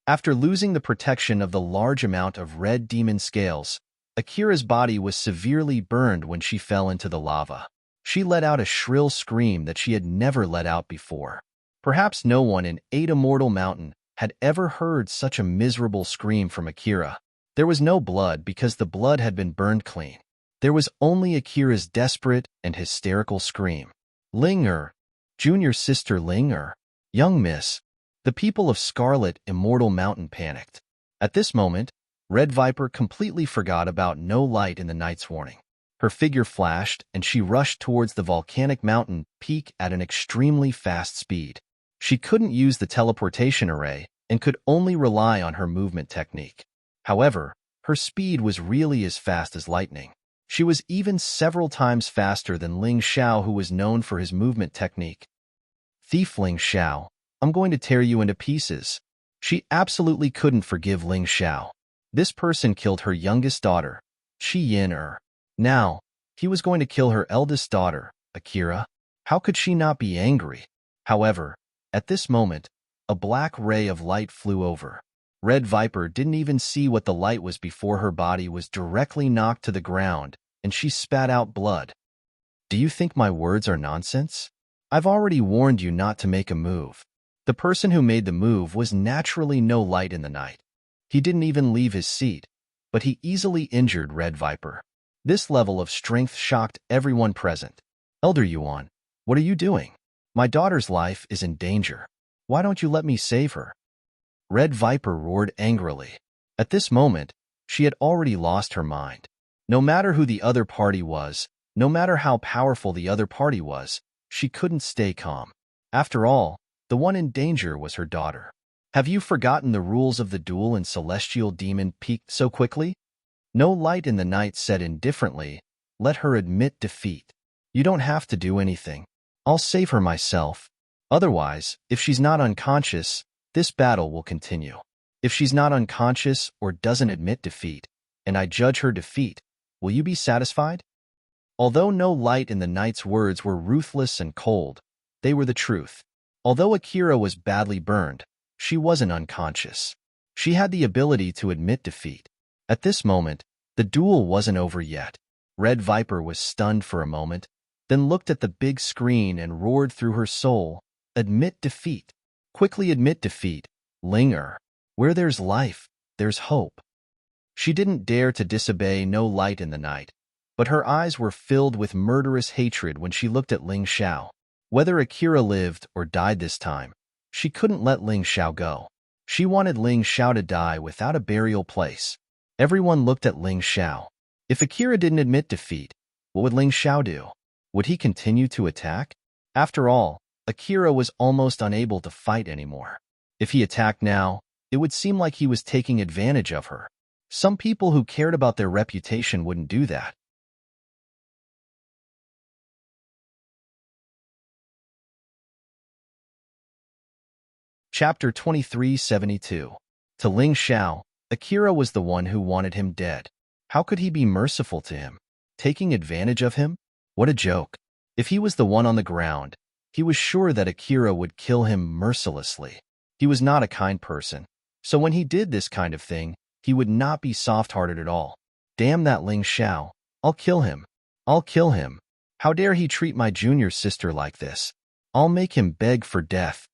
After losing the protection of the large amount of red demon scales, Akira's body was severely burned when she fell into the lava. She let out a shrill scream that she had never let out before. Perhaps no one in 8 Immortal Mountain had ever heard such a miserable scream from Akira. There was no blood because the blood had been burned clean. There was only Akira's desperate and hysterical scream. Ling-er, junior sister Ling-er, young miss. The people of Scarlet Immortal Mountain panicked. At this moment, Red Viper completely forgot about no light in the night's warning. Her figure flashed, and she rushed towards the volcanic mountain peak at an extremely fast speed. She couldn't use the teleportation array and could only rely on her movement technique. However, her speed was really as fast as lightning. She was even several times faster than Ling Xiao, who was known for his movement technique. Thief Ling Xiao, I'm going to tear you into pieces. She absolutely couldn't forgive Ling Xiao. This person killed her youngest daughter, Qi Yin-er. Now, he was going to kill her eldest daughter, Akira. How could she not be angry? However, at this moment, a black ray of light flew over. Red Viper didn't even see what the light was before her body was directly knocked to the ground, and she spat out blood. Do you think my words are nonsense? I've already warned you not to make a move. The person who made the move was naturally no light in the night. He didn't even leave his seat, but he easily injured Red Viper. This level of strength shocked everyone present. Elder Yuan, what are you doing? My daughter's life is in danger. Why don't you let me save her? Red Viper roared angrily. At this moment, she had already lost her mind. No matter who the other party was, no matter how powerful the other party was, she couldn't stay calm. After all, the one in danger was her daughter. Have you forgotten the rules of the duel in Celestial Demon Peak so quickly? No light in the night said indifferently, let her admit defeat. You don't have to do anything. I'll save her myself. Otherwise, if she's not unconscious, this battle will continue. If she's not unconscious or doesn't admit defeat, and I judge her defeat, will you be satisfied? Although no light in the night's words were ruthless and cold, they were the truth. Although Akira was badly burned, she wasn't unconscious. She had the ability to admit defeat. At this moment, the duel wasn't over yet. Red Viper was stunned for a moment, then looked at the big screen and roared through her soul, admit defeat. Quickly admit defeat, Ling-er. Where there's life, there's hope. She didn't dare to disobey no light in the night, but her eyes were filled with murderous hatred when she looked at Ling Xiao. Whether Akira lived or died this time, she couldn't let Ling Xiao go. She wanted Ling Xiao to die without a burial place. Everyone looked at Ling Xiao. If Akira didn't admit defeat, what would Ling Xiao do? Would he continue to attack? After all, Akira was almost unable to fight anymore. If he attacked now, it would seem like he was taking advantage of her. Some people who cared about their reputation wouldn't do that. Chapter 2372. To Ling Xiao, Akira was the one who wanted him dead. How could he be merciful to him? Taking advantage of him? What a joke. If he was the one on the ground, he was sure that Akira would kill him mercilessly. He was not a kind person, so when he did this kind of thing, he would not be soft-hearted at all. Damn that Ling Xiao. I'll kill him. I'll kill him. How dare he treat my junior sister like this? I'll make him beg for death.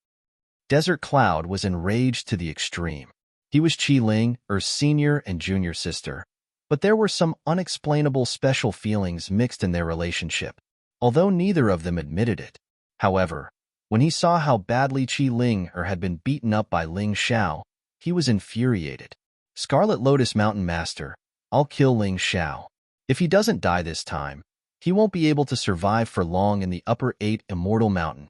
Desert Cloud was enraged to the extreme. He was Qi Ling, her senior and junior sister, but there were some unexplainable special feelings mixed in their relationship, although neither of them admitted it. However, when he saw how badly Qi Ling had been beaten up by Ling Xiao, he was infuriated. Scarlet Lotus Mountain Master, I'll kill Ling Xiao. If he doesn't die this time, he won't be able to survive for long in the upper 8 Immortal Mountain.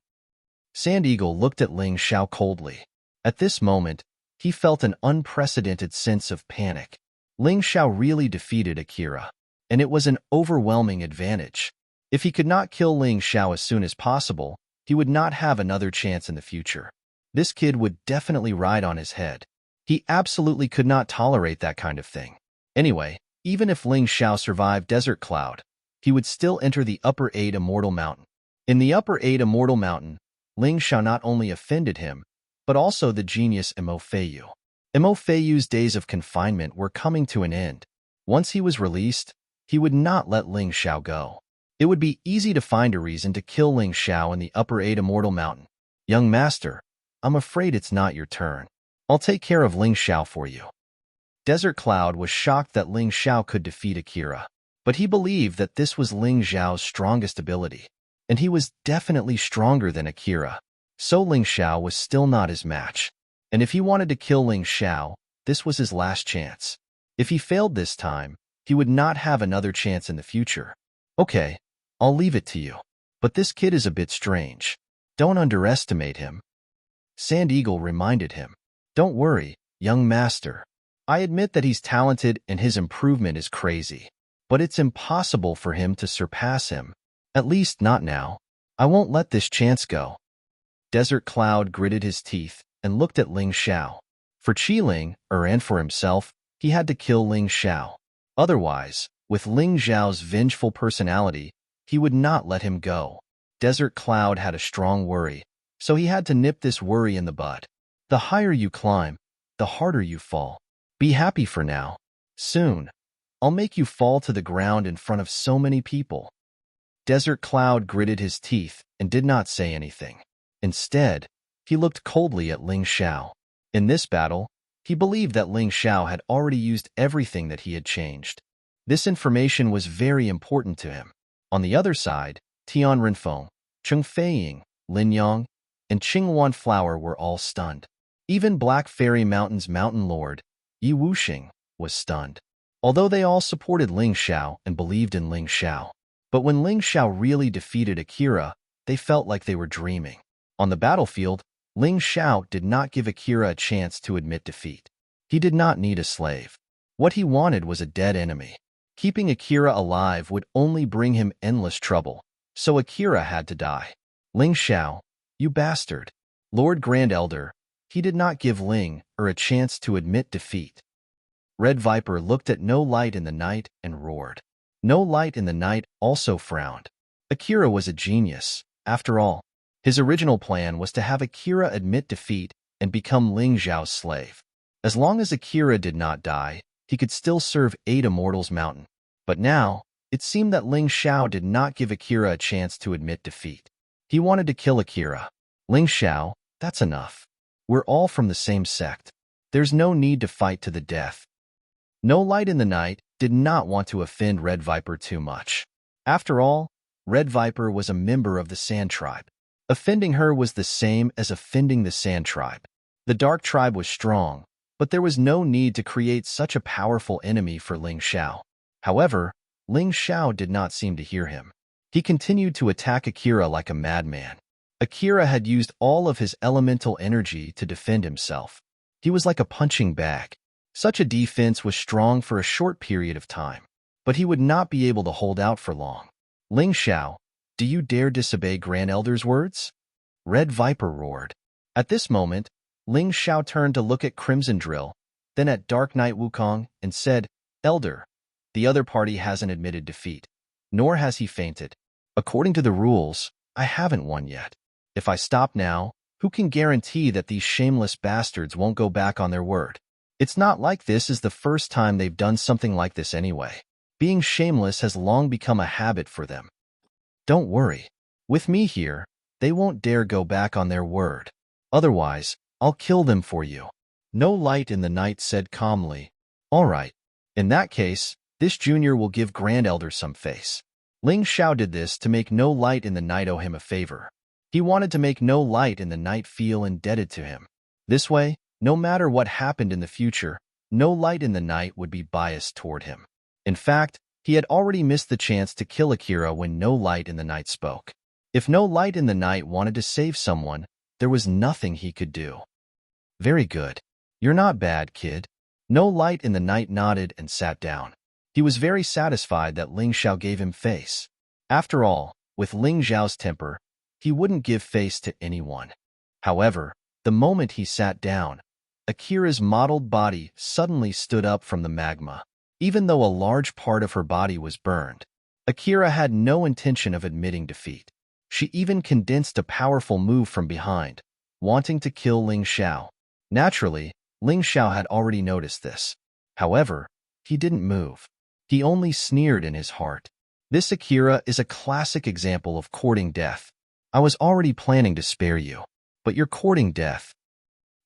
Sand Eagle looked at Ling Xiao coldly. At this moment, he felt an unprecedented sense of panic. Ling Xiao really defeated Akira, and it was an overwhelming advantage. If he could not kill Ling Xiao as soon as possible, he would not have another chance in the future. This kid would definitely ride on his head. He absolutely could not tolerate that kind of thing. Anyway, even if Ling Xiao survived Desert Cloud, he would still enter the Upper 8 Immortal Mountain. In the Upper 8 Immortal Mountain, Ling Xiao not only offended him, but also the genius Mo Feiyu. Mo Feiyu's days of confinement were coming to an end. Once he was released, he would not let Ling Xiao go. It would be easy to find a reason to kill Ling Xiao in the Upper 8 Immortal Mountain. Young master, I'm afraid it's not your turn. I'll take care of Ling Xiao for you. Desert Cloud was shocked that Ling Xiao could defeat Akira, but he believed that this was Ling Xiao's strongest ability, and he was definitely stronger than Akira. So Ling Xiao was still not his match. And if he wanted to kill Ling Xiao, this was his last chance. If he failed this time, he would not have another chance in the future. Okay, I'll leave it to you. But this kid is a bit strange. Don't underestimate him. Sand Eagle reminded him. Don't worry, young master. I admit that he's talented and his improvement is crazy. But it's impossible for him to surpass him. At least not now. I won't let this chance go. Desert Cloud gritted his teeth and looked at Ling Xiao. For Qiling, and for himself, he had to kill Ling Xiao. Otherwise, with Ling Xiao's vengeful personality, he would not let him go. Desert Cloud had a strong worry, so he had to nip this worry in the bud. The higher you climb, the harder you fall. Be happy for now. Soon, I'll make you fall to the ground in front of so many people. Desert Cloud gritted his teeth and did not say anything. Instead, he looked coldly at Ling Xiao. In this battle, he believed that Ling Xiao had already used everything that he had changed. This information was very important to him. On the other side, Tian Renfeng, Cheng Feiying, Lin Yang, and Qingwan Flower were all stunned. Even Black Fairy Mountain's Mountain Lord, Yi Wuxing, was stunned. Although they all supported Ling Xiao and believed in Ling Xiao. But when Ling Xiao really defeated Akira, they felt like they were dreaming. On the battlefield, Ling Xiao did not give Akira a chance to admit defeat. He did not need a slave. What he wanted was a dead enemy. Keeping Akira alive would only bring him endless trouble, so Akira had to die. Ling Xiao, you bastard. Lord Grand Elder, he did not give Ling a chance to admit defeat. Red Viper looked at No Light in the Night and roared. No Light in the Night also frowned. Akira was a genius, after all. His original plan was to have Akira admit defeat and become Ling Xiao's slave. As long as Akira did not die, he could still serve 8 Immortals Mountain. But now, it seemed that Ling Xiao did not give Akira a chance to admit defeat. He wanted to kill Akira. Ling Xiao, that's enough. We're all from the same sect. There's no need to fight to the death. No Light in the Night did not want to offend Red Viper too much. After all, Red Viper was a member of the Sand Tribe. Offending her was the same as offending the Sand Tribe. The Dark Tribe was strong, but there was no need to create such a powerful enemy for Ling Xiao. However, Ling Xiao did not seem to hear him. He continued to attack Akira like a madman. Akira had used all of his elemental energy to defend himself. He was like a punching bag. Such a defense was strong for a short period of time, but he would not be able to hold out for long. Ling Xiao, do you dare disobey Grand Elder's words? Red Viper roared. At this moment, Ling Xiao turned to look at Crimson Drill, then at Dark Knight Wukong, and said, Elder, the other party hasn't admitted defeat, nor has he fainted. According to the rules, I haven't won yet. If I stop now, who can guarantee that these shameless bastards won't go back on their word? It's not like this is the first time they've done something like this anyway. Being shameless has long become a habit for them. Don't worry. With me here, they won't dare go back on their word. Otherwise, I'll kill them for you. No Light in the Night said calmly. All right. In that case, this junior will give Grand Elder some face. Ling Xiao did this to make No Light in the Night owe him a favor. He wanted to make No Light in the Night feel indebted to him. This way, no matter what happened in the future, No Light in the Night would be biased toward him. In fact, he had already missed the chance to kill Akira when No Light in the Night spoke. If No Light in the Night wanted to save someone, there was nothing he could do. Very good. You're not bad, kid. No Light in the Night nodded and sat down. He was very satisfied that Ling Xiao gave him face. After all, with Ling Zhao's temper, he wouldn't give face to anyone. However, the moment he sat down, Akira's mottled body suddenly stood up from the magma. Even though a large part of her body was burned, Akira had no intention of admitting defeat. She even condensed a powerful move from behind, wanting to kill Ling Xiao. Naturally, Ling Xiao had already noticed this. However, he didn't move. He only sneered in his heart. This Akira is a classic example of courting death. I was already planning to spare you, but you're courting death.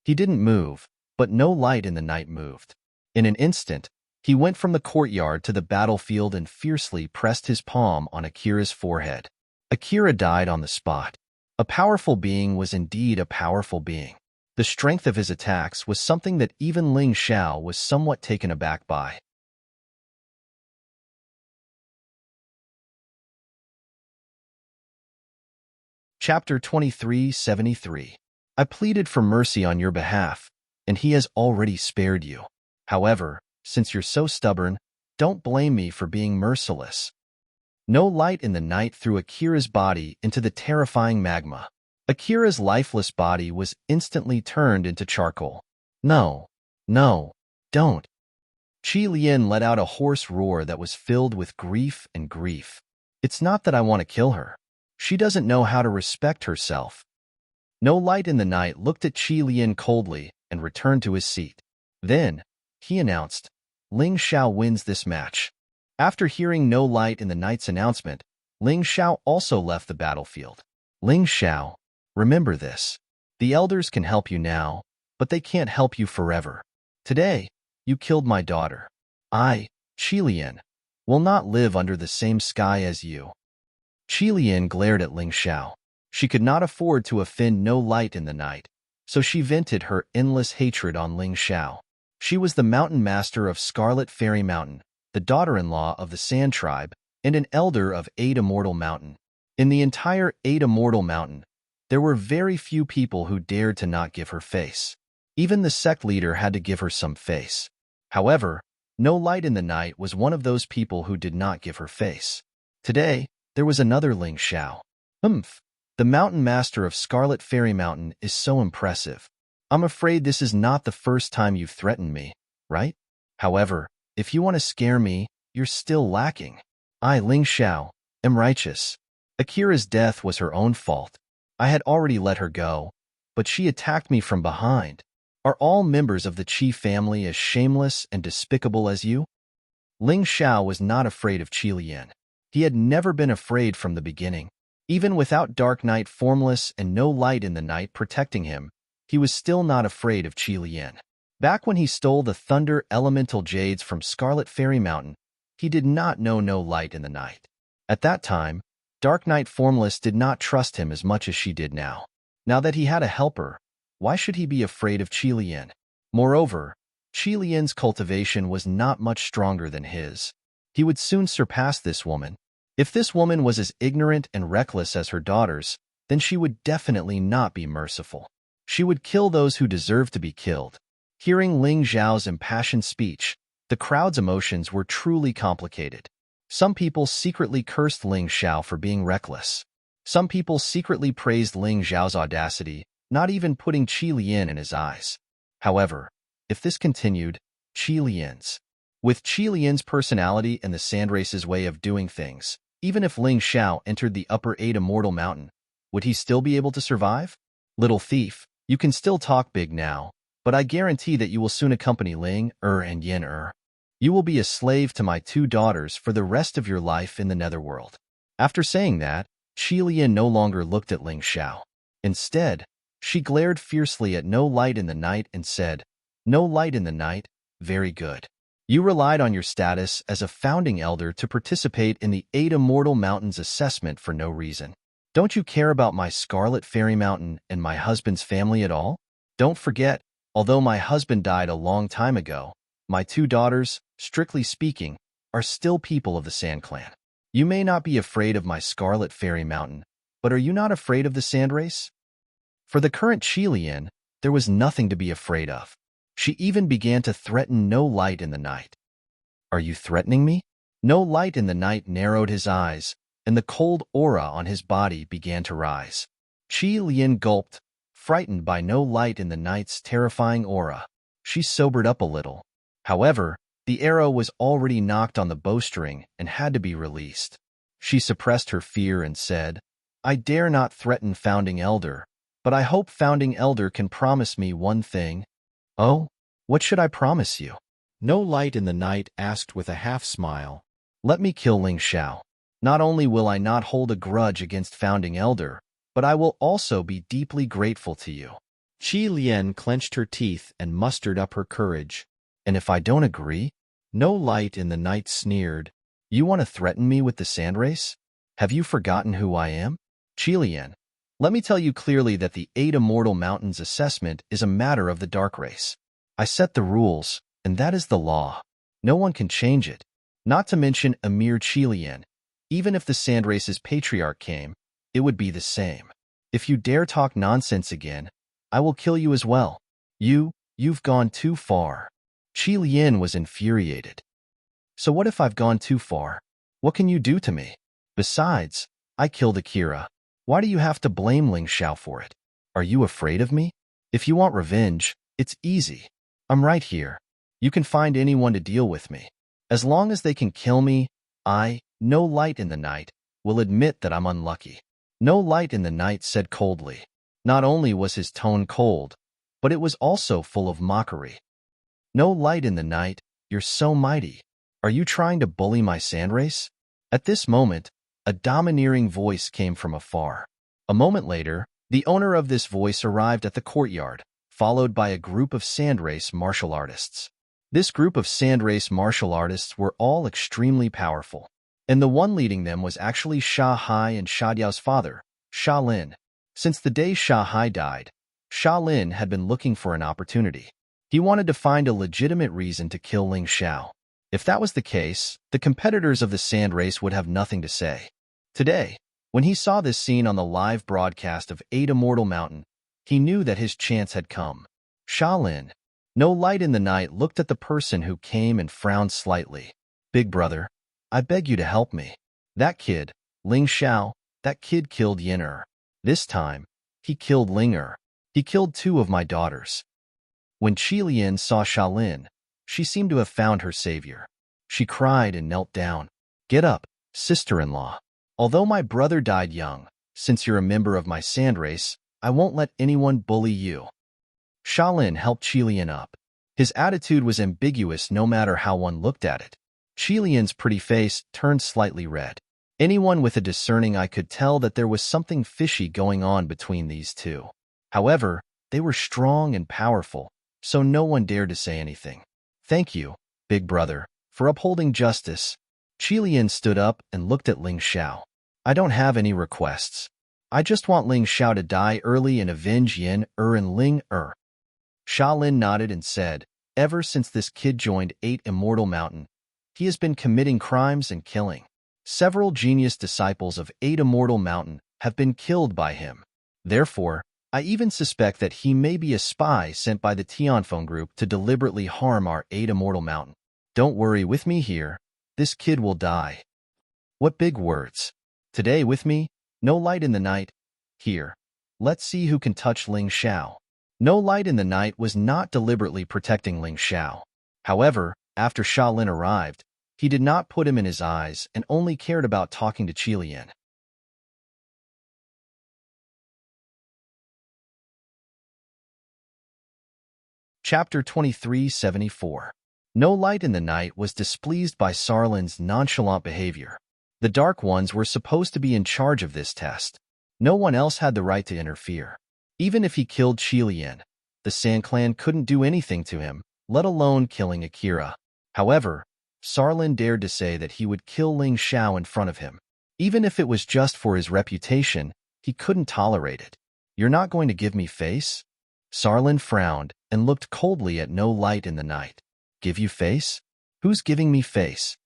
He didn't move, but no light in the night moved. In an instant, he went from the courtyard to the battlefield and fiercely pressed his palm on Akira's forehead. Akira died on the spot. A powerful being was indeed a powerful being. The strength of his attacks was something that even Ling Xiao was somewhat taken aback by. Chapter 2373. I pleaded for mercy on your behalf, and he has already spared you. However, since you're so stubborn, don't blame me for being merciless. No light in the night threw Akira's body into the terrifying magma. Akira's lifeless body was instantly turned into charcoal. No, no, don't. Qi Lian let out a hoarse roar that was filled with grief and grief. It's not that I want to kill her. She doesn't know how to respect herself. No light in the night looked at Qi Lian coldly and returned to his seat. Then, he announced, Ling Xiao wins this match. After hearing No Light in the Night's announcement, Ling Xiao also left the battlefield. Ling Xiao, remember this. The elders can help you now, but they can't help you forever. Today, you killed my daughter. I, Qi Lian, will not live under the same sky as you. Qi Lian glared at Ling Xiao. She could not afford to offend No Light in the Night, so she vented her endless hatred on Ling Xiao. She was the mountain master of Scarlet Fairy Mountain, the daughter-in-law of the Sand Tribe, and an elder of 8 Immortal Mountain. In the entire 8 Immortal Mountain, there were very few people who dared to not give her face. Even the sect leader had to give her some face. However, No Light in the Night was one of those people who did not give her face. Today, there was another Ling Xiao. The mountain master of Scarlet Fairy Mountain is so impressive. I'm afraid this is not the first time you've threatened me, right? However, if you want to scare me, you're still lacking. I, Ling Xiao, am righteous. Akira's death was her own fault. I had already let her go, but she attacked me from behind. Are all members of the Qi family as shameless and despicable as you? Ling Xiao was not afraid of Qi Lian. He had never been afraid from the beginning. Even without Dark Night Formless and No Light in the Night protecting him, he was still not afraid of Qi Lian. Back when he stole the Thunder Elemental Jades from Scarlet Fairy Mountain, he did not know No Light in the Night. At that time, Dark Night Formless did not trust him as much as she did now. Now that he had a helper, why should he be afraid of Qi Lian? Moreover, Qi Lian's cultivation was not much stronger than his. He would soon surpass this woman. If this woman was as ignorant and reckless as her daughters, then she would definitely not be merciful. She would kill those who deserved to be killed. Hearing Ling Zhao's impassioned speech, the crowd's emotions were truly complicated. Some people secretly cursed Ling Xiao for being reckless. Some people secretly praised Ling Zhao's audacity, not even putting Qi Lian in his eyes. However, if this continued, with Qi Lian's personality and the Sandrace's way of doing things, even if Ling Xiao entered the upper 8 Immortal Mountain, would he still be able to survive? Little thief, you can still talk big now, but I guarantee that you will soon accompany Ling and Yin. You will be a slave to my 2 daughters for the rest of your life in the netherworld. After saying that, Qi Lian no longer looked at Ling Xiao. Instead, she glared fiercely at No Light in the Night and said, No Light in the Night, very good. You relied on your status as a founding elder to participate in the 8 Immortal Mountains assessment for no reason. Don't you care about my Scarlet Fairy Mountain and my husband's family at all? Don't forget, although my husband died a long time ago, my 2 daughters, strictly speaking, are still people of the Sand Clan. You may not be afraid of my Scarlet Fairy Mountain, but are you not afraid of the Sandrace? For the current Qi Lian, there was nothing to be afraid of. She even began to threaten No Light in the Night. Are you threatening me? No Light in the Night narrowed his eyes, and the cold aura on his body began to rise. Qi Lian gulped, frightened by no light in the night's terrifying aura. She sobered up a little. However, the arrow was already knocked on the bowstring and had to be released. She suppressed her fear and said, "I dare not threaten Founding Elder, but I hope Founding Elder can promise me one thing." "Oh, what should I promise you?" No Light in the Night asked with a half-smile. "Let me kill Ling Xiao. Not only will I not hold a grudge against Founding Elder, but I will also be deeply grateful to you." Qi Lian clenched her teeth and mustered up her courage. "And if I don't agree?" No Light in the Night sneered. "You want to threaten me with the sand race? Have you forgotten who I am?" "Qi Lian, let me tell you clearly that the 8 Immortal Mountains assessment is a matter of the dark race. I set the rules, and that is the law. No one can change it. Not to mention Emir Qi Lian. Even if the sand race's patriarch came, it would be the same. If you dare talk nonsense again, I will kill you as well. You've gone too far." Qi Lian was infuriated. "So what if I've gone too far? What can you do to me? Besides, I killed Akira. Why do you have to blame Ling Xiao for it? Are you afraid of me? If you want revenge, it's easy. I'm right here. You can find anyone to deal with me. As long as they can kill me, No Light in the Night, will admit that I'm unlucky." No Light in the Night said coldly. Not only was his tone cold, but it was also full of mockery. "No Light in the Night, you're so mighty. Are you trying to bully my sand race?" At this moment, a domineering voice came from afar. A moment later, the owner of this voice arrived at the courtyard, followed by a group of sand race martial artists. This group of sand race martial artists were all extremely powerful, and the one leading them was actually Sha Hai and Sha Diao's father, Sha Lin. Since the day Sha Hai died, Sha Lin had been looking for an opportunity. He wanted to find a legitimate reason to kill Ling Xiao. If that was the case, the competitors of the sand race would have nothing to say. Today, when he saw this scene on the live broadcast of 8 Immortal Mountain, he knew that his chance had come. Sha Lin, No Light in the Night, looked at the person who came and frowned slightly. "Big brother, I beg you to help me. That kid, Ling Xiao, that kid killed Yin Er. This time, he killed Ling Er. He killed 2 of my daughters." When Qi Lian saw Sha Lin, she seemed to have found her savior. She cried and knelt down. "Get up, sister-in-law. Although my brother died young, since you're a member of my sand race, I won't let anyone bully you." Sha Lin helped Qi Lian up. His attitude was ambiguous no matter how one looked at it. Qi Lian's pretty face turned slightly red. Anyone with a discerning eye could tell that there was something fishy going on between these two. However, they were strong and powerful, so no one dared to say anything. "Thank you, big brother, for upholding justice." Qi Lian stood up and looked at Ling Xiao. "I don't have any requests. I just want Ling Xiao to die early and avenge Yin Er and Ling Er." Sha Lin nodded and said, "Ever since this kid joined 8 Immortal Mountain, he has been committing crimes and killing. Several genius disciples of 8 Immortal Mountain have been killed by him. Therefore, I even suspect that he may be a spy sent by the Tianfeng Group to deliberately harm our 8 Immortal Mountain. Don't worry, with me here, this kid will die." What big words. Today with me, No Light in the Night. Here, let's see who can touch Ling Xiao. No Light in the Night was not deliberately protecting Ling Xiao. However, after Sha Lin arrived, he did not put him in his eyes and only cared about talking to Qi Lian. Chapter 2374. No Light in the Night was displeased by Sarlin's nonchalant behavior. The Dark Ones were supposed to be in charge of this test. No one else had the right to interfere. Even if he killed Qi Lian, the Sand Clan couldn't do anything to him, let alone killing Akira. However, Sarlin dared to say that he would kill Ling Xiao in front of him. Even if it was just for his reputation, he couldn't tolerate it. "You're not going to give me face?" Sarlin frowned and looked coldly at No Light in the Night. "Give you face? Who's giving me face?"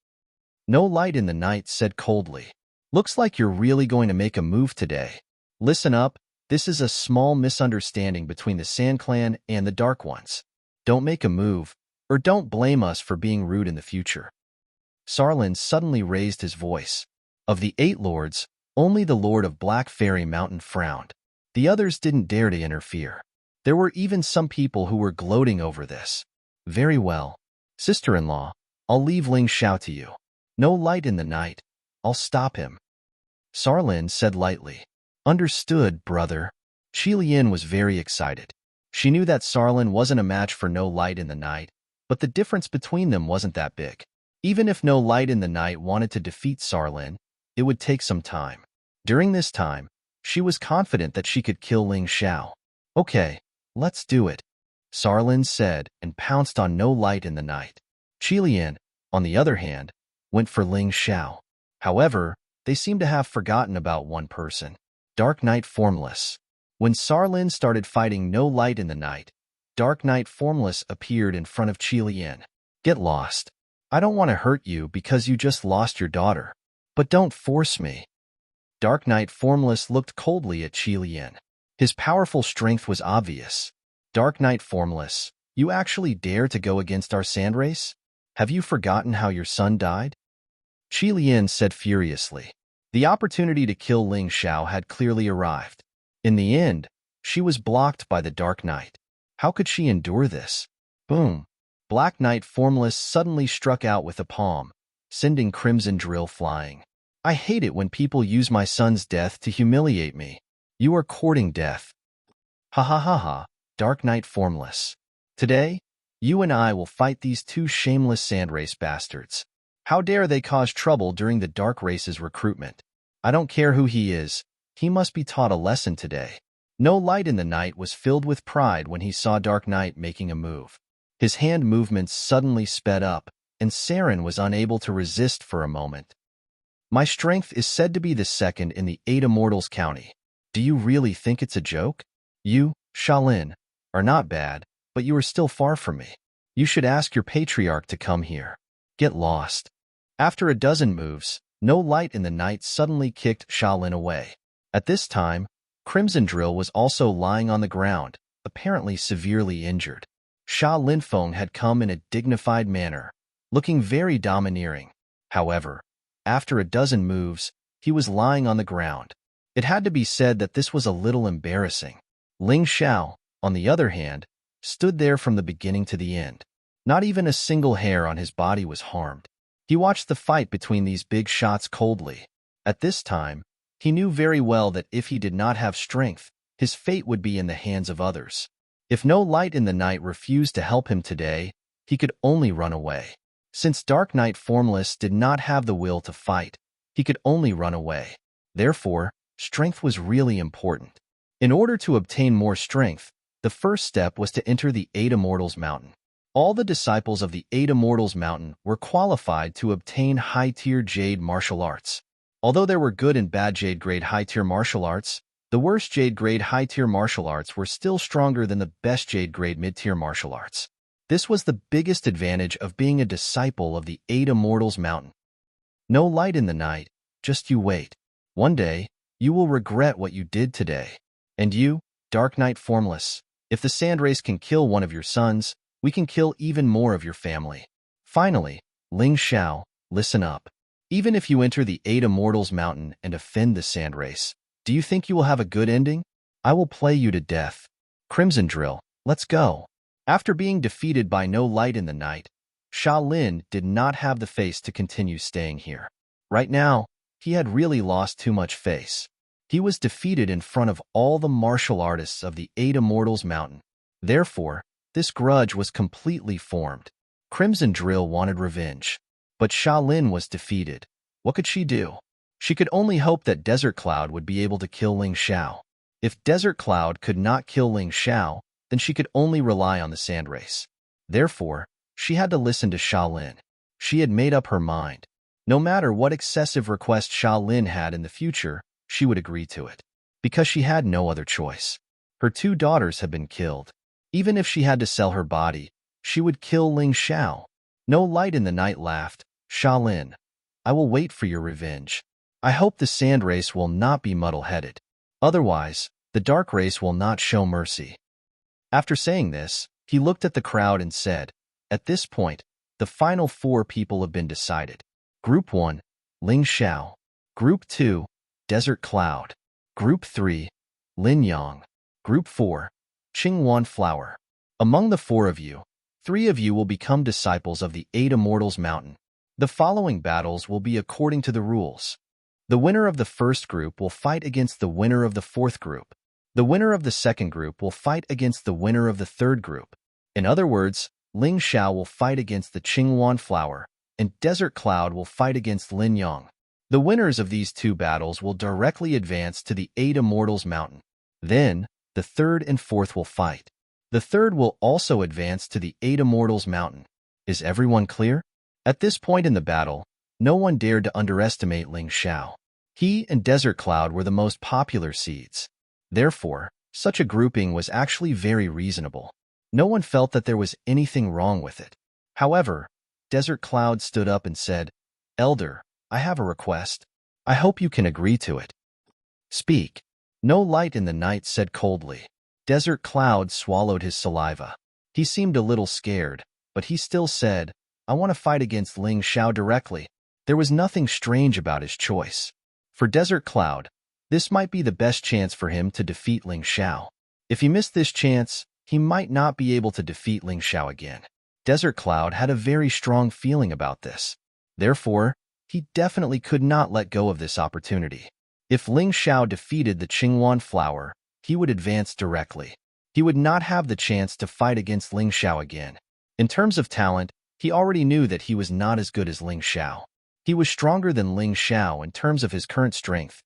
No Light in the Night said coldly. "Looks like you're really going to make a move today. Listen up, this is a small misunderstanding between the Sand Clan and the Dark Ones. Don't make a move, or don't blame us for being rude in the future." Sarlin suddenly raised his voice. Of the 8 lords, only the Lord of Black Fairy Mountain frowned. The others didn't dare to interfere. There were even some people who were gloating over this. Very well. Sister-in-law, I'll leave Ling Xiao to you. No light in the night. I'll stop him. Sarlin said lightly. Understood, brother. Qilian was very excited. She knew that Sarlin wasn't a match for No Light in the Night, but the difference between them wasn't that big. Even if No Light in the Night wanted to defeat Sarlin, it would take some time. During this time, she was confident that she could kill Ling Xiao. Okay, let's do it, Sarlin said and pounced on No Light in the Night. Qilian, on the other hand, went for Ling Xiao. However, they seemed to have forgotten about one person. Dark Knight Formless. When Sarlin started fighting No Light in the Night, Dark Knight Formless appeared in front of Qilian. Get lost. I don't want to hurt you because you just lost your daughter. But don't force me. Dark Knight Formless looked coldly at Qilian. His powerful strength was obvious. Dark Knight Formless, you actually dare to go against our sand race? Have you forgotten how your son died? Qilian said furiously. The opportunity to kill Ling Xiao had clearly arrived. In the end, she was blocked by the Dark Knight. How could she endure this? Boom! Black Knight Formless suddenly struck out with a palm, sending Crimson Drill flying. I hate it when people use my son's death to humiliate me. You are courting death. Ha ha ha ha, Dark Knight Formless. Today, you and I will fight these 2 shameless sandrace bastards. How dare they cause trouble during the Dark Race's recruitment? I don't care who he is. He must be taught a lesson today. No Light in the Night was filled with pride when he saw Dark Knight making a move. His hand movements suddenly sped up, and Serene was unable to resist for a moment. My strength is said to be the second in the 8 Immortals County. Do you really think it's a joke? You, Shaolin, are not bad, but you are still far from me. You should ask your patriarch to come here. Get lost. After a dozen moves, No Light in the Night suddenly kicked Shaolin away. At this time, Crimson Drill was also lying on the ground, apparently severely injured. Sha Linfeng had come in a dignified manner, looking very domineering. However, after a dozen moves, he was lying on the ground. It had to be said that this was a little embarrassing. Ling Xiao, on the other hand, stood there from the beginning to the end. Not even a single hair on his body was harmed. He watched the fight between these big shots coldly. At this time, he knew very well that if he did not have strength, his fate would be in the hands of others. If No Light in the Night refused to help him today, he could only run away. Since Dark Knight Formless did not have the will to fight, he could only run away. Therefore, strength was really important. In order to obtain more strength, the first step was to enter the 8 Immortals Mountain. All the disciples of the 8 Immortals Mountain were qualified to obtain high-tier Jade martial arts. Although there were good and bad Jade-grade high-tier martial arts, the worst Jade-grade high-tier martial arts were still stronger than the best Jade-grade mid-tier martial arts. This was the biggest advantage of being a disciple of the 8 Immortals Mountain. No Light in the Night, just you wait. One day, you will regret what you did today. And you, Dark Knight Formless, if the Sand Race can kill one of your sons, we can kill even more of your family. Finally, Ling Xiao, listen up. Even if you enter the 8 Immortals Mountain and offend the Sand Race, do you think you will have a good ending? I will play you to death. Crimson Drill, let's go. After being defeated by No Light in the Night, Sha Lin did not have the face to continue staying here. Right now, he had really lost too much face. He was defeated in front of all the martial artists of the 8 Immortals Mountain. Therefore, this grudge was completely formed. Crimson Drill wanted revenge. But Sha Lin was defeated. What could she do? She could only hope that Desert Cloud would be able to kill Ling Xiao. If Desert Cloud could not kill Ling Xiao, then she could only rely on the Sand Race. Therefore, she had to listen to Sha Lin. She had made up her mind. No matter what excessive request Sha Lin had in the future, she would agree to it. Because she had no other choice. Her 2 daughters had been killed. Even if she had to sell her body, she would kill Ling Xiao. No Light in the Night laughed. Sha Lin, I will wait for your revenge. I hope the Sand Race will not be muddle-headed. Otherwise, the Dark Race will not show mercy. After saying this, he looked at the crowd and said, at this point, the final 4 people have been decided. Group 1, Ling Xiao. Group 2, Desert Cloud. Group 3, Lin Yang. Group 4, Qingwan Flower. Among the 4 of you, 3 of you will become disciples of the 8 Immortals Mountain. The following battles will be according to the rules. The winner of the first group will fight against the winner of the fourth group. The winner of the second group will fight against the winner of the third group. In other words, Ling Xiao will fight against the Qingwan Flower, and Desert Cloud will fight against Lin Yang. The winners of these 2 battles will directly advance to the 8 Immortals Mountain. Then, the third and fourth will fight. The third will also advance to the 8 Immortals Mountain. Is everyone clear? At this point in the battle, no one dared to underestimate Ling Xiao. He and Desert Cloud were the most popular seeds. Therefore, such a grouping was actually very reasonable. No one felt that there was anything wrong with it. However, Desert Cloud stood up and said, "Elder, I have a request. I hope you can agree to it." "Speak." No Light in the Night said coldly. Desert Cloud swallowed his saliva. He seemed a little scared, but he still said, "I want to fight against Ling Xiao directly." There was nothing strange about his choice. For Desert Cloud, this might be the best chance for him to defeat Ling Xiao. If he missed this chance, he might not be able to defeat Ling Xiao again. Desert Cloud had a very strong feeling about this. Therefore, he definitely could not let go of this opportunity. If Ling Xiao defeated the Qingwan Flower, he would advance directly. He would not have the chance to fight against Ling Xiao again. In terms of talent, he already knew that he was not as good as Ling Xiao. He was stronger than Ling Xiao in terms of his current strength.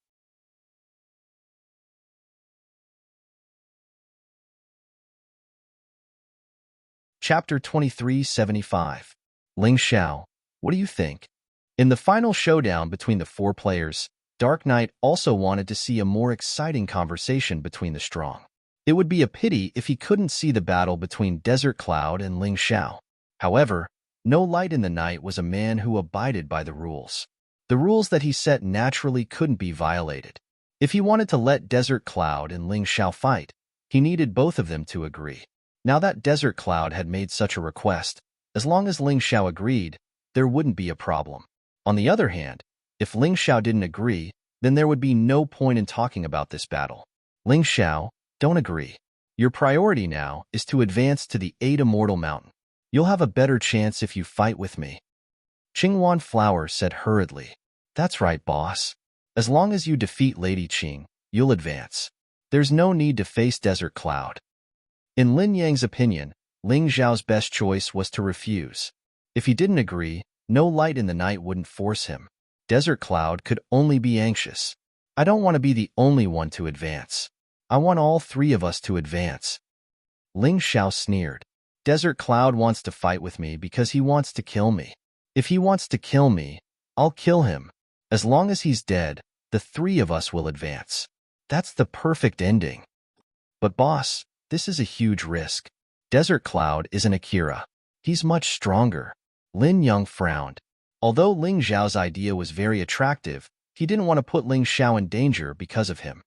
Chapter 2375. Ling Xiao, what do you think? In the final showdown between the 4 players, Dark Knight also wanted to see a more exciting conversation between the strong. It would be a pity if he couldn't see the battle between Desert Cloud and Ling Xiao. However, No Light in the Night was a man who abided by the rules. The rules that he set naturally couldn't be violated. If he wanted to let Desert Cloud and Ling Xiao fight, he needed both of them to agree. Now that Desert Cloud had made such a request, as long as Ling Xiao agreed, there wouldn't be a problem. On the other hand, if Ling Xiao didn't agree, then there would be no point in talking about this battle. Ling Xiao, don't agree. Your priority now is to advance to the 8 Immortal Mountain. You'll have a better chance if you fight with me. Qingwan Flower said hurriedly. That's right, boss. As long as you defeat Lady Qing, you'll advance. There's no need to face Desert Cloud. In Lin Yang's opinion, Ling Xiao's best choice was to refuse. If he didn't agree, No Light in the Night wouldn't force him. Desert Cloud could only be anxious. I don't want to be the only one to advance. I want all 3 of us to advance. Ling Xiao sneered. Desert Cloud wants to fight with me because he wants to kill me. If he wants to kill me, I'll kill him. As long as he's dead, the 3 of us will advance. That's the perfect ending. But boss, this is a huge risk. Desert Cloud isn't Akira. He's much stronger. Lin Yang frowned. Although Ling Xiao's idea was very attractive, he didn't want to put Ling Xiao in danger because of him.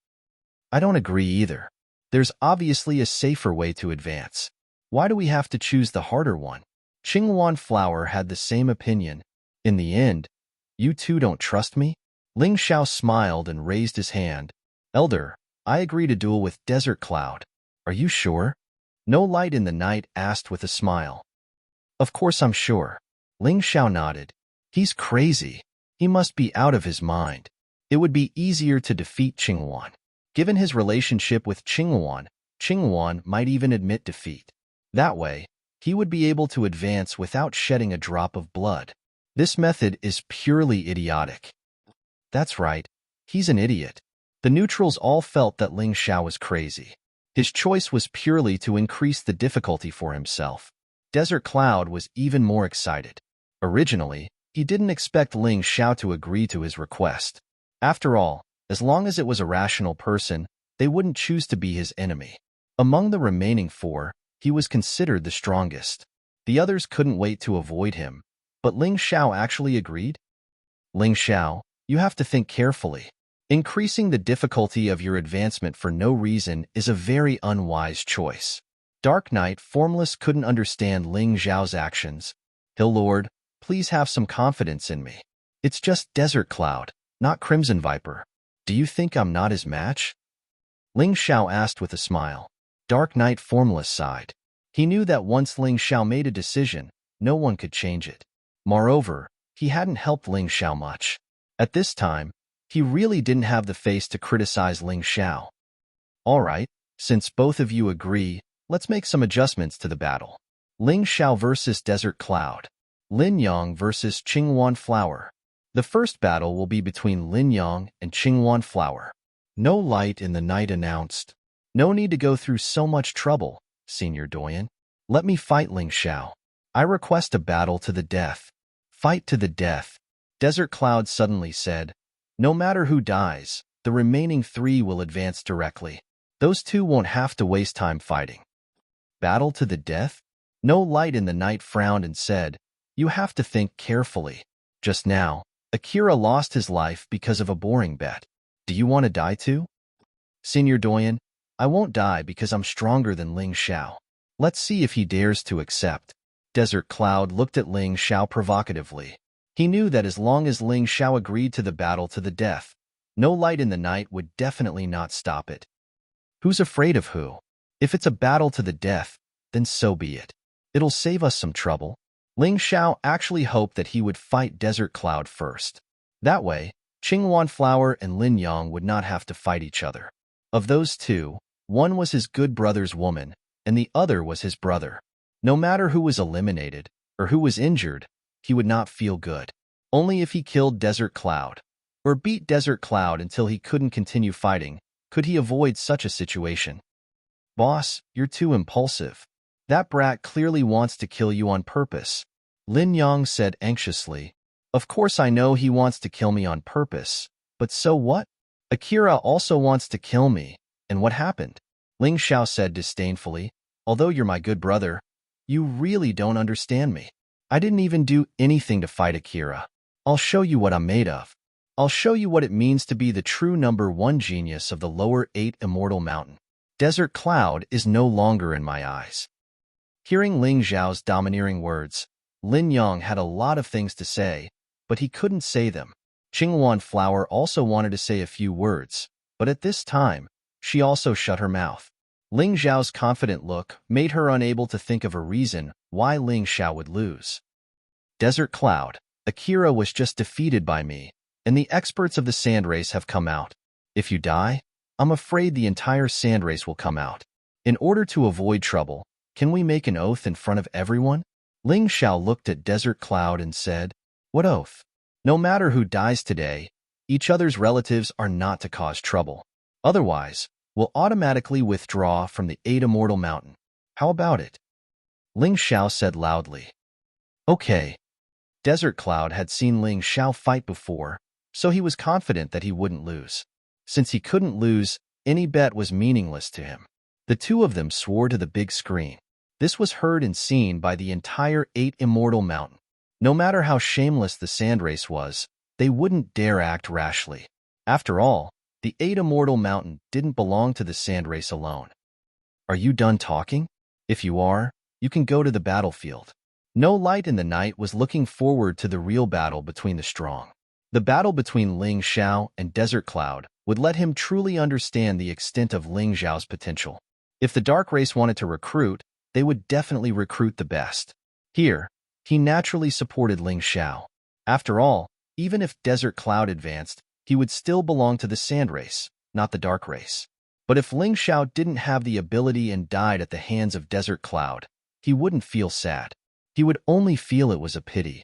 I don't agree either. There's obviously a safer way to advance. Why do we have to choose the harder one? Qingwan Flower had the same opinion. In the end, you 2 don't trust me? Ling Xiao smiled and raised his hand. Elder, I agree to duel with Desert Cloud. Are you sure? No Light in the Night asked with a smile. Of course I'm sure. Ling Xiao nodded. He's crazy. He must be out of his mind. It would be easier to defeat Qingwan. Given his relationship with Qingwan, Qingwan might even admit defeat. That way, he would be able to advance without shedding a drop of blood. This method is purely idiotic. That's right. He's an idiot. The neutrals all felt that Ling Xiao was crazy. His choice was purely to increase the difficulty for himself. Desert Cloud was even more excited. Originally, he didn't expect Ling Xiao to agree to his request. After all, as long as it was a rational person, they wouldn't choose to be his enemy. Among the remaining 4, he was considered the strongest. The others couldn't wait to avoid him, but Ling Xiao actually agreed. Ling Xiao, you have to think carefully. Increasing the difficulty of your advancement for no reason is a very unwise choice. Dark Knight Formless couldn't understand Ling Xiao's actions. Hill Lord, please have some confidence in me. It's just Desert Cloud, not Crimson Viper. Do you think I'm not his match? Ling Xiao asked with a smile. Dark Knight Formless sighed. He knew that once Ling Xiao made a decision, no one could change it. Moreover, he hadn't helped Ling Xiao much. At this time, he really didn't have the face to criticize Ling Xiao. All right, since both of you agree, let's make some adjustments to the battle. Ling Xiao versus Desert Cloud. Lin Yang versus Qingwan Flower. The first battle will be between Lin Yang and Qingwan Flower. No light in the night announced. No need to go through so much trouble, Senior Doyen. Let me fight Ling Xiao. I request a battle to the death. Fight to the death. Desert Cloud suddenly said. No matter who dies, the remaining 3 will advance directly. Those 2 won't have to waste time fighting. Battle to the death? No light in the night frowned and said, you have to think carefully. Just now, Akira lost his life because of a boring bet. Do you want to die too? Senior Doyen, I won't die because I'm stronger than Ling Xiao. Let's see if he dares to accept. Desert Cloud looked at Ling Xiao provocatively. He knew that as long as Ling Xiao agreed to the battle to the death, no light in the night would definitely not stop it. Who's afraid of who? If it's a battle to the death, then so be it. It'll save us some trouble. Ling Xiao actually hoped that he would fight Desert Cloud first. That way, Qingwan Flower and Lin Yang would not have to fight each other. Of those 2, one was his good brother's woman, and the other was his brother. No matter who was eliminated, or who was injured, he would not feel good. Only if he killed Desert Cloud, or beat Desert Cloud until he couldn't continue fighting, could he avoid such a situation. Boss, you're too impulsive. That brat clearly wants to kill you on purpose. Lin Yang said anxiously. Of course I know he wants to kill me on purpose, but so what? Akira also wants to kill me, and what happened? Ling Xiao said disdainfully. Although you're my good brother, you really don't understand me. I didn't even do anything to fight Akira. I'll show you what I'm made of. I'll show you what it means to be the true #1 genius of the lower 8 Immortal Mountain. Desert Cloud is no longer in my eyes. Hearing Ling Xiao's domineering words, Lin Yang had a lot of things to say, but he couldn't say them. Qingwan Flower also wanted to say a few words, but at this time, she also shut her mouth. Ling Xiao's confident look made her unable to think of a reason why Ling Xiao would lose. Desert Cloud, Akira was just defeated by me, and the experts of the sand race have come out. If you die, I'm afraid the entire sand race will come out. In order to avoid trouble, can we make an oath in front of everyone? Ling Xiao looked at Desert Cloud and said, What oath? No matter who dies today, each other's relatives are not to cause trouble. Otherwise, we'll automatically withdraw from the 8 Immortal Mountain. How about it? Ling Xiao said loudly. Okay. Desert Cloud had seen Ling Xiao fight before, so he was confident that he wouldn't lose. Since he couldn't lose, any bet was meaningless to him. The 2 of them swore to the big screen. This was heard and seen by the entire 8 Immortal Mountain. No matter how shameless the sand race was, they wouldn't dare act rashly. After all, the 8 Immortal Mountain didn't belong to the sand race alone. Are you done talking? If you are, you can go to the battlefield. No light in the night was looking forward to the real battle between the strong. The battle between Ling Xiao and Desert Cloud would let him truly understand the extent of Ling Xiao's potential. If the dark race wanted to recruit, they would definitely recruit the best. Here, he naturally supported Ling Xiao. After all, even if Desert Cloud advanced, he would still belong to the sand race, not the dark race. But if Ling Xiao didn't have the ability and died at the hands of Desert Cloud, he wouldn't feel sad. He would only feel it was a pity.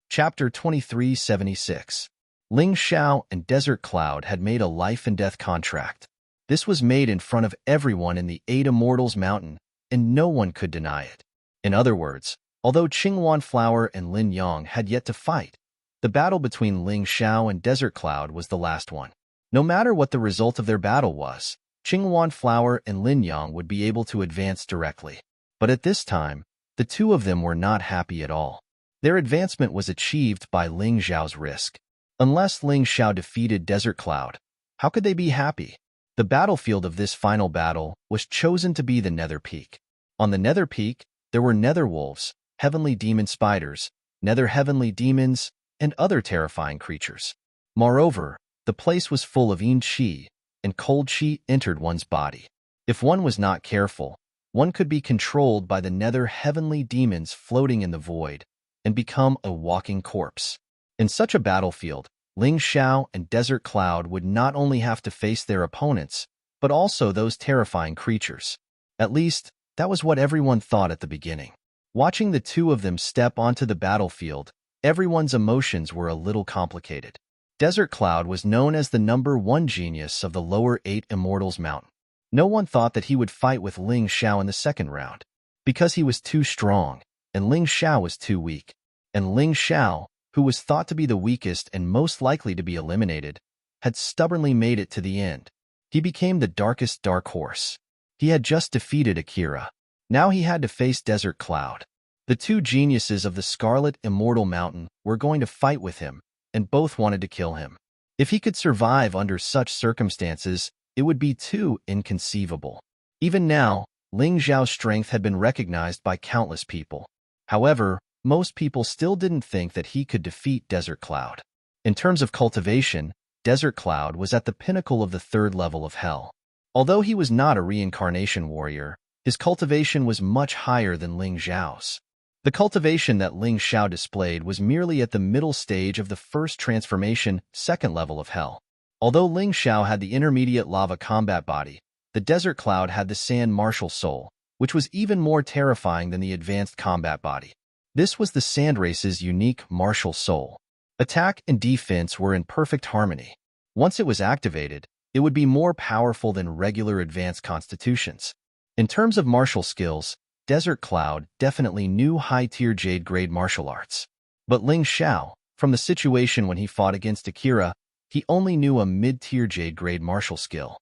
Chapter 2376. Ling Xiao and Desert Cloud had made a life-and-death contract. This was made in front of everyone in the 8 Immortals Mountain, and no one could deny it. In other words, although Qingwan Flower and Lin Yang had yet to fight, the battle between Ling Xiao and Desert Cloud was the last one. No matter what the result of their battle was, Qingwan Flower and Lin Yang would be able to advance directly. But at this time, the 2 of them were not happy at all. Their advancement was achieved by Ling Xiao's risk. Unless Ling Xiao defeated Desert Cloud, how could they be happy? The battlefield of this final battle was chosen to be the Nether Peak. On the nether peak, there were nether wolves, heavenly demon spiders, nether heavenly demons, and other terrifying creatures. Moreover, the place was full of yin qi, and cold qi entered one's body. If one was not careful, one could be controlled by the nether heavenly demons floating in the void and become a walking corpse. In such a battlefield, Ling Xiao and Desert Cloud would not only have to face their opponents, but also those terrifying creatures. At least, that was what everyone thought at the beginning. Watching the two of them step onto the battlefield, everyone's emotions were a little complicated. Desert Cloud was known as the #1 genius of the lower 8 Immortals Mountain. No one thought that he would fight with Ling Xiao in the second round, because he was too strong, and Ling Xiao was too weak. And Ling Xiao, who was thought to be the weakest and most likely to be eliminated, had stubbornly made it to the end. He became the darkest dark horse. He had just defeated Akira. Now he had to face Desert Cloud. The two geniuses of the Scarlet Immortal Mountain were going to fight with him, and both wanted to kill him. If he could survive under such circumstances, it would be too inconceivable. Even now, Ling Xiao's strength had been recognized by countless people. However, most people still didn't think that he could defeat Desert Cloud. In terms of cultivation, Desert Cloud was at the pinnacle of the 3rd level of Hell. Although he was not a reincarnation warrior, his cultivation was much higher than Ling Xiao's. The cultivation that Ling Xiao displayed was merely at the middle stage of the first transformation, 2nd level of Hell. Although Ling Xiao had the intermediate lava combat body, the Desert Cloud had the sand martial soul, which was even more terrifying than the advanced combat body. This was the sand race's unique martial soul. Attack and defense were in perfect harmony. Once it was activated, it would be more powerful than regular advanced constitutions. In terms of martial skills, Desert Cloud definitely knew high-tier Jade-grade martial arts. But Ling Xiao, from the situation when he fought against Akira, he only knew a mid-tier Jade-grade martial skill.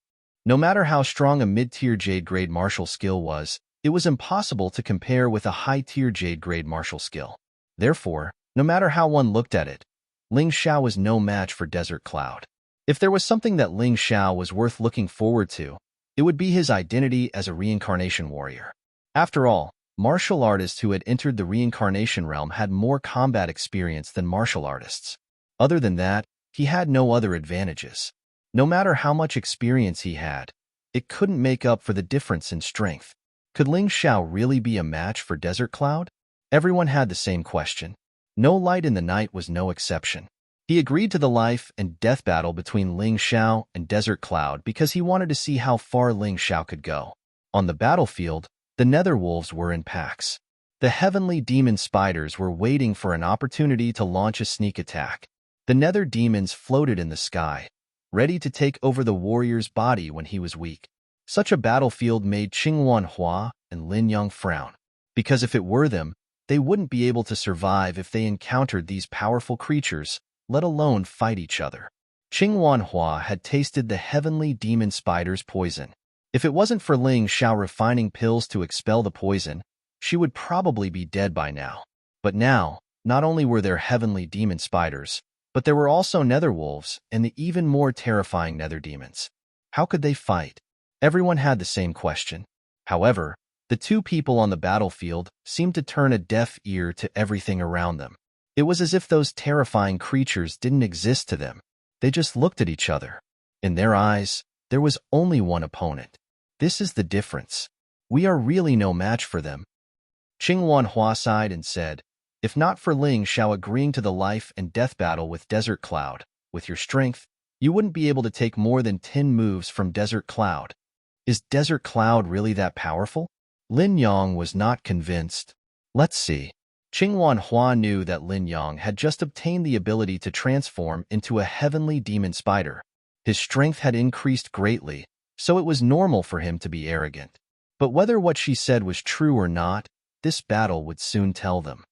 No matter how strong a mid-tier Jade-grade martial skill was, it was impossible to compare with a high-tier Jade-grade martial skill. Therefore, no matter how one looked at it, Ling Xiao was no match for Desert Cloud. If there was something that Ling Xiao was worth looking forward to, it would be his identity as a reincarnation warrior. After all, martial artists who had entered the reincarnation realm had more combat experience than martial artists. Other than that, he had no other advantages. No matter how much experience he had, it couldn't make up for the difference in strength. Could Ling Xiao really be a match for Desert Cloud? Everyone had the same question. No Light in the Night was no exception. He agreed to the life and death battle between Ling Xiao and Desert Cloud because he wanted to see how far Ling Xiao could go. On the battlefield, the nether wolves were in packs. The heavenly demon spiders were waiting for an opportunity to launch a sneak attack. The nether demons floated in the sky, ready to take over the warrior's body when he was weak. Such a battlefield made Qingwan Hua and Lin Yang frown, because if it were them, they wouldn't be able to survive if they encountered these powerful creatures, let alone fight each other. Qingwan Hua had tasted the heavenly demon spider's poison. If it wasn't for Ling Xiao refining pills to expel the poison, she would probably be dead by now. But now, not only were there heavenly demon spiders, but there were also nether wolves and the even more terrifying nether demons. How could they fight? Everyone had the same question. However, the two people on the battlefield seemed to turn a deaf ear to everything around them. It was as if those terrifying creatures didn't exist to them. They just looked at each other. In their eyes, there was only one opponent. This is the difference. We are really no match for them. Qingwan Hua sighed and said, if not for Ling Xiao agreeing to the life and death battle with Desert Cloud, with your strength, you wouldn't be able to take more than 10 moves from Desert Cloud. Is Desert Cloud really that powerful? Lin Yang was not convinced. Let's see. Qingwan Hua knew that Lin Yang had just obtained the ability to transform into a heavenly demon spider. His strength had increased greatly, so it was normal for him to be arrogant. But whether what she said was true or not, this battle would soon tell them.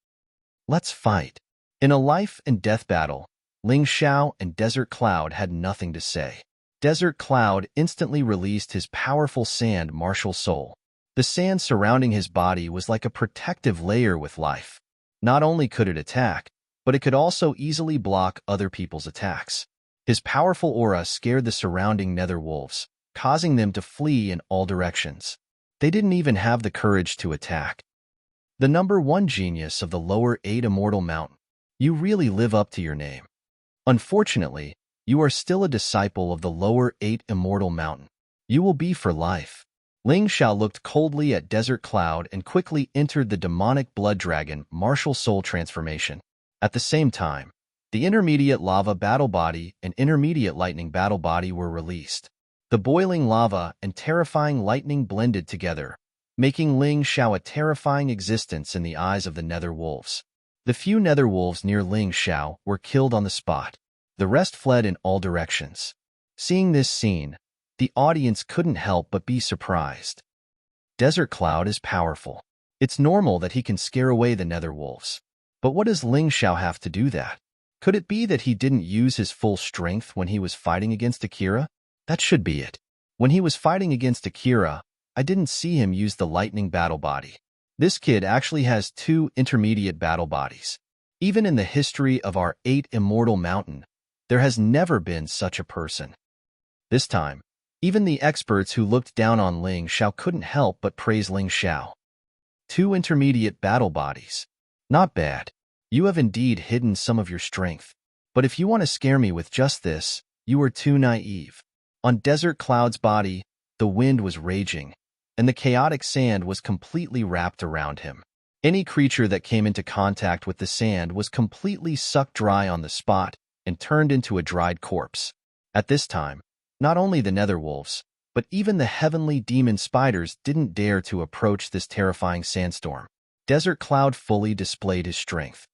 Let's fight. In a life and death battle, Ling Xiao and Desert Cloud had nothing to say. Desert Cloud instantly released his powerful sand martial soul. The sand surrounding his body was like a protective layer with life. Not only could it attack, but it could also easily block other people's attacks. His powerful aura scared the surrounding nether wolves, causing them to flee in all directions. They didn't even have the courage to attack. The number one genius of the lower 8 Immortal Mountain. You really live up to your name. Unfortunately, you are still a disciple of the lower 8 Immortal Mountain. You will be for life. Ling Xiao looked coldly at Desert Cloud and quickly entered the demonic blood dragon martial soul transformation. At the same time, the intermediate lava battle body and intermediate lightning battle body were released. The boiling lava and terrifying lightning blended together, making Ling Xiao a terrifying existence in the eyes of the Nether Wolves. The few Nether Wolves near Ling Xiao were killed on the spot. The rest fled in all directions. Seeing this scene, the audience couldn't help but be surprised. Desert Cloud is powerful. It's normal that he can scare away the Nether Wolves. But what does Ling Xiao have to do that? Could it be that he didn't use his full strength when he was fighting against Akira? That should be it. When he was fighting against Akira, I didn't see him use the lightning battle body. This kid actually has 2 intermediate battle bodies. Even in the history of our 8 Immortal Mountain, there has never been such a person. This time, even the experts who looked down on Ling Xiao couldn't help but praise Ling Xiao. 2 intermediate battle bodies. Not bad. You have indeed hidden some of your strength. But if you want to scare me with just this, you are too naive. On Desert Cloud's body, the wind was raging, and the chaotic sand was completely wrapped around him. Any creature that came into contact with the sand was completely sucked dry on the spot and turned into a dried corpse. At this time, not only the Netherwolves, but even the heavenly demon spiders didn't dare to approach this terrifying sandstorm. Desert Cloud fully displayed his strength.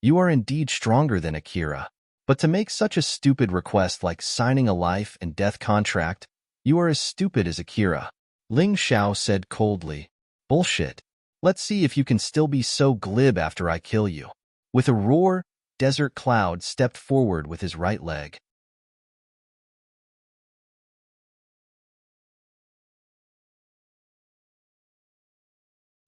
You are indeed stronger than Akira. But to make such a stupid request like signing a life and death contract, you are as stupid as Akira. Ling Xiao said coldly. Bullshit. Let's see if you can still be so glib after I kill you. With a roar, Desert Cloud stepped forward with his right leg.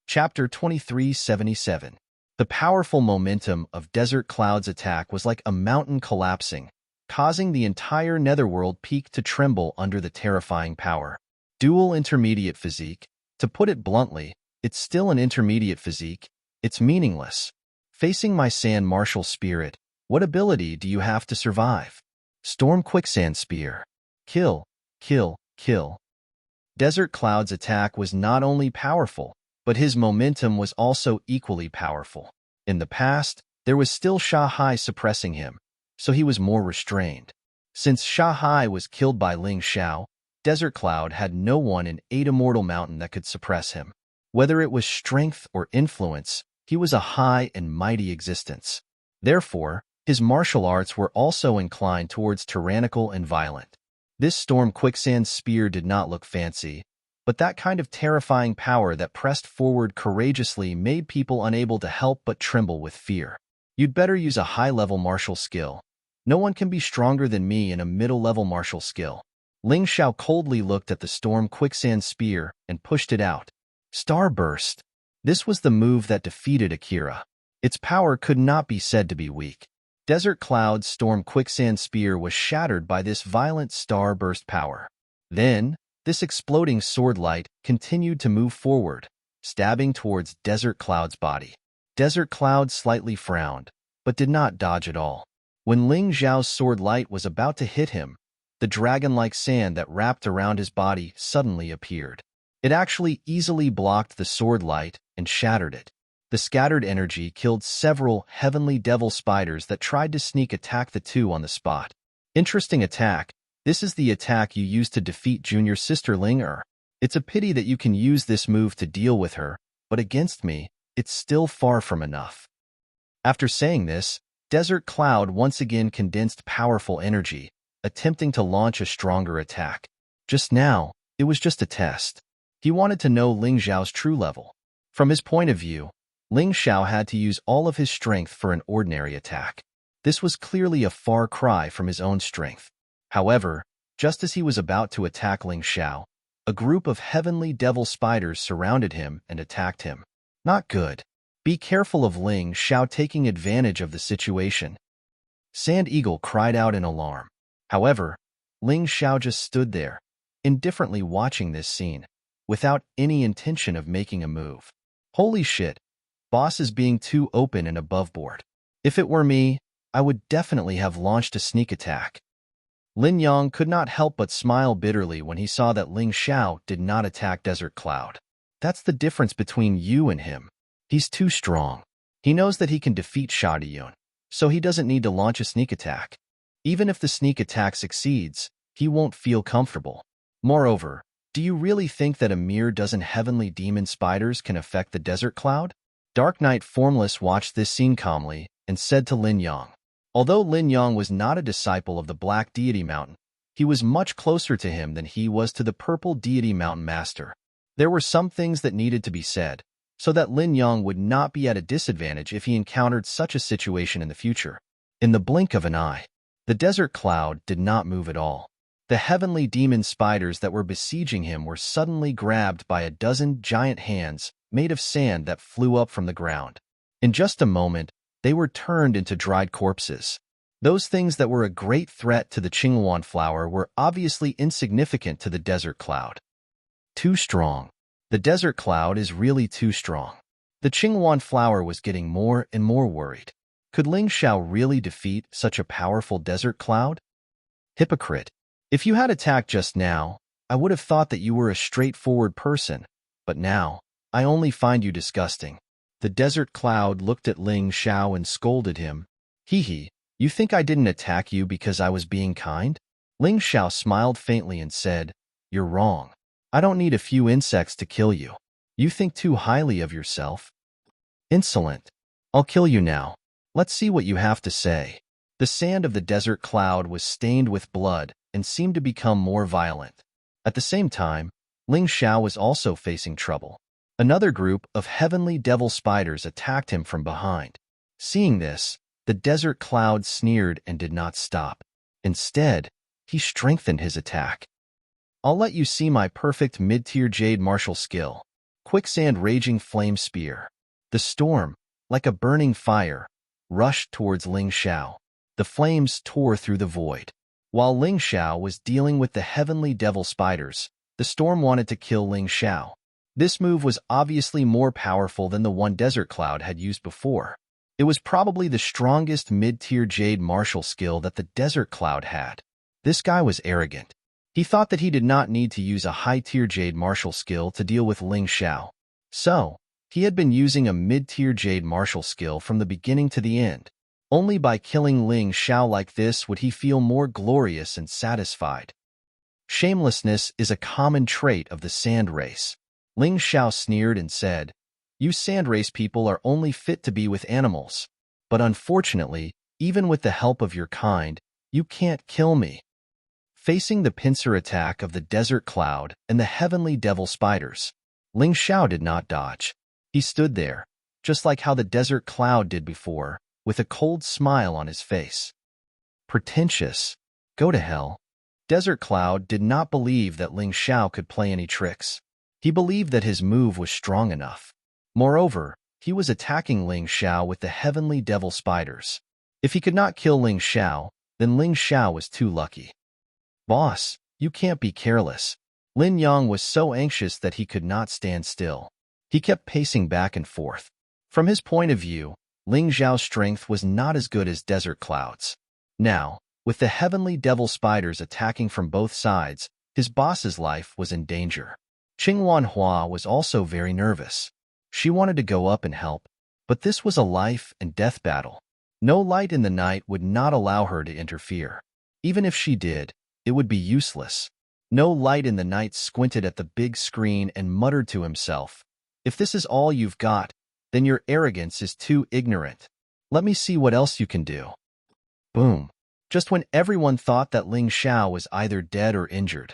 Chapter 2377. The powerful momentum of Desert Cloud's attack was like a mountain collapsing, causing the entire netherworld peak to tremble under the terrifying power. Dual intermediate physique. To put it bluntly, it's still an intermediate physique. It's meaningless. Facing my sand martial spirit, what ability do you have to survive? Storm Quicksand Spear. Kill, kill, kill. Desert Cloud's attack was not only powerful, but his momentum was also equally powerful. In the past, there was still Sha Hai suppressing him, so he was more restrained. Since Sha Hai was killed by Ling Xiao, Desert Cloud had no one in 8 Immortal Mountain that could suppress him. Whether it was strength or influence, he was a high and mighty existence. Therefore, his martial arts were also inclined towards tyrannical and violent. This Storm Quicksand Spear did not look fancy, but that kind of terrifying power that pressed forward courageously made people unable to help but tremble with fear. You'd better use a high-level martial skill. No one can be stronger than me in a middle-level martial skill. Ling Xiao coldly looked at the Storm Quicksand Spear and pushed it out. Starburst. This was the move that defeated Akira. Its power could not be said to be weak. Desert Cloud's Storm Quicksand Spear was shattered by this violent starburst power. Then, this exploding sword light continued to move forward, stabbing towards Desert Cloud's body. Desert Cloud slightly frowned, but did not dodge at all. When Ling Xiao's sword light was about to hit him, the dragon-like sand that wrapped around his body suddenly appeared. It actually easily blocked the sword light and shattered it. The scattered energy killed several heavenly devil spiders that tried to sneak attack the two on the spot. Interesting attack. This is the attack you used to defeat junior sister Ling Er. It's a pity that you can use this move to deal with her, but against me, it's still far from enough. After saying this, Desert Cloud once again condensed powerful energy, attempting to launch a stronger attack. Just now, it was just a test. He wanted to know Ling Xiao's true level. From his point of view, Ling Xiao had to use all of his strength for an ordinary attack. This was clearly a far cry from his own strength. However, just as he was about to attack Ling Xiao, a group of heavenly devil spiders surrounded him and attacked him. Not good. Be careful of Ling Xiao taking advantage of the situation. Sand Eagle cried out in alarm. However, Ling Xiao just stood there, indifferently watching this scene. without any intention of making a move. Holy shit, boss is being too open and aboveboard. If it were me, I would definitely have launched a sneak attack. Lin Yong could not help but smile bitterly when he saw that Ling Xiao did not attack Desert Cloud. That's the difference between you and him. He's too strong. He knows that he can defeat Shadiyun, so he doesn't need to launch a sneak attack. Even if the sneak attack succeeds, he won't feel comfortable. Moreover, do you really think that a mere dozen heavenly demon spiders can affect the Desert Cloud? Dark Knight Formless watched this scene calmly and said to Lin Yong. Although Lin Yong was not a disciple of the Black Deity Mountain, he was much closer to him than he was to the Purple Deity Mountain Master. There were some things that needed to be said, so that Lin Yong would not be at a disadvantage if he encountered such a situation in the future. In the blink of an eye, the Desert Cloud did not move at all. The heavenly demon spiders that were besieging him were suddenly grabbed by a dozen giant hands made of sand that flew up from the ground. In just a moment, they were turned into dried corpses. Those things that were a great threat to the Qinghuan flower were obviously insignificant to the Desert Cloud. Too strong. The Desert Cloud is really too strong. The Qinghuan flower was getting more and more worried. Could Ling Xiao really defeat such a powerful Desert Cloud? Hypocrite. If you had attacked just now, I would have thought that you were a straightforward person, but now, I only find you disgusting. The Desert Cloud looked at Ling Xiao and scolded him. Hee, you think I didn't attack you because I was being kind? Ling Xiao smiled faintly and said, You're wrong. I don't need a few insects to kill you. You think too highly of yourself. Insolent. I'll kill you now. Let's see what you have to say. The sand of the Desert Cloud was stained with blood and seemed to become more violent. At the same time, Ling Xiao was also facing trouble. Another group of heavenly devil spiders attacked him from behind. Seeing this, the Desert Cloud sneered and did not stop. Instead, he strengthened his attack. I'll let you see my perfect mid-tier jade martial skill. Quicksand Raging Flame Spear. The storm, like a burning fire, rushed towards Ling Xiao. The flames tore through the void. While Ling Xiao was dealing with the heavenly devil spiders, the storm wanted to kill Ling Xiao. This move was obviously more powerful than the one Desert Cloud had used before. It was probably the strongest mid-tier jade martial skill that the Desert Cloud had. This guy was arrogant. He thought that he did not need to use a high-tier jade martial skill to deal with Ling Xiao. So, he had been using a mid-tier jade martial skill from the beginning to the end. Only by killing Ling Xiao like this would he feel more glorious and satisfied. Shamelessness is a common trait of the Sand Race. Ling Xiao sneered and said, You Sand Race people are only fit to be with animals. But unfortunately, even with the help of your kind, you can't kill me. Facing the pincer attack of the Desert Cloud and the heavenly devil spiders, Ling Xiao did not dodge. He stood there, just like how the Desert Cloud did before, with a cold smile on his face. Pretentious. Go to hell. Desert Cloud did not believe that Ling Xiao could play any tricks. He believed that his move was strong enough. Moreover, he was attacking Ling Xiao with the heavenly devil spiders. If he could not kill Ling Xiao, then Ling Xiao was too lucky. Boss, you can't be careless. Lin Yong was so anxious that he could not stand still. He kept pacing back and forth. From his point of view, Ling Xiao's strength was not as good as Desert Cloud's. Now, with the heavenly devil spiders attacking from both sides, his boss's life was in danger. Qinghuan Hua was also very nervous. She wanted to go up and help, but this was a life and death battle. No light in the night would not allow her to interfere. Even if she did, it would be useless. No light in the night squinted at the big screen and muttered to himself, If this is all you've got, then your arrogance is too ignorant. Let me see what else you can do. Boom. Just when everyone thought that Ling Xiao was either dead or injured,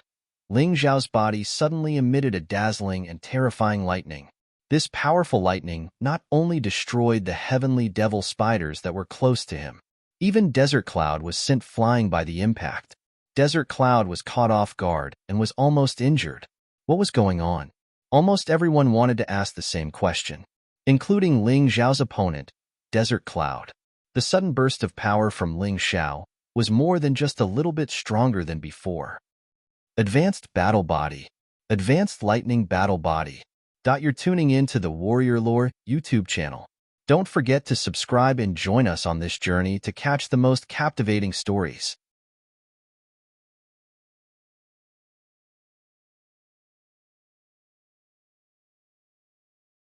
Ling Xiao's body suddenly emitted a dazzling and terrifying lightning. This powerful lightning not only destroyed the heavenly devil spiders that were close to him, even Desert Cloud was sent flying by the impact. Desert Cloud was caught off guard and was almost injured. What was going on? Almost everyone wanted to ask the same question, including Ling Xiao's opponent, Desert Cloud. The sudden burst of power from Ling Xiao was more than just a little bit stronger than before. Advanced Battle Body. Advanced Lightning Battle Body. You're tuning in to the Warrior Lore YouTube channel. Don't forget to subscribe and join us on this journey to catch the most captivating stories.